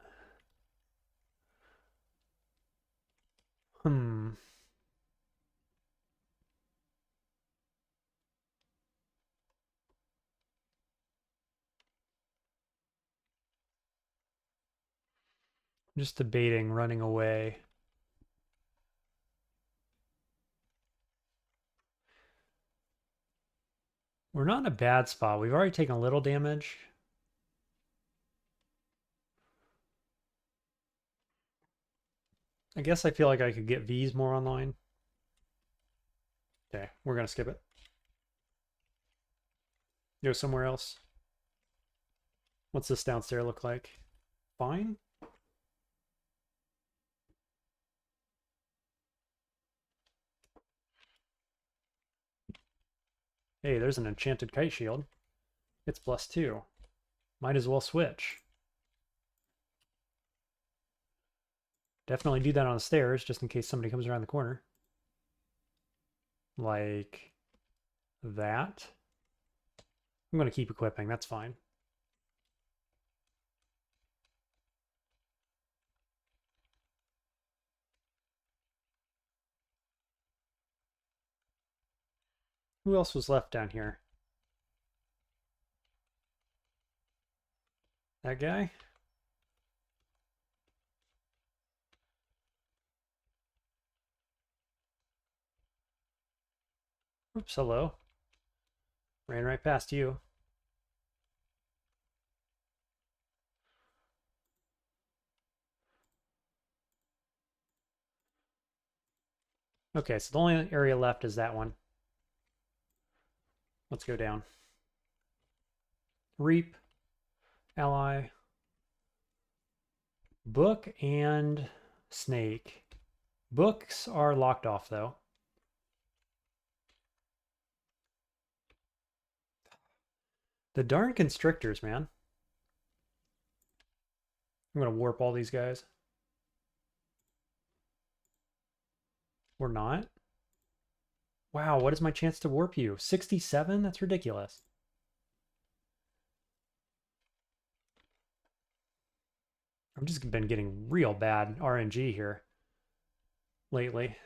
Just debating running away. We're not in a bad spot. We've already taken a little damage. I guess I feel like I could get V's more online. Okay, we're going to skip it. Go somewhere else. What's this downstairs look like? Fine? Hey, there's an enchanted kite shield. It's +2. Might as well switch. Definitely do that on the stairs, just in case somebody comes around the corner. Like that. I'm going to keep equipping, that's fine. Who else was left down here? That guy? Oops, hello. Ran right past you. Okay, so the only area left is that one. Let's go down. Reap, ally, book, and snake. Books are locked off, though. The darn constrictors, man. I'm going to warp all these guys. Or not. Wow, what is my chance to warp you? 67? That's ridiculous. I've just been getting real bad RNG here lately.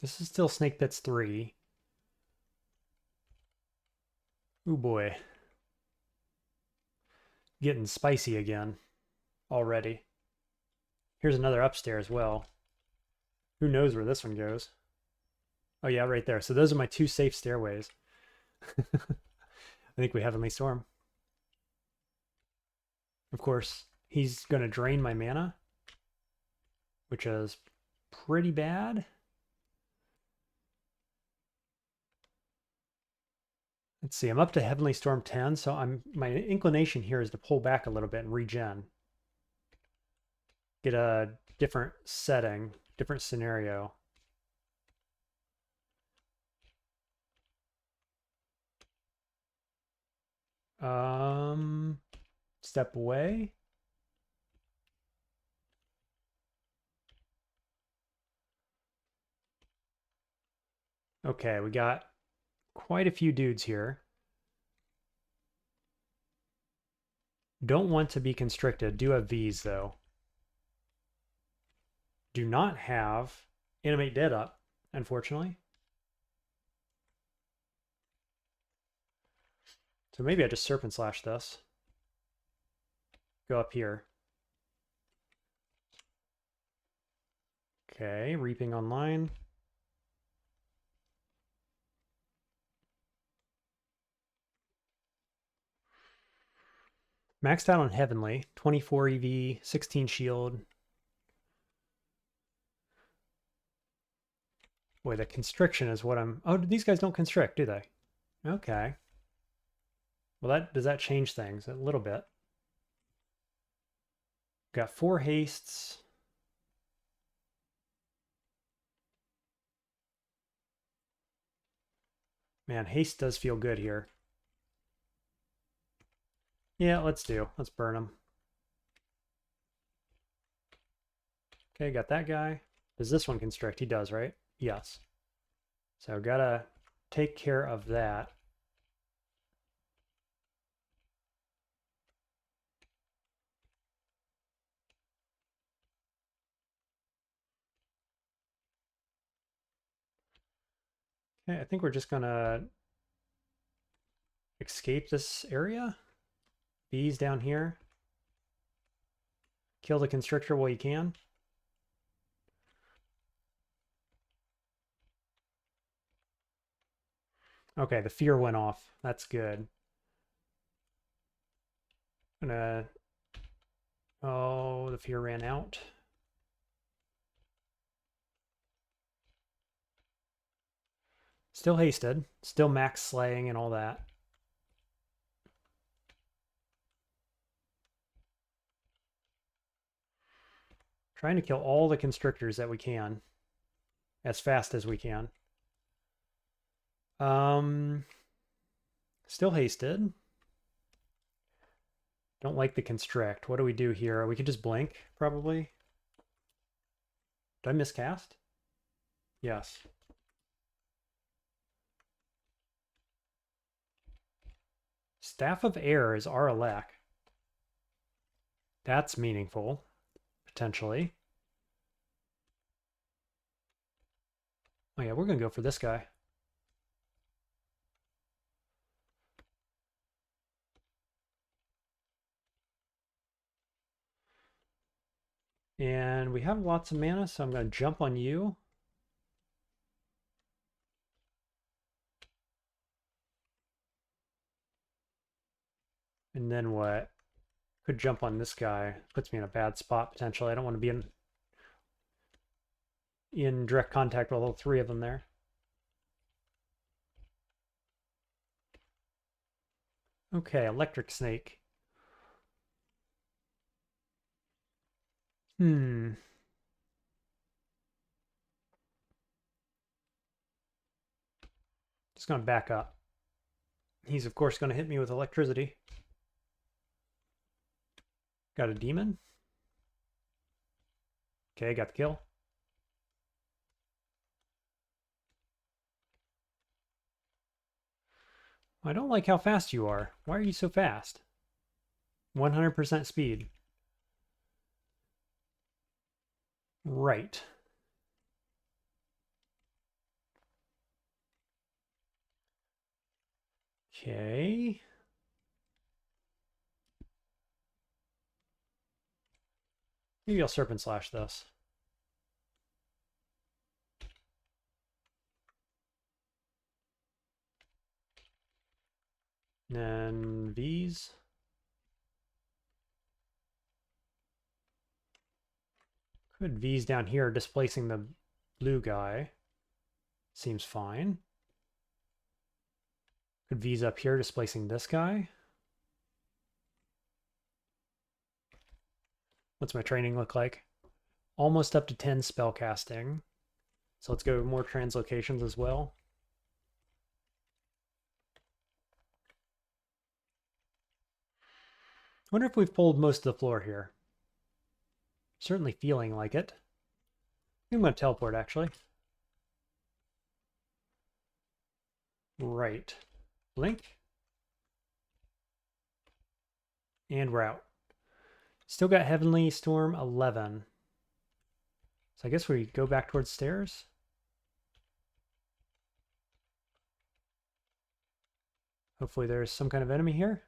This is still Snake Pits 3. Ooh boy. Getting spicy again already. Here's another upstairs well. Who knows where this one goes? Oh yeah, right there. So those are my 2 safe stairways. I think we Heavenly Storm. Of course, he's going to drain my mana, which is pretty bad. Let's see, I'm up to Heavenly Storm 10, so my inclination here is to pull back a little bit and regen. Get a different setting, different scenario. Step away. Okay, we got quite a few dudes here. Don't want to be constricted. Do have Vs though. Do not have Animate Dead up, unfortunately. So maybe I just Serpent Slash this. Go up here. Okay, Reaping online. Maxed out on Heavenly. 24 EV, 16 shield. Boy, the constriction is what I'm... Oh, these guys don't constrict, do they? Okay. Well, does that change things a little bit? Got 4 hastes. Man, haste does feel good here. Yeah, let's burn them. Okay, got that guy. Does this one constrict? He does, right? Yes. So gotta take care of that. Okay, I think we're just gonna escape this area. Bees down here. Kill the constrictor while you can. Okay, the fear went off. That's good. Oh, the fear ran out. Still hasted. Still max slaying and all that. Trying to kill all the constrictors that we can. As fast as we can. Still hasted. Don't like the constrict. What do we do here? We could just blink, probably. Did I miscast? Yes. Staff of Air is Aralek. That's meaningful, potentially. Oh yeah, we're gonna go for this guy. And we have lots of mana, so I'm gonna jump on you. And then what? Could jump on this guy. Puts me in a bad spot, potentially. I don't want to be in direct contact with all 3 of them there. Okay, Electric Snake. Just gonna back up. He's, of course, going to hit me with electricity. Got a demon. Okay, got the kill. I don't like how fast you are. Why are you so fast? 100% speed. Right. Okay. Maybe I'll Serpent Slash this. And V's. Could V's down here displacing the blue guy. Seems fine. Could V's up here displacing this guy. What's my training look like? Almost up to 10 spell casting. So let's go more translocations as well. I wonder if we've pulled most of the floor here. Certainly feeling like it. I'm going to teleport, actually. Right. Blink. And we're out. Still got Heavenly Storm 11. So I guess we go back towards stairs. Hopefully there's some kind of enemy here.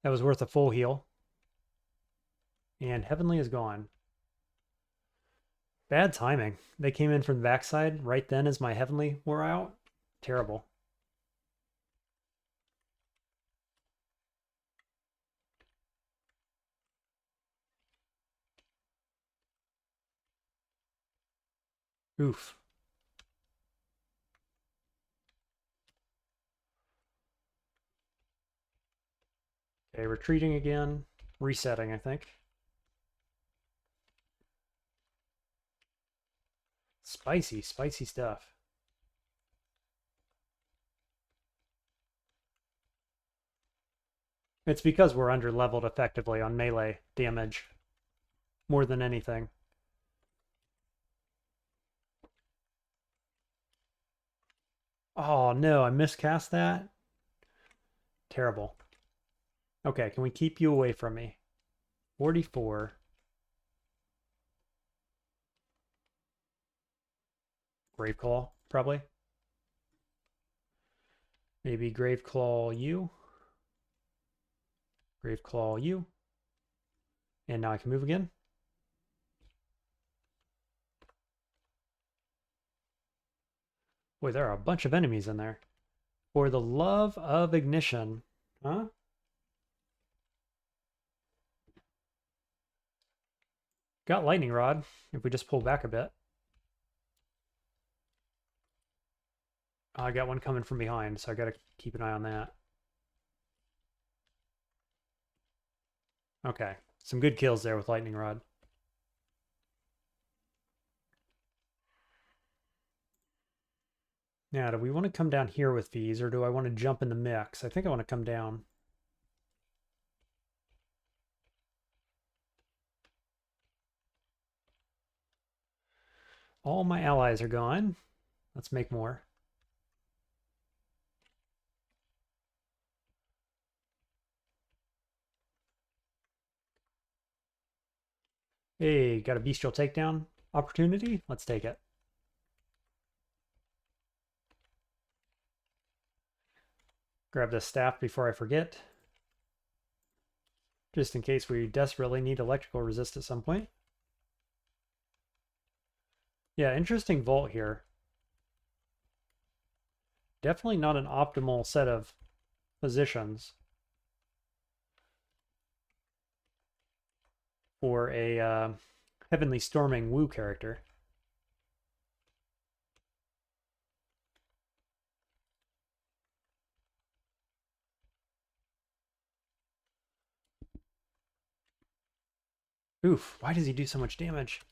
That was worth a full heal. And Heavenly is gone. Bad timing. They came in from the backside right then as my Heavenly wore out. Terrible. Oof. Okay, retreating again. Resetting, I think. Spicy, spicy stuff. It's because we're under-leveled effectively on melee damage. More than anything. Oh no, I miscast that? Terrible. Okay, can we keep you away from me? 44. Graveclaw, probably. Maybe Graveclaw you. Graveclaw you. And now I can move again. Boy, there are a bunch of enemies in there. For the love of ignition. Huh? Got lightning rod, if we just pull back a bit. I got one coming from behind, so I gotta keep an eye on that. Okay, some good kills there with lightning rod. Now, do we want to come down here with these, or do I want to jump in the mix? I think I want to come down. All my allies are gone. Let's make more. Hey, got a bestial takedown opportunity? Let's take it. Grab this staff before I forget. Just in case we desperately need electrical resist at some point. Yeah, interesting vault here. Definitely not an optimal set of positions for a Heavenly Storming Wu character. Oof, why does he do so much damage?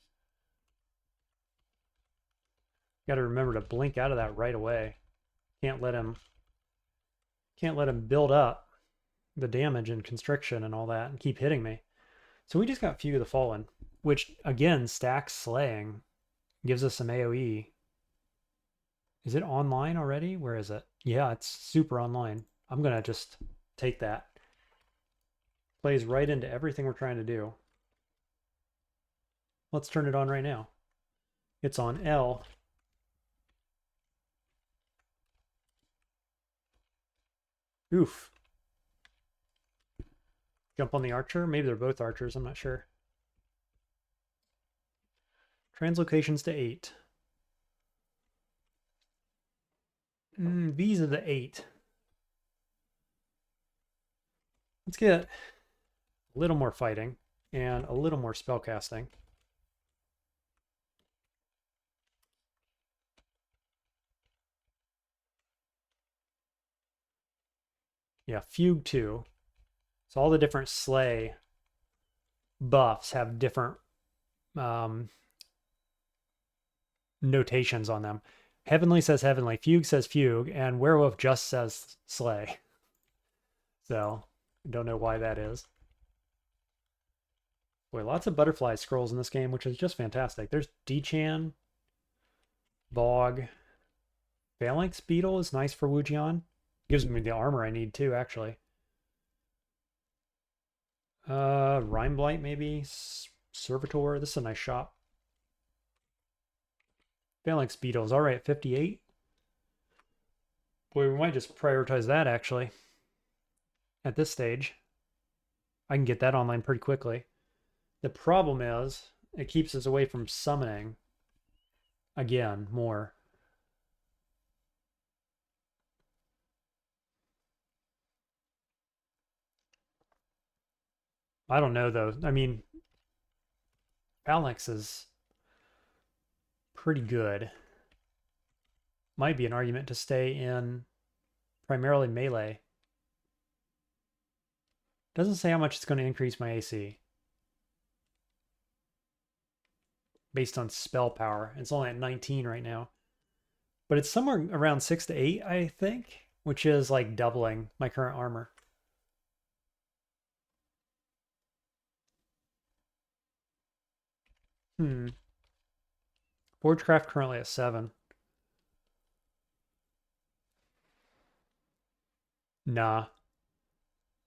Got to remember to blink out of that right away. Can't let him build up the damage and constriction and all that and keep hitting me. So we just got Fugue of the Fallen, which again stacks slaying, gives us some AoE. Is it online already? Where is it? Yeah, it's super online. I'm gonna just take that. Plays right into everything we're trying to do. Let's turn it on right now. It's on L. Oof. Jump on the archer? Maybe they're both archers, I'm not sure. Translocations to 8. These are the 8. Let's get a little more fighting and a little more spellcasting. Yeah, Fugue 2. So all the different slay buffs have different notations on them. Heavenly says heavenly, Fugue says fugue, and Werewolf just says slay. So, don't know why that is. Boy, lots of butterfly scrolls in this game, which is just fantastic. There's Jian, Bog. Phalanx Beetle is nice for Wu Jian. Gives me the armor I need too, actually. Rime Blight maybe. Servitor. This is a nice shop. Phalanx Beetle's alright at 58. Boy, we might just prioritize that actually. At this stage. I can get that online pretty quickly. The problem is, it keeps us away from summoning. Again, more. I don't know though. I mean, Phalanx is pretty good. Might be an argument to stay in primarily melee. Doesn't say how much it's going to increase my AC. Based on spell power. It's only at 19 right now. But it's somewhere around 6 to 8, I think, which is like doubling my current armor. Forgecraft currently at 7. Nah.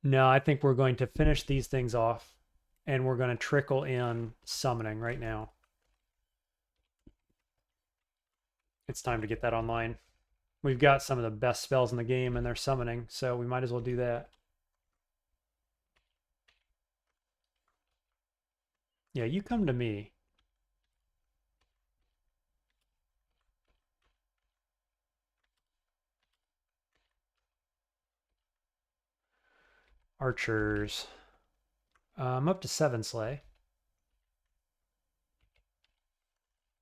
No, I think we're going to finish these things off and we're going to trickle in summoning right now. It's time to get that online. We've got some of the best spells in the game and they're summoning, so we might as well do that. Yeah, you come to me. Archers. I'm up to 7 slay.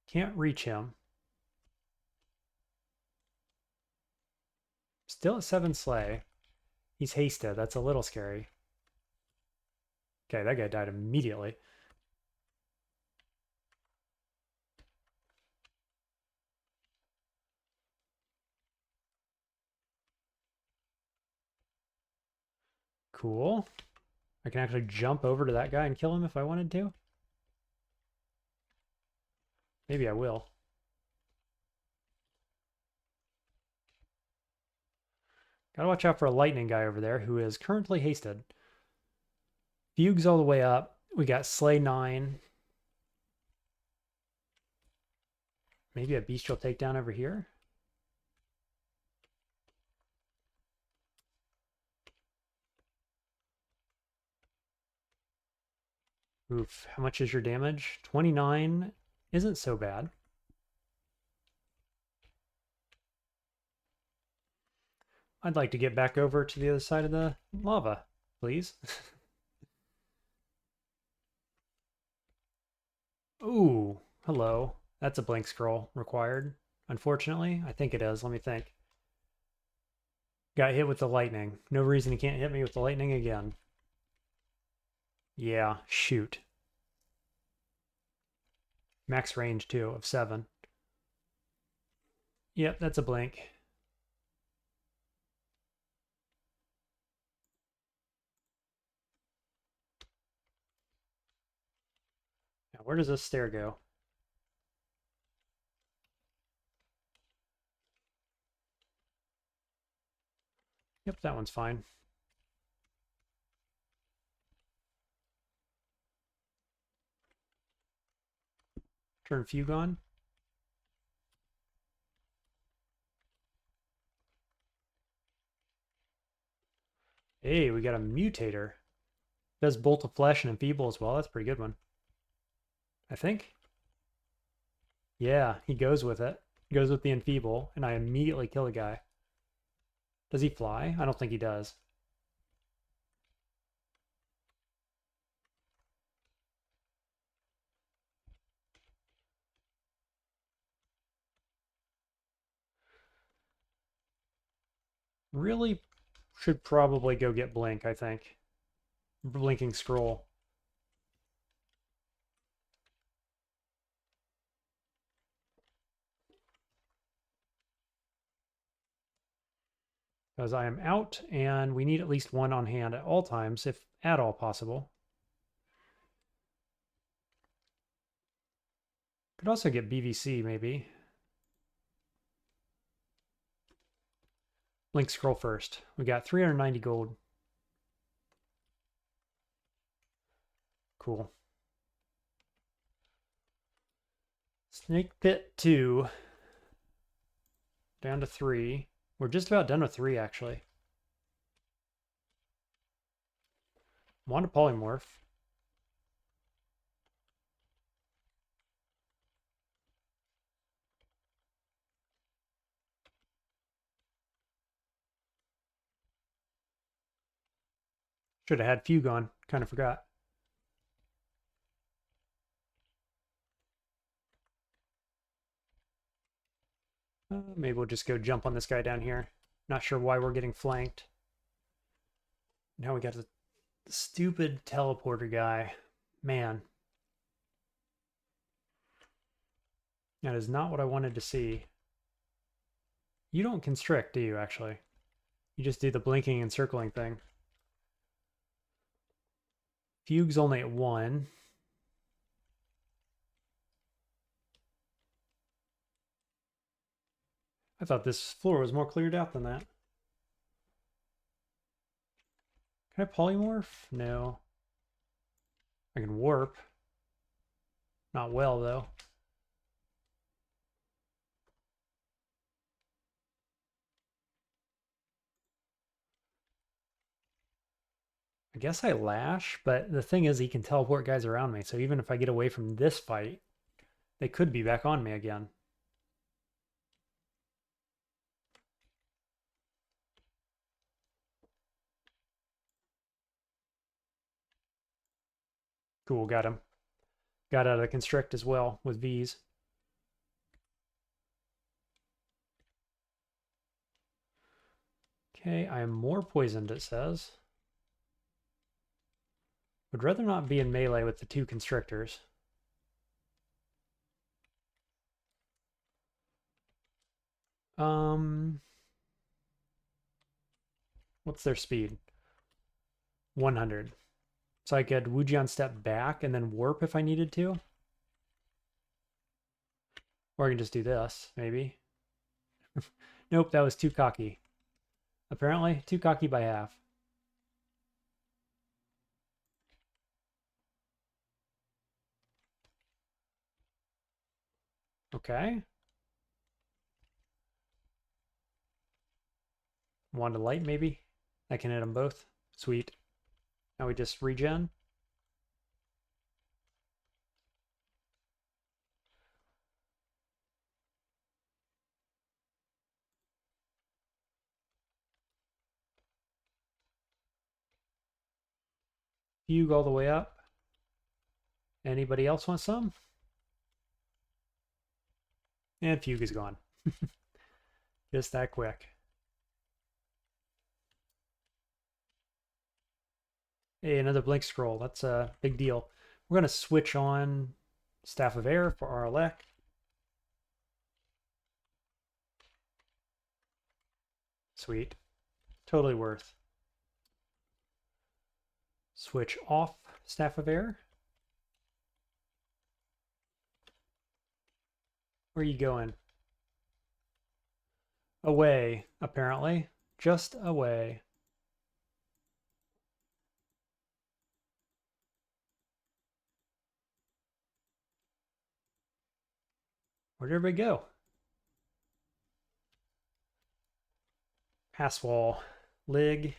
Can't reach him. Still at 7 slay. He's hasted. That's a little scary. Okay, that guy died immediately. Cool. I can actually jump over to that guy and kill him if I wanted to. Maybe I will. Gotta watch out for a lightning guy over there who is currently hasted. Fugue's all the way up. We got Slay 9. Maybe a bestial takedown over here. Oof, how much is your damage? 29 isn't so bad. I'd like to get back over to the other side of the lava, please. Ooh, hello. That's a blank scroll required, unfortunately. I think it is. Let me think. Got hit with the lightning. No reason he can't hit me with the lightning again. Yeah, shoot. Max range, too, of 7. Yep, that's a blank. Now, where does this stair go? Yep, that one's fine. Turn Fugue on. Hey, we got a Mutator. Does Bolt of Flesh and Enfeeble as well. That's a pretty good one. I think. Yeah, he goes with it. Goes with the Enfeeble, and I immediately kill a guy. Does he fly? I don't think he does. Really should probably go get Blink, I think. Blinking Scroll. Because I am out, and we need at least one on hand at all times, if at all possible. Could also get BVC, maybe. Blink Scroll first. We got 390 gold. Cool. Snake Pit 2. Down to 3. We're just about done with 3, actually. Want a polymorph. Should have had Fugue on. Kind of forgot. Maybe we'll just go jump on this guy down here. Not sure why we're getting flanked. Now we got the stupid teleporter guy. Man. That is not what I wanted to see. You don't constrict, do you, actually? You just do the blinking and circling thing. Fugue's only at 1. I thought this floor was more cleared out than that. Can I polymorph? No. I can warp. Not well, though. I guess I lash, but the thing is he can teleport guys around me, so even if I get away from this fight, they could be back on me again. Cool, got him. Got out of the constrict as well with V's. Okay, I am more poisoned, it says. Would rather not be in melee with the 2 constrictors. What's their speed? 100. So I could Wujian step back and then warp if I needed to. Or I can just do this, maybe. Nope, that was too cocky. Apparently, too cocky by half. Okay. Wand of Light, maybe? I can hit them both. Sweet. Now we just regen. Fugue all the way up. Anybody else want some? And Fugue is gone. Just that quick. Hey, another Blink Scroll. That's a big deal. We're going to switch on Staff of Air for our elect. Sweet. Totally worth. Switch off Staff of Air. Where are you going? Away, apparently. Just away. Where did everybody go? Pass wall, Lig,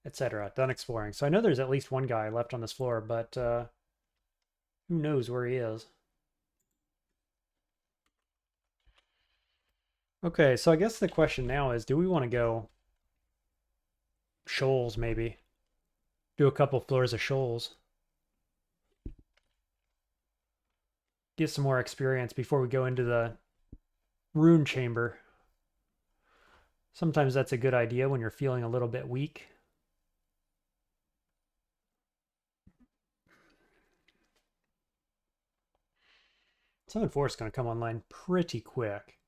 etc. Done exploring. So I know there's at least one guy left on this floor, but who knows where he is. Okay, so I guess the question now is, do we want to go Shoals maybe? Do a couple floors of Shoals. Get some more experience before we go into the rune chamber. Sometimes that's a good idea when you're feeling a little bit weak. Summon Force is going to come online pretty quick.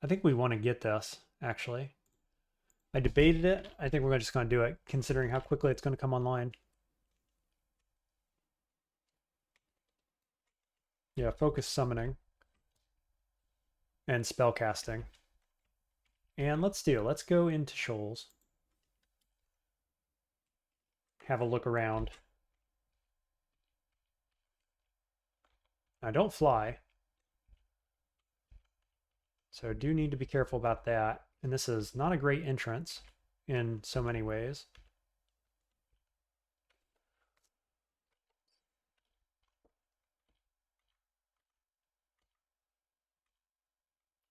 I think we want to get this, actually. I debated it. I think we're just going to do it, considering how quickly it's going to come online. Yeah, focus summoning. And spell casting. And let's go into Shoals. Have a look around. I don't fly. So I do need to be careful about that. And this is not a great entrance in so many ways.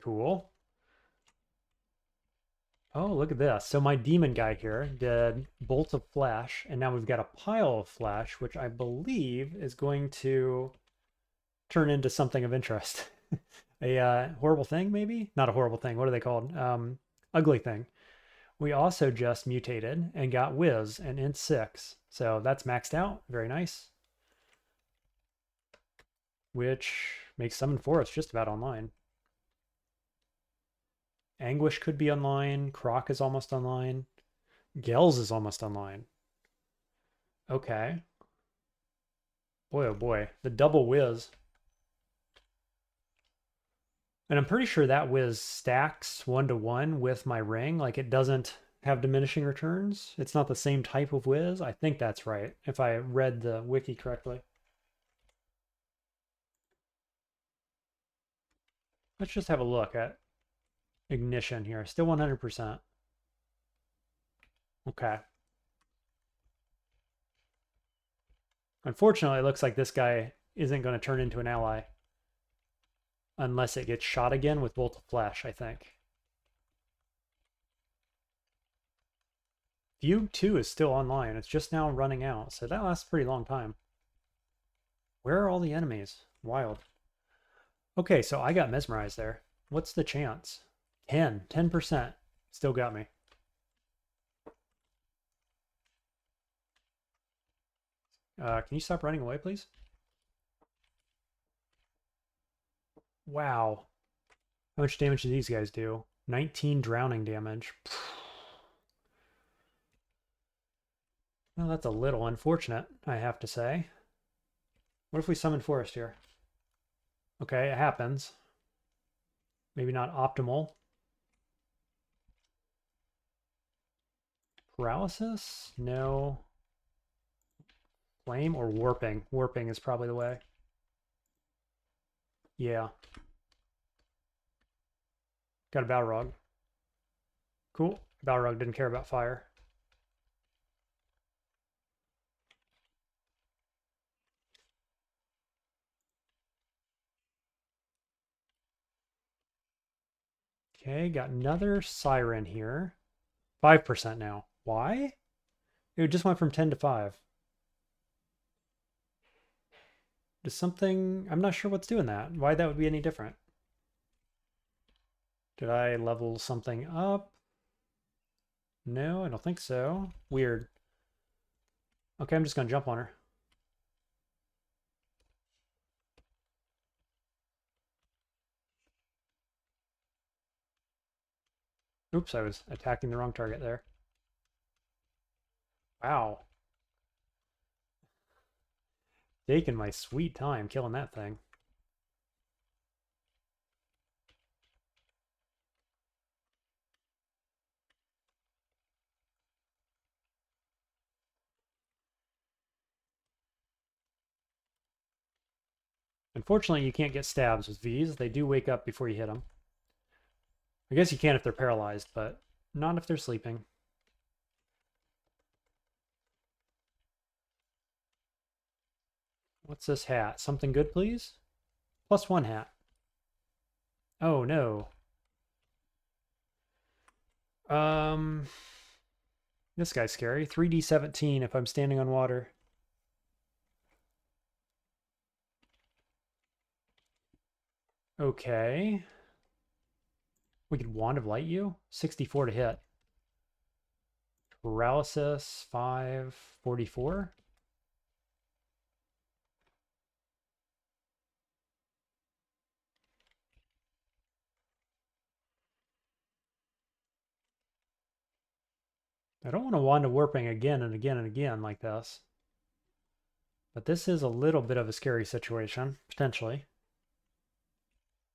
Cool. Oh, look at this. So my demon guy here did bolts of flesh, and now we've got a pile of flesh, which I believe is going to turn into something of interest. A horrible thing, maybe? Not a horrible thing. What are they called? Ugly thing. We also just mutated and got Wiz and Int 6. So that's maxed out. Very nice. Which makes Summon Forest just about online. Anguish could be online. Croc is almost online. Gels is almost online. Okay. Boy, oh boy. The double Wiz. And I'm pretty sure that Wiz stacks 1-to-1 with my ring. Like it doesn't have diminishing returns. It's not the same type of Wiz. I think that's right, if I read the wiki correctly. Let's just have a look at ignition here. Still 100%. Okay. Unfortunately, it looks like this guy isn't going to turn into an ally. Unless it gets shot again with Bolt of Flash, I think. View 2 is still online. It's just now running out, so that lasts a pretty long time. Where are all the enemies? Wild. Okay, so I got mesmerized there. What's the chance? 10%. Still got me. Can you stop running away, please? Wow. How much damage do these guys do? 19 drowning damage. Well, that's a little unfortunate, I have to say. What if we summon Forest here? Okay, it happens. Maybe not optimal. Paralysis? No. Flame or warping? Warping is probably the way. Yeah. Got a Balrog. Cool. Balrog didn't care about fire. Okay, got another Siren here. 5% now. Why? It just went from 10 to 5. Does something... I'm not sure what's doing that. Why that would be any different. Did I level something up? No, I don't think so. Weird. Okay, I'm just going to jump on her. Oops, I was attacking the wrong target there. Wow. Taking my sweet time killing that thing. Unfortunately, you can't get stabs with Vs. They do wake up before you hit them. I guess you can if they're paralyzed, but not if they're sleeping. What's this hat? Something good, please? +1 hat. Oh, no. This guy's scary. 3d17 if I'm standing on water. Okay. We could Wand of Light you. 64 to hit. Paralysis, 5, 44. I don't want to Wand of Warping again and again and again like this. But this is a little bit of a scary situation, potentially.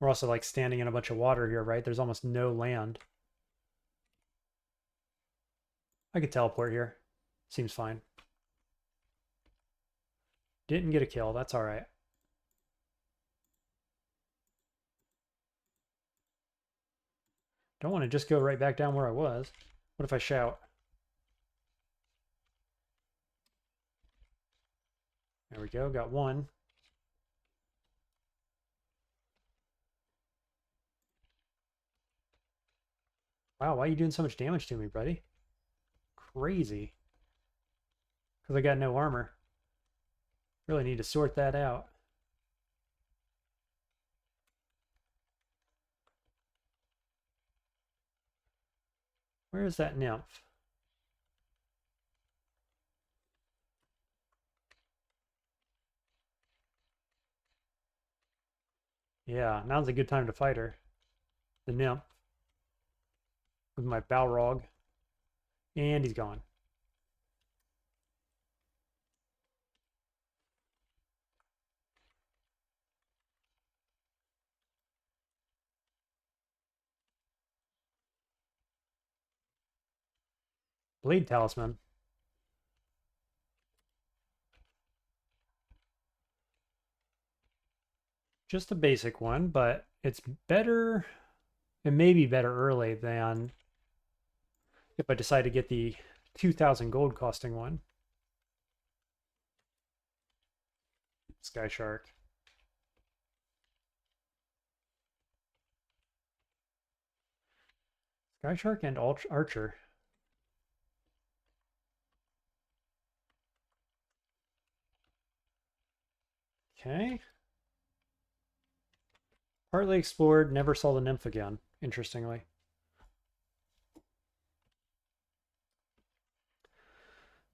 We're also like standing in a bunch of water here, right? There's almost no land. I could teleport here. Seems fine. Didn't get a kill. That's all right. Don't want to just go right back down where I was. What if I shout? There we go. Got one. Wow, why are you doing so much damage to me, buddy? Crazy. Because I got no armor. Really need to sort that out. Where is that nymph? Yeah, now's a good time to fight her. The nymph. With my Balrog. And he's gone. Blade Talisman. Just a basic one, but it's better. It may be better early than if I decide to get the 2,000 gold costing one. Sky Shark. Sky Shark and Archer. Okay. Partly explored, never saw the nymph again, interestingly.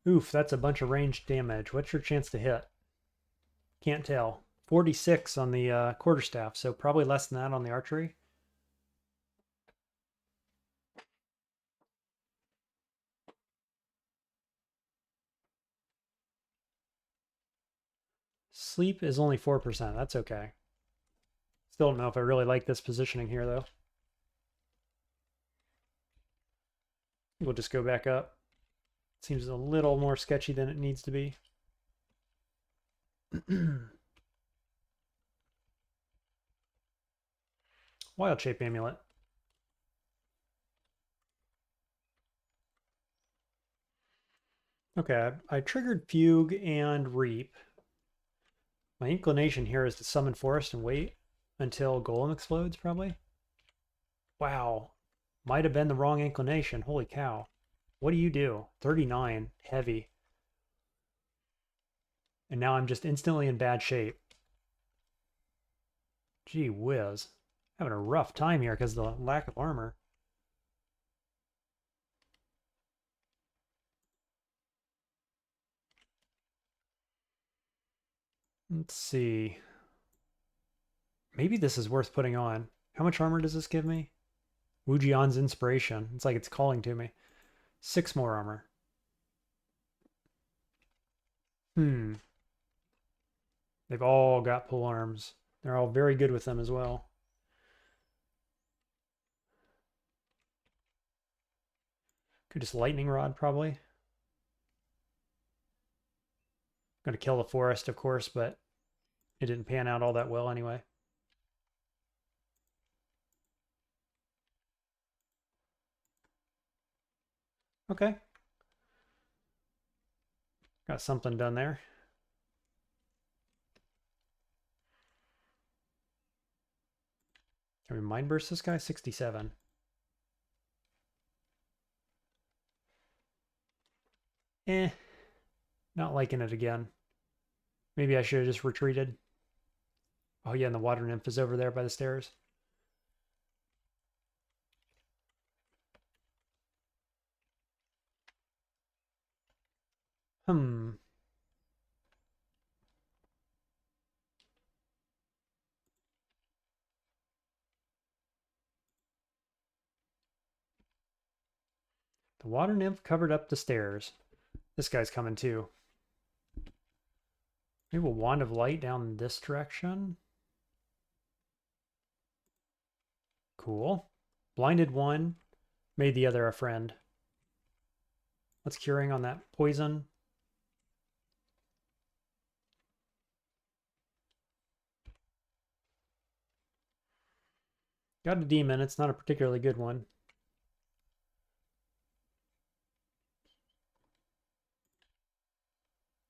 Oof, that's a bunch of ranged damage. What's your chance to hit? Can't tell. 46 on the quarterstaff, so probably less than that on the archery. Sleep is only 4%. That's okay. Still don't know if I really like this positioning here, though. We'll just go back up. Seems a little more sketchy than it needs to be. Wild Shape Amulet. Okay, I triggered Fugue and Reap. My inclination here is to summon Forest and wait until Golem explodes, probably. Wow. Might have been the wrong inclination. Holy cow. What do you do? 39. Heavy. And now I'm just instantly in bad shape. Gee whiz. Having a rough time here because of the lack of armor. Let's see. Maybe this is worth putting on. How much armor does this give me? Wu Jian's Inspiration. It's like it's calling to me. 6 more armor. They've all got pole arms. They're all very good with them as well. Could just lightning rod probably. Going to kill the forest, of course, but it didn't pan out all that well anyway. Okay. Got something done there. Can we mind burst this guy? 67. Not liking it again. Maybe I should have just retreated. Oh yeah, and the water nymph is over there by the stairs. The water nymph covered up the stairs. This guy's coming too. Maybe a wand of light down this direction. Cool. Blinded one. Made the other a friend. What's curing on that poison? Got a demon. It's not a particularly good one.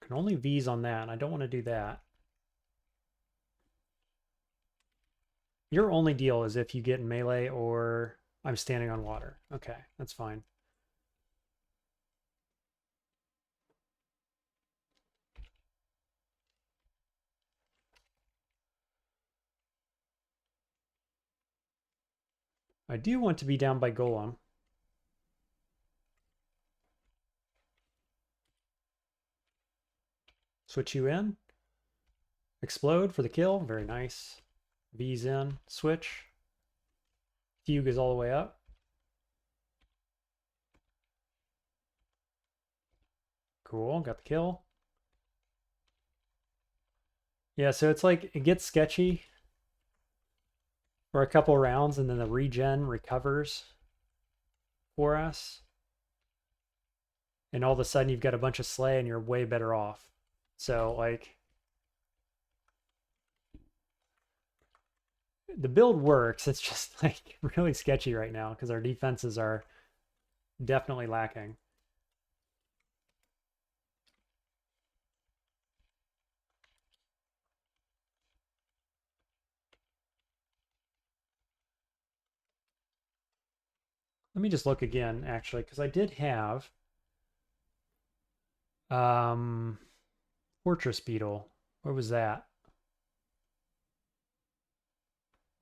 Can only V's on that. I don't want to do that. Your only deal is if you get in melee or I'm standing on water. Okay, that's fine. I do want to be down by Golem. Switch you in. Explode for the kill. Very nice. V's in. Switch. Fugue is all the way up. Cool. Got the kill. Yeah, so it's like it gets sketchy for a couple rounds and then the regen recovers for us. And all of a sudden you've got a bunch of slay and you're way better off. So like the build works. It's just like really sketchy right now because our defenses are definitely lacking. Let me just look again, actually, because I did have Fortress Beetle. Where was that?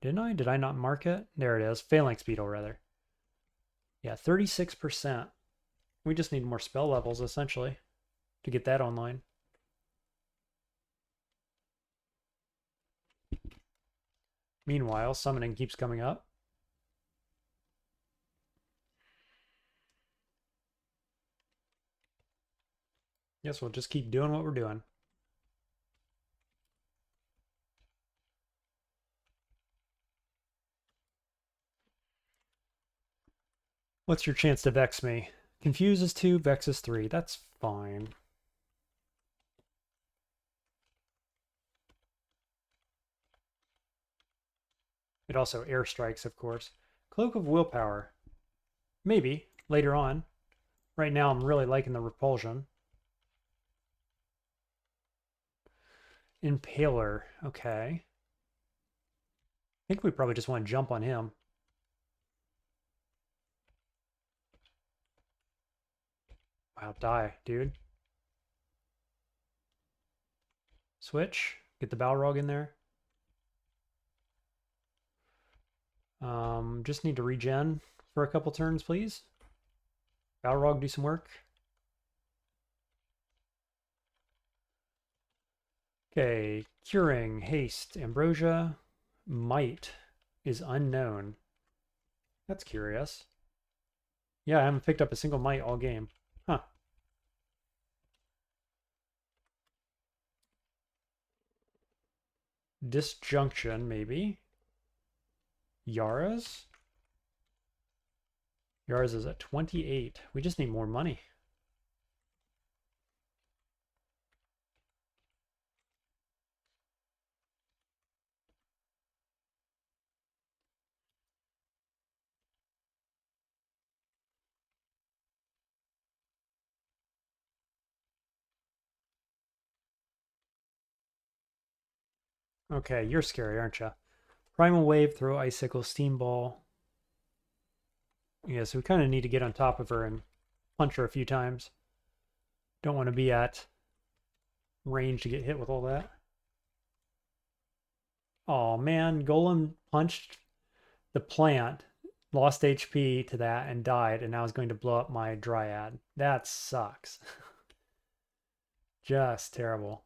Didn't I? Did I not mark it? There it is. Phalanx Beetle, rather. Yeah, 36%. We just need more spell levels, essentially, to get that online. Meanwhile, summoning keeps coming up. Guess we'll just keep doing what we're doing. What's your chance to vex me? Confuse is 2, vex is 3. That's fine. It also airstrikes, of course. Cloak of Willpower. Maybe, later on. Right now I'm really liking the repulsion. Impaler, okay. I think we probably just want to jump on him. Wow, die, dude. Switch. Get the Balrog in there. Just need to regen for a couple turns, please. Balrog, do some work. Okay, curing, haste, ambrosia, might is unknown. That's curious. Yeah, I haven't picked up a single might all game. Huh. I Disjunction, maybe. Yara's? Yara's is at 28. We just need more money. Okay, you're scary, aren't you? Primal Wave, throw Icicle, Steam Ball. Yeah, so we kind of need to get on top of her and punch her a few times. Don't want to be at range to get hit with all that. Oh man, Golem punched the plant, lost HP to that, and died, and now is going to blow up my Dryad. That sucks. Just terrible.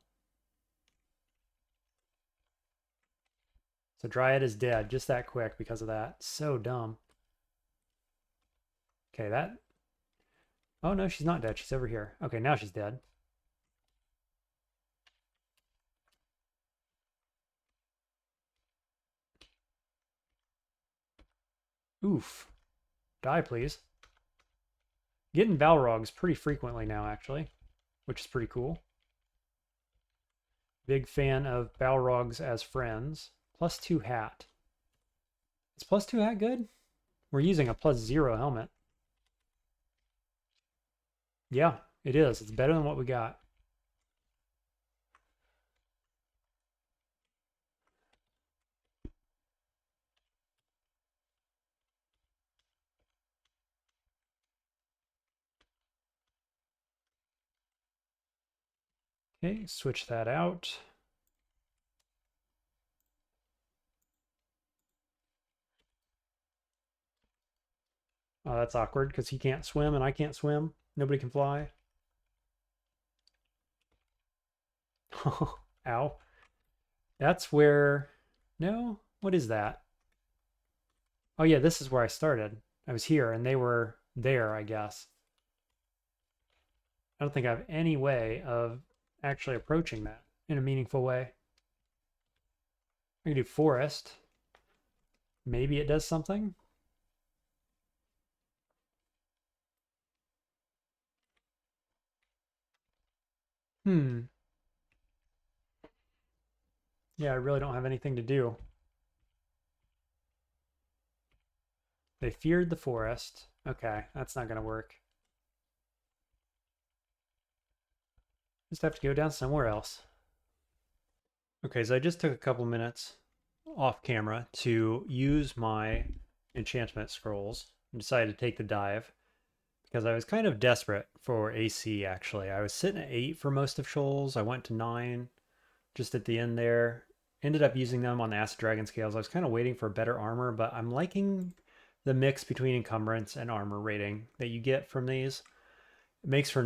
So Dryad is dead just that quick because of that. So dumb. Okay, that... Oh no, she's not dead. She's over here. Okay, now she's dead. Oof. Die, please. Getting Balrogs pretty frequently now, actually, which is pretty cool. Big fan of Balrogs as friends. +2 hat. Is +2 hat good? We're using a +0 helmet. Yeah, it is. It's better than what we got. Okay, switch that out. Oh, that's awkward because he can't swim and I can't swim. Nobody can fly. Ow. That's where... No? What is that? Oh yeah, this is where I started. I was here and they were there, I guess. I don't think I have any way of actually approaching that in a meaningful way. I can do forest. Maybe it does something. Hmm. Yeah, I really don't have anything to do. They feared the forest. Okay, that's not going to work. Just have to go down somewhere else. Okay, so I just took a couple minutes off camera to use my enchantment scrolls and decided to take the dive because I was kind of desperate for AC, actually. I was sitting at 8 for most of Shoals. I went to 9 just at the end there. Ended up using them on the Acid Dragon scales. I was kind of waiting for better armor, but I'm liking the mix between encumbrance and armor rating that you get from these. It makes for a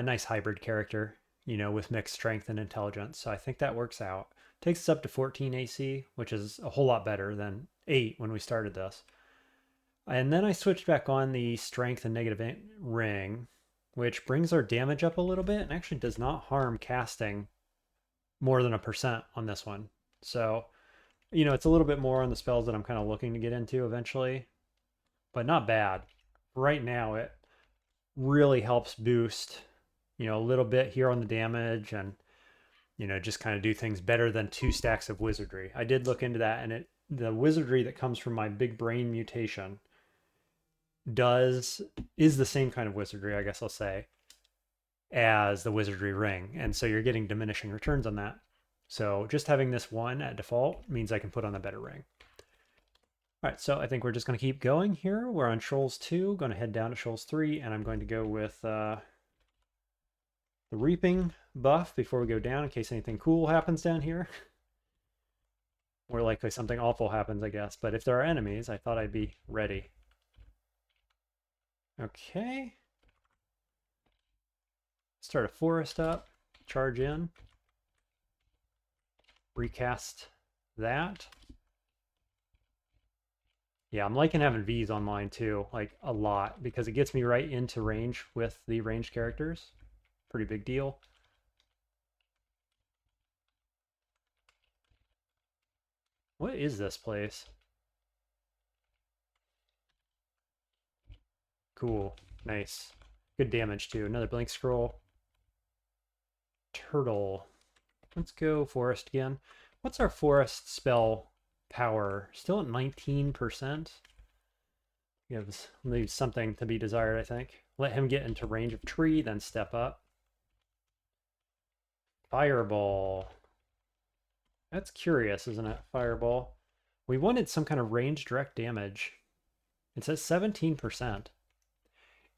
nice hybrid character, you know, with mixed strength and intelligence. So I think that works out. Takes us up to 14 AC, which is a whole lot better than 8 when we started this. And then I switched back on the strength and negative ring, which brings our damage up a little bit and actually does not harm casting more than 1% on this one. So, you know, it's a little bit more on the spells that I'm kind of looking to get into eventually, but not bad. Right now, it really helps boost, you know, a little bit here on the damage and, you know, just kind of do things better than 2 stacks of wizardry. I did look into that, and the wizardry that comes from my big brain mutation is the same kind of wizardry, I guess I'll say, as the wizardry ring. And so you're getting diminishing returns on that. So just having this one at default means I can put on a better ring. All right, so I think we're just going to keep going here. We're on Shoals 2, going to head down to Shoals 3, and I'm going to go with the Reaping buff before we go down in case anything cool happens down here. More likely something awful happens, I guess. But if there are enemies, I thought I'd be ready. Okay. Start a forest up, charge in, recast that. Yeah, I'm liking having V's on mine too, like a lot, because it gets me right into range with the ranged characters. Pretty big deal. What is this place? Cool. Nice. Good damage too. Another blink scroll. Turtle. Let's go forest again. What's our forest spell power? Still at 19%? Gives leaves something to be desired, I think. Let him get into range of tree, then step up. Fireball. That's curious, isn't it? Fireball. We wanted some kind of range direct damage. It says 17%.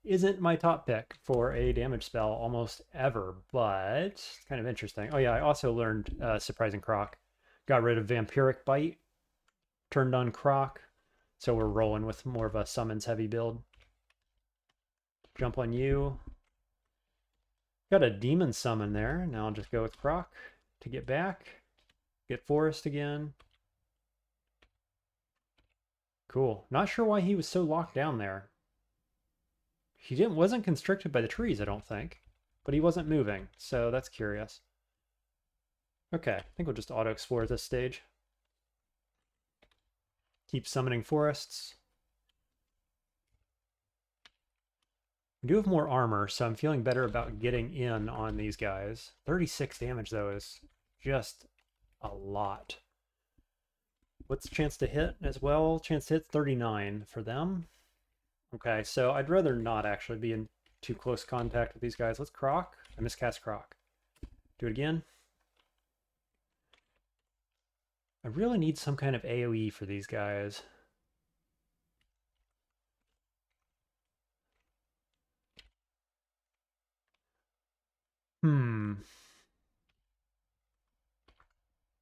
Isn't my top pick for a damage spell almost ever, but it's kind of interesting. Oh yeah, I also learned Surprising Croc. Got rid of Vampiric Bite, turned on Croc, so we're rolling with more of a summons heavy build. Jump on you. Got a Demon Summon there. Now I'll just go with Croc to get back. Get Forest again. Cool. Not sure why he was so locked down there. He wasn't constricted by the trees, I don't think. But he wasn't moving, so that's curious. Okay, I think we'll just auto-explore this stage. Keep summoning forests. We do have more armor, so I'm feeling better about getting in on these guys. 36 damage, though, is just a lot. What's the chance to hit as well? Chance to hit 39 for them. Okay, so I'd rather not actually be in too close contact with these guys. Let's Croc. I miscast Croc. Do it again. I really need some kind of AoE for these guys.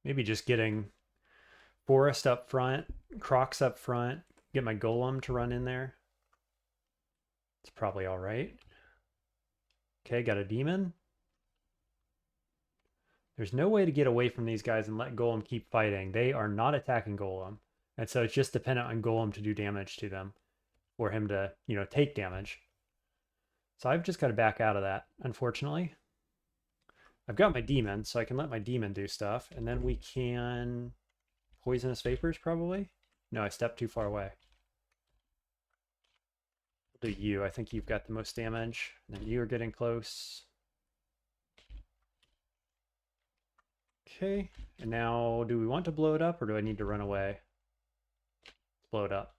Maybe just getting Forest up front, Crocs up front, get my Golem to run in there. It's probably all right. Okay, got a Demon. There's no way to get away from these guys and let Golem keep fighting. They are not attacking Golem. And so it's just dependent on Golem to do damage to them or him to, take damage. So I've just got to back out of that, unfortunately. I've got my Demon, so I can let my Demon do stuff. And then we can Poisonous Vapors, probably? No, I stepped too far away. We'll do you. I think you've got the most damage. And then you are getting close. Okay, and now do we want to blow it up or do I need to run away? Let's blow it up.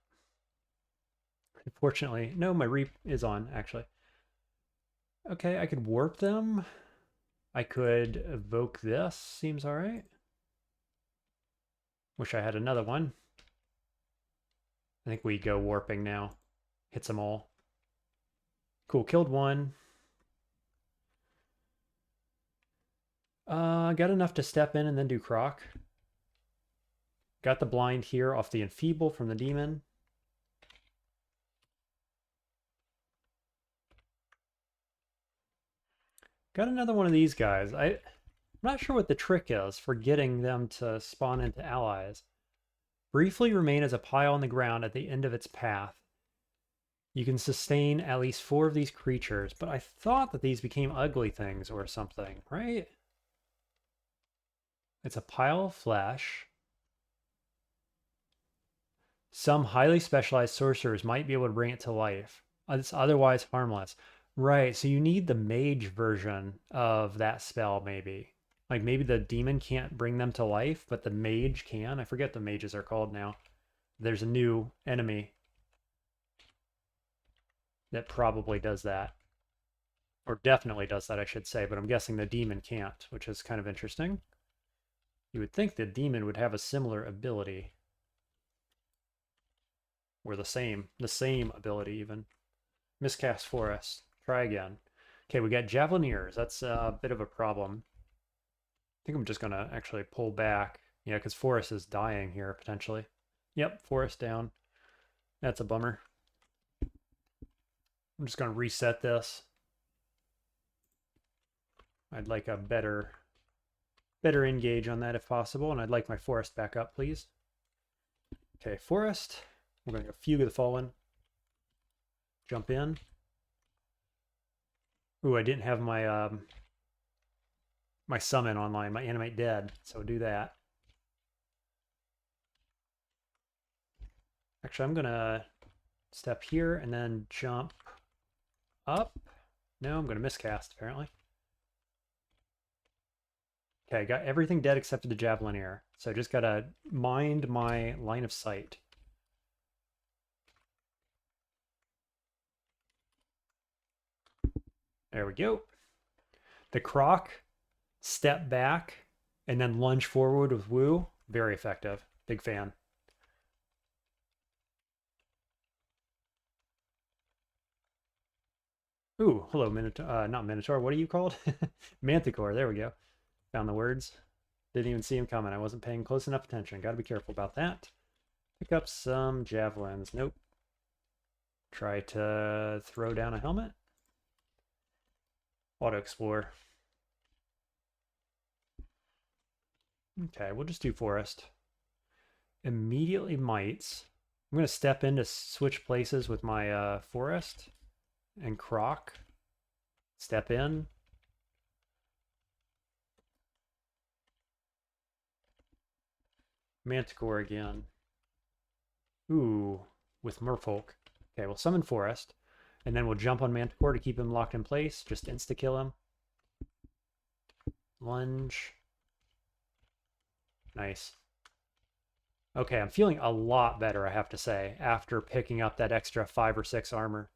Unfortunately, no, my reap is on, actually. Okay, I could warp them. I could evoke this, seems all right. Wish I had another one. I think we go warping now. Hits them all. Cool, killed one. Got enough to step in and then do Croc. Got the blind here off the Enfeeble from the Demon. Got another one of these guys. I'm not sure what the trick is for getting them to spawn into allies. Briefly remain as a pile on the ground at the end of its path. You can sustain at least 4 of these creatures, but I thought that these became ugly things or something, right? It's a pile of flesh. Some highly specialized sorcerers might be able to bring it to life. It's otherwise harmless. Right, so you need the mage version of that spell, maybe. Like maybe the demon can't bring them to life, but the mage can. I forget the mages are called now. There's a new enemy that probably does that. Or definitely does that, I should say, but I'm guessing the demon can't, which is kind of interesting. You would think the demon would have a similar ability. Or the same ability even. Miscast Forest. Try again. Okay, we got Javelineers. That's a bit of a problem. I think I'm just going to actually pull back. Yeah, because Forest is dying here, potentially. Yep, Forest down. That's a bummer. I'm just going to reset this. I'd like a better engage on that if possible, and I'd like my Forest back up, please. Okay, Forest. We're going to go Fugue of the Fallen. Jump in. Ooh, I didn't have my my summon online, my Animate Dead, so do that. Actually, I'm gonna step here and then jump up. No, I'm gonna miscast apparently. Okay, got everything dead except for the Javelineer. So I just gotta mind my line of sight. There we go. The Croc, step back, and then lunge forward with Wu. Very effective. Big fan. Ooh, hello, Minotaur. Not Minotaur. What are you called? Manticore. There we go. Found the words. Didn't even see him coming. I wasn't paying close enough attention. Got to be careful about that. Pick up some javelins. Nope. Try to throw down a helmet. Auto explore. Okay, we'll just do forest. Immediately mites. I'm going to step in to switch places with my forest and croc. Step in. Manticore again. Ooh, with merfolk. Okay, we'll summon forest. And then we'll jump on Manticore to keep him locked in place. Just insta-kill him. Lunge. Nice. Okay, I'm feeling a lot better, I have to say, after picking up that extra 5 or 6 armor.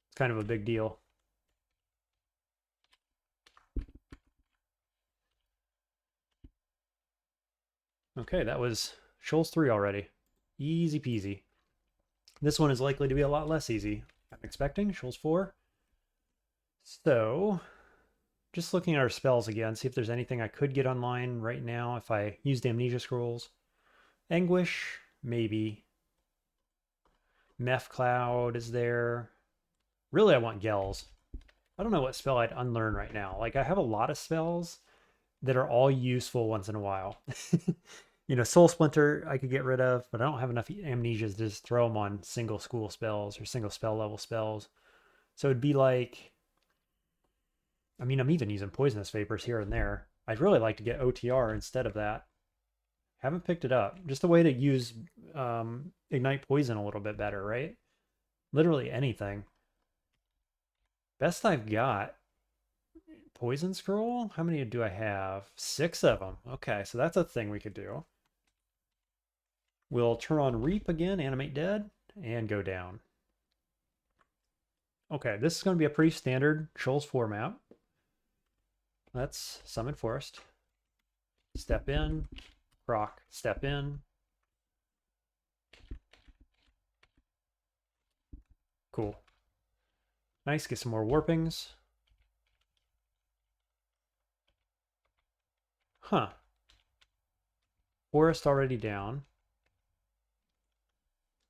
It's kind of a big deal. Okay, that was Shoals 3 already. Easy peasy. This one is likely to be a lot less easy. I'm expecting Shoals 4. So, just looking at our spells again, see if there's anything I could get online right now if I used Amnesia Scrolls. Anguish, maybe. Meph Cloud is there. Really, I want Gels. I don't know what spell I'd unlearn right now. Like, I have a lot of spells that are all useful once in a while. You know, Soul Splinter I could get rid of, but I don't have enough amnesias to just throw them on single school spells or single spell level spells. So it'd be like, I mean, I'm even using Poisonous Vapors here and there. I'd really like to get OTR instead of that. Haven't picked it up. Just a way to use Ignite Poison a little bit better, right? Literally anything. Best I've got. Poison Scroll? How many do I have? 6 of them. Okay, so that's a thing we could do. We'll turn on Reap again, Animate Dead, and go down. Okay, this is going to be a pretty standard Shoals 4 map. Let's summon Forest. Step in. Croc. Step in. Cool. Nice, get some more warpings. Huh. Forest already down.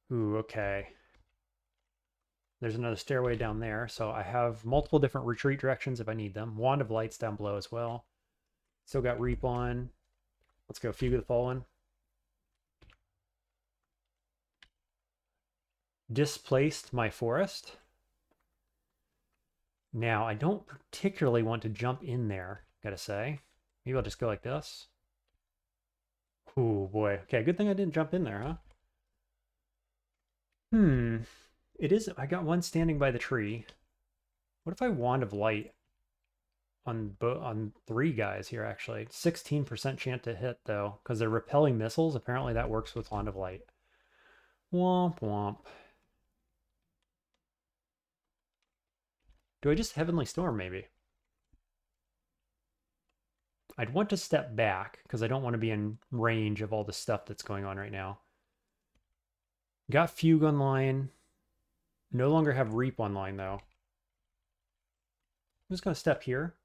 Ooh, okay. There's another stairway down there, so I have multiple different retreat directions if I need them. Wand of Light's down below as well. Still got Reap on. Let's go Fugue of the Fallen. Displaced my forest. Now, I don't particularly want to jump in there, gotta say. Maybe I'll just go like this. Ooh, boy. Okay, good thing I didn't jump in there, huh? It is, I got one standing by the tree. What if I Wand of Light on 3 guys here, actually? 16% chance to hit, though, because they're repelling missiles. Apparently that works with Wand of Light. Womp womp. Do I just Heavenly Storm, maybe? I'd want to step back, because I don't want to be in range of all the stuff that's going on right now. Got Fugue online. No longer have Reap online, though. I'm just going to step here.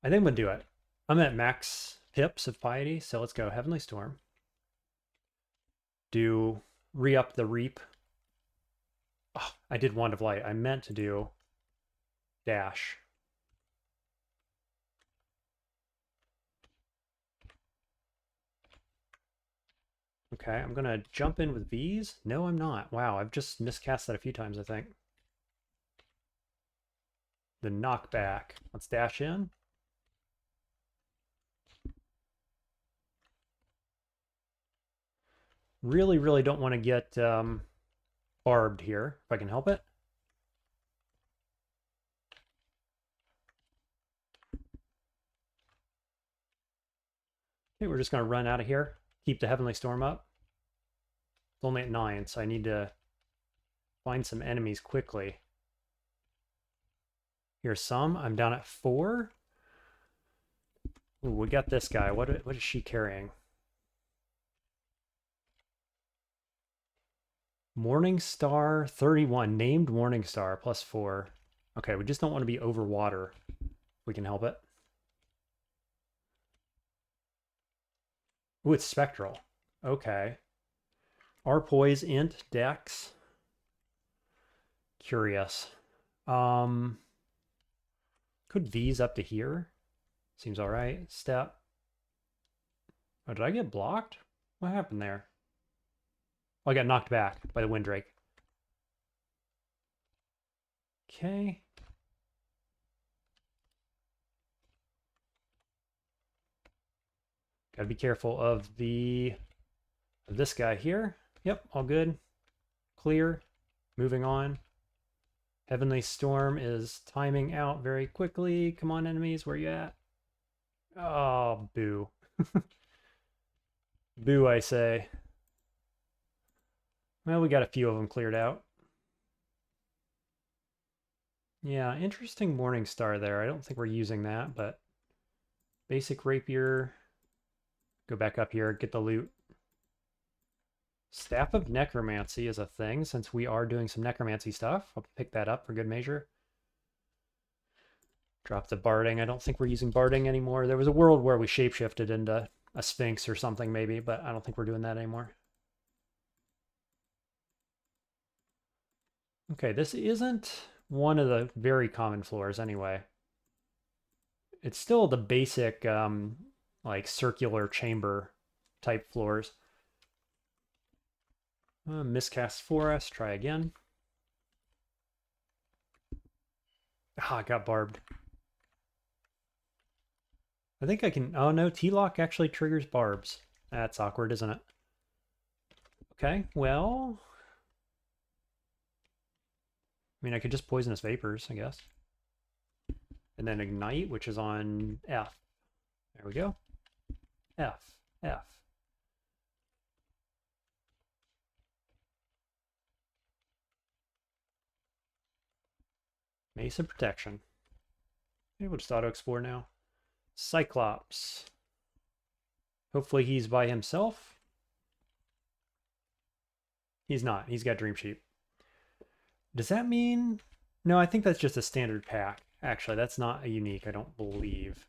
I think I'm going to do it. I'm at max pips of piety, so let's go Heavenly Storm. Do re-up the Reap. Oh, I did Wand of Light. I meant to do Dash. Okay, I'm going to jump in with V's. No, I'm not. Wow, I've just miscast that a few times, I think. The knockback. Let's dash in. Really, really don't want to get barbed here, if I can help it. Okay, we're just going to run out of here. Keep the Heavenly Storm up. It's only at 9, so I need to find some enemies quickly. Here's some. I'm down at 4. Ooh, we got this guy. What is she carrying? Morningstar 31. Named Morningstar +4. Okay, we just don't want to be over water. If we can help it. Ooh, it's Spectral. Okay. Our poise, int, dex. Curious. Could V's up to here? Seems all right. Step. Oh, did I get blocked? What happened there? Oh, I got knocked back by the Windrake. Okay. Gotta be careful of this guy here. Yep, all good. Clear. Moving on. Heavenly Storm is timing out very quickly. Come on, enemies, where you at? Oh, boo. Boo, I say. Well, we got a few of them cleared out. Yeah, interesting Morningstar there. I don't think we're using that, but basic rapier. Go back up here, get the loot. Staff of Necromancy is a thing, since we are doing some Necromancy stuff. I'll pick that up for good measure. Drop the barding. I don't think we're using barding anymore. There was a world where we shapeshifted into a Sphinx or something maybe, but I don't think we're doing that anymore. Okay, this isn't one of the very common floors anyway. It's still the basic like circular chamber type floors. Miscast Forest, try again. Ah, I got barbed. I think I can, oh no, T-Lock actually triggers barbs. That's awkward, isn't it? Okay, well, I mean, I could just Poisonous Vapors, I guess. And then Ignite, which is on F. There we go. F, F. Mace of Protection. Okay, we'll just auto-explore now. Cyclops. Hopefully he's by himself. He's not. He's got Dream Sheep. Does that mean... No, I think that's just a standard pack. Actually, that's not a unique, I don't believe.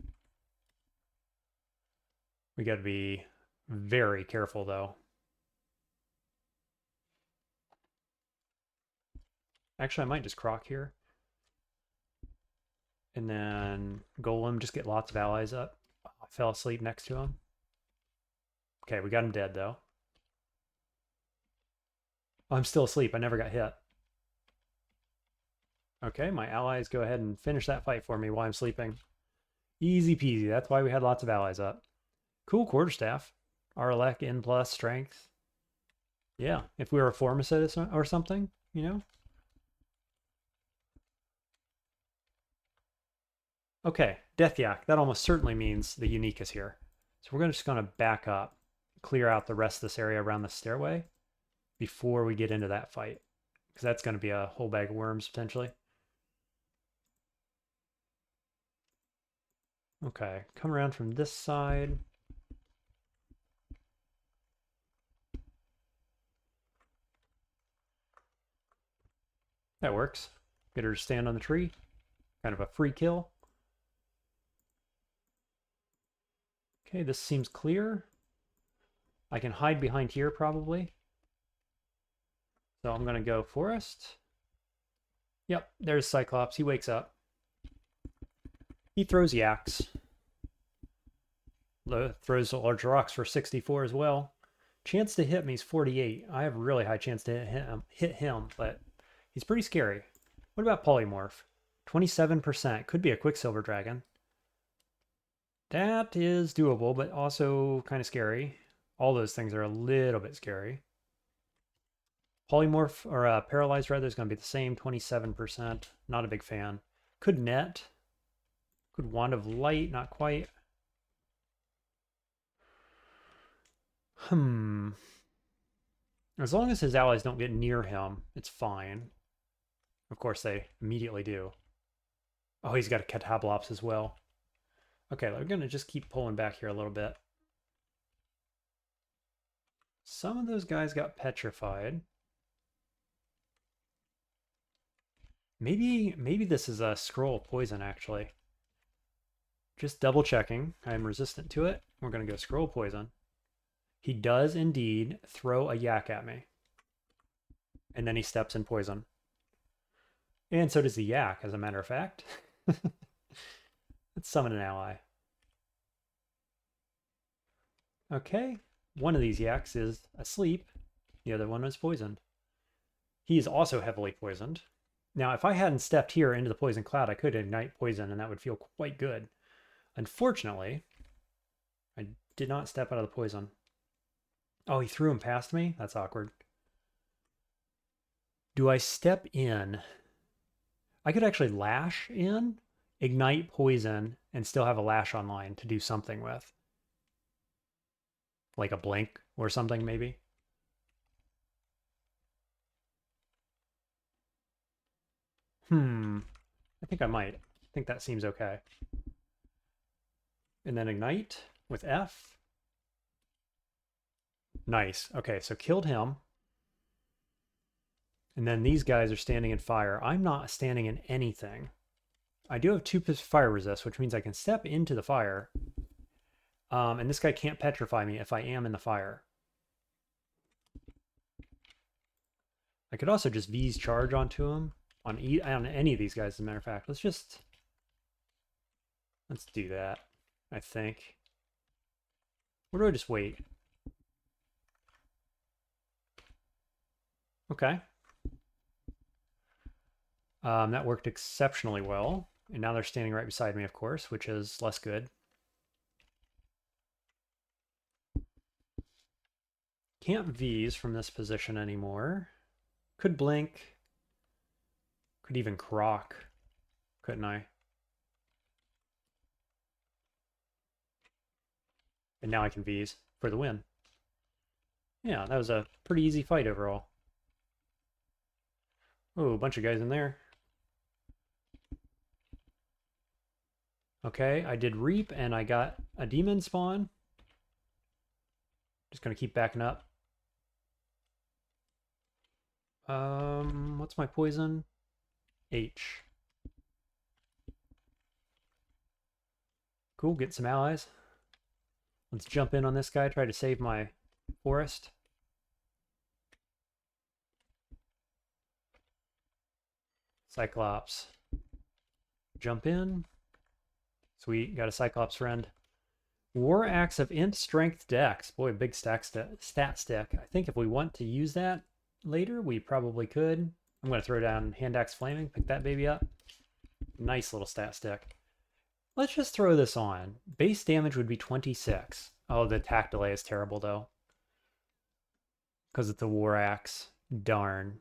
We got to be very careful, though. Actually, I might just croc here. And then Golem, just get lots of allies up. I fell asleep next to him. Okay, we got him dead, though. Oh, I'm still asleep. I never got hit. Okay, my allies go ahead and finish that fight for me while I'm sleeping. Easy peasy. That's why we had lots of allies up. Cool quarterstaff. Arlec in plus strength. Yeah, if we were a Formicid or something, you know? Okay, Death Yak. That almost certainly means the unique is here. So we're just going to back up, clear out the rest of this area around the stairway before we get into that fight. Because that's going to be a whole bag of worms, potentially. Okay, come around from this side. That works. Get her to stand on the tree. Kind of a free kill. Okay, this seems clear. I can hide behind here probably. So I'm going to go Forest. Yep, there's Cyclops. He wakes up. He throws Yaks. Throws large rocks for 64 as well. Chance to hit me is 48. I have a really high chance to hit him, but he's pretty scary. What about Polymorph? 27%. Could be a Quicksilver Dragon. That is doable, but also kind of scary. All those things are a little bit scary. Polymorph, or paralyzed rather, is going to be the same, 27%. Not a big fan. Could net. Could Wand of Light, not quite. As long as his allies don't get near him, it's fine. Of course, they immediately do. Oh, he's got a Catablops as well. Okay, we're going to just keep pulling back here a little bit. Some of those guys got petrified. Maybe this is a scroll poison, actually. Just double checking. I'm resistant to it. We're going to go scroll poison. He does indeed throw a yak at me. And then he steps in poison. And so does the yak, as a matter of fact. Let's summon an ally. Okay. One of these yaks is asleep. The other one was poisoned. He is also heavily poisoned. Now, if I hadn't stepped here into the poison cloud, I could ignite poison, and that would feel quite good. Unfortunately, I did not step out of the poison. Oh, he threw him past me? That's awkward. Do I step in? I could actually lash in, ignite poison, and still have a lash online to do something with. Like a blink or something, maybe. I think I might. I think that seems okay. And then ignite with F. Nice. Okay, so killed him. And then these guys are standing in fire. I'm not standing in anything. I do have 2 fire resist, which means I can step into the fire. And this guy can't petrify me if I am in the fire. I could also just V's charge onto him. On any of these guys, as a matter of fact. Let's do that, I think. Or do I just wait? Okay. That worked exceptionally well. And now they're standing right beside me, of course, which is less good. Can't V's from this position anymore. Could blink. Could even croc, couldn't I? And now I can V's for the win. Yeah, that was a pretty easy fight overall. Oh, a bunch of guys in there. Okay, I did Reap and I got a Demonspawn. Just gonna keep backing up. What's my poison? H. Cool, get some allies. Let's jump in on this guy, try to save my forest. Cyclops. Jump in. Sweet, got a Cyclops friend. War Axe of Int Strength Dex. Boy, big stat stick. I think if we want to use that later, we probably could. I'm going to throw down Hand Axe Flaming, pick that baby up. Nice little stat stick. Let's just throw this on. Base damage would be 26. Oh, the attack delay is terrible, though. Because it's a War Axe. Darn.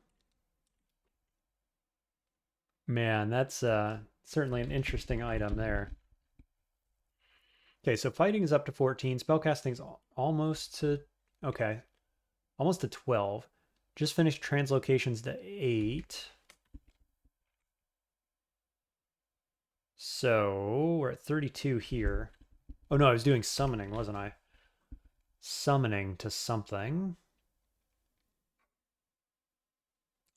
Man, that's certainly an interesting item there. Okay, so fighting is up to 14. Spellcasting's almost to... Okay. Almost to 12. Just finished translocations to 8. So we're at 32 here. Oh no, I was doing summoning, wasn't I? Summoning to something.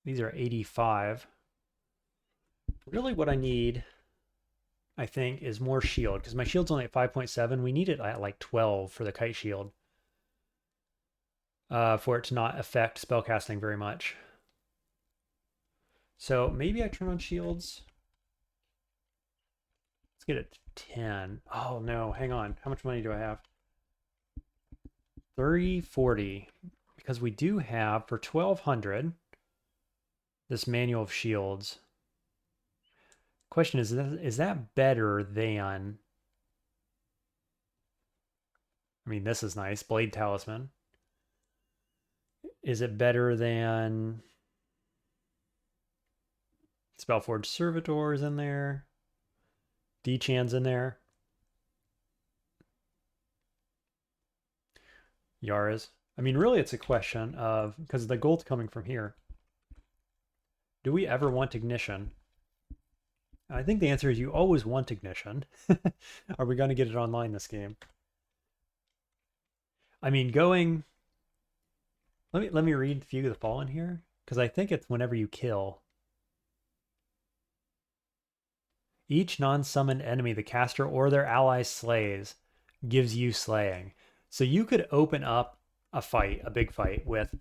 These are 85. Really what I need, I think, is more shield, because my shield's only at 5.7. We need it at like 12 for the kite shield. For it to not affect spellcasting very much. So maybe I turn on shields. Let's get it to 10. Oh no, hang on. How much money do I have? 340. Because we do have, for 1200, this manual of shields. Question is that better than I mean, this is nice. Blade Talisman. Is it better than Spellforged Servitor is in there? D-Chan's in there. Yara's. I mean, really, it's a question of, because the gold's coming from here. Do we ever want Ignition? I think the answer is you always want Ignition. Are we going to get it online this game? I mean, going... Let me read Fugue of the Fallen here, because I think it's whenever you kill. Each non-summoned enemy the caster or their ally slays gives you slaying. So you could open up a fight, a big fight, with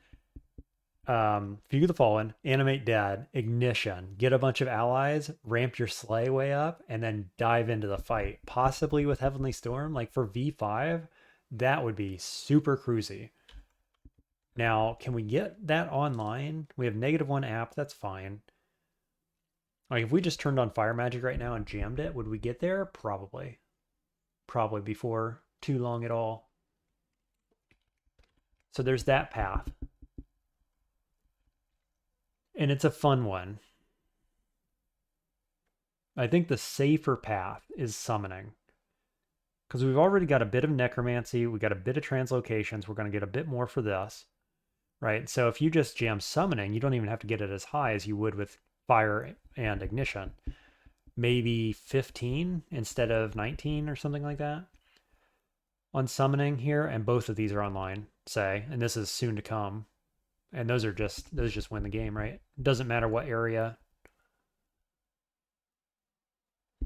Fugue of the Fallen, Animate Dead, Ignition, get a bunch of allies, ramp your slay way up, and then dive into the fight. Possibly with Heavenly Storm. Like for V5, that would be super cruisy. Now, can we get that online? We have -1 app, that's fine. Like if we just turned on Fire Magic right now and jammed it, would we get there? Probably. Probably before too long at all. So there's that path. And it's a fun one. I think the safer path is summoning. Because we've already got a bit of necromancy, we got a bit of translocations, we're going to get a bit more for this. Right? So if you just jam summoning, you don't even have to get it as high as you would with fire and ignition. Maybe 15 instead of 19 or something like that on summoning here, and both of these are online, say, and this is soon to come. And those just win the game, right? Doesn't matter what area.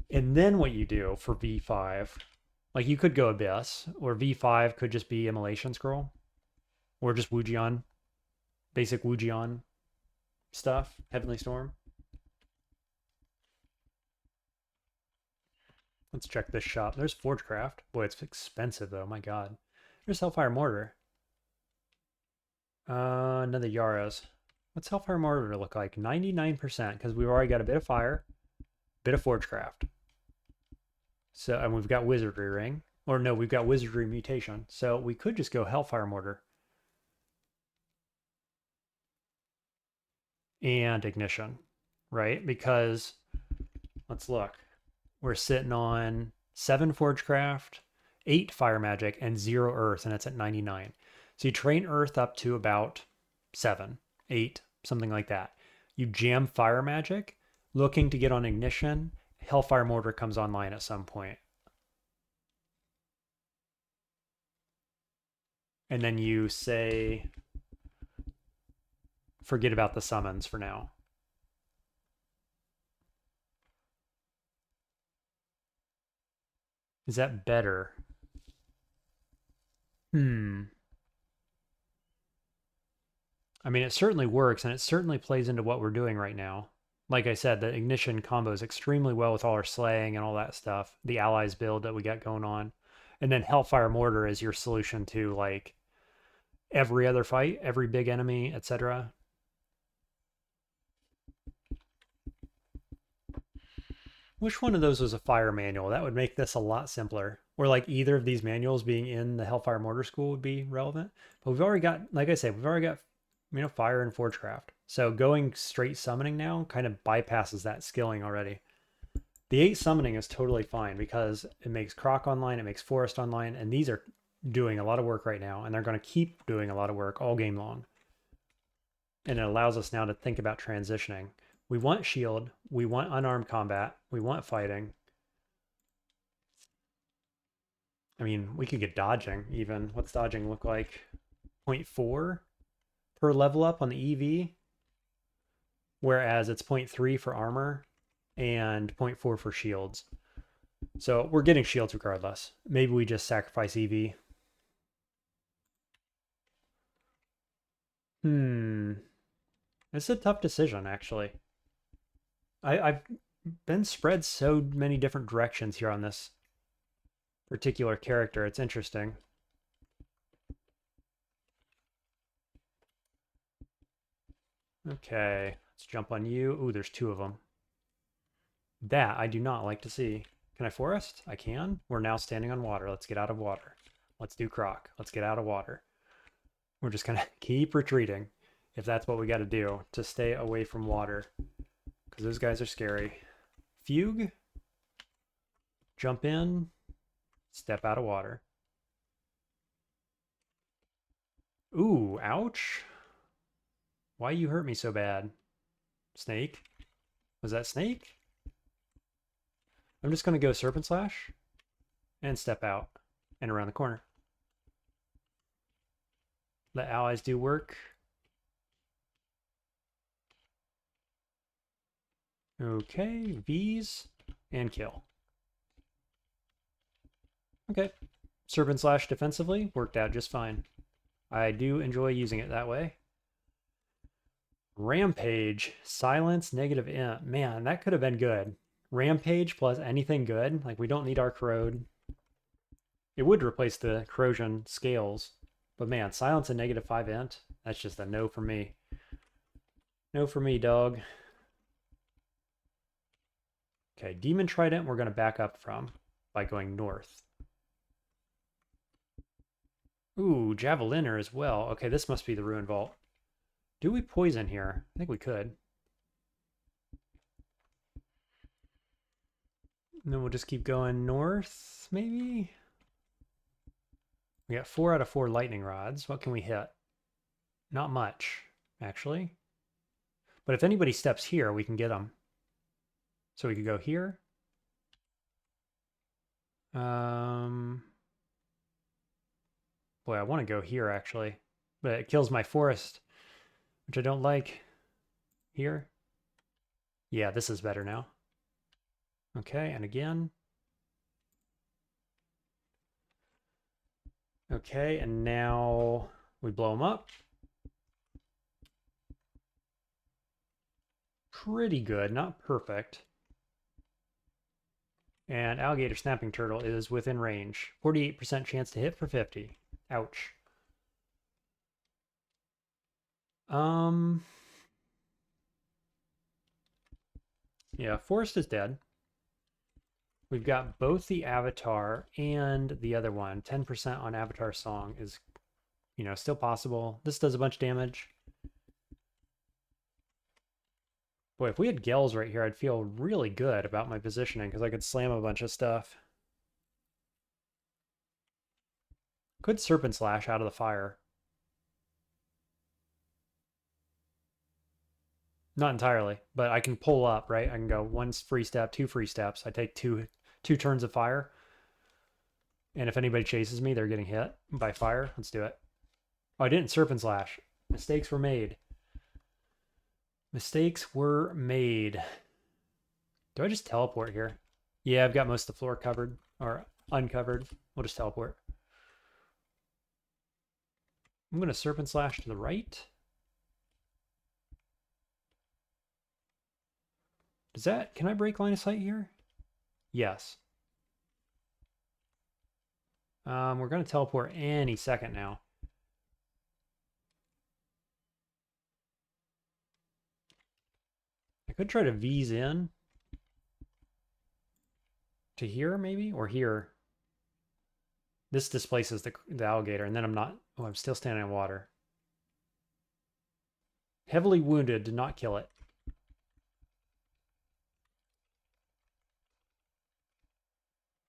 And then what you do for V5, like you could go Abyss, or V5 could just be Immolation Scroll, or just Wu Jian, basic Wu Jian stuff, Heavenly Storm. Let's check this shop. There's Forgecraft. Boy, it's expensive though, my god. There's Hellfire Mortar. Another Yara's. What's Hellfire Mortar look like? 99%, because we've already got a bit of fire, bit of Forgecraft. So, and we've got Wizardry Ring. Or no, we've got Wizardry Mutation. So we could just go Hellfire Mortar. And Ignition, right? Because, let's look. We're sitting on 7 Forgecraft, 8 Fire Magic, and 0 Earth, and it's at 99. So you train Earth up to about 7, 8, something like that. You jam Fire Magic, looking to get on Ignition. Hellfire Mortar comes online at some point. And then you say, forget about the summons for now. Is that better? I mean, it certainly works, and it certainly plays into what we're doing right now. Like I said, the Ignition combos extremely well with all our slaying and all that stuff. The allies build that we got going on. And then Hellfire Mortar is your solution to, like, every other fight, every big enemy, etc. Which one of those was a fire manual? That would make this a lot simpler. Or like either of these manuals being in the Hellfire Mortar School would be relevant. But we've already got, like I said, we've already got, fire and Forgecraft. So going straight summoning now kind of bypasses that skilling already. The 8 summoning is totally fine because it makes Croc online, it makes Forest online, and these are doing a lot of work right now, and they're going to keep doing a lot of work all game long. And it allows us now to think about transitioning. We want shield, we want unarmed combat, we want fighting. I mean, we could get dodging even. What's dodging look like? 0.4 per level up on the EV, whereas it's 0.3 for armor and 0.4 for shields. So we're getting shields regardless. Maybe we just sacrifice EV. It's a tough decision, actually. I've been spread so many different directions here on this particular character. It's interesting. Okay, let's jump on you. Ooh, there's 2 of them. That I do not like to see. Can I forest? I can. We're now standing on water. Let's get out of water. Let's do Croc. Let's get out of water. We're just going to keep retreating if that's what we got to do to stay away from water. Because those guys are scary. Fugue. Jump in. Step out of water. Ooh, ouch. Why you hurt me so bad? Snake? Was that snake? I'm just going to go Serpent Slash and step out and around the corner. Let allies do work. Okay, V's and kill. Okay, Serpent Slash defensively worked out just fine. I do enjoy using it that way. Rampage, silence, negative imp. Man, that could have been good. Rampage plus anything good. Like, we don't need our corrode. It would replace the corrosion scales. But man, silence and negative 5 int. That's just a no for me. No for me, dog. Okay, Demon Trident we're going to back up from by going north. Ooh, Javeliner as well. Okay, this must be the Ruin Vault. Do we poison here? I think we could. And then we'll just keep going north, maybe? We got 4 out of 4 lightning rods. What can we hit? Not much, actually. But if anybody steps here, we can get them. So we could go here. Boy, I want to go here, actually. But it kills my forest, which I don't like. Here. Yeah, this is better now. Okay, and again. Okay, and now we blow them up. Pretty good, not perfect. And Alligator Snapping Turtle is within range. 48% chance to hit for 50. Ouch. Yeah, Forest is dead. We've got both the Avatar and the other one. 10% on Avatar Song is, you know, still possible. This does a bunch of damage. Boy, if we had Gels right here, I'd feel really good about my positioning because I could slam a bunch of stuff. Could Serpent Slash out of the fire. Not entirely, but I can pull up, right? I can go 1 free step, 2 free steps. I take two turns of fire. And if anybody chases me, they're getting hit by fire. Let's do it. Oh, I didn't Serpent Slash. Mistakes were made. Mistakes were made. Do I just teleport here? Yeah, I've got most of the floor covered or uncovered. We'll just teleport. I'm going to Serpent Slash to the right. Does that, can I break line of sight here? Yes. We're going to teleport any second now. I could try to V's in to here maybe, or here. This displaces the alligator, and then I'm not, oh, I'm still standing in water. Heavily wounded, did not kill it.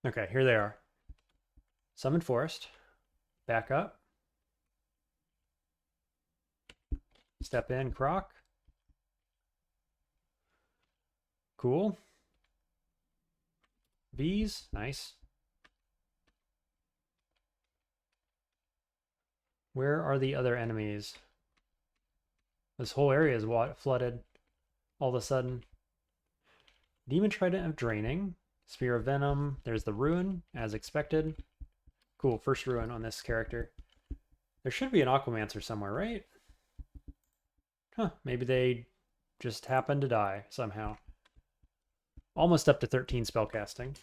Okay, here they are. Summon Forest. Back up. Step in, Croc. Cool. Bees, nice. Where are the other enemies? This whole area is flooded all of a sudden. Demon Trident of Draining. Sphere of Venom. There's the Ruin, as expected. Cool, first Ruin on this character. There should be an Necromancer somewhere, right? Huh, maybe they just happened to die somehow. Almost up to 13 spellcasting.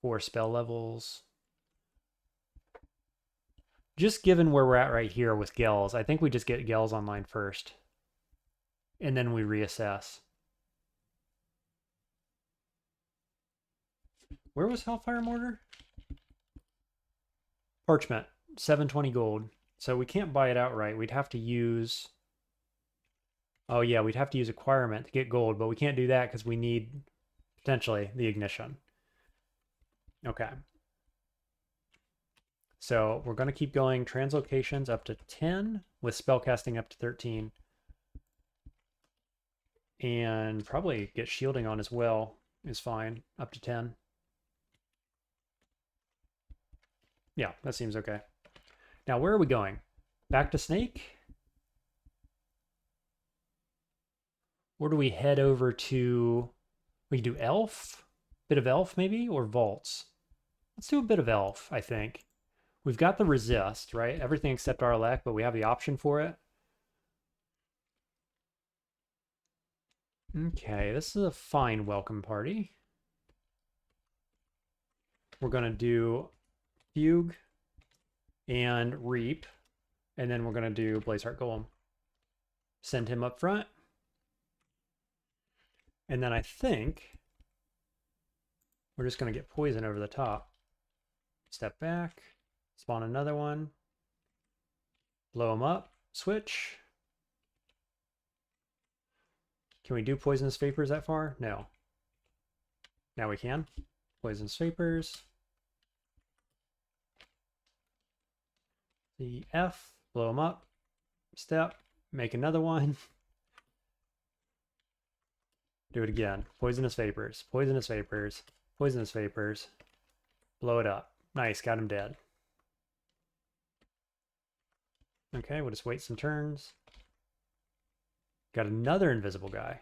4 spell levels. Just given where we're at right here with Gels, I think we just get Gels online first. And then we reassess. Where was Hellfire Mortar? Parchment, 720 gold. So we can't buy it outright. We'd have to use... Oh yeah, we'd have to use acquirement to get gold, but we can't do that because we need, potentially, the ignition. Okay. So we're going to keep going. Translocations up to 10, with spellcasting up to 13. And probably get shielding on as well is fine, up to 10. Yeah, that seems okay. Now, where are we going? Back to Snake? Or do we head over to... We can do Elf? Bit of Elf, maybe? Or Vaults? Let's do a bit of Elf, I think. We've got the resist, right? Everything except our elect, but we have the option for it. Okay, this is a fine welcome party. We're going to do Fugue and Reap, and then we're going to do Blazeheart Golem. Send him up front. And then I think we're just going to get poison over the top. Step back, spawn another one, blow him up, switch. Can we do poisonous vapors that far? No. Now we can. Poisonous vapors. The F, blow him up, step, make another one. Do it again. Poisonous vapors, poisonous vapors, poisonous vapors. Blow it up. Nice, got him dead. Okay, we'll just wait some turns. Got another invisible guy.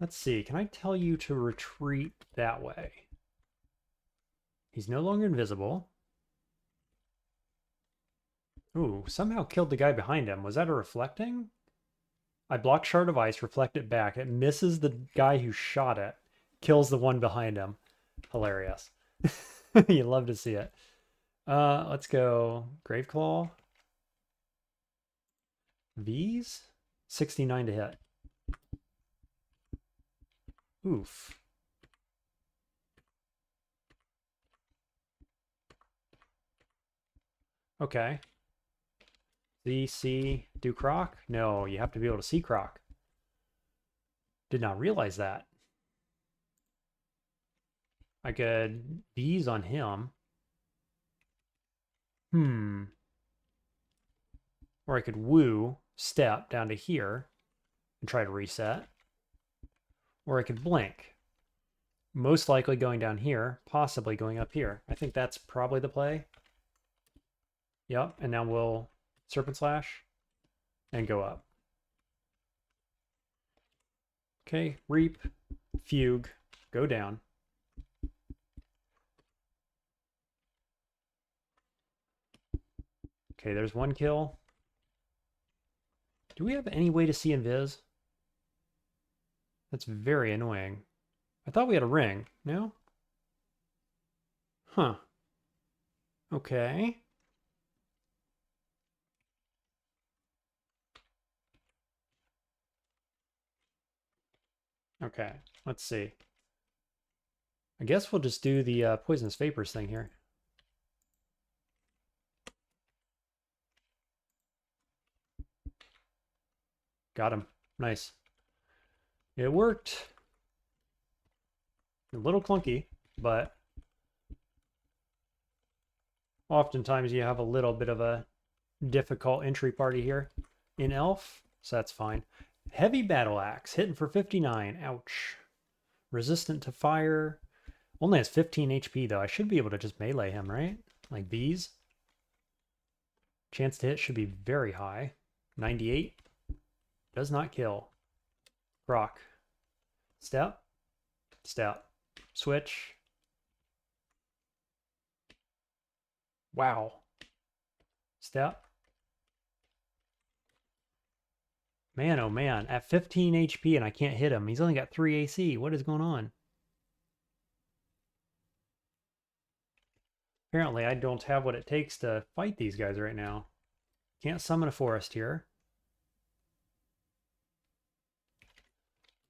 Let's see, can I tell you to retreat that way? He's no longer invisible. Ooh, somehow killed the guy behind him. Was that a reflecting? I block Shard of Ice, reflect it back. It misses the guy who shot it. Kills the one behind him. Hilarious. You love to see it. Let's go Graveclaw. V's? 69 to hit. Oof. Okay. C, do Croc? No, you have to be able to see Croc. Did not realize that. I could bees on him. Or I could woo, step down to here, and try to reset. Or I could blink. Most likely going down here, possibly going up here. I think that's probably the play. Yep, and now we'll Serpent Slash and go up. Okay, Reap, Fugue, go down. Okay, there's one kill. Do we have any way to see invis? That's very annoying. I thought we had a ring. No? Huh. Okay. Okay, let's see. I guess we'll just do the poisonous vapors thing here. Got him. Nice. It worked. A little clunky, but oftentimes you have a little bit of a difficult entry party here in Elf, so that's fine. Heavy Battle Axe, hitting for 59. Ouch. Resistant to fire. Only has 15 HP, though. I should be able to just melee him, right? Like bees. Chance to hit should be very high. 98. Does not kill. Rock. Step. Step. Switch. Wow. Step. Man, oh man. At 15 HP and I can't hit him. He's only got 3 AC. What is going on? Apparently, I don't have what it takes to fight these guys right now. Can't summon a forest here.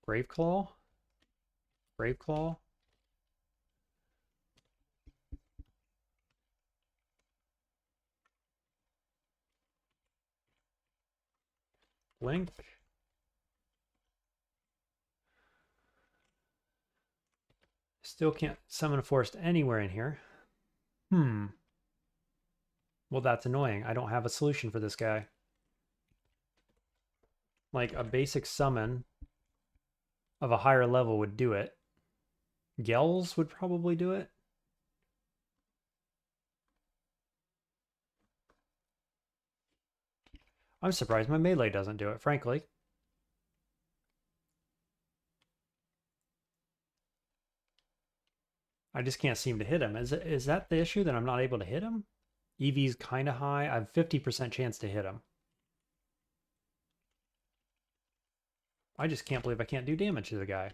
Graveclaw. Graveclaw. Blink. Still can't summon a forest anywhere in here. Well, that's annoying. I don't have a solution for this guy. Like, a basic summon of a higher level would do it. Gels would probably do it. I'm surprised my melee doesn't do it, frankly. I just can't seem to hit him. Is that the issue, that I'm not able to hit him? EV's kind of high. I have 50% chance to hit him. I just can't believe I can't do damage to the guy.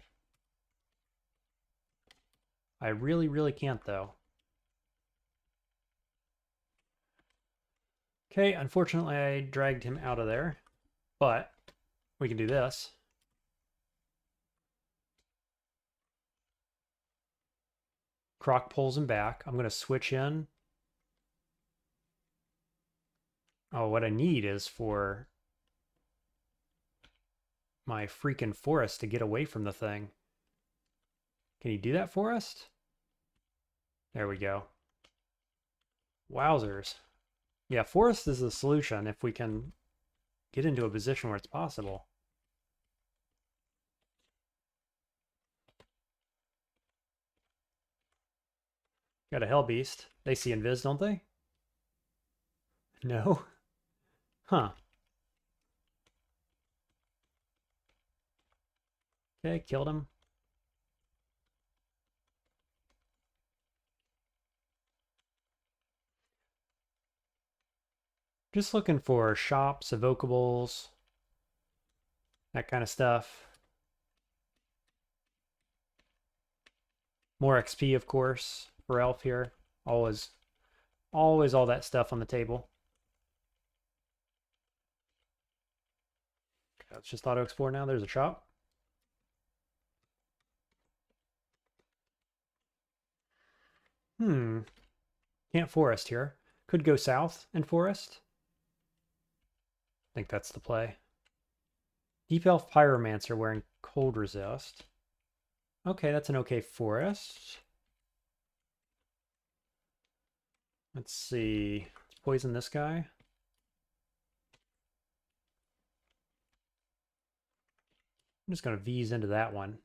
I really, really can't, though. Okay, unfortunately I dragged him out of there, but we can do this. Croc pulls him back. I'm going to switch in. Oh, what I need is for my freaking forest to get away from the thing. Can you do that for us? There we go. Wowzers. Yeah, forest is the solution if we can get into a position where it's possible. Got a hell beast. They see invis, don't they? No? Huh. Okay, killed him. Just looking for shops, evocables, that kind of stuff. More XP, of course, for Elf here. Always all that stuff on the table. Okay, let's just auto explore now. There's a shop. Can't forest here. Could go south and forest. I think that's the play. Deep Elf Pyromancer wearing cold resist. Okay, that's an okay forest. Let's see. Let's poison this guy. I'm just going to V's into that one.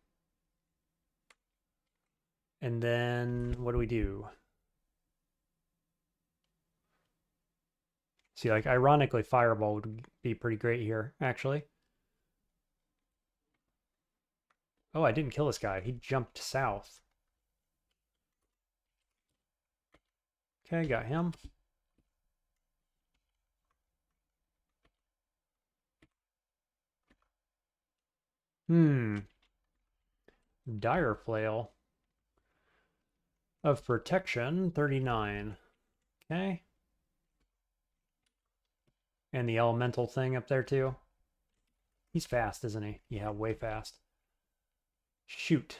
And then what do we do? See, like, ironically, Fireball would be pretty great here, actually. Oh, I didn't kill this guy. He jumped south. Okay, got him. Dire Flail of Protection, 39. Okay. And the elemental thing up there, too. He's fast, isn't he? Yeah, way fast. Shoot.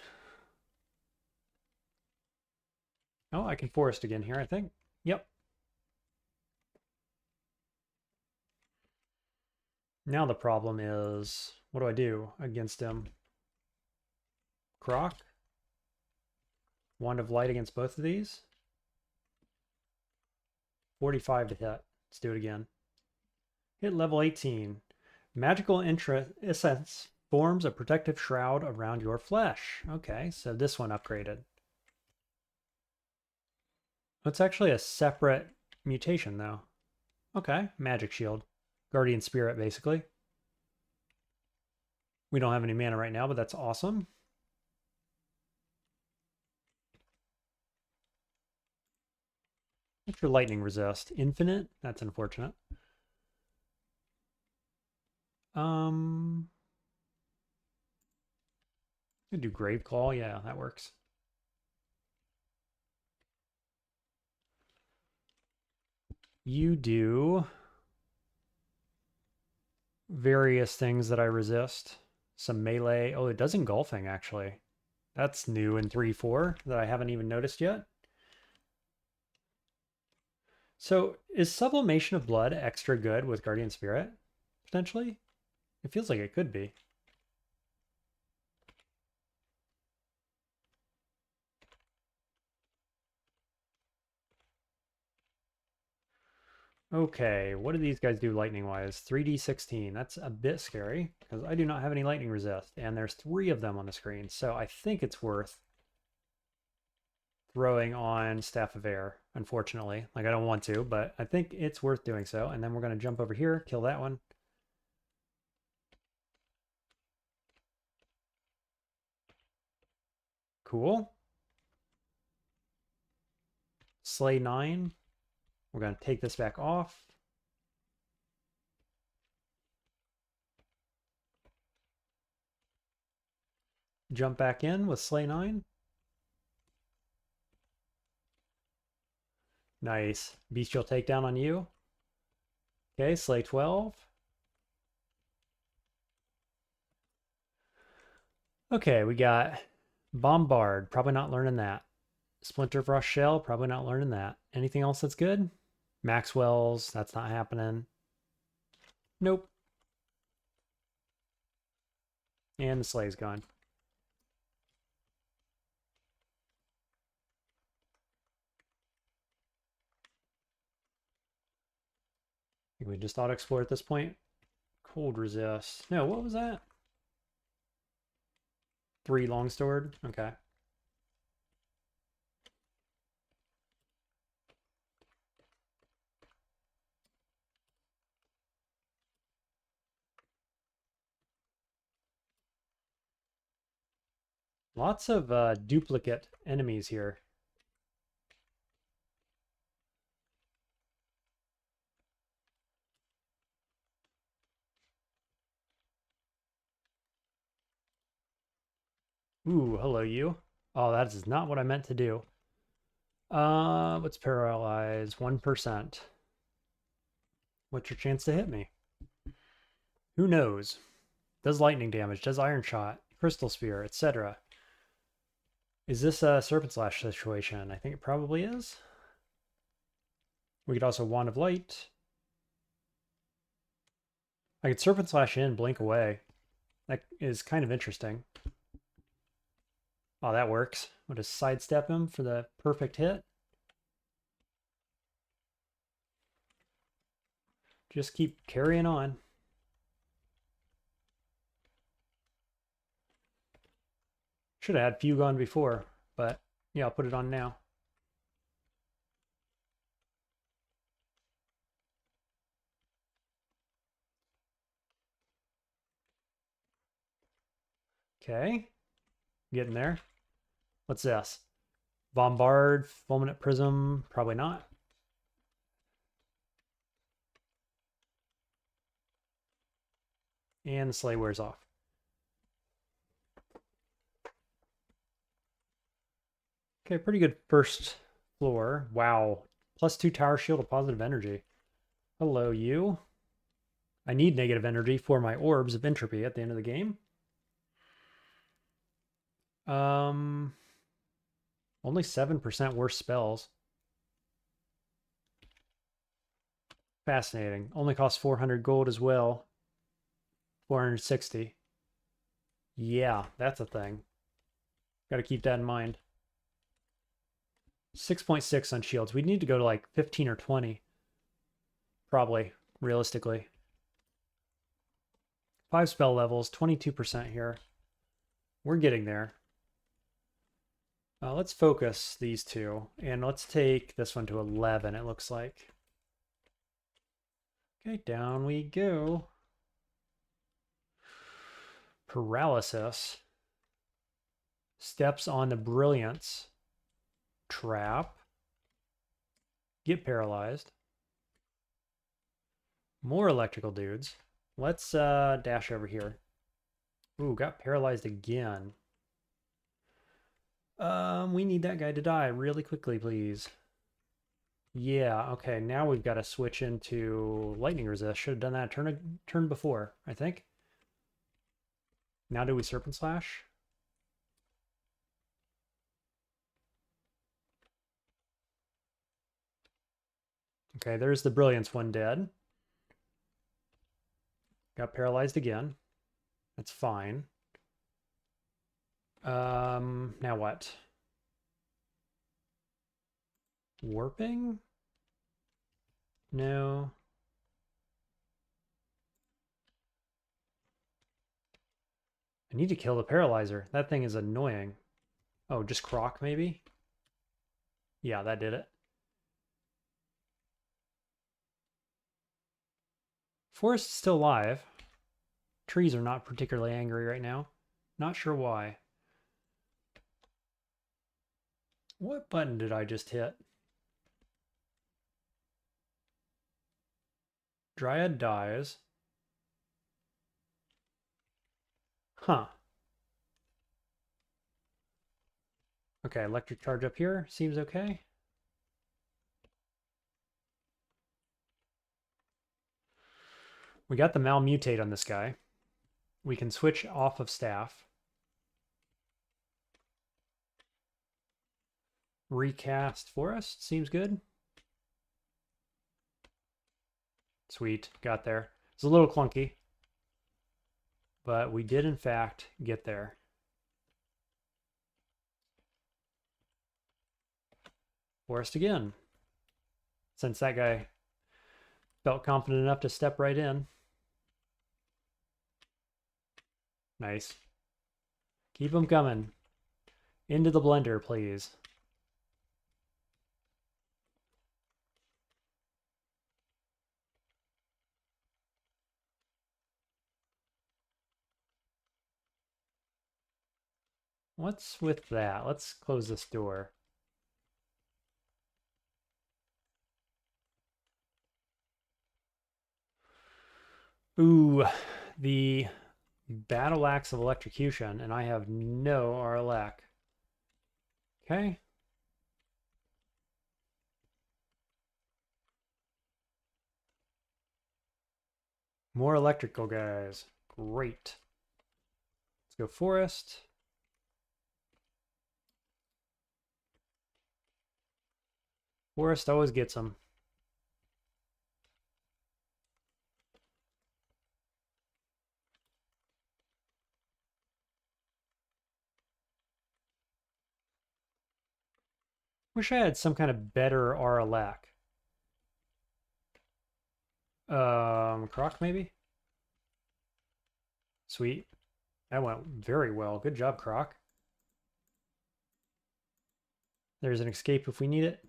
Oh, I can forest again here, I think. Yep. Now the problem is, what do I do against him? Croc? Wand of Light against both of these? 45 to hit. Let's do it again. Hit level 18. Magical essence forms a protective shroud around your flesh. Okay, so this one upgraded. It's actually a separate mutation, though. Okay, magic shield. Guardian spirit, basically. We don't have any mana right now, but that's awesome. What's your lightning resist? Infinite? That's unfortunate. Could do Grave Claw. Yeah, that works. You do various things that I resist. Some melee. Oh, it does engulfing, actually. That's new in 3.4 that I haven't even noticed yet. So is Sublimation of Blood extra good with Guardian Spirit, potentially? It feels like it could be. Okay, what do these guys do lightning-wise? 3d16. That's a bit scary, because I do not have any lightning resist, and there's 3 of them on the screen, so I think it's worth throwing on Staff of Air, unfortunately. Like, I don't want to, but I think it's worth doing so. And then we're going to jump over here, kill that one. Cool. Slay 9. We're going to take this back off. Jump back in with Slay 9. Nice. Bestial takedown on you. Okay, Slay 12. Okay, we got Bombard. Probably not learning that. Splinter Frost Shell. Probably not learning that. Anything else that's good? Maxwell's. That's not happening. Nope. And the Slay's gone. I think we just auto-explore at this point. Cold resist. No, what was that? 3 longsword? Okay. Lots of duplicate enemies here. Ooh, hello you. Oh, that is not what I meant to do. What's paralyze? 1%. What's your chance to hit me? Who knows? Does lightning damage, does iron shot, crystal sphere, etc. Is this a serpent slash situation? I think it probably is. We could also wand of light. I could serpent slash in, blink away. That is kind of interesting. Oh, that works. I'll just sidestep him for the perfect hit. Just keep carrying on. Should have had Fugue on before, but yeah, I'll put it on now. Okay, getting there. What's this? Bombard, Fulminate Prism, probably not. And the Slay wears off. Okay, pretty good first floor. Wow. +2 tower shield of positive energy. Hello, you. I need negative energy for my orbs of entropy at the end of the game. Only 7% worse spells. Fascinating. Only costs 400 gold as well. 460. Yeah, that's a thing. Got to keep that in mind. 6.6 on shields. We need to go to like 15 or 20. Probably, realistically. 5 spell levels, 22% here. We're getting there. Let's focus these two. And let's take this one to 11, it looks like. Okay, down we go. Paralysis. Steps on the brilliance. Trap. Get paralyzed. More electrical dudes. Let's dash over here. Ooh, got paralyzed again. We need that guy to die really quickly, please. Yeah, okay, now we've got to switch into lightning resist. Should have done that turn before, I think. Now do we serpent slash? Okay, there's the brilliance one dead. Got paralyzed again. That's fine. Now what? Warping? No. I need to kill the paralyzer. That thing is annoying. Oh, just Croc maybe? Yeah, that did it. Forest is still alive. Trees are not particularly angry right now. Not sure why. What button did I just hit? Dryad dies. Huh. Okay, electric charge up here. Seems okay. We got the Malmutate on this guy. We can switch off of staff. Recast Forest. Seems good. Sweet. Got there. It's a little clunky. But we did, in fact, get there. Forest again. Since that guy felt confident enough to step right in. Nice. Keep them coming. Into the blender, please. What's with that? Let's close this door. Ooh, the Battle Axe of Electrocution, and I have no Arlac. Okay. More electrical guys. Great. Let's go Forest. Forest always gets them. Wish I had some kind of better Arlac. Croc maybe? Sweet. That went very well. Good job, Croc. There's an escape if we need it.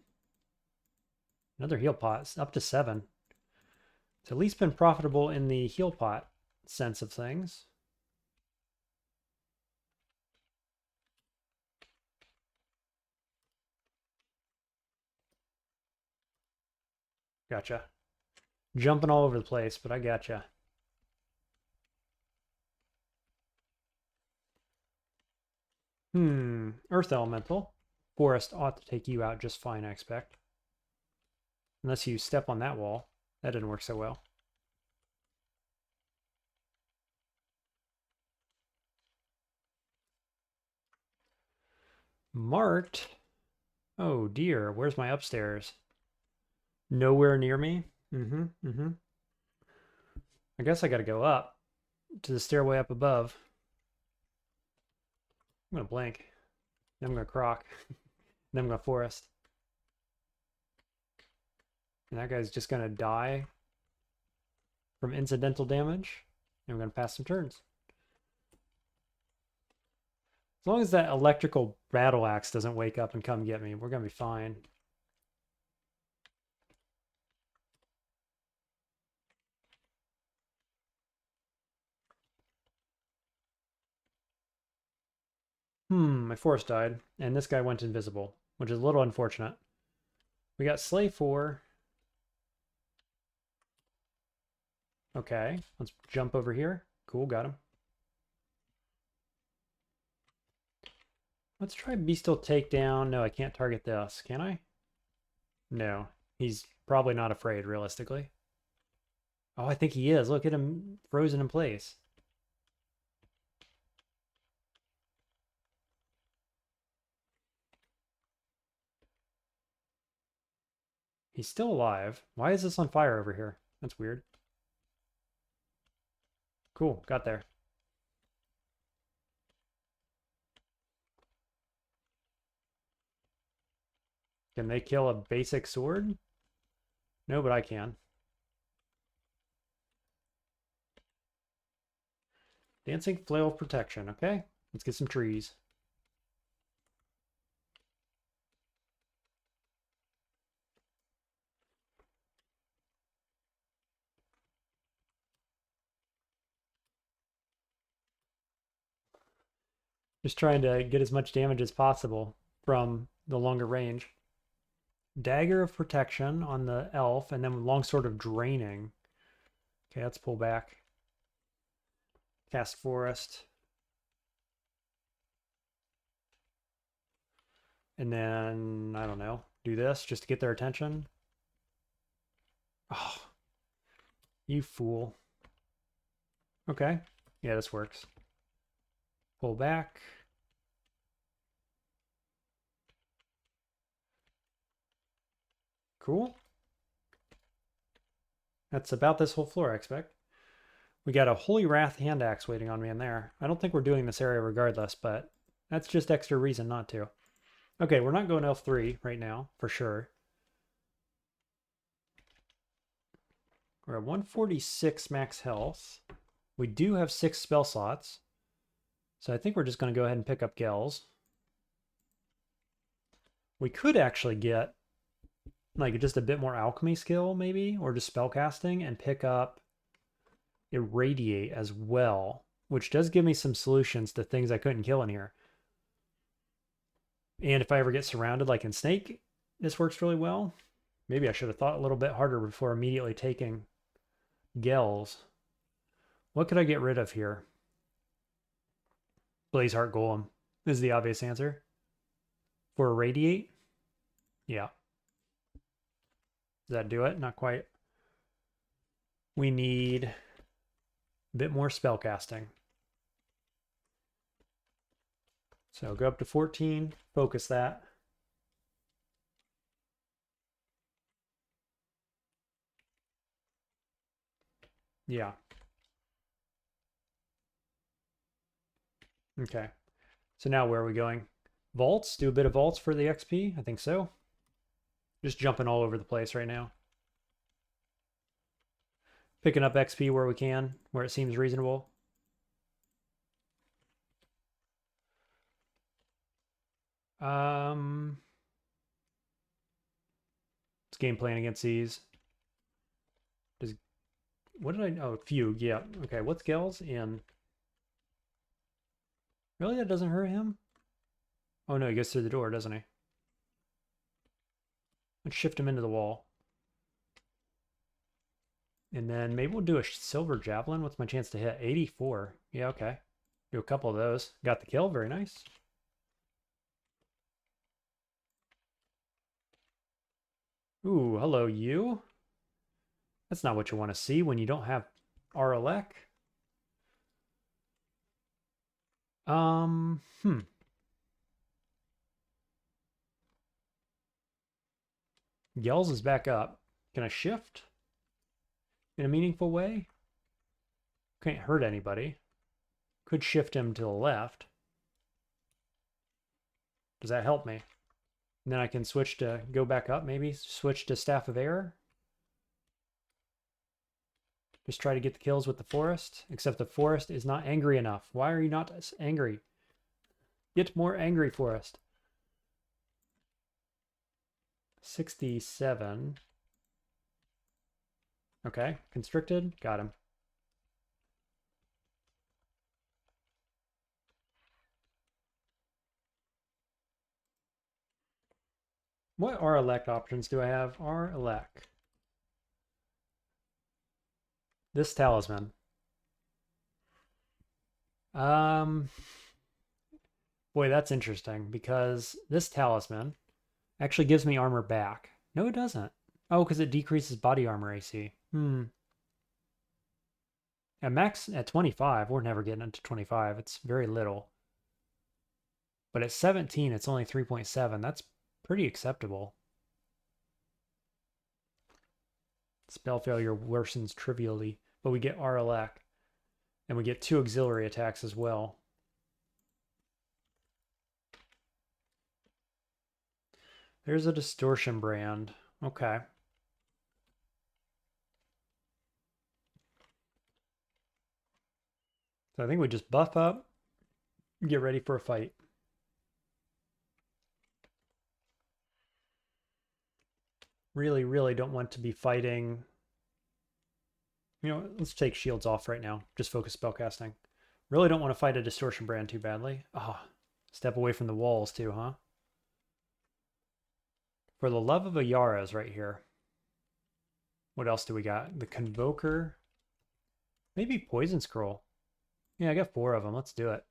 Another heal pot. Up to 7. It's at least been profitable in the heal pot sense of things. Gotcha. Jumping all over the place, but I gotcha. Earth Elemental. Forest ought to take you out just fine, I expect. Unless you step on that wall. That didn't work so well. Marked? Oh dear, where's my upstairs? Nowhere near me? I guess I gotta go up to the stairway up above. I'm gonna blink. Then I'm gonna Croc. Then I'm gonna Forest. And that guy's just gonna die from incidental damage. And we're gonna pass some turns. As long as that electrical battle axe doesn't wake up and come get me, we're gonna be fine. My Forest died, and this guy went invisible, which is a little unfortunate. We got Slay 4. Okay, let's jump over here. Cool, got him. Let's try Beastal Takedown. No, I can't target this, can I? No, he's probably not afraid, realistically. Oh, I think he is. Look at him frozen in place. He's still alive. Why is this on fire over here? That's weird. Cool, got there. Can they kill a basic sword? No, but I can. Dancing flail of protection. Okay, let's get some trees. Just trying to get as much damage as possible from the longer range. Dagger of protection on the elf, and then longsword of draining. Okay, let's pull back. Cast forest. And then, I don't know, do this just to get their attention. Oh, you fool. Okay, yeah, this works. Pull back. Cool. That's about this whole floor, I expect. We got a Holy Wrath hand axe waiting on me in there. I don't think we're doing this area regardless, but that's just extra reason not to. Okay, we're not going elf 3 right now, for sure. We're at 146 max health. We do have 6 spell slots. So I think we're just going to go ahead and pick up Gels. We could actually get like just a bit more alchemy skill maybe, or just spell casting, and pick up Irradiate as well, which does give me some solutions to things I couldn't kill in here. And if I ever get surrounded like in Snake, this works really well. Maybe I should have thought a little bit harder before immediately taking Gels. What could I get rid of here? Blazeheart Golem is the obvious answer. For Irradiate? Yeah. Does that do it? Not quite. We need a bit more spell casting. So go up to 14, focus that. Yeah. Okay. So now where are we going? Vaults? Do a bit of vaults for the XP? I think so. Just jumping all over the place right now. Picking up XP where we can, where it seems reasonable. It's game plan against these. What did I... Oh, Fugue, yeah. Okay, what's Gels in? Really? That doesn't hurt him? Oh no, he goes through the door, doesn't he? Let's shift him into the wall. And then maybe we'll do a silver javelin. What's my chance to hit? 84. Yeah, okay. Do a couple of those. Got the kill. Very nice. Ooh, hello, you. That's not what you want to see when you don't have Roguelike. Yells is back up. Can I shift in a meaningful way? Can't hurt anybody. Could shift him to the left. Does that help me? And then I can switch to go back up, maybe switch to Staff of Air. Just try to get the kills with the forest, except the forest is not angry enough. Why are you not angry? Get more angry, forest. 67. Okay, constricted, got him. What R-elect options do I have? R-elect. This talisman. Boy, that's interesting because this talisman actually gives me armor back. No, it doesn't. Oh, because it decreases body armor AC. At max, at 25, we're never getting into 25. It's very little. But at 17, it's only 3.7. That's pretty acceptable. Spell failure worsens trivially, but we get R-elect. And we get 2 auxiliary attacks as well. There's a distortion brand. Okay. So I think we just buff up, get ready for a fight. Really, really don't want to be fighting. You know, let's take shields off right now. Just focus spellcasting. Really don't want to fight a distortion brand too badly. Ah, oh, step away from the walls too, huh? For the love of a Yara's right here. What else do we got? The Convoker. Maybe Poison Scroll. Yeah, I got 4 of them. Let's do it.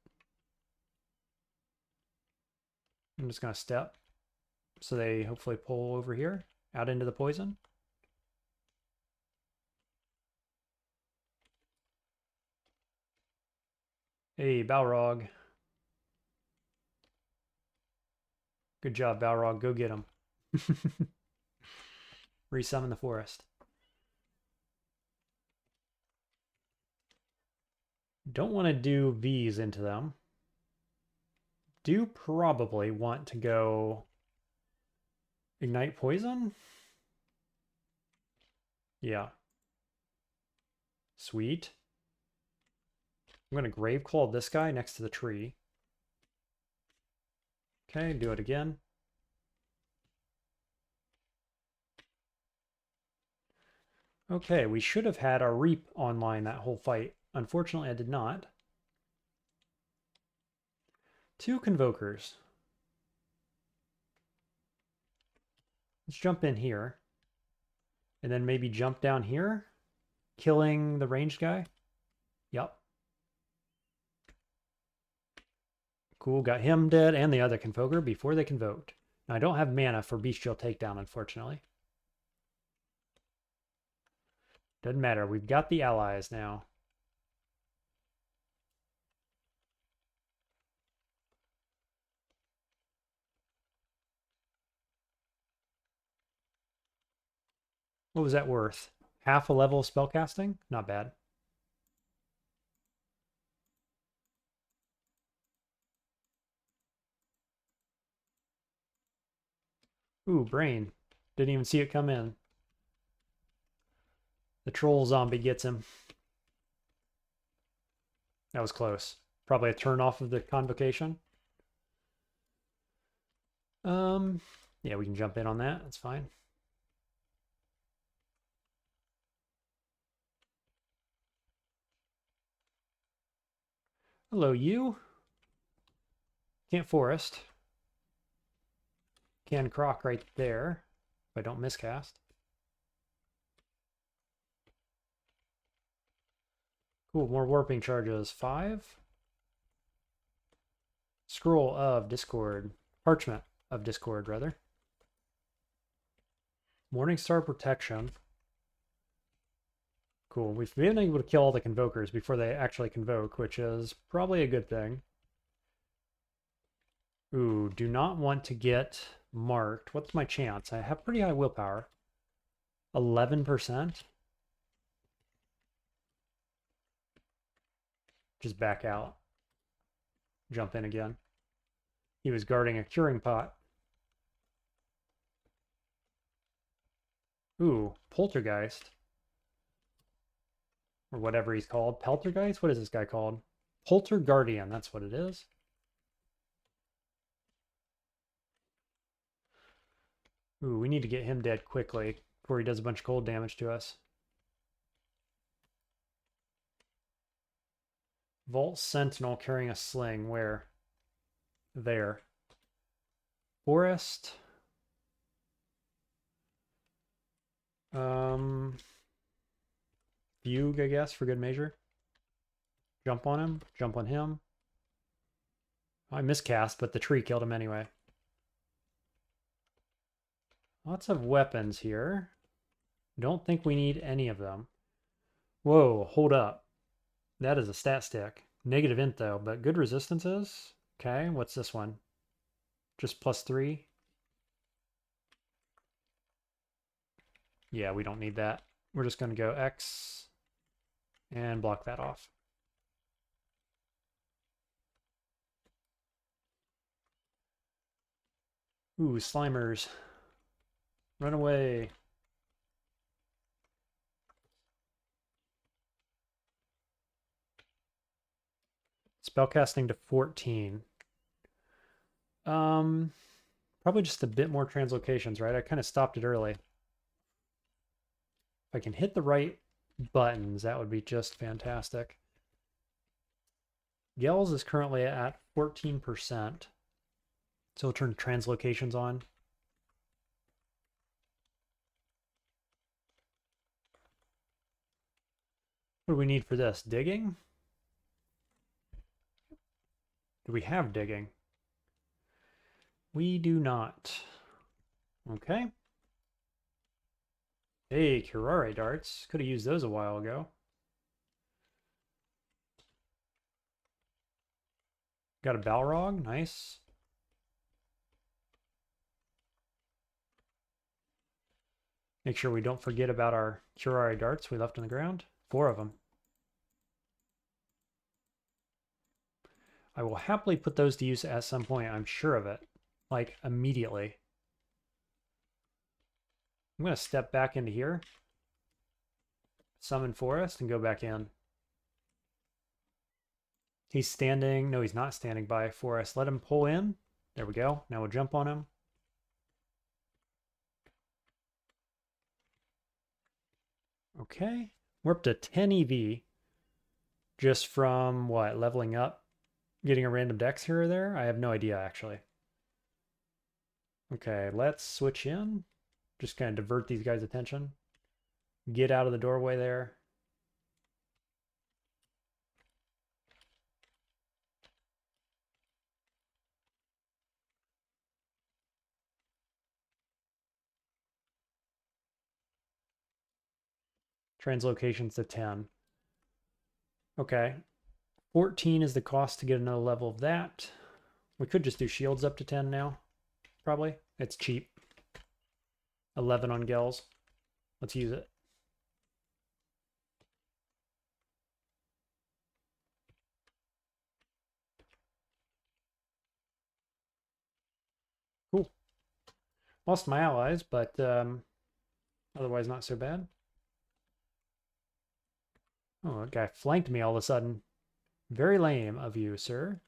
I'm just going to step. So they hopefully pull over here, out into the poison. Hey, Balrog. Good job, Balrog. Go get him. Resummon the forest. Don't want to do V's into them. Do probably want to go Ignite Poison? Yeah. Sweet. I'm going to Graveclaw this guy next to the tree. Okay, do it again. Okay, we should have had our Reap online that whole fight. Unfortunately, I did not. 2 Convokers. Let's jump in here. And then maybe jump down here, killing the ranged guy. Yep. Cool, got him dead and the other Convoker before they convoked. Now, I don't have mana for Bestial Takedown, unfortunately. Doesn't matter, we've got the allies now. What was that worth? Half a level of spellcasting? Not bad. Ooh, brain. Didn't even see it come in. The troll zombie gets him. That was close. Probably a turn off of the convocation. Yeah, we can jump in on that. That's fine. Hello, you. Can't forest. Can croc right there, if I don't miscast. Cool, more warping charges. 5. Scroll of Discord. Parchment of Discord, rather. Morningstar Protection. Cool. We've been able to kill all the Convokers before they actually convoke, which is probably a good thing. Ooh, do not want to get marked. What's my chance? I have pretty high willpower. 11%. Just back out. Jump in again. He was guarding a curing pot. Ooh, Poltergeist. Or whatever he's called. Peltergeist? What is this guy called? Polter Guardian, that's what it is. Ooh, we need to get him dead quickly before he does a bunch of cold damage to us. Vault Sentinel carrying a sling. Where? There. Forest. Fugue, I guess, for good measure. Jump on him. Jump on him. I miscast, but the tree killed him anyway. Lots of weapons here. Don't think we need any of them. Whoa, hold up. That is a stat stick. Negative int though, but good resistances. Okay, what's this one? Just +3. Yeah, we don't need that. We're just going to go X and block that off. Ooh, Slimers. Run away. Spellcasting to 14. Probably just a bit more translocations, right? I kind of stopped it early. If I can hit the right buttons, that would be just fantastic. Gels is currently at 14%. So we'll turn translocations on. What do we need for this? Digging? Do we have digging? We do not. Okay. Hey, Curare darts. Could have used those a while ago. Got a Balrog. Nice. Make sure we don't forget about our Curare darts we left on the ground. 4 of them. I will happily put those to use at some point. I'm sure of it. Like, immediately. I'm going to step back into here. Summon Forest and go back in. He's standing. No, he's not standing by Forest. Let him pull in. There we go. Now we'll jump on him. Okay. We're up to 10 EV. Just from, what, leveling up? Getting a random dex here or there? I have no idea, actually. Okay, let's switch in. Just kind of divert these guys' attention. Get out of the doorway there. Translocations to 10. Okay. 14 is the cost to get another level of that. We could just do shields up to 10 now. Probably. It's cheap. 11 on Gels. Let's use it. Cool. Lost my allies, but otherwise not so bad. Oh, that guy flanked me all of a sudden. Very lame of you, sir.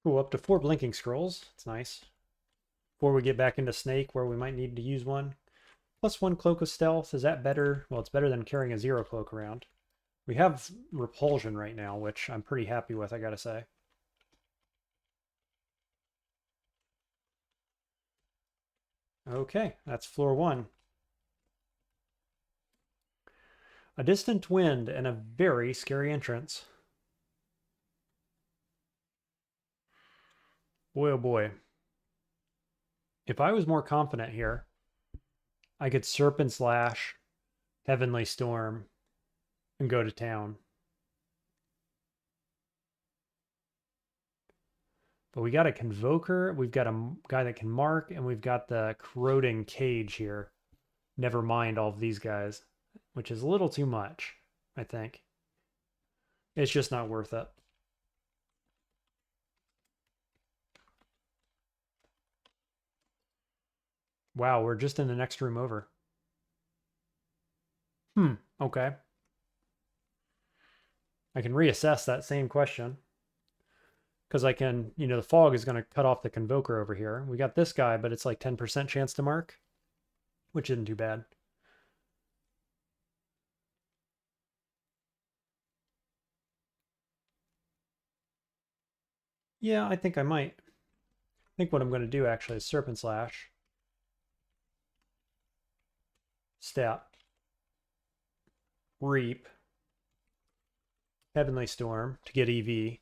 Cool, up to 4 blinking scrolls. It's nice. Before we get back into Snake, where we might need to use one. +1 cloak of stealth. Is that better? Well, it's better than carrying a 0 cloak around. We have repulsion right now, which I'm pretty happy with, I gotta say. Okay, that's floor 1. A distant wind and a very scary entrance. Boy, oh boy. If I was more confident here, I could Serpent Slash, Heavenly Storm, and go to town. But we got a Convoker, we've got a guy that can mark, and we've got the corroding cage here. Never mind all of these guys, which is a little too much, I think. It's just not worth it. Wow, we're just in the next room over. Okay. I can reassess that same question. Because I can, the fog is going to cut off the Convoker over here. We got this guy, but it's like 10% chance to mark, which isn't too bad. Yeah, I think I might. I think what I'm going to do actually is Serpent Slash. Step. Reap. Heavenly Storm to get EV.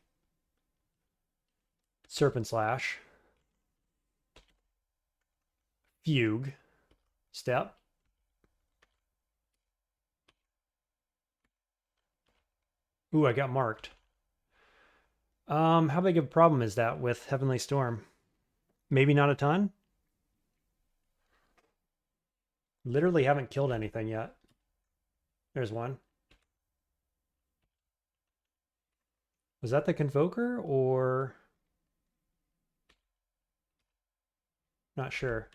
Serpent Slash. Fugue. Step. Ooh, I got marked. How big of a problem is that with Heavenly Storm? Maybe not a ton? Literally haven't killed anything yet. There's one. Was that the Convoker or... Not sure.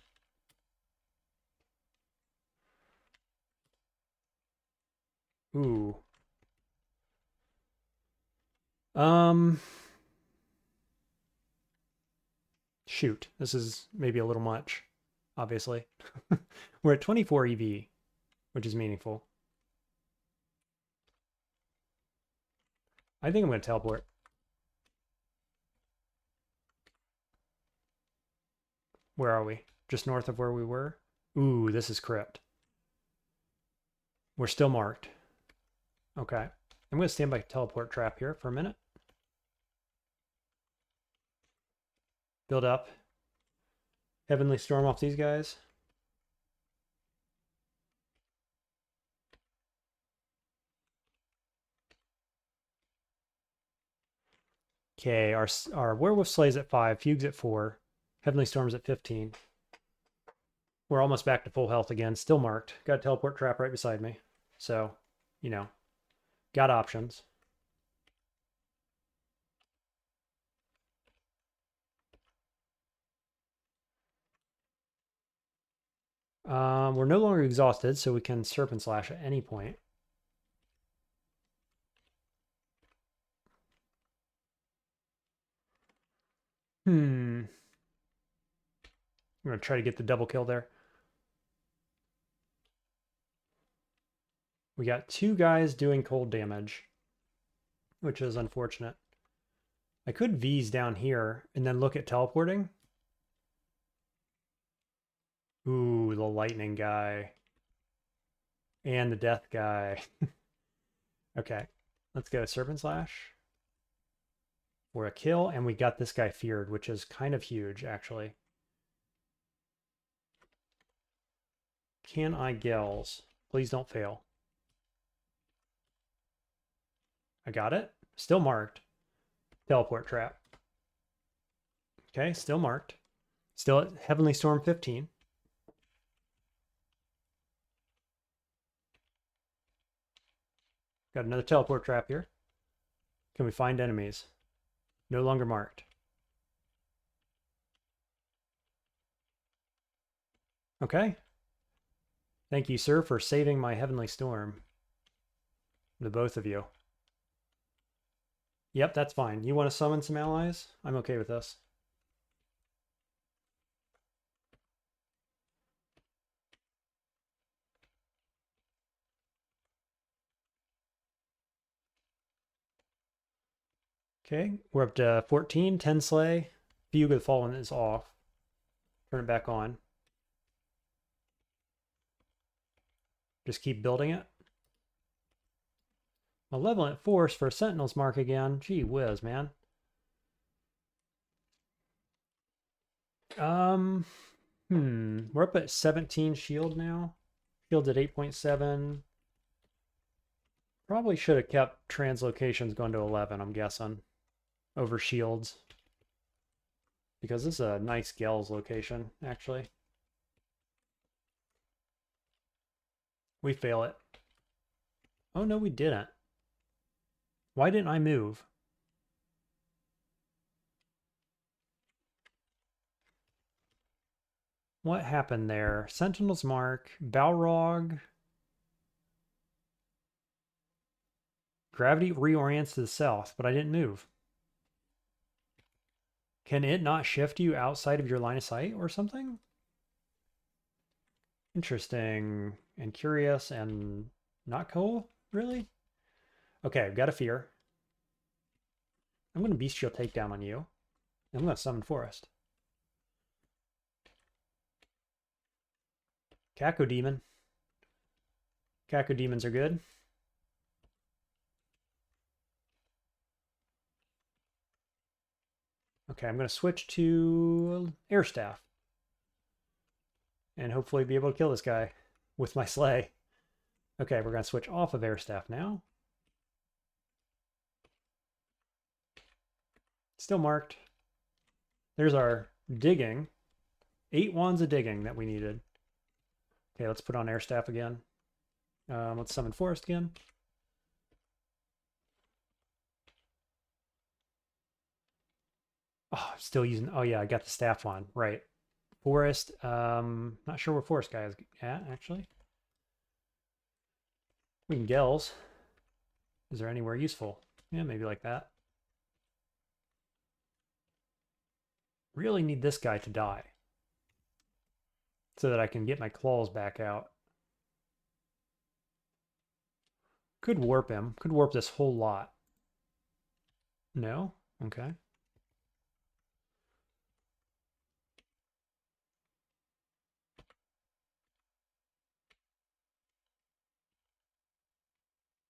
Ooh. Shoot. This is maybe a little much, obviously. We're at 24 EV, which is meaningful. I think I'm going to teleport. Where are we? Just north of where we were? Ooh, this is crypt. We're still marked. Okay. I'm going to stand by teleport trap here for a minute. Build up. Heavenly Storm off these guys. Okay, our Werewolf Slay's at 5, Fugue's at 4, Heavenly Storm's at 15. We're almost back to full health again, still marked. Got a teleport trap right beside me. So, you know, got options. We're no longer exhausted, so we can Serpent Slash at any point. I'm going to try to get the double kill there. We got 2 guys doing cold damage, which is unfortunate. I could V's down here and then look at teleporting. Ooh, the lightning guy. And the death guy. Okay, let's go Serpent Slash. For a kill, and we got this guy feared, which is kind of huge, actually. Can I Gels? Please don't fail. I got it. Still marked. Teleport trap. Okay, still marked. Still at Heavenly Storm 15. Got another teleport trap here. Can we find enemies? No longer marked. Okay. Thank you, sir, for saving my Heavenly Storm. The both of you. Yep, that's fine. You want to summon some allies? I'm okay with this. Okay, we're up to 14, 10 Slay. Fugue of the Fallen is off. Turn it back on. Just keep building it. Malevolent Force for Sentinel's Mark again. Gee whiz, man. We're up at 17 shield now. Shield's at 8.7. Probably should have kept translocations going to 11, I'm guessing, over shields. Because this is a nice Gels location, actually. We fail it. Oh, no, we didn't. Why didn't I move? What happened there? Sentinel's Mark, Balrog. Gravity reorients to the south, but I didn't move. Can it not shift you outside of your line of sight or something? Interesting and curious and not cool, really? Okay, I've got a fear. I'm going to Bestial Takedown on you. I'm going to Summon Forest. Cacodemon. Cacodemons are good. Okay, I'm going to switch to Air Staff. And hopefully be able to kill this guy with my Slay. Okay, we're going to switch off of Air Staff now. Still marked. There's our digging. 8 wands of digging that we needed. Okay, let's put on Air Staff again. Let's summon Forest again. Oh, still using. Oh yeah, I got the staff on. Right. Forest. Not sure where Forest guy is at actually. We can Gels. Is there anywhere useful? Yeah, maybe like that. Really need this guy to die so that I can get my claws back out. Could warp him. Could warp this whole lot. No? Okay.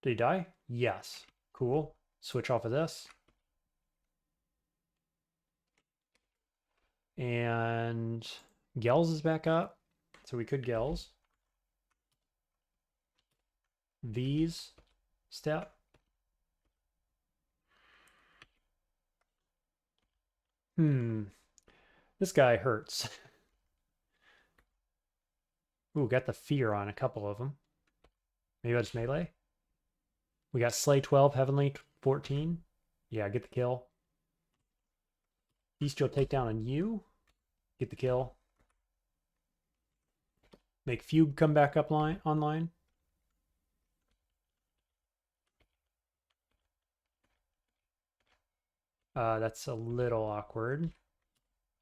Did he die? Yes. Cool. Switch off of this. And Gels is back up. So we could Gels. V's step. This guy hurts. Ooh, got the fear on a couple of them. Maybe I just melee. We got Slay 12, Heavenly 14. Yeah, get the kill. Bestial takedown on you. Get the kill. Make Fugue come back up online. That's a little awkward.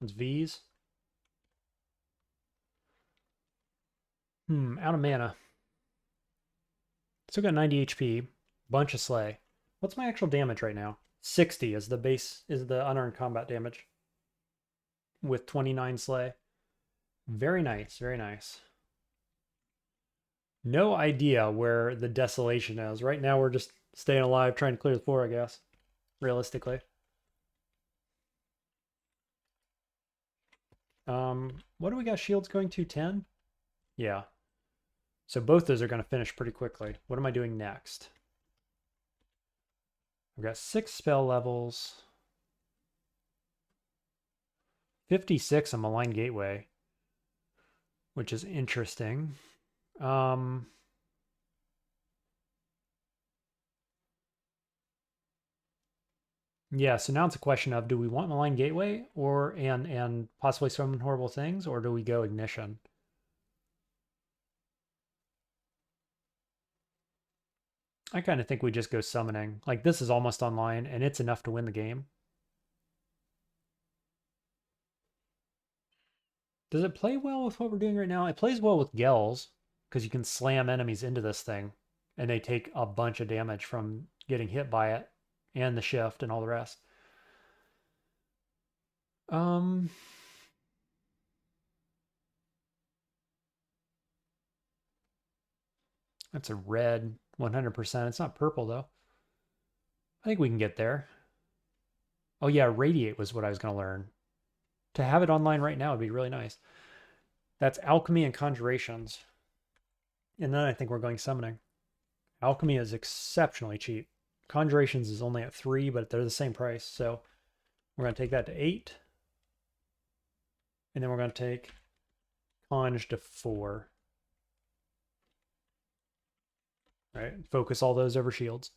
It's V's. Out of mana. Still got 90 HP. Bunch of Slay. What's my actual damage right now? 60 is the base, is the unearned combat damage. With 29 Slay. Very nice, very nice. No idea where the desolation is. Right now we're just staying alive, trying to clear the floor, I guess. Realistically. What do we got shields going to? 10? Yeah. So both those are going to finish pretty quickly. What am I doing next? I've got 6 spell levels. 56 on Malign Gateway, which is interesting. Yeah, so now it's a question of, do we want Malign Gateway or and possibly summon horrible things, or do we go Ignition? I kind of think we just go summoning. Like, this is almost online, and it's enough to win the game. Does it play well with what we're doing right now? It plays well with Gels, because you can slam enemies into this thing, and they take a bunch of damage from getting hit by it, and the shift, and all the rest. That's a red 100%. It's not purple, though. I think we can get there. Oh, yeah, Radiate was what I was going to learn. To have it online right now would be really nice. That's Alchemy and Conjurations. And then I think we're going Summoning. Alchemy is exceptionally cheap. Conjurations is only at 3, but they're the same price. So we're going to take that to 8. And then we're going to take Conj to 4. Right? Focus all those over shields.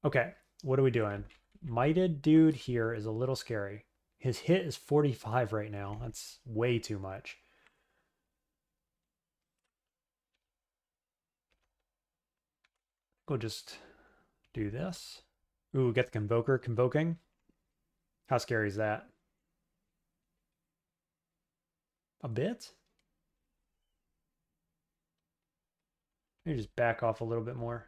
Okay, what are we doing? Mighted dude here is a little scary. His hit is 45 right now. That's way too much. We'll just do this. Ooh, get the Convoker. Convoking. How scary is that? A bit? Maybe just back off a little bit more.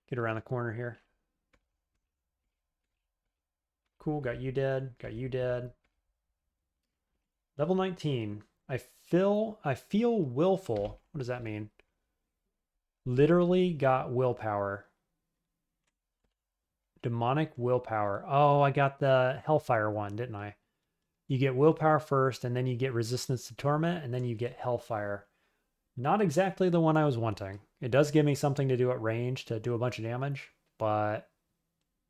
Get around the corner here. Cool, got you dead. Got you dead. Level 19. I feel willful. What does that mean? Literally got willpower. Demonic willpower. Oh, I got the Hellfire one, didn't I? You get willpower first, and then you get resistance to torment, and then you get Hellfire. Not exactly the one I was wanting. It does give me something to do at range to do a bunch of damage, but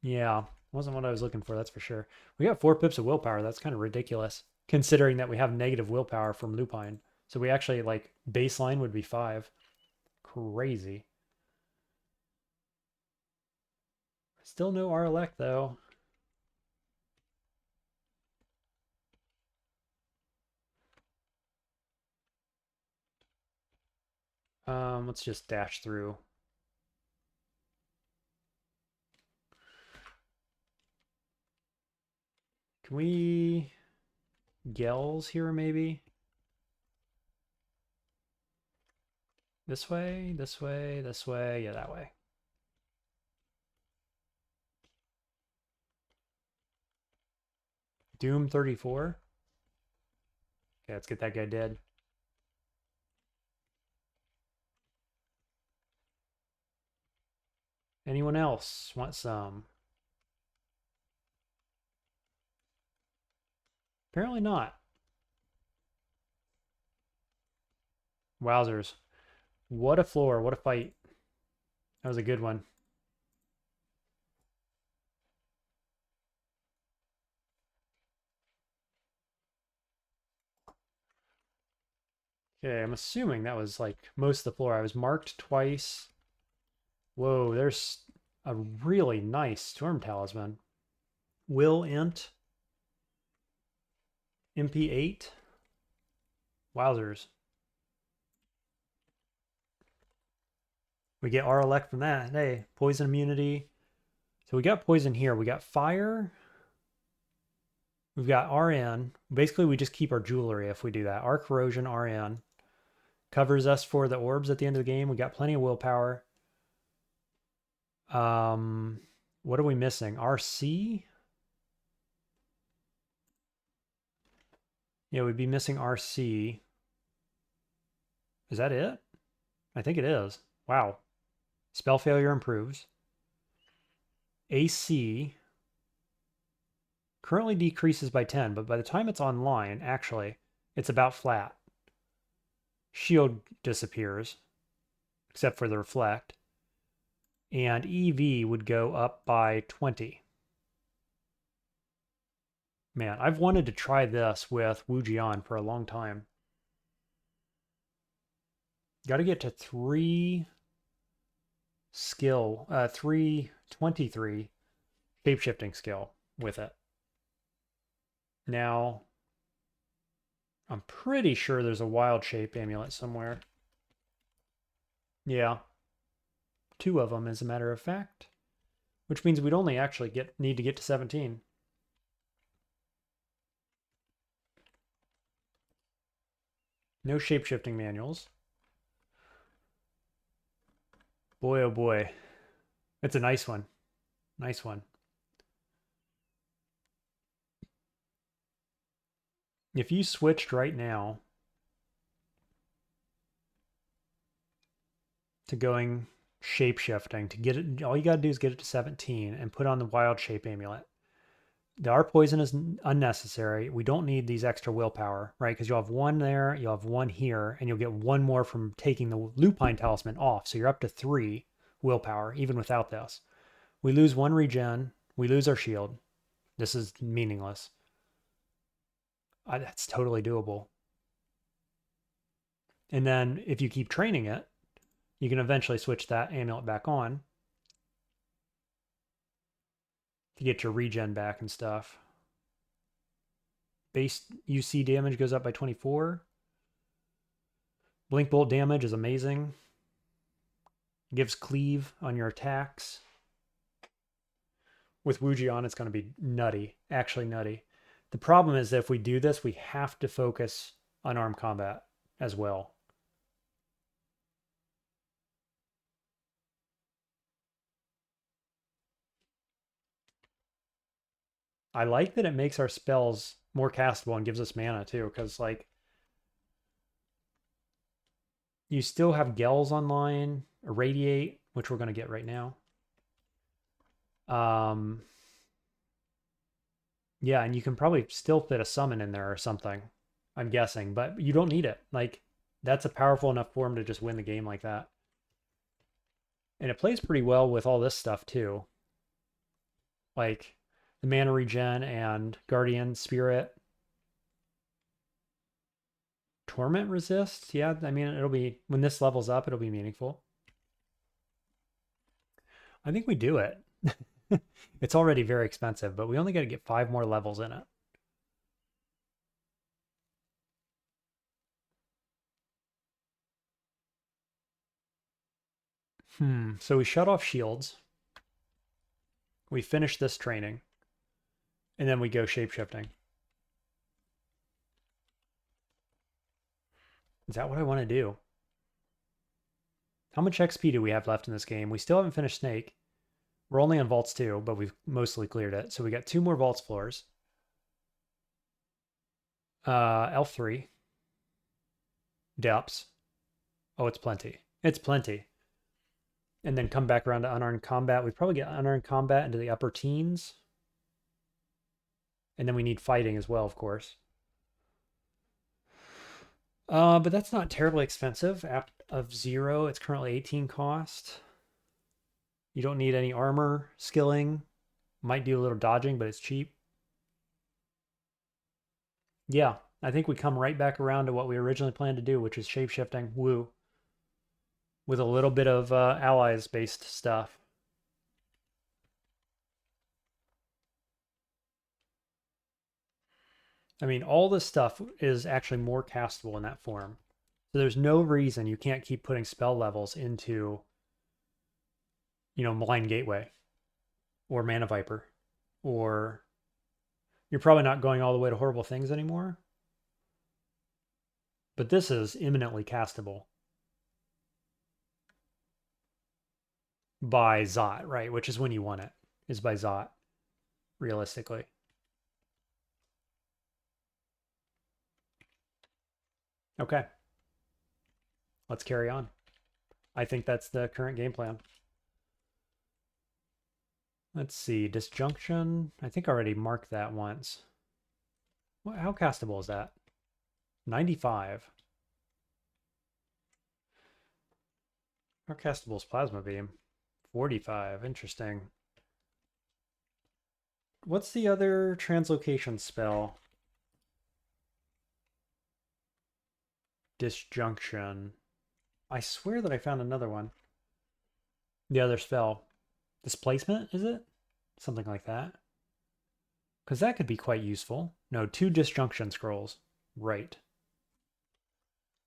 yeah, wasn't what I was looking for, that's for sure. We got 4 pips of willpower. That's kind of ridiculous. considering that we have negative willpower from lupine. So we actually, like, baseline would be 5. Crazy. Still no Arlec, though. Let's just dash through. Can we Gels here, maybe? This way, this way, this way. Yeah, that way. Doom 34. Okay, let's get that guy dead. Anyone else want some? Apparently not. Wowzers. What a floor. What a fight. That was a good one. Okay, I'm assuming that was like most of the floor. I was marked twice. Whoa, there's a really nice Storm Talisman. Will Int. MP8. Wowzers. We get our elect from that. Hey, poison immunity. So we got poison here. We got fire. We've got RN. Basically, we just keep our jewelry if we do that. Our corrosion, RN. Covers us for the orbs at the end of the game. We got plenty of willpower. What are we missing? RC? Yeah, we'd be missing RC. Is that it? I think it is. Wow. Spell failure improves. AC currently decreases by 10, but by the time it's online, actually, it's about flat. Shield disappears, except for the reflect. And EV would go up by 20. Man, I've wanted to try this with Wu Jian for a long time. Got to get to 3 skill, 323 shapeshifting skill with it. Now, I'm pretty sure there's a wild shape amulet somewhere. Yeah. 2 of them, as a matter of fact. Which means we'd only actually need to get to 17. No shapeshifting manuals. Boy, oh boy. It's a nice one. Nice one. If you switched right now to going shapeshifting, to get it, all you got to do is get it to 17 and put on the wild shape amulet. Our poison is unnecessary. We don't need these extra willpower, right? Because you'll have 1 there, you'll have 1 here, and you'll get 1 more from taking the lupine talisman off. So you're up to 3 willpower, even without this. We lose 1 regen. We lose our shield. This is meaningless. That's totally doable. And then if you keep training it, you can eventually switch that amulet back on to get your regen back and stuff. Base UC damage goes up by 24. Blink bolt damage is amazing. Gives cleave on your attacks. With Wu Jian, it's going to be nutty. Actually nutty. The problem is that if we do this, we have to focus on armed combat as well. I like that it makes our spells more castable and gives us mana too, because like you still have Gels online, Irradiate, which we're going to get right now. Yeah, and you can probably still fit a summon in there or something, I'm guessing, but you don't need it. Like, that's a powerful enough form to just win the game like that. And it plays pretty well with all this stuff too. Like the mana regen and Guardian Spirit. Torment resist? Yeah, I mean, it'll be, when this levels up, it'll be meaningful. I think we do it. It's already very expensive, but we only got to get 5 more levels in it. So we shut off shields. We finish this training. And then we go shapeshifting. Is that what I want to do? How much XP do we have left in this game? We still haven't finished Snake. We're only on Vaults 2, but we've mostly cleared it. So we got 2 more Vaults floors. L3. Depths. Oh, it's plenty. It's plenty. And then come back around to unarmed combat. We probably get unarmed combat into the upper teens. And then we need fighting as well, of course. But that's not terribly expensive. App of 0, it's currently 18 cost. You don't need any armor skilling. Might do a little dodging, but it's cheap. Yeah, I think we come right back around to what we originally planned to do, which is shapeshifting. Woo. With a little bit of allies-based stuff. I mean, all this stuff is actually more castable in that form. So there's no reason you can't keep putting spell levels into, Malign Gateway or Mana Viper, or you're probably not going all the way to Horrible Things anymore. But this is imminently castable by Zot, right? Which is when you want it, is by Zot, realistically. Okay. Let's carry on. I think that's the current game plan. Let's see, Disjunction. I think I already marked that once. How castable is that? 95. How castable is Plasma Beam? 45. Interesting. What's the other translocation spell? Disjunction. I swear that I found another one. The other spell. Displacement, is it? Something like that. Because that could be quite useful. No, 2 disjunction scrolls. Right.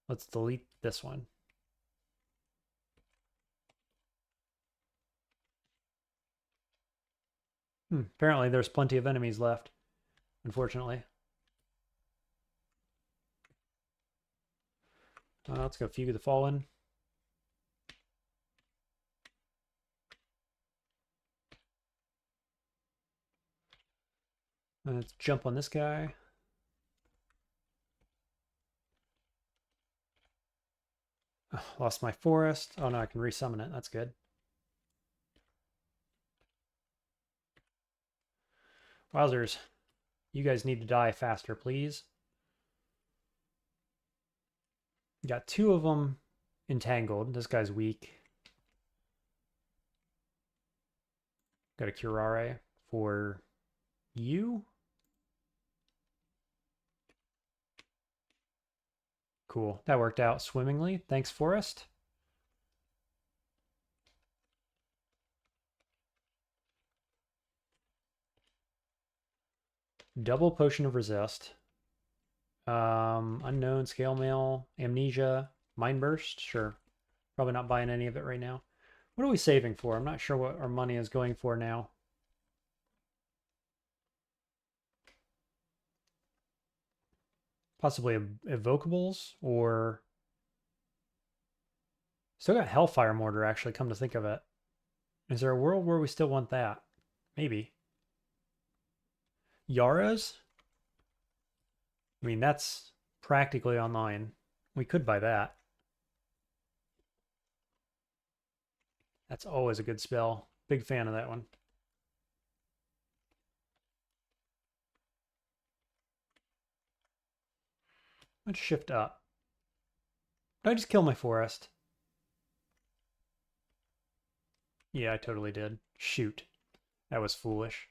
Let's delete this one. Apparently there's plenty of enemies left, unfortunately. Let's go Fugue the Fallen. Let's jump on this guy. Oh, lost my forest. Oh no, I can resummon it. That's good. Wowzers. You guys need to die faster, please. Got 2 of them entangled. This guy's weak. Got a Curare for you. Cool. That worked out swimmingly. Thanks, Forest. Double Potion of Resist. Unknown, Scale Mail, Amnesia, Mind Burst. Sure. Probably not buying any of it right now. What are we saving for? I'm not sure what our money is going for now. Possibly evocables, or still got Hellfire Mortar, actually, come to think of it. Is there a world where we still want that? Maybe. Yara's? I mean, that's practically online. We could buy that. That's always a good spell. Big fan of that one. Let's shift up. Did I just kill my forest? Yeah, I totally did. Shoot. That was foolish.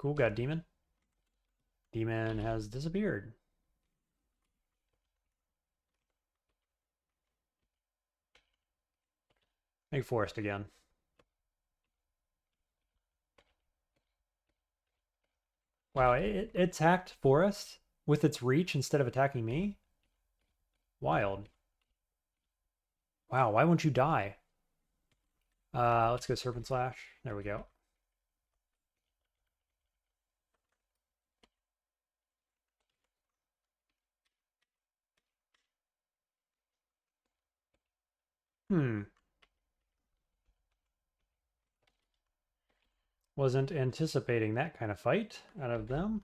Cool, got demon. Demon has disappeared. Make forest again. Wow, it attacked forest with its reach instead of attacking me? Wild. Wow, why won't you die? Let's go Serpent Slash. There we go. Wasn't anticipating that kind of fight out of them.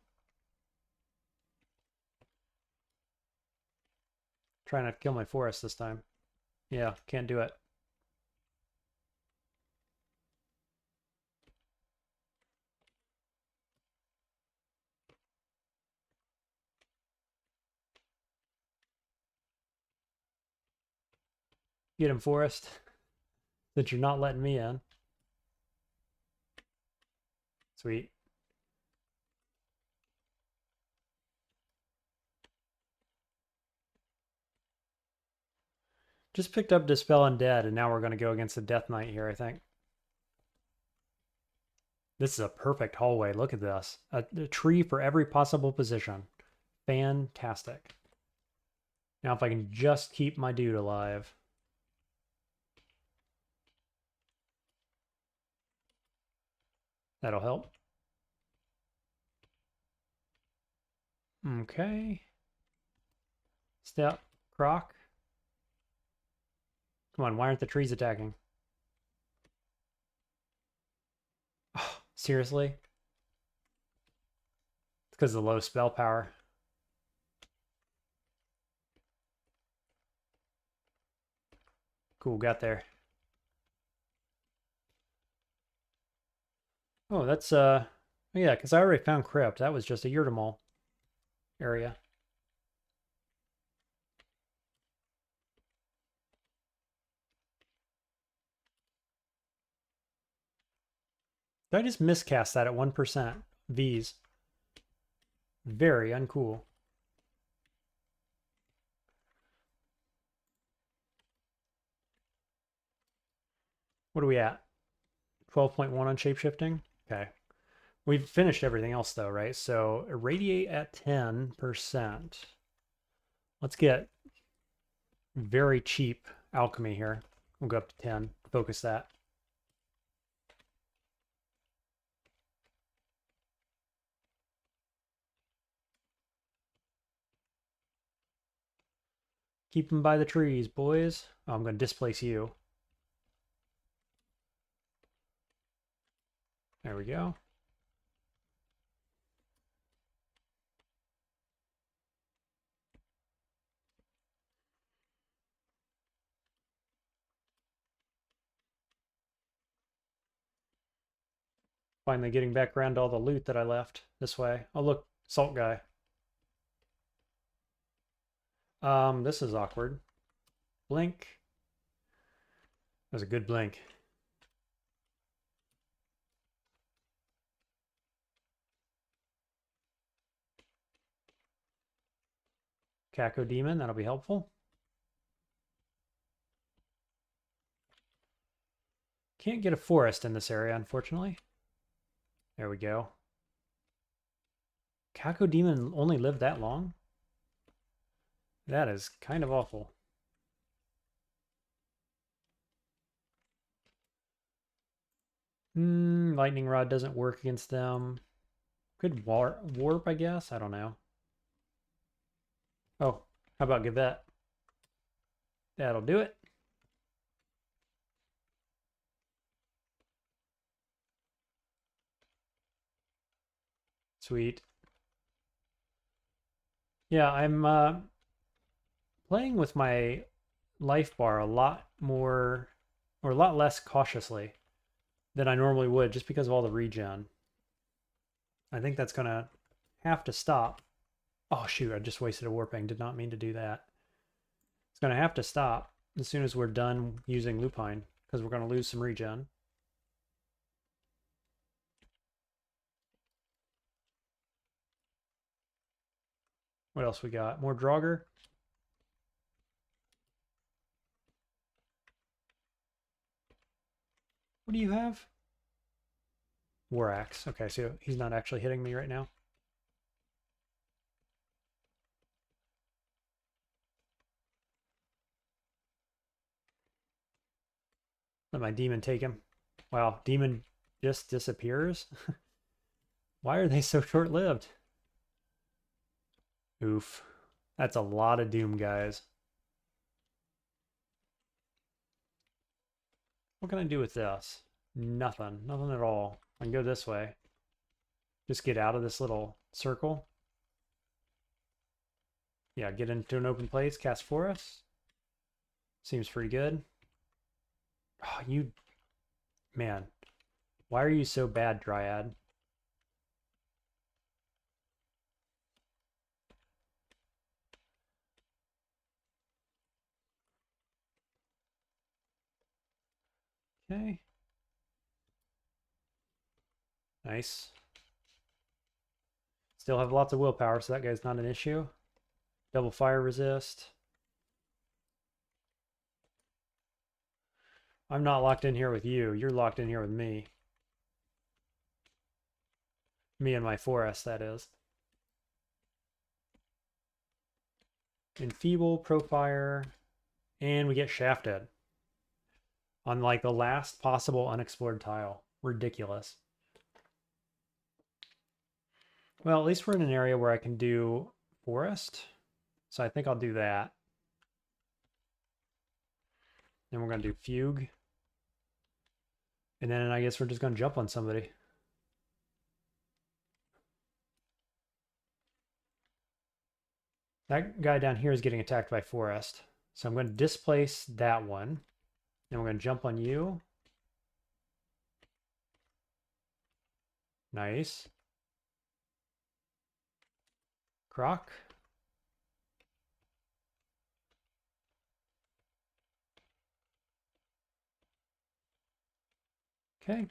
Trying not to kill my forest this time. Yeah, can't do it. Get him, forest. Since you're not letting me in. Sweet. Just picked up Dispel Undead, and now we're going to go against the Death Knight here, I think. This is a perfect hallway. Look at this. A tree for every possible position. Fantastic. Now if I can just keep my dude alive. That'll help. Okay. Step. Croc. Come on, why aren't the trees attacking? Oh, seriously? It's because of the low spell power. Cool, got there. Oh, that's, yeah, because I already found Crypt. That was just a Yurtamol area. Did I just miscast that at 1%? Vs. Very uncool. What are we at? 12.1 on shapeshifting? Okay. We've finished everything else though, right? So irradiate at 10%. Let's get very cheap alchemy here. We'll go up to 10. Focus that. Keep them by the trees, boys. Oh, I'm going to displace you. There we go. Finally getting back around to all the loot that I left this way. Oh, look, salt guy. This is awkward. Blink. That was a good blink. Caco Demon, that'll be helpful. Can't get a forest in this area, unfortunately. There we go. Caco Demon only lived that long? That is kind of awful. Lightning Rod doesn't work against them. Could warp, I guess? I don't know. Oh, how about give that? That'll do it. Sweet. Yeah, I'm playing with my life bar a lot more, or a lot less cautiously than I normally would, just because of all the regen. I think that's gonna have to stop. Oh shoot, I just wasted a warping. Did not mean to do that. It's gonna have to stop as soon as we're done using lupine, because we're gonna lose some regen. What else we got? More Draugr. What do you have? War Axe. Okay, so he's not actually hitting me right now. Let my demon take him. Wow, demon just disappears? Why are they so short-lived? Oof. That's a lot of doom, guys. What can I do with this? Nothing. Nothing at all. I can go this way. Just get out of this little circle. Yeah, get into an open place, cast Forest. Seems pretty good. Oh, you... Man. Why are you so bad, Dryad? Okay. Nice. Still have lots of willpower, so that guy's not an issue. Double fire resist. I'm not locked in here with you. You're locked in here with me. Me and my forest, that is. Enfeeble, Profire, and we get shafted. On like the last possible unexplored tile. Ridiculous. Well, at least we're in an area where I can do forest. So I think I'll do that. Then we're going to do fugue. And then I guess we're just going to jump on somebody. That guy down here is getting attacked by forest. So I'm going to displace that one. Then we're going to jump on you. Nice. Croc. Okay.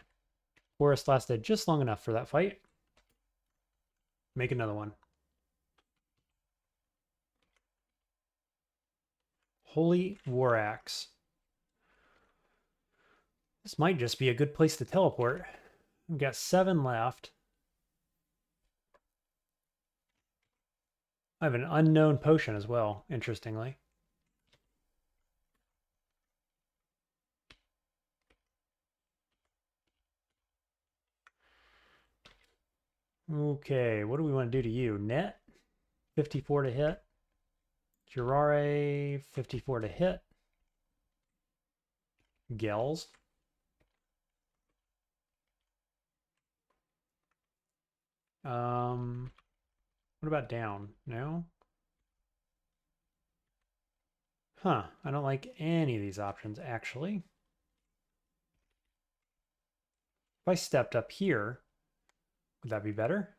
Forest lasted just long enough for that fight. Make another one. Holy War Axe. This might just be a good place to teleport. We've got 7 left. I have an unknown potion as well, interestingly. Okay, what do we want to do to you? Net? 54 to hit. Curare, 54 to hit. Gels. What about down? No? Huh, I don't like any of these options, actually. If I stepped up here, would that be better?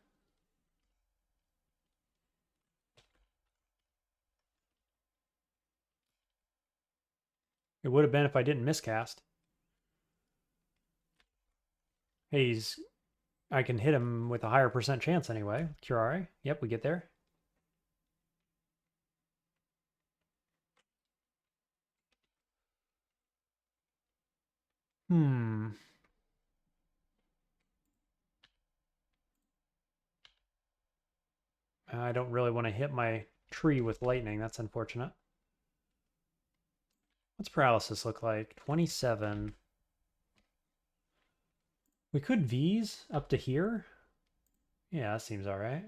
It would have been if I didn't miscast. Hey, I can hit him with a higher percent chance anyway. Curare. Yep, we get there. I don't really want to hit my tree with lightning. That's unfortunate. What's paralysis look like? 27. We could V's up to here. Yeah, that seems all right.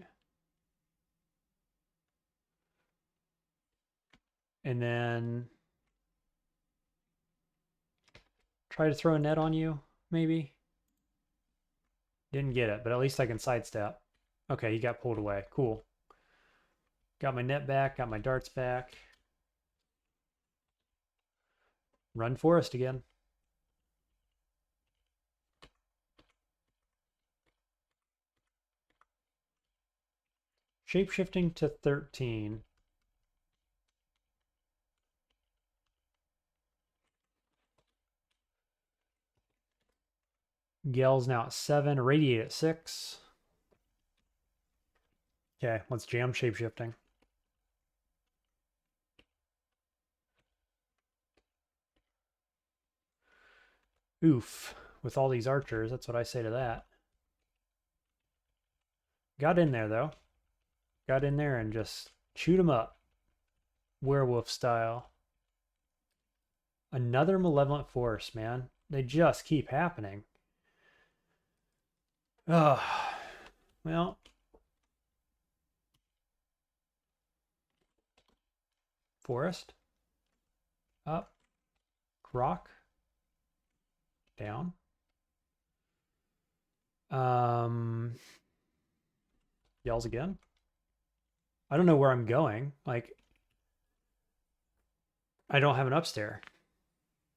And then try to throw a net on you, maybe. Didn't get it, but at least I can sidestep. Okay, he got pulled away. Cool. Got my net back, got my darts back. Run forest again. Shapeshifting to 13. Gel's now at 7. Radiate at 6. Okay, let's jam shapeshifting. Oof. With all these archers, that's what I say to that. Got in there, though. Got in there and just shoot him up. Werewolf style. Another malevolent force, man. They just keep happening. Oh, well. Forest. Up. Rock. Down. Yells again. I don't know where I'm going. Like, I don't have an upstair.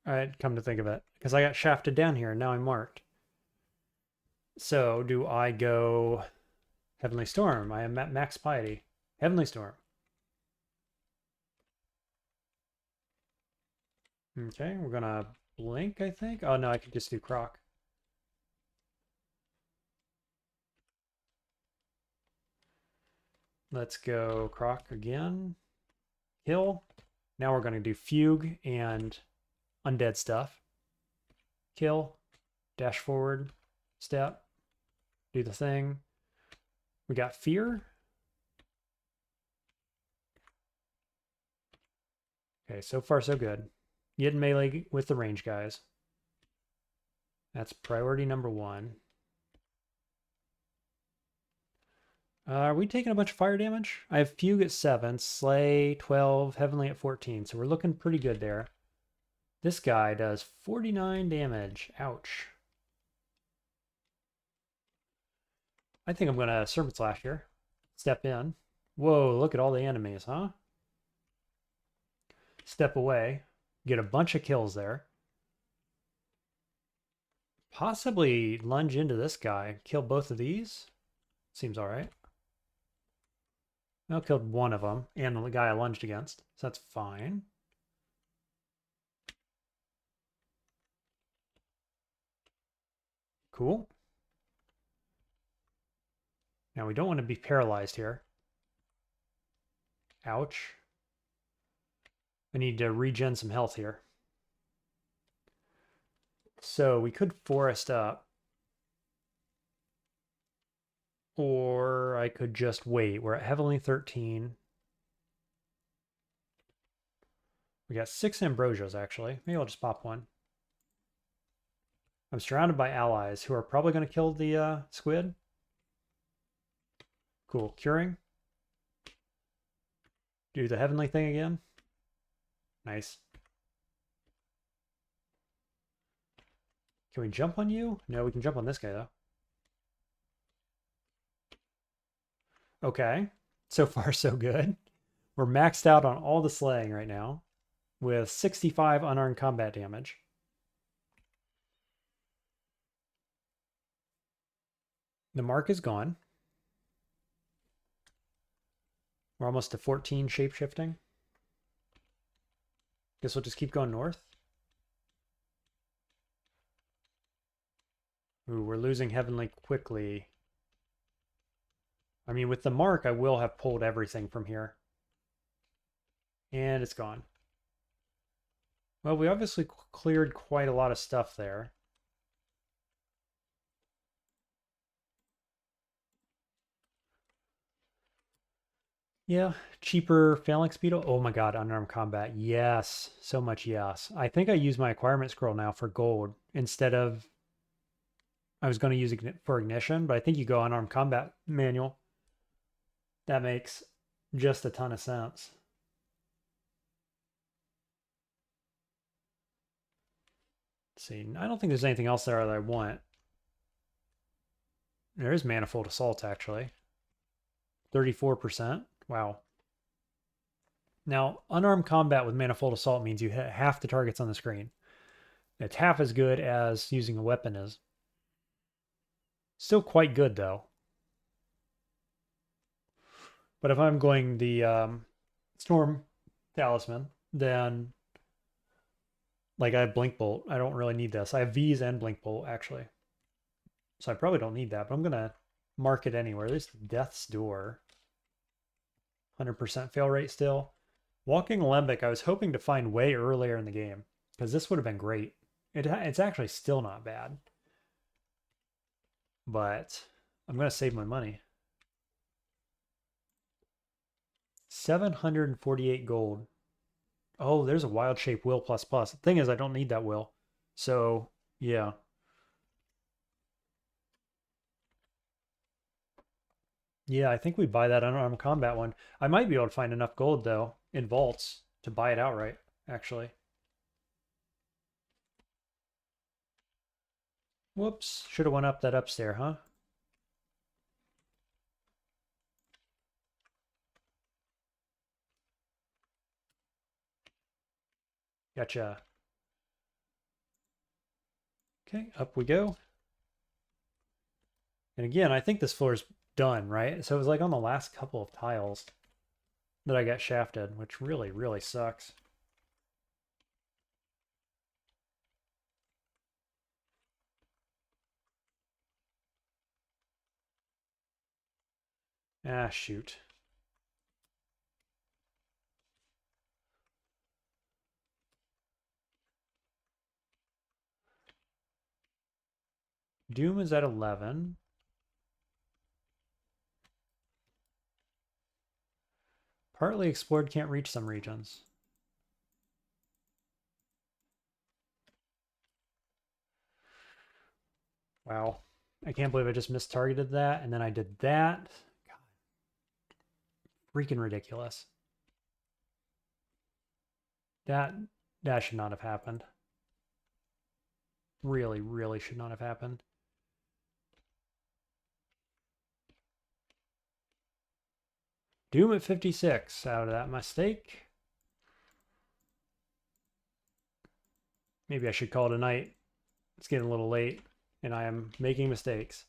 Alright, come to think of it. Because I got shafted down here and now I'm marked. So, do I go Heavenly Storm? I am at max piety. Heavenly Storm. Okay, we're gonna blink, I think. Oh no, I could just do Croc. Let's go Croc again. Kill. Now we're gonna do Fugue and undead stuff. Kill. Dash forward. Step. Do the thing. We got Fear. Okay, so far so good. Get melee with the range guys. That's priority number 1. Are we taking a bunch of fire damage? I have Fugue at 7, Slay 12, Heavenly at 14, so we're looking pretty good there. This guy does 49 damage. Ouch. I think I'm going to Serpent Slash here. Step in. Whoa, look at all the enemies, huh? Step away. Get a bunch of kills there. Possibly lunge into this guy. Kill both of these. Seems alright. I killed one of them and the guy I lunged against, so that's fine. Cool. Now we don't want to be paralyzed here. Ouch. I need to regen some health here. So we could forest up. Or I could just wait. We're at Heavenly 13. We got 6 Ambrosias, actually. Maybe I'll just pop one. I'm surrounded by allies who are probably going to kill the squid. Cool. Curing. Do the heavenly thing again. Nice. Can we jump on you? No, we can jump on this guy, though. Okay. So far, so good. We're maxed out on all the slaying right now with 65 unarmed combat damage. The mark is gone. We're almost to 14 shapeshifting. Guess we'll just keep going north. Ooh, we're losing heavenly quickly. I mean, with the mark, I will have pulled everything from here. And it's gone. Well, we obviously cleared quite a lot of stuff there. Yeah, cheaper phalanx beetle. Oh my god, unarmed combat. Yes, so much yes. I think I use my acquirement scroll now for gold instead of I was going to use it for ignition, but I think you go unarmed combat manual. That makes just a ton of sense. Let's see, I don't think there's anything else there that I want. There is manifold assault actually. 34%. Wow. Now, unarmed combat with manifold assault means you hit half the targets on the screen. It's half as good as using a weapon is. Still quite good though. But if I'm going the Storm Talisman, then like I have Blink Bolt. I don't really need this. I have V's and Blink Bolt actually. So I probably don't need that, but I'm going to mark it anywhere. There's Death's Door. 100% fail rate still. Walking Alembic, I was hoping to find way earlier in the game because this would have been great It's actually still not bad. But I'm going to save my money. 748 gold. Oh, there's a wild shape will plus plus. The thing is, I don't need that will. So, yeah. Yeah, I think we buy that unarmed combat one. I might be able to find enough gold, though, in vaults to buy it outright, actually. Whoops. Should have went up that upstairs, huh? Gotcha. Okay, up we go. And again, I think this floor is done, right? So it was like on the last couple of tiles that I got shafted, which really, really sucks. Ah, shoot. Doom is at 11. Partly explored, can't reach some regions. Wow. I can't believe I just mistargeted that, and then I did that. God. Freaking ridiculous. That should not have happened. Really, really should not have happened. Doom at 56 out of that mistake. Maybe I should call it a night. It's getting a little late, and I am making mistakes.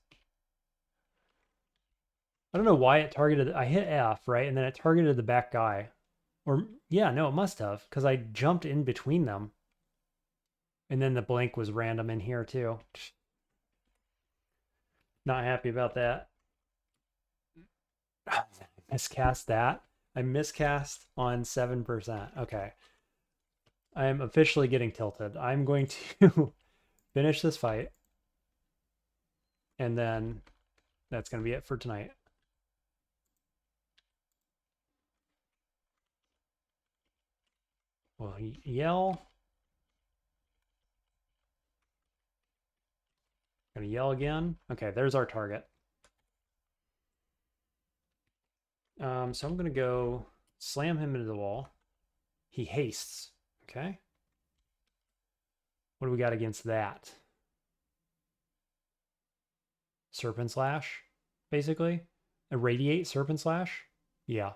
I don't know why it targeted. I hit F, right? And then it targeted the back guy. Or, yeah, no, it must have, because I jumped in between them. And then the blink was random in here, too. Not happy about that. Miscast that. I miscast on 7%. Okay. I am officially getting tilted. I'm going to finish this fight. And then that's going to be it for tonight. Well, yell. Gonna yell again. Okay, there's our target. So I'm gonna go slam him into the wall. He hastes. Okay. What do we got against that? Serpent Slash, basically. Irradiate Serpent Slash? Yeah.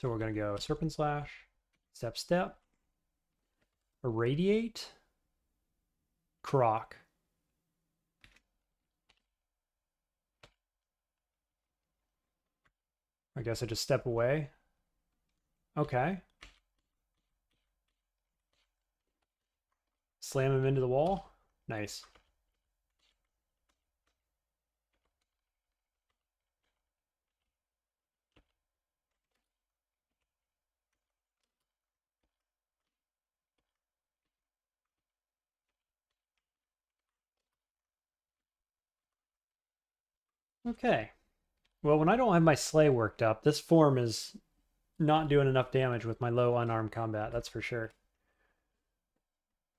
So we're gonna go Serpent Slash, step, step. Irradiate. Croc. I guess I just step away. Okay. Slam him into the wall. Nice. Okay. Well, when I don't have my sleigh worked up, this form is not doing enough damage with my low unarmed combat, that's for sure.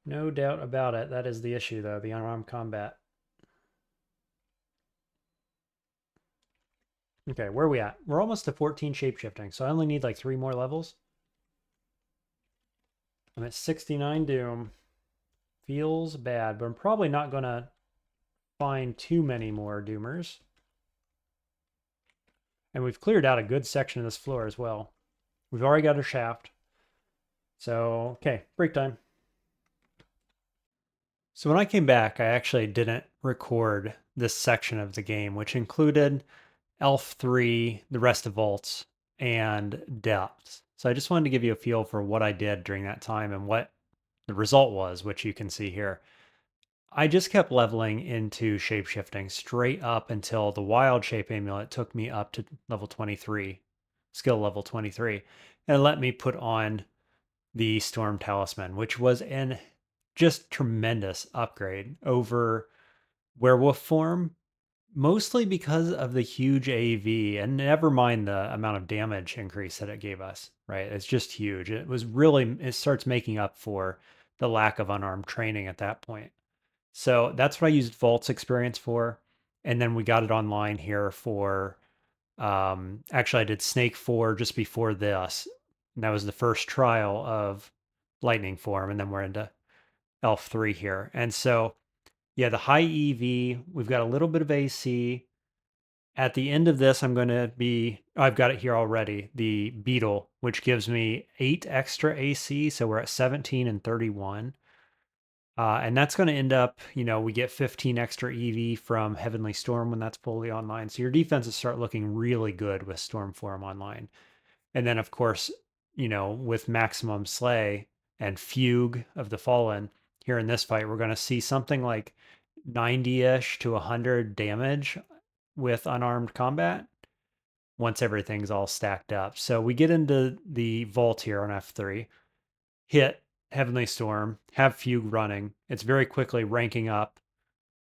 No doubt about it. That is the issue, though, the unarmed combat. Okay, where are we at? We're almost to 14 shapeshifting, so I only need like 3 more levels. I'm at 69 Doom. Feels bad, but I'm probably not going to find too many more Doomers. And we've cleared out a good section of this floor as well. We've already got a shaft. So, okay, break time. So when I came back, I actually didn't record this section of the game, which included Elf 3, the rest of Vaults, and Depths. So I just wanted to give you a feel for what I did during that time and what the result was, which you can see here. I just kept leveling into shapeshifting straight up until the wild shape amulet took me up to level 23, skill level 23, and let me put on the Storm Talisman, which was an just tremendous upgrade over werewolf form, mostly because of the huge AV, and never mind the amount of damage increase that it gave us, right? It's just huge. It was really, it starts making up for the lack of unarmed training at that point. So that's what I used Vault's experience for. And then we got it online here for, actually, I did Snake 4 just before this. And that was the first trial of Lightning form. And then we're into Elf 3 here. And so, yeah, the high EV, we've got a little bit of AC. At the end of this, I've got it here already, the Beetle, which gives me 8 extra AC. So we're at 17 and 31. And that's going to end up, we get 15 extra EV from Heavenly Storm when that's fully online. So your defenses start looking really good with Storm Form online. And then, of course, with Maximum Slay and Fugue of the Fallen here in this fight, we're going to see something like 90-ish to 100 damage with unarmed combat once everything's all stacked up. So we get into the vault here on F3, hit Heavenly Storm, have Fugue running. It's very quickly ranking up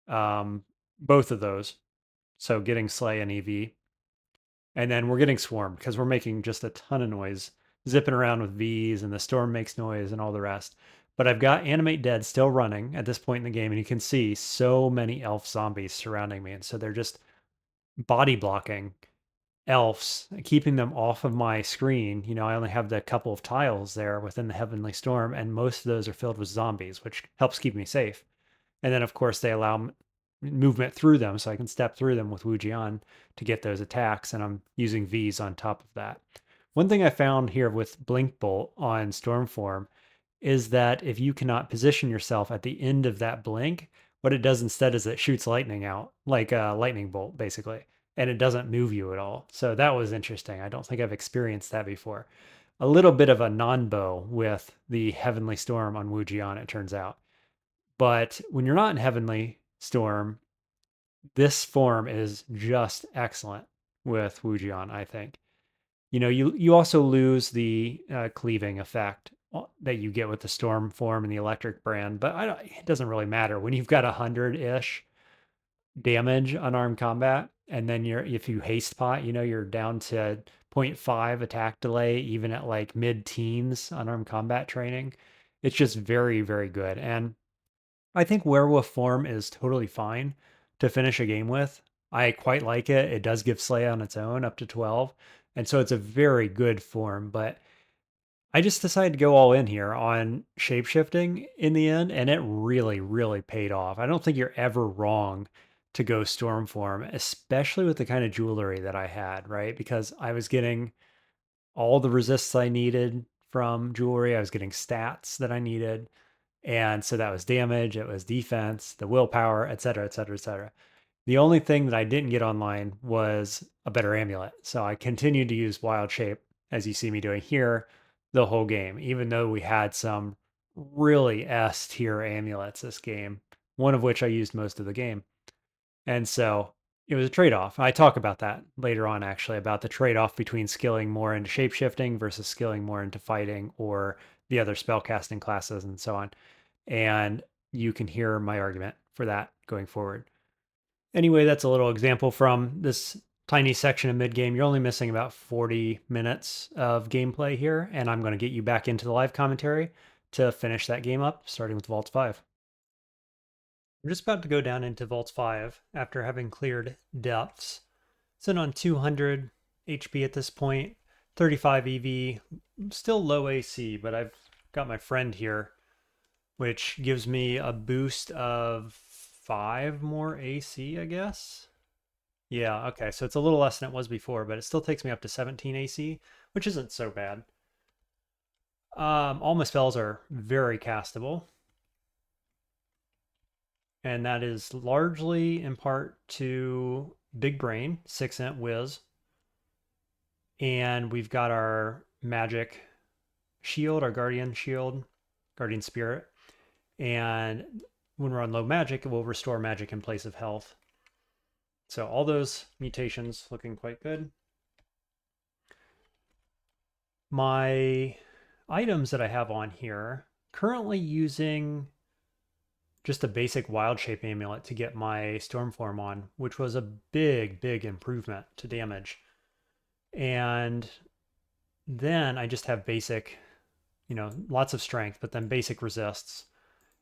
both of those. So getting Slay and EV. And then we're getting swarmed because we're making just a ton of noise, zipping around with Vs, and the storm makes noise and all the rest. But I've got Animate Dead still running at this point in the game, and you can see so many elf zombies surrounding me. And so they're just body blocking elves, keeping them off of my screen. I only have the couple of tiles there within the Heavenly Storm, and most of those are filled with zombies, which helps keep me safe. And then, of course, they allow movement through them, so I can step through them with Wu Jian to get those attacks, and I'm using Vs on top of that. One thing I found here with Blink Bolt on Stormform is that if you cannot position yourself at the end of that blink, what it does instead is it shoots lightning out, like a lightning bolt, basically, and it doesn't move you at all. So that was interesting. I don't think I've experienced that before. A little bit of a non-bow with the Heavenly Storm on Wu Jian, it turns out. But when you're not in Heavenly Storm, this form is just excellent with Wu Jian, I think. You also lose the cleaving effect that you get with the Storm form and the Electric brand, but it doesn't really matter when you've got 100-ish damage unarmed combat, and then if you haste pot, you're down to 0.5 attack delay, even at like mid-teens unarmed combat training. It's just very, very good. And I think werewolf form is totally fine to finish a game with. I quite like it. It does give Slay on its own up to 12. And so it's a very good form. But I just decided to go all in here on shapeshifting in the end. And it really, really paid off. I don't think you're ever wrong to go storm form, especially with the kind of jewelry that I had, right? Because I was getting all the resists I needed from jewelry, I was getting stats that I needed. And so that was damage, it was defense, the willpower, et cetera, et cetera, et cetera. The only thing that I didn't get online was a better amulet. So I continued to use Wild Shape, as you see me doing here, the whole game, even though we had some really S tier amulets this game, one of which I used most of the game. And so it was a trade off. I talk about that later on, actually, about the trade off between skilling more into shapeshifting versus skilling more into fighting or the other spellcasting classes and so on. And you can hear my argument for that going forward. Anyway, that's a little example from this tiny section of mid game. You're only missing about 40 minutes of gameplay here, and I'm going to get you back into the live commentary to finish that game up, starting with Vault 5. I'm just about to go down into Vault 5 after having cleared depths. Sitting on 200 HP at this point, 35 EV, still low AC, but I've got my friend here, which gives me a boost of 5 more AC, I guess. Yeah, okay, so it's a little less than it was before, but it still takes me up to 17 AC, which isn't so bad. All my spells are very castable. And that is largely in part to Big Brain, 6-int Whiz. And we've got our magic shield, our guardian shield, guardian spirit. And when we're on low magic, it will restore magic in place of health. So all those mutations looking quite good. My items that I have on here, currently using just a basic wild shape amulet to get my Stormform on, which was a big improvement to damage. And then I just have basic, lots of strength, but then basic resists.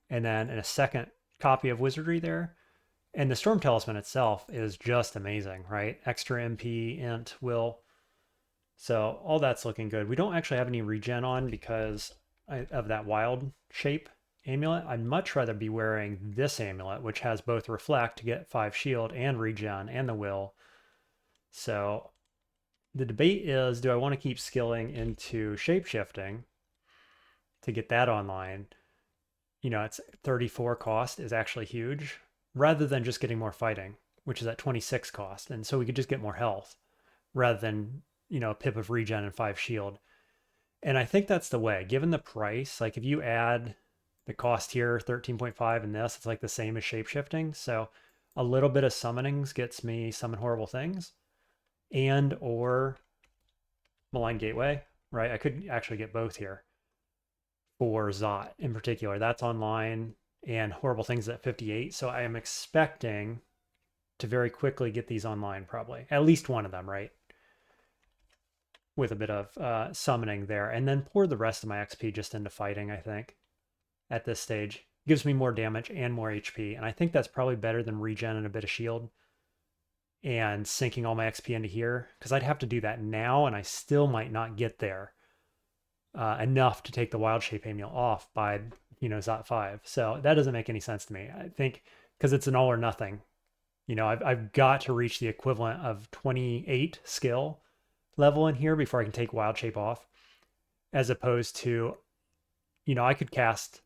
And then in a second copy of Wizardry there. And the Storm Talisman itself is just amazing, right? Extra MP, int, will. So all that's looking good. We don't actually have any regen on because of that wild shape amulet. I'd much rather be wearing this amulet, which has both reflect to get 5 shield and regen and the will. So the debate is, do I want to keep skilling into shapeshifting to get that online? It's 34 cost is actually huge, rather than just getting more fighting, which is at 26 cost. And so we could just get more health rather than, a pip of regen and 5 shield. And I think that's the way, given the price. Like if you add the cost here, 13.5 and this, it's like the same as shapeshifting. So a little bit of summonings gets me summon horrible things and or Malign Gateway, right? I could actually get both here for Zot in particular. That's online and horrible things at 58. So I am expecting to very quickly get these online, probably. At least one of them, right? With a bit of summoning there. And then pour the rest of my XP just into fighting, I think, at this stage. Gives me more damage and more HP. And I think that's probably better than regen and a bit of shield and sinking all my XP into here. Because I'd have to do that now, and I still might not get there enough to take the wild shape amulet off by, Zot 5. So that doesn't make any sense to me. I think because it's an all or nothing. I've got to reach the equivalent of 28 skill level in here before I can take wild shape off, as opposed to, I could cast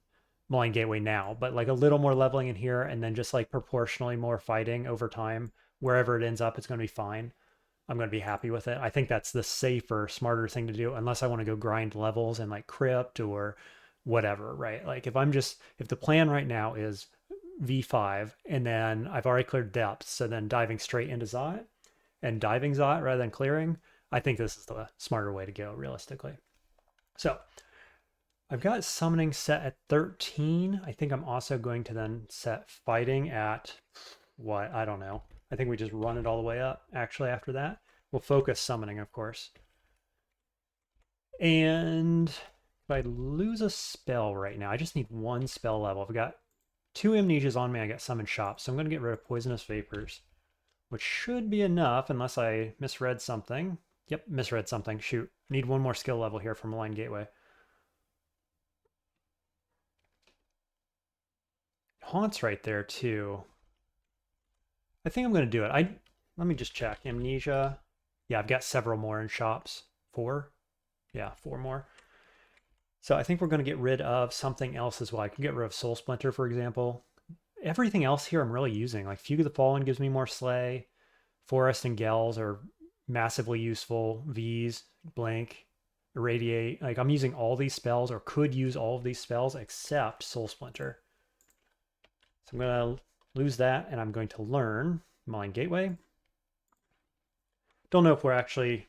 Malign Gateway now, but like a little more leveling in here and then just like proportionally more fighting over time, wherever it ends up, it's going to be fine. I'm going to be happy with it. I think that's the safer, smarter thing to do, unless I want to go grind levels and like crypt or whatever, right? Like if the plan right now is V5 and then I've already cleared depths, so then diving straight into Zot and diving Zot rather than clearing, I think this is the smarter way to go realistically. So I've got summoning set at 13. I think I'm also going to then set fighting at what? I don't know. I think we just run it all the way up actually after that. We'll focus summoning, of course. And if I lose a spell right now, I just need one spell level. I've got 2 amnesias on me. I got summon shop. So I'm going to get rid of poisonous vapors, which should be enough unless I misread something. Yep, misread something. Shoot. Need one more skill level here from Malign Gateway. Haunts right there too. I think I'm going to do it. Let me just check. Amnesia. Yeah, I've got several more in shops. 4? Yeah, 4 more. So I think we're going to get rid of something else as well. I can get rid of Soul Splinter, for example. Everything else here I'm really using. Like Fugue of the Fallen gives me more Slay. Forest and Gels are massively useful. V's, Blink, Irradiate. Like I'm using all these spells, or could use all of these spells except Soul Splinter. So I'm going to lose that, and I'm going to learn Malign Gateway. Don't know if we're actually...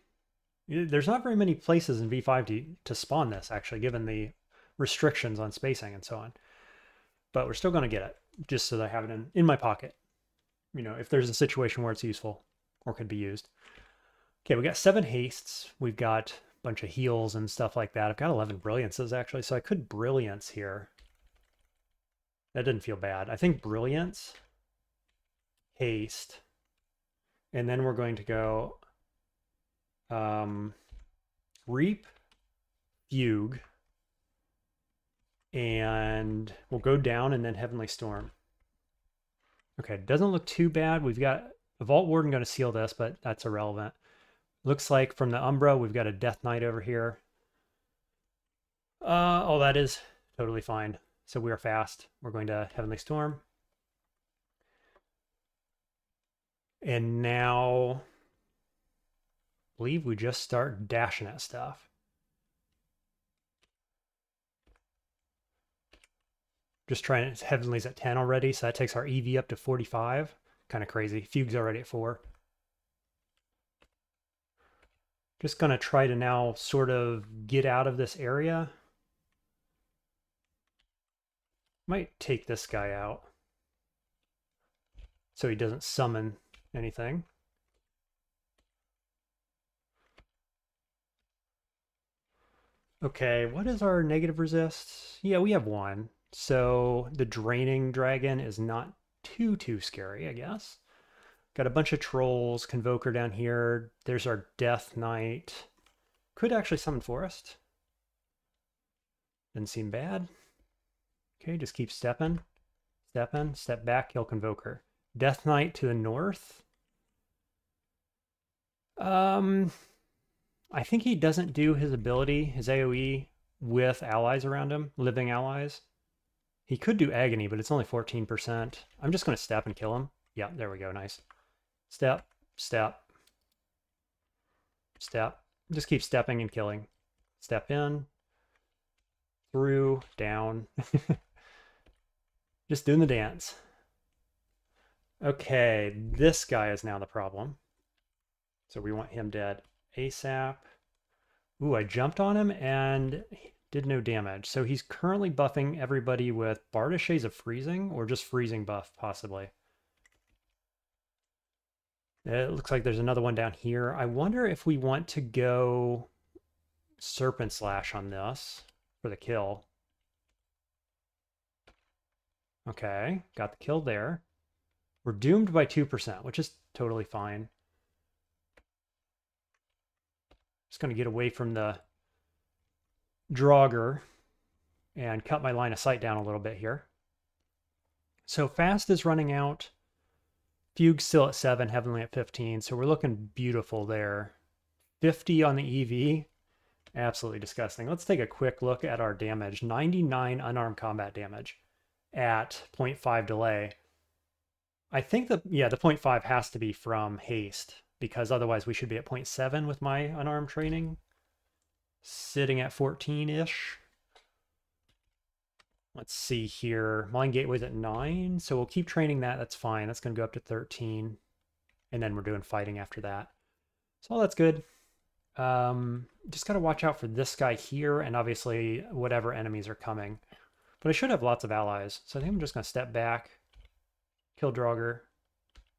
There's not very many places in V5 to spawn this, actually, given the restrictions on spacing and so on. But we're still going to get it, just so that I have it in my pocket. If there's a situation where it's useful or could be used. Okay, we got 7 hastes. We've got a bunch of heals and stuff like that. I've got 11 brilliances, actually, so I could brilliance here. That didn't feel bad. I think brilliance, haste, and then we're going to go reap, fugue, and we'll go down and then heavenly storm. Okay, doesn't look too bad. We've got a Vault Warden going to seal this, but that's irrelevant. Looks like from the Umbra, we've got a Death Knight over here. Oh, that is totally fine. So we are fast. We're going to Heavenly Storm. And now, I believe we just start dashing at stuff. Just trying, Heavenly's at 10 already, so that takes our EV up to 45. Kind of crazy. Fugue's already at 4. Just gonna try to now sort of get out of this area. Might take this guy out so he doesn't summon anything. Okay, what is our negative resist? Yeah, we have one. So the draining dragon is not too scary, I guess. Got a bunch of trolls, convoker down here. There's our death knight. Could actually summon forest. Didn't seem bad. Okay, just keep stepping. Step back, kill convoker. Death knight to the north. I think he doesn't do his ability, his AoE, with allies around him, living allies. He could do agony, but it's only 14%. I'm just going to step and kill him. Yeah, there we go. Nice. Step, step, step. Just keep stepping and killing. Step in, through, down. Just doing the dance. Okay, this guy is now the problem. So we want him dead ASAP. Ooh, I jumped on him and did no damage. So he's currently buffing everybody with Bardic Shades of Freezing, or just freezing buff, possibly. It looks like there's another one down here. I wonder if we want to go Serpent Slash on this for the kill. Okay, got the kill there. We're doomed by 2%, which is totally fine. Just going to get away from the Draugr and cut my line of sight down a little bit here. So fast is running out. Fugue still at 7, Heavenly at 15, so we're looking beautiful there. 50 on the EV. Absolutely disgusting. Let's take a quick look at our damage. 99 unarmed combat damage at 0.5 delay. I think the 0.5 has to be from haste, because otherwise we should be at 0.7 with my unarmed training. Sitting at 14-ish. Let's see here. Mind Gateway's at 9, so we'll keep training that. That's fine. That's going to go up to 13. And then we're doing fighting after that. So all that's good. Just got to watch out for this guy here, and obviously whatever enemies are coming. But I should have lots of allies, so I think I'm just going to step back, kill Draugr,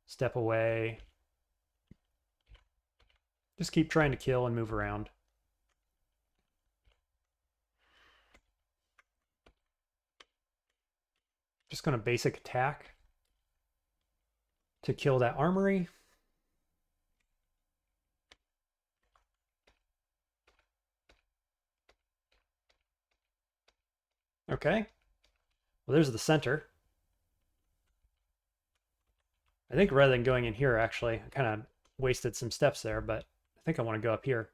step away. Just keep trying to kill and move around. Just going to basic attack to kill that armory. Okay. Well, there's the center. I think rather than going in here, actually, I kind of wasted some steps there, but I think I want to go up here.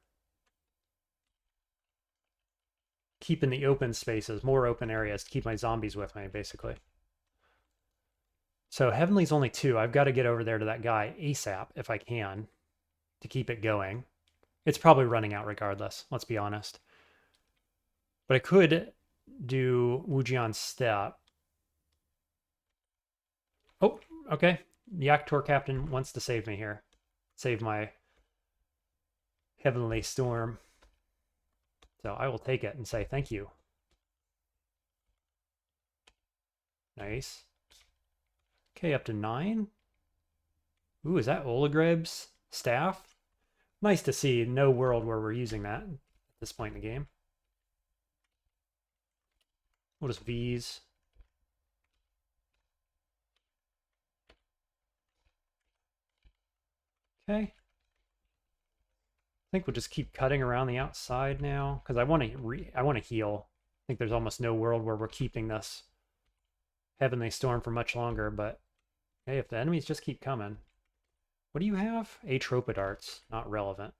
Keeping the open spaces, more open areas to keep my zombies with me, basically. So Heavenly's only 2. I've got to get over there to that guy ASAP if I can to keep it going. It's probably running out regardless, let's be honest. But I could do Wu Jian's step. Oh, okay. The Actor Captain wants to save me here. Save my Heavenly Storm. So I will take it and say thank you. Nice. Okay, up to 9. Ooh, is that Olegreb's staff? Nice to see. No world where we're using that at this point in the game. We'll just V's. Okay. I think we'll just keep cutting around the outside now, because I want to heal. I think there's almost no world where we're keeping this Heavenly Storm for much longer, but hey, if the enemies just keep coming. What do you have? Atropidarts. Not relevant.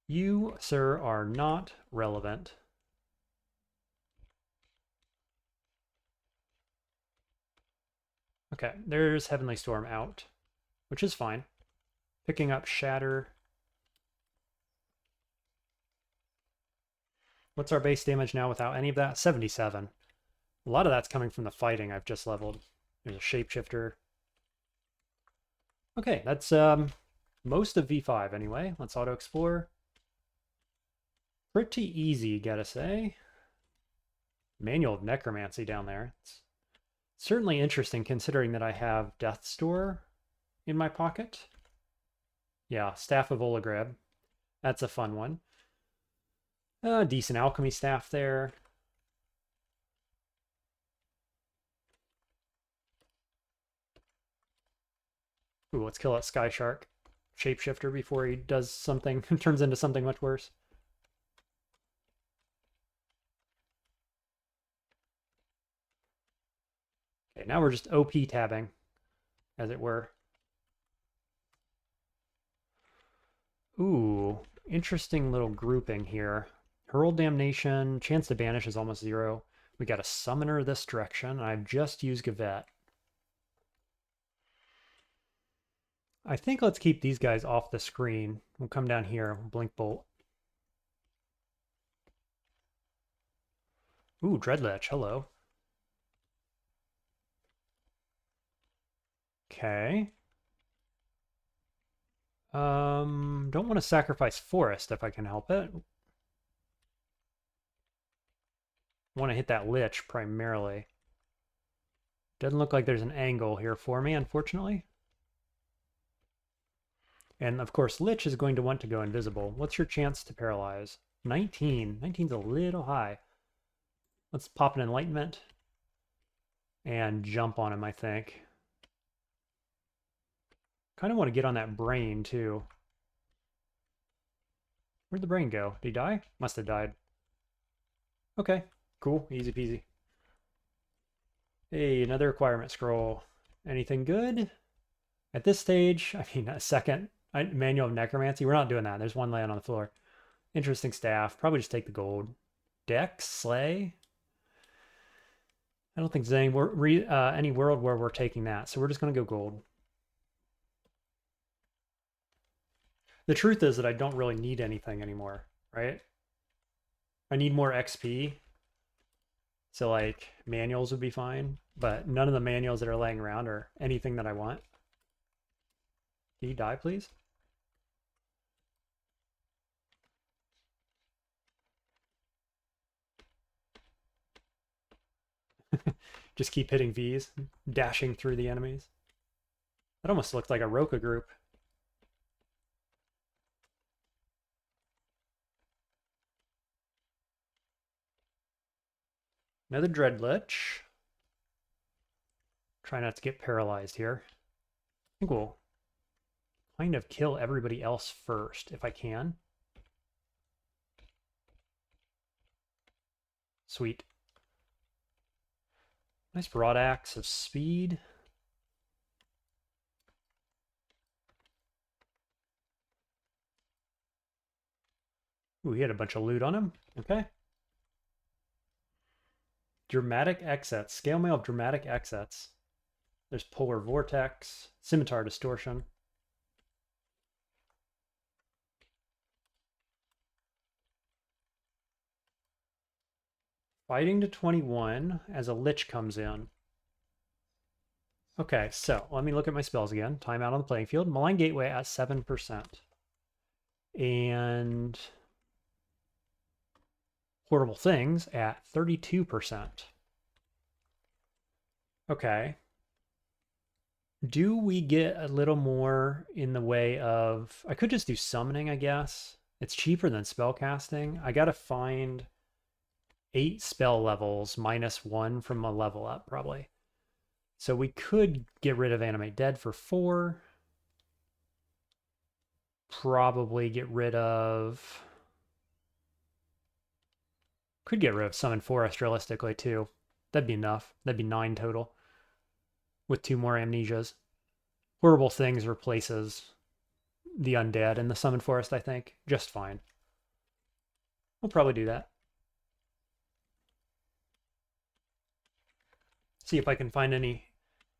You, sir, are not relevant. Okay, there's Heavenly Storm out, which is fine. Picking up Shatter. What's our base damage now without any of that? 77. A lot of that's coming from the fighting I've just leveled. There's a shapeshifter. Okay, that's Most of V5 anyway. Let's auto-explore. Pretty easy, gotta say. Manual of Necromancy down there. It's certainly interesting considering that I have Death's Door in my pocket. Yeah, Staff of Olagreb. That's a fun one. Decent alchemy staff there. Ooh, let's kill that Sky Shark shapeshifter before he does something, turns into something much worse. Okay, now we're just OP tabbing, as it were. Ooh, interesting little grouping here. Hurl Damnation, chance to banish is almost 0. We got a summoner this direction, and I've just used Gavet. I think let's keep these guys off the screen. We'll come down here, Blink Bolt. Ooh, Dreadlich, hello. Okay. Don't want to sacrifice Forest if I can help it. Want to hit that Lich primarily. Doesn't look like there's an angle here for me, unfortunately. And of course, Lich is going to want to go invisible. What's your chance to paralyze? 19. 19's a little high. Let's pop an Enlightenment and jump on him, I think. Kind of want to get on that brain, too. Where'd the brain go? Did he die? Must have died. Okay, cool. Easy peasy. Hey, another requirement scroll. Anything good? At this stage, I mean, a second manual of necromancy. We're not doing that. There's one laying on the floor. Interesting staff. Probably just take the gold. Dex, Slay. I don't think there's any world where we're taking that. So we're just going to go gold. The truth is that I don't really need anything anymore, right? I need more XP. So like manuals would be fine, but none of the manuals that are laying around are anything that I want. Can you die, please? Just keep hitting Vs, dashing through the enemies. That almost looked like a Roka group. Another Dreadlich. Try not to get paralyzed here. I think we'll kind of kill everybody else first, if I can. Sweet. Nice broad axe of speed. Ooh, he had a bunch of loot on him. Okay. Dramatic Exets. Scale mail of Dramatic Exets. There's Polar Vortex. Scimitar Distortion. Fighting to 21 as a Lich comes in. Okay, so let me look at my spells again. Timeout on the playing field. Malign Gateway at 7%. And Horrible Things at 32%. Okay. Do we get a little more in the way of... I could just do summoning, I guess. It's cheaper than spellcasting. I gotta find 8 spell levels minus 1 from a level up, probably. So we could get rid of Animate Dead for 4. Probably get rid of... Could get rid of Summon Forest realistically, too. That'd be enough. That'd be 9 total. With 2 more Amnesias. Horrible Things replaces the Undead and the Summon Forest, I think. Just fine. We'll probably do that. See if I can find any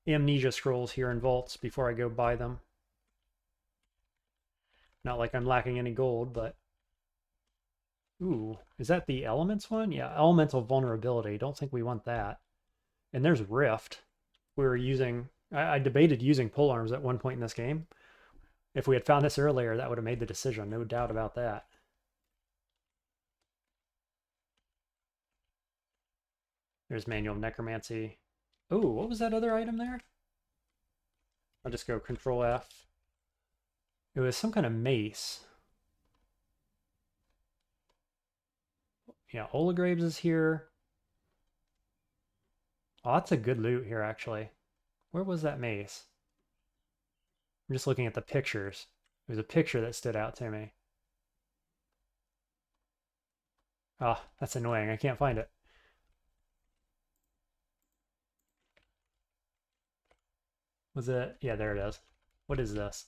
Amnesia scrolls here in vaults before I go buy them. Not like I'm lacking any gold, but... Ooh, is that the Elements one? Yeah, Elemental Vulnerability. Don't think we want that. And there's Rift. We were using... I debated using polearms at one point in this game. If we had found this earlier, that would have made the decision. No doubt about that. There's Manual of Necromancy. Oh, what was that other item there? I'll just go Control F. It was some kind of mace. Yeah, Olagraves is here. Oh, that's a good loot here, actually. Where was that mace? I'm just looking at the pictures. There's a picture that stood out to me. Ah, oh, that's annoying. I can't find it. Was it? Yeah, there it is. What is this?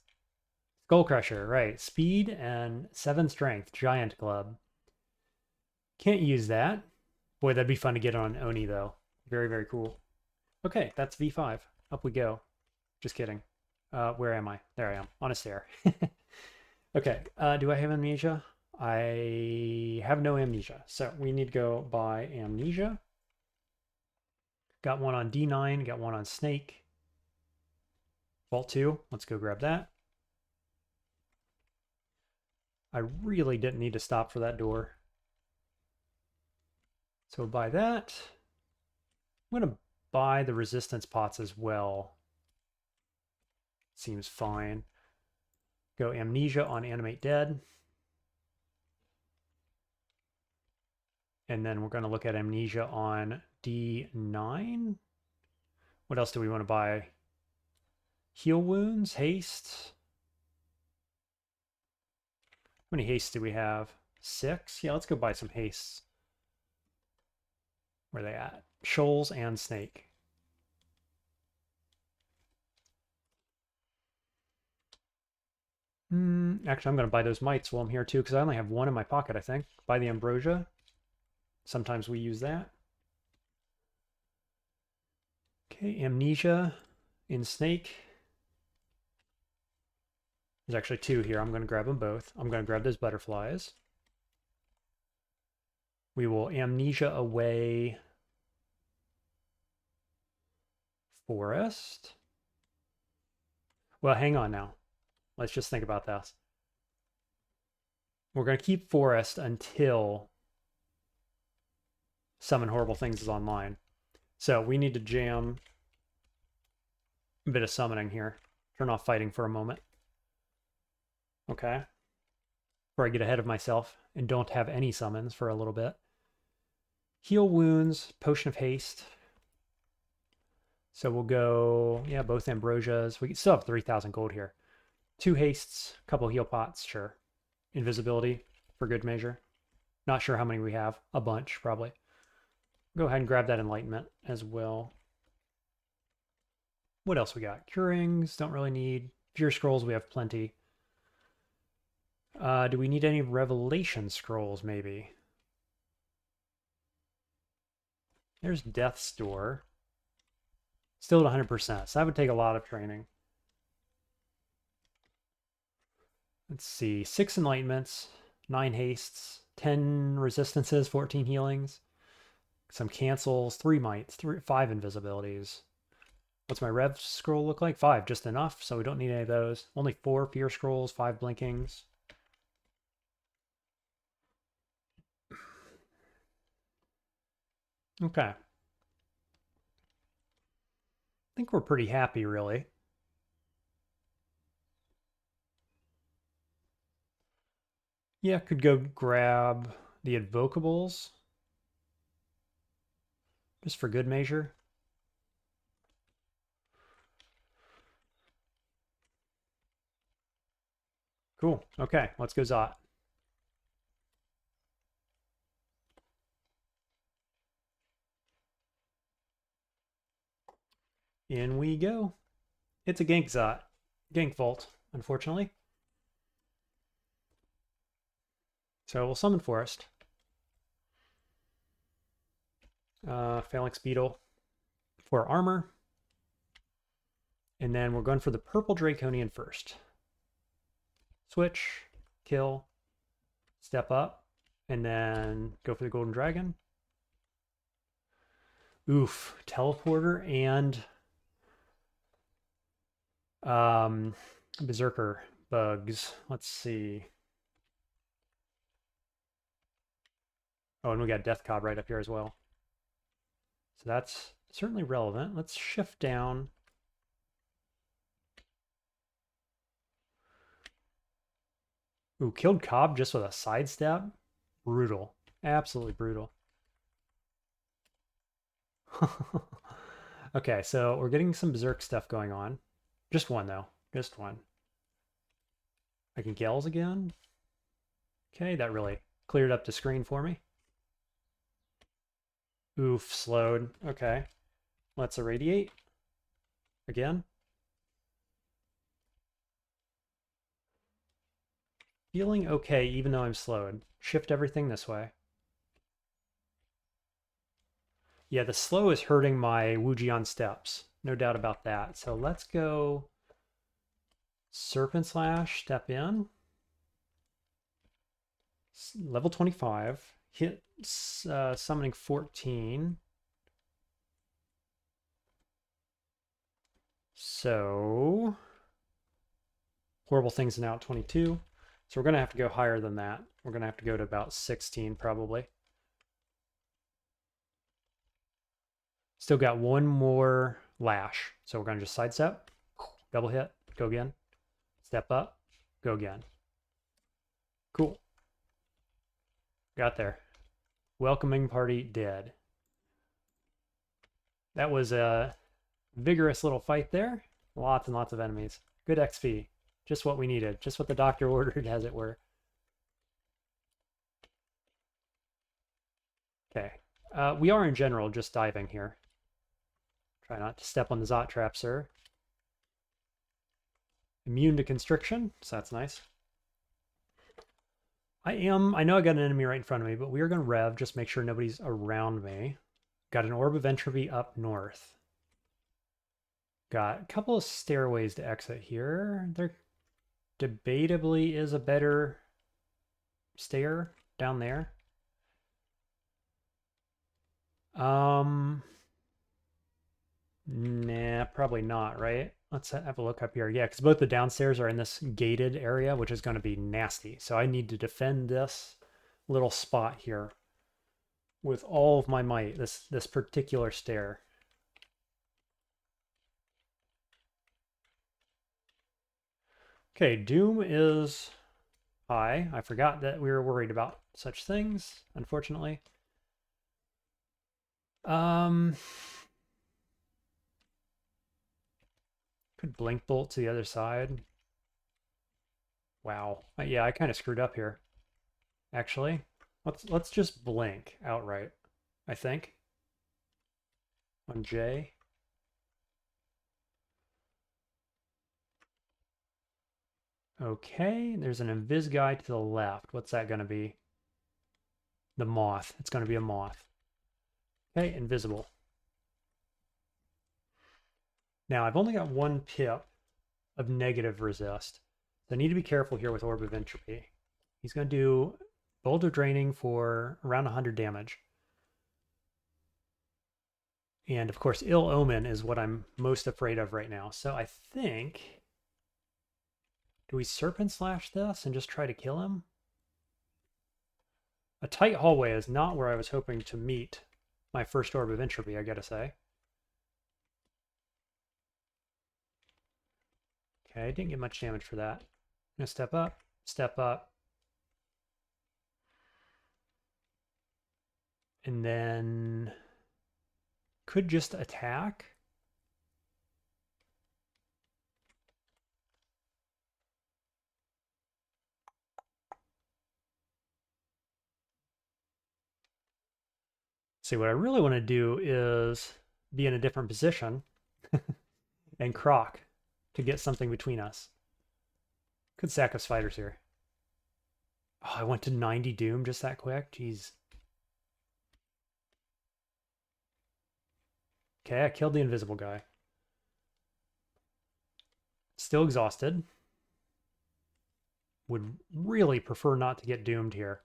Skull Crusher, right. Speed and 7 strength. Giant Club. Can't use that. Boy, that'd be fun to get on Oni, though. Very, very cool. Okay, that's V5. Up we go. Just kidding. Where am I? There I am. On a stair. Okay, do I have amnesia? I have no amnesia. So we need to go buy amnesia. Got one on D9, got one on Snake. Vault 2, let's go grab that. I really didn't need to stop for that door. So we'll buy that. I'm going to buy the resistance pots as well. Seems fine. Go amnesia on animate dead. And then we're going to look at amnesia on D9. What else do we want to buy? Heal wounds, haste. How many hastes do we have? 6? Yeah, let's go buy some hastes. Where are they at? Shoals and Snake. Actually, I'm going to buy those mites while I'm here too, because I only have one in my pocket, I think. Buy the ambrosia. Sometimes we use that. Okay, amnesia in Snake. There's actually 2 here. I'm going to grab them both. I'm going to grab those butterflies. We will amnesia away forest. Well, hang on now. Let's just think about this. We're going to keep forest until Summon Horrible Things is online. So we need to jam a bit of summoning here. Turn off fighting for a moment. Okay. Before I get ahead of myself and don't have any summons for a little bit. Heal wounds, potion of haste. So we'll go, yeah, both ambrosias. We still have 3,000 gold here. 2 hastes, a couple heal pots, sure. Invisibility for good measure. Not sure how many we have. A bunch, probably. Go ahead and grab that enlightenment as well. What else we got? Curings, don't really need. Fear scrolls, we have plenty. Do we need any revelation scrolls, maybe? There's Death's Door. Still at 100%, so that would take a lot of training. Let's see, 6 enlightenments, 9 hastes, 10 resistances, 14 healings, some cancels, 3 mites, 5 invisibilities. What's my rev scroll look like? 5, just enough, so we don't need any of those. Only 4 fear scrolls, 5 blinkings. Okay. I think we're pretty happy, really. Yeah, could go grab the Invocables. Just for good measure. Cool. Okay, let's go Zot. In we go. It's a gank Zot. Gank Vault, unfortunately. So we'll summon Forest. Phalanx Beetle for armor. And then we're going for the Purple Draconian first. Switch, kill, step up, and then go for the Golden Dragon. Oof, Teleporter and Berserker bugs. Let's see. Oh, and we got Death Cob right up here as well. So that's certainly relevant. Let's shift down. Ooh, killed Cobb just with a sidestep? Brutal. Absolutely brutal. Okay, so we're getting some Berserk stuff going on. Just one, though. Just one. I can Gels again. Okay, that really cleared up the screen for me. Oof, slowed. Okay. Let's irradiate. Again. Feeling okay, even though I'm slowed. Shift everything this way. Yeah, the slow is hurting my Wu Jian steps. No doubt about that. So let's go Serpent Slash, step in. Level 25. Hit summoning 14. So horrible things now at 22. So we're going to have to go higher than that. We're going to have to go to about 16 probably. Still got one more lash. So we're going to just sidestep, double hit, go again, step up, go again. Cool. Got there. Welcoming party dead. That was a vigorous little fight there. Lots and lots of enemies. Good XP. Just what we needed. Just what the doctor ordered, as it were. Okay. We are, in general, just diving here. Try not to step on the Zot trap, sir. Immune to constriction, so that's nice. I know I got an enemy right in front of me, but we are going to rev, just make sure nobody's around me. Got an Orb of Entropy up north. Got a couple of stairways to exit here. There debatably is a better stair down there. Nah, probably not, right? Let's have a look up here. Yeah, because both the downstairs are in this gated area, which is going to be nasty. So I need to defend this little spot here with all of my might, this particular stair. Okay, Doom is high. I forgot that we were worried about such things, unfortunately. Could Blink Bolt to the other side. Wow. Yeah, I kind of screwed up here. Actually, let's just blink outright, I think. On J. Okay, there's an invis guy to the left. What's that going to be? The moth. It's going to be a moth. Okay, invisible. Now, I've only got one pip of negative resist. So I need to be careful here with Orb of Entropy. He's going to do Boulder Draining for around 100 damage. And of course, Ill Omen is what I'm most afraid of right now. So I think... Do we Serpent Slash this and just try to kill him? A tight hallway is not where I was hoping to meet my first Orb of Entropy, I gotta say. Okay, I didn't get much damage for that. I'm gonna step up, step up. And then could just attack. See, what I really want to do is be in a different position and croc to get something between us. Could sack us fighters here. Oh, I went to 90 Doom just that quick. Jeez. Okay, I killed the invisible guy. Still exhausted. Would really prefer not to get doomed here.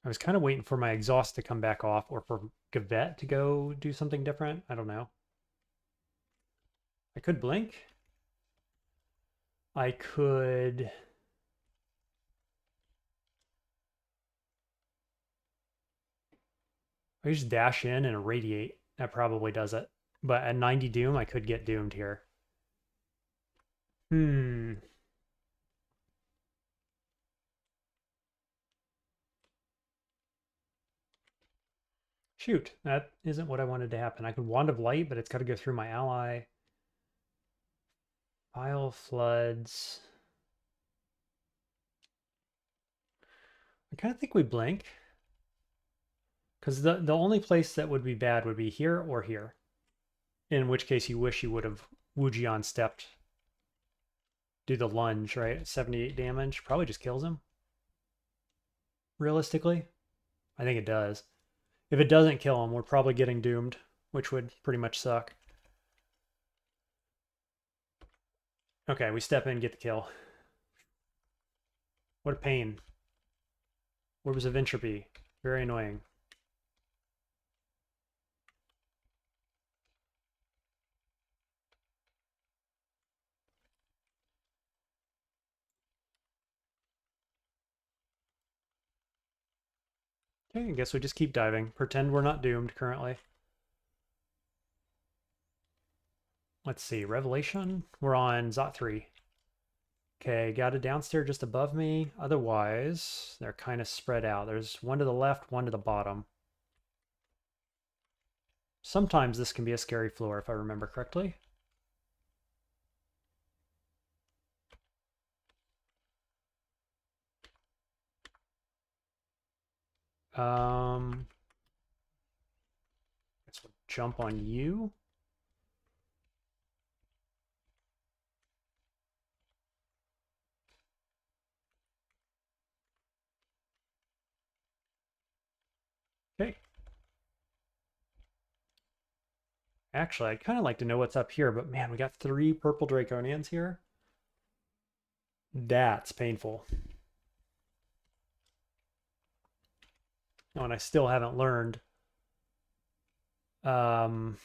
I was kind of waiting for my exhaust to come back off or for Gavet to go do something different. I don't know. I could blink. I could... I just dash in and irradiate. That probably does it. But at 90 doom, I could get doomed here. Shoot, that isn't what I wanted to happen. I could Wand of Light, but it's got to go through my ally. Pile floods. I kind of think we blink. Because the only place that would be bad would be here or here. In which case you wish you would have Wu Jian stepped. Do the lunge, right? 78 damage. Probably just kills him. Realistically. I think it does. If it doesn't kill him, we're probably getting doomed, which would pretty much suck. Okay, we step in, get the kill. What a pain. Orbs of Entropy. Very annoying. Okay, I guess we just keep diving. Pretend we're not doomed currently. Let's see, Revelation. We're on Zot 3. Okay, got a downstairs just above me. Otherwise, they're kind of spread out. There's one to the left, one to the bottom. Sometimes this can be a scary floor, if I remember correctly. Guess we'll jump on you. Okay. Actually, I'd kind of like to know what's up here, but man, we got 3 purple Draconians here. That's painful. Oh, and I still haven't learned summon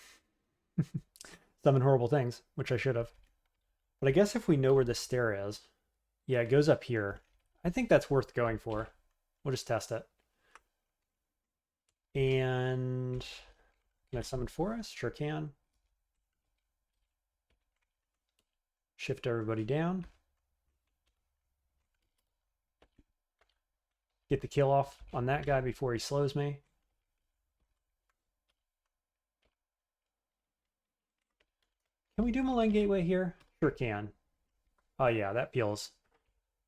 horrible things, which I should have. But I guess if we know where the stair is, yeah, it goes up here. I think that's worth going for. We'll just test it. And can I summon Forest? Sure can. Shift everybody down. Get the kill off on that guy before he slows me. Can we do Malign Gateway here? Sure can. Oh yeah, that peels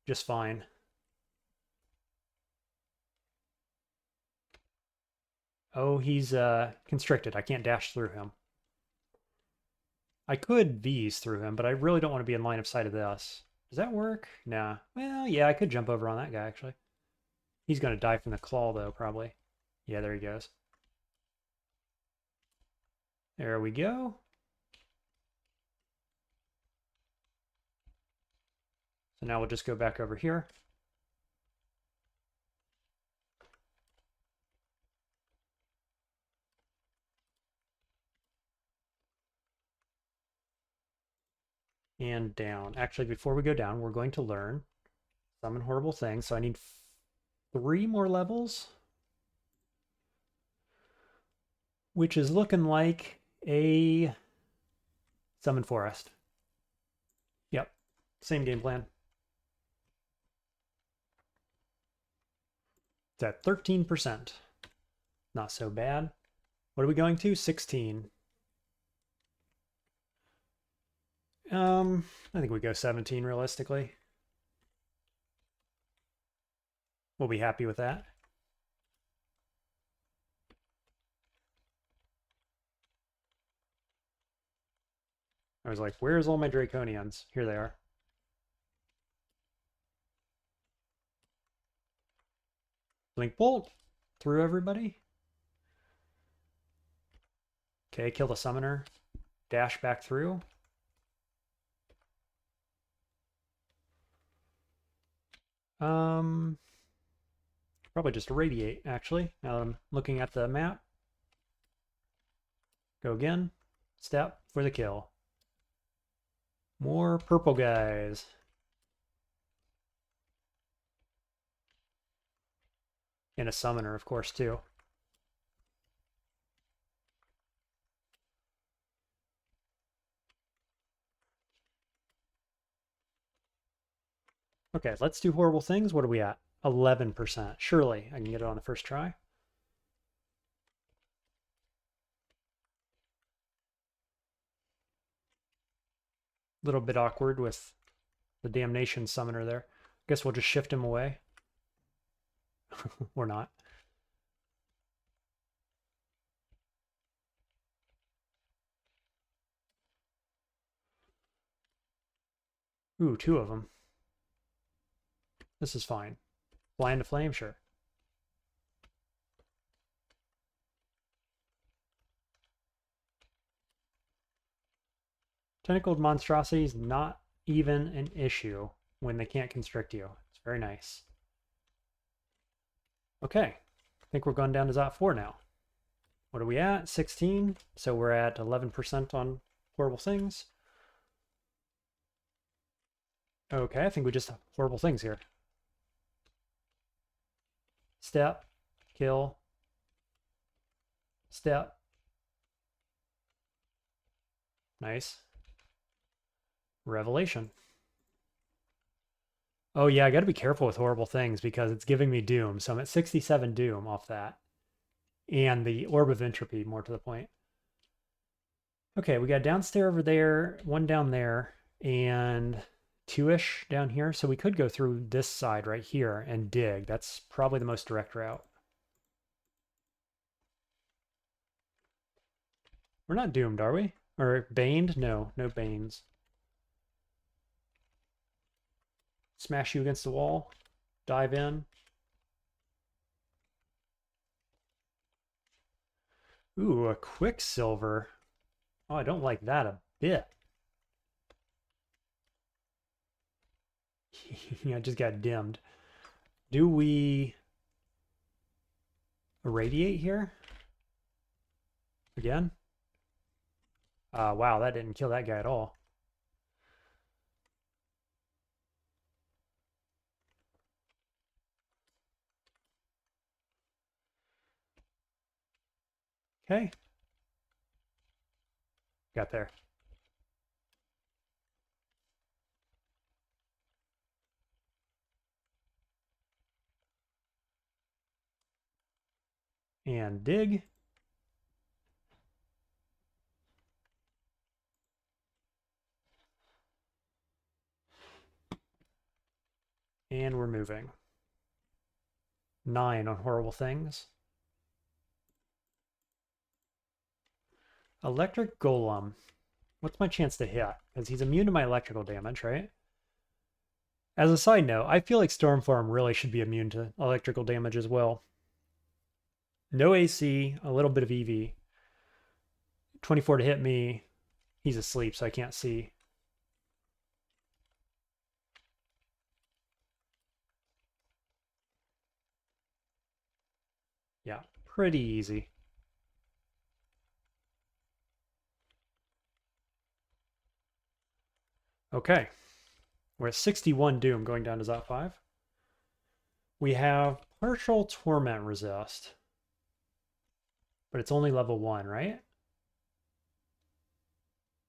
just fine. Oh, he's constricted. I can't dash through him. I could V's through him, but I really don't want to be in line of sight of this. Does that work? Nah. Well, yeah, I could jump over on that guy, actually. He's going to die from the claw, though, probably. Yeah, there he goes. There we go. So now we'll just go back over here. And down. Actually, before we go down, we're going to learn summon horrible things. So I need 3 more levels, which is looking like a summon forest. Yep, same game plan. It's at 13%. Not so bad. What are we going to? 16. I think we go 17 realistically. We'll be happy with that. I was like, where's all my Draconians? Here they are. Blink Bolt through everybody. Okay, kill the summoner. Dash back through. Probably just irradiate, actually. Now that I'm looking at the map. Go again. Step for the kill. More purple guys. And a summoner, of course, too. Okay, let's do horrible things. What are we at? 11%. Surely I can get it on the first try. Little bit awkward with the damnation summoner there. Guess we'll just shift him away. Or not. Ooh, 2 of them. This is fine. Blind to flame, sure. Tentacled monstrosities, not even an issue when they can't constrict you. It's very nice. Okay, I think we're going down to Zot 4 now. What are we at? 16. So we're at 11% on horrible things. Okay, I think we just have horrible things here. Step, kill, step. Nice. Revelation. Oh yeah, I gotta be careful with horrible things because it's giving me doom. So I'm at 67 doom off that. And the orb of entropy, more to the point. Okay, we got downstairs over there, 1 down there, and 2-ish down here. So we could go through this side right here and dig. That's probably the most direct route. We're not doomed, are we? Or baned? No, no banes. Smash you against the wall. Dive in. Ooh, a Quicksilver. Oh, I don't like that a bit. I just got dimmed. Do we irradiate here? Again? Wow, that didn't kill that guy at all. Okay. Got there. And dig. And we're moving. 9 on horrible things. Electric Golem. What's my chance to hit? Because he's immune to my electrical damage, right? As a side note, I feel like Stormform really should be immune to electrical damage as well. No AC, a little bit of EV. 24 to hit me. He's asleep, so I can't see. Yeah, pretty easy. Okay. We're at 61 Doom going down to Zot 5. We have partial Torment resist. But it's only level 1, right?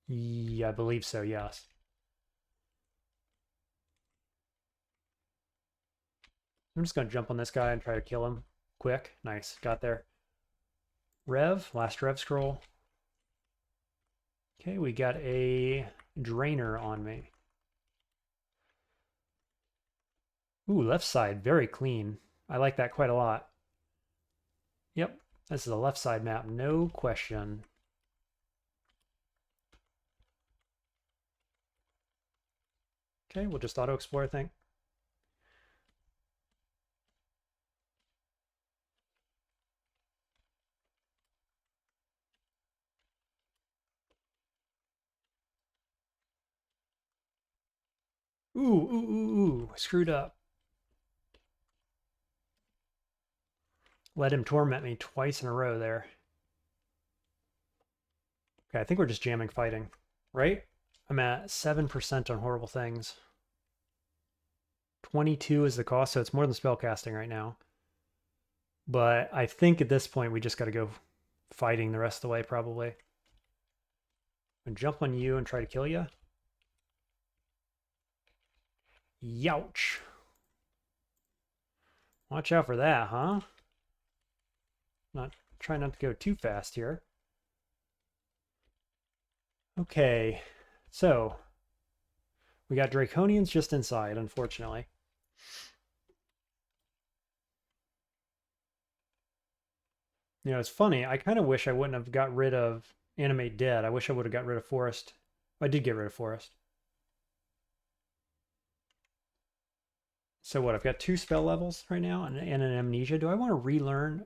Yeah, I believe so, yes. I'm just going to jump on this guy and try to kill him quick. Nice, got there. Rev, last Rev scroll. Okay, we got a Drainer on me. Ooh, left side, very clean. I like that quite a lot. Yep, this is a left side map, no question. Okay, we'll just auto-explore, I think. Ooh, screwed up. let him torment me twice in a row there. Okay, I think we're just jamming fighting, right? I'm at 7% on horrible things. 22 is the cost, so it's more than spellcasting right now. But I think at this point we just got to go fighting the rest of the way, probably. And jump on you and try to kill you. Youch. Watch out for that, huh? Try not to go too fast here. Okay, so we got Draconians just inside, unfortunately. You know, it's funny. I kind of wish I wouldn't have got rid of Animate Dead. I wish I would have got rid of Forest. I did get rid of Forest. So what? I've got 2 spell levels right now and an Amnesia. Do I want to relearn?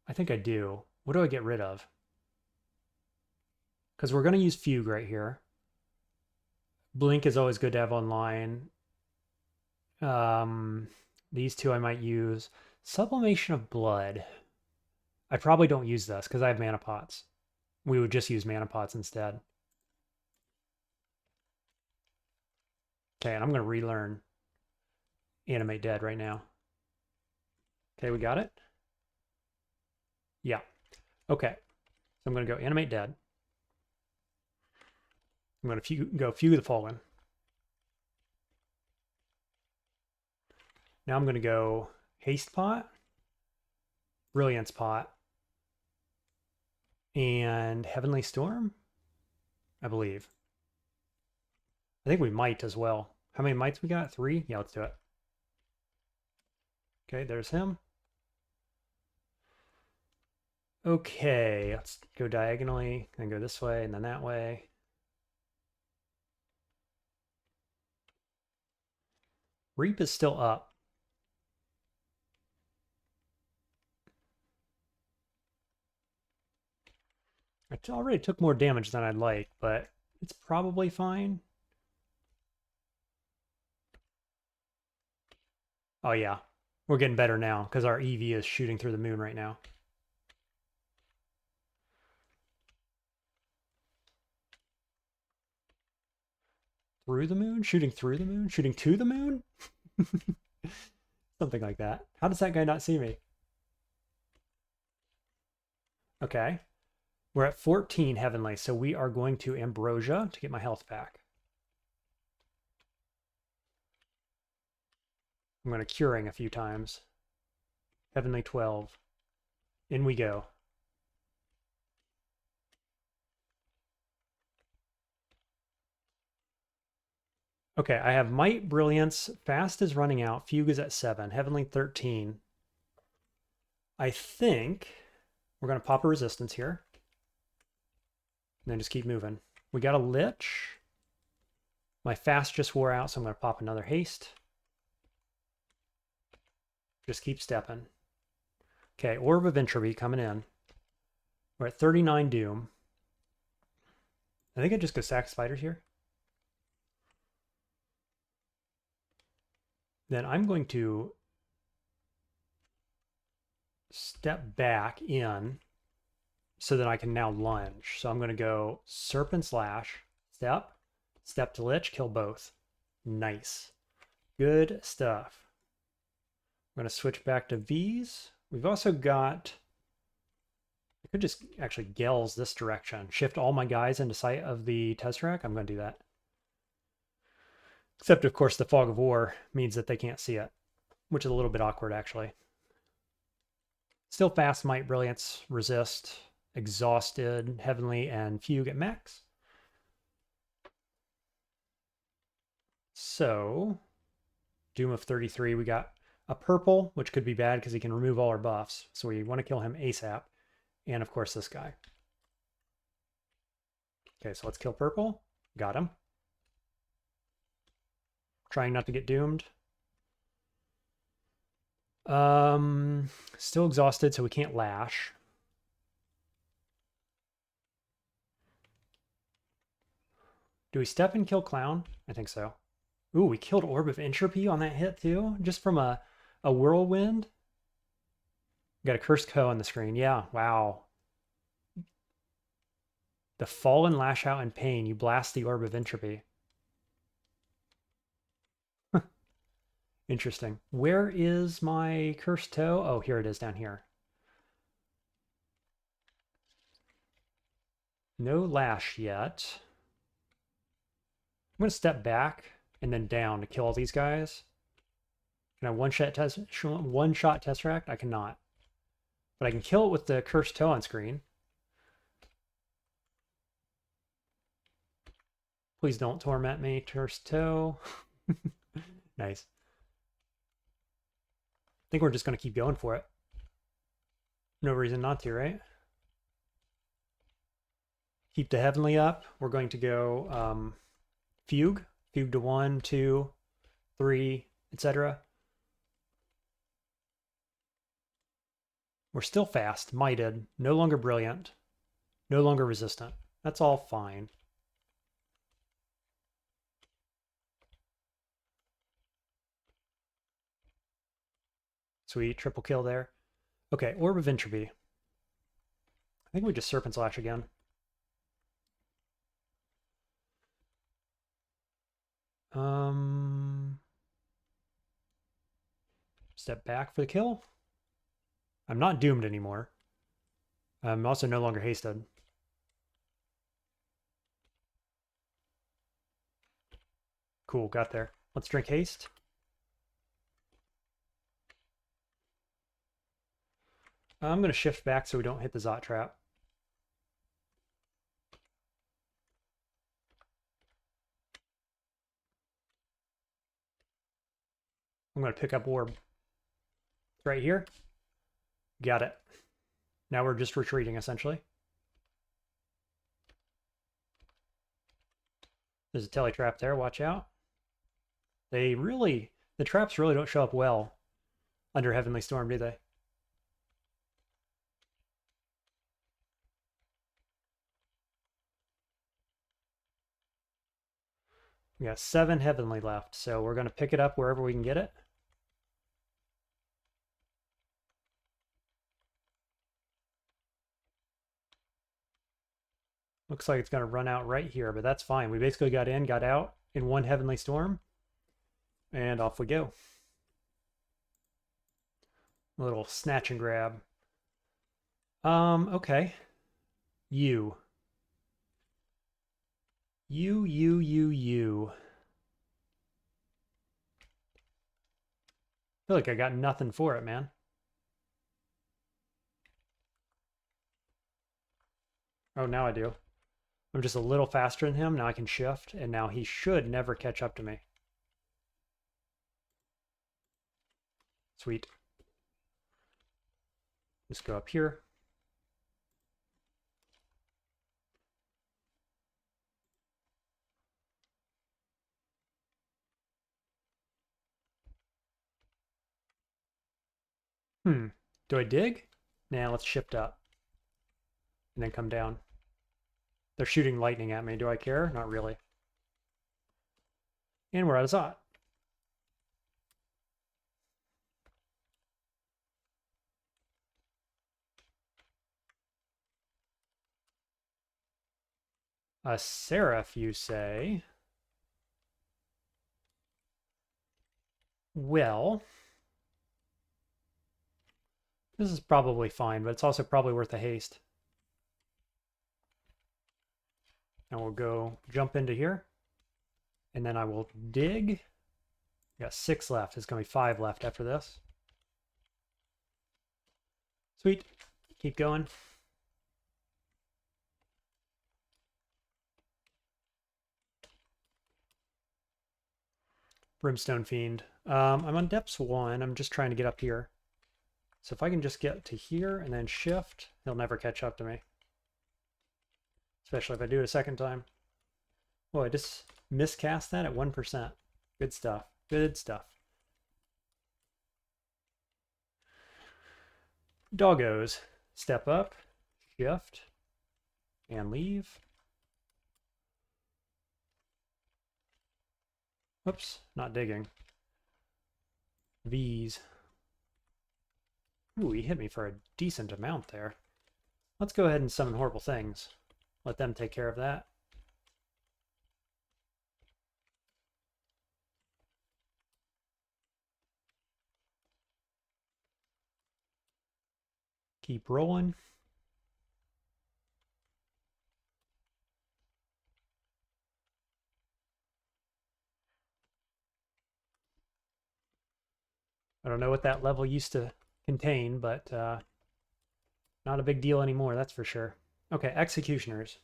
I think I do. What do I get rid of? Because we're going to use Fugue right here. Blink is always good to have online. These 2 I might use. Sublimation of Blood. I probably don't use this because I have mana pots. We would just use mana pots instead. Okay, and I'm going to relearn Animate Dead right now. Okay, we got it? Yeah. Okay. So I'm going to go Animate Dead. I'm going to go Fugue the Fallen. Now I'm going to go Haste Pot, Brilliance Pot, and Heavenly Storm, I believe. I think we might as well. How many mites we got? 3? Yeah, let's do it. Okay, there's him. Okay, let's go diagonally, and go this way, and then that way. Reap is still up. It already took more damage than I'd like, but it's probably fine. Oh yeah, we're getting better now because our EV is shooting through the moon right now. Through the moon? Shooting through the moon? Shooting to the moon? Something like that. How does that guy not see me? Okay. We're at 14 heavenly, so we are going to Ambrosia to get my health back. I'm going to Curing a few times. Heavenly 12. In we go. Okay, I have Might, Brilliance, Fast is running out, Fugue is at 7, Heavenly 13. I think we're going to pop a Resistance here. And then just keep moving. We got a Lich. My Fast just wore out, so I'm going to pop another Haste. Just keep stepping. Okay, Orb of Entropy coming in. We're at 39 Doom. I think I just go sack Spiders here. Then I'm going to step back in so that I can now lunge. So I'm going to go Serpent Slash, step to Lich, kill both. Nice. Good stuff. I'm going to switch back to V's. We've also got, I could just actually Gels this direction. Shift all my guys into sight of the Tesseract. I'm going to do that. Except, of course, the Fog of War means that they can't see it, which is a little bit awkward, actually. Still Fast, Might, Brilliance, Resist, Exhausted, Heavenly, and Fugue at max. So, Doom of 33, we got a purple, which could be bad because he can remove all our buffs. So we want to kill him ASAP. And, of course, this guy. Okay, so let's kill purple. Got him. Trying not to get doomed. Still exhausted, so we can't lash. Do we step and kill Clown? I think so. Ooh, we killed Orb of Entropy on that hit too, just from a whirlwind. Got a cursed Ko on the screen. Yeah, wow. The fallen lash out in pain. You blast the orb of entropy. Interesting. Where is my cursed toe? Oh, here it is down here. No lash yet. I'm going to step back and then down to kill all these guys. Can I one-shot Tesseract? I cannot. But I can kill it with the cursed toe on screen. Please don't torment me, cursed toe. Nice. I think we're just going to keep going for it. No reason not to, right? Keep the heavenly up. We're going to go fugue. Fugue to 1, 2, 3, etc. We're still fast, mighted, no longer brilliant, no longer resistant. That's all fine. Sweet, triple kill there. Okay, Orb of Entropy. I think we just Serpent Slash again. Step back for the kill. I'm not doomed anymore. I'm also no longer hasted. Cool, got there. Let's drink haste. I'm going to shift back so we don't hit the Zot trap. I'm going to pick up orb. It's right here. Got it. Now we're just retreating, essentially. There's a telly trap there. Watch out. The traps really don't show up well under Heavenly Storm, do they? We got 7 Heavenly left, so we're going to pick it up wherever we can get it. Looks like it's going to run out right here, but that's fine. We basically got in, got out in 1 Heavenly Storm, and off we go. A little snatch and grab. Okay. You. I feel like I got nothing for it, man. Oh, now I do. I'm just a little faster than him. Now I can shift, and now he should never catch up to me. Sweet. Just go up here. Do I dig? Nah, let's shift up. And then come down. They're shooting lightning at me. Do I care? Not really. And we're out of Zot. A Seraph, you say? Well, this is probably fine, but it's also probably worth a haste. And we'll go jump into here. And then I will dig. Got 6 left. There's going to be 5 left after this. Sweet. Keep going. Brimstone Fiend. I'm on depths 1. I'm just trying to get up here. So if I can just get to here and then shift, he'll never catch up to me. Especially if I do it a second time. Oh, I just miscast that at 1%. Good stuff. Good stuff. Doggos. Step up, shift, and leave. Whoops, not digging. V's. Ooh, he hit me for a decent amount there. Let's go ahead and summon horrible things. Let them take care of that. Keep rolling. I don't know what that level used to contain, but not a big deal anymore, that's for sure. Okay, executioners.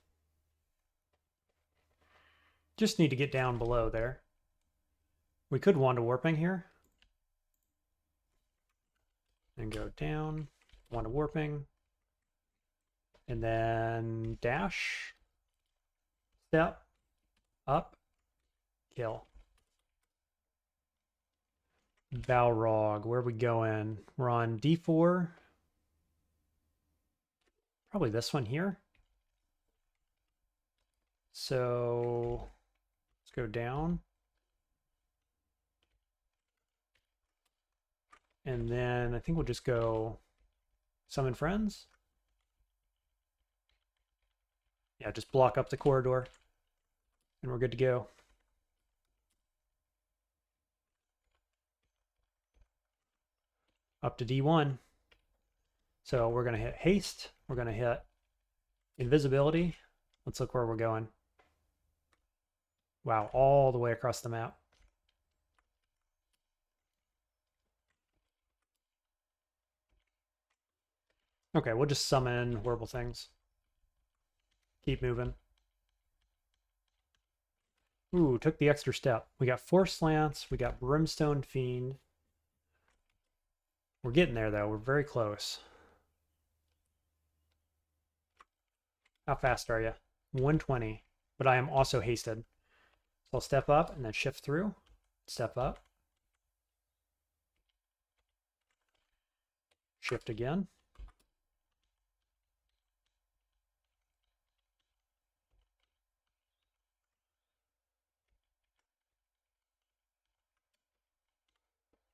Just need to get down below there. We could wand a warping here. And go down, wand a warping. And then dash, step, up, kill. Balrog, where are we going? We're on D4. Probably this one here. So let's go down. And then I think we'll just go summon friends. Yeah, just block up the corridor and we're good to go. Up to D1. So we're going to hit haste. We're going to hit invisibility. Let's look where we're going. Wow, all the way across the map. Okay, we'll just summon horrible things. Keep moving. Ooh, took the extra step. We got Force Lance. We got Brimstone Fiend. We're getting there, though. We're very close. How fast are you? 120. But I am also hasted. So I'll step up and then shift through. Step up. Shift again.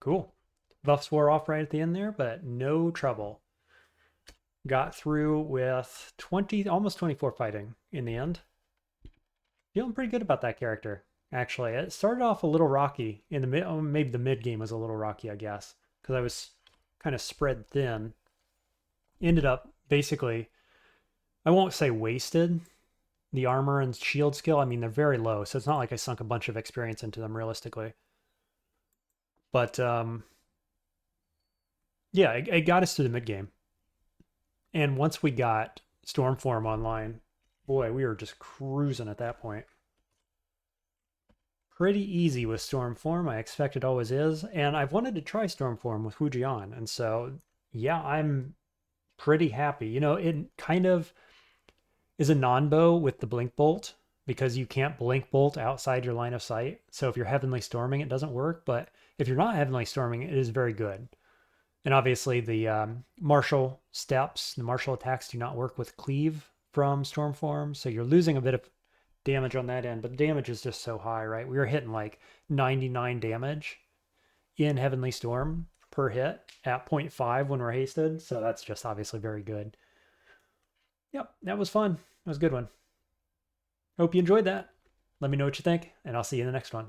Cool. Buffs wore off right at the end there, but no trouble. Got through with 20, almost 24 fighting in the end. Feeling pretty good about that character, actually. It started off a little rocky in the mid, maybe the mid game was a little rocky, I guess, because I was kind of spread thin. Ended up basically, I won't say wasted the armor and shield skill. I mean, they're very low, so it's not like I sunk a bunch of experience into them realistically. But yeah, it got us to the mid game. And once we got Stormform online, boy, we were just cruising at that point. Pretty easy with Stormform. I expect it always is. And I've wanted to try Stormform with Wu Jian. And so, yeah, I'm pretty happy. You know, it kind of is a non-bow with the Blink Bolt because you can't Blink Bolt outside your line of sight. So if you're Heavenly Storming, it doesn't work. But if you're not Heavenly Storming, it is very good. And obviously the martial steps, the martial attacks do not work with cleave from Stormform. So you're losing a bit of damage on that end, but the damage is just so high, right? We were hitting like 99 damage in Heavenly Storm per hit at 0.5 when we're hasted. So that's just obviously very good. Yep, that was fun. That was a good one. Hope you enjoyed that. Let me know what you think, and I'll see you in the next one.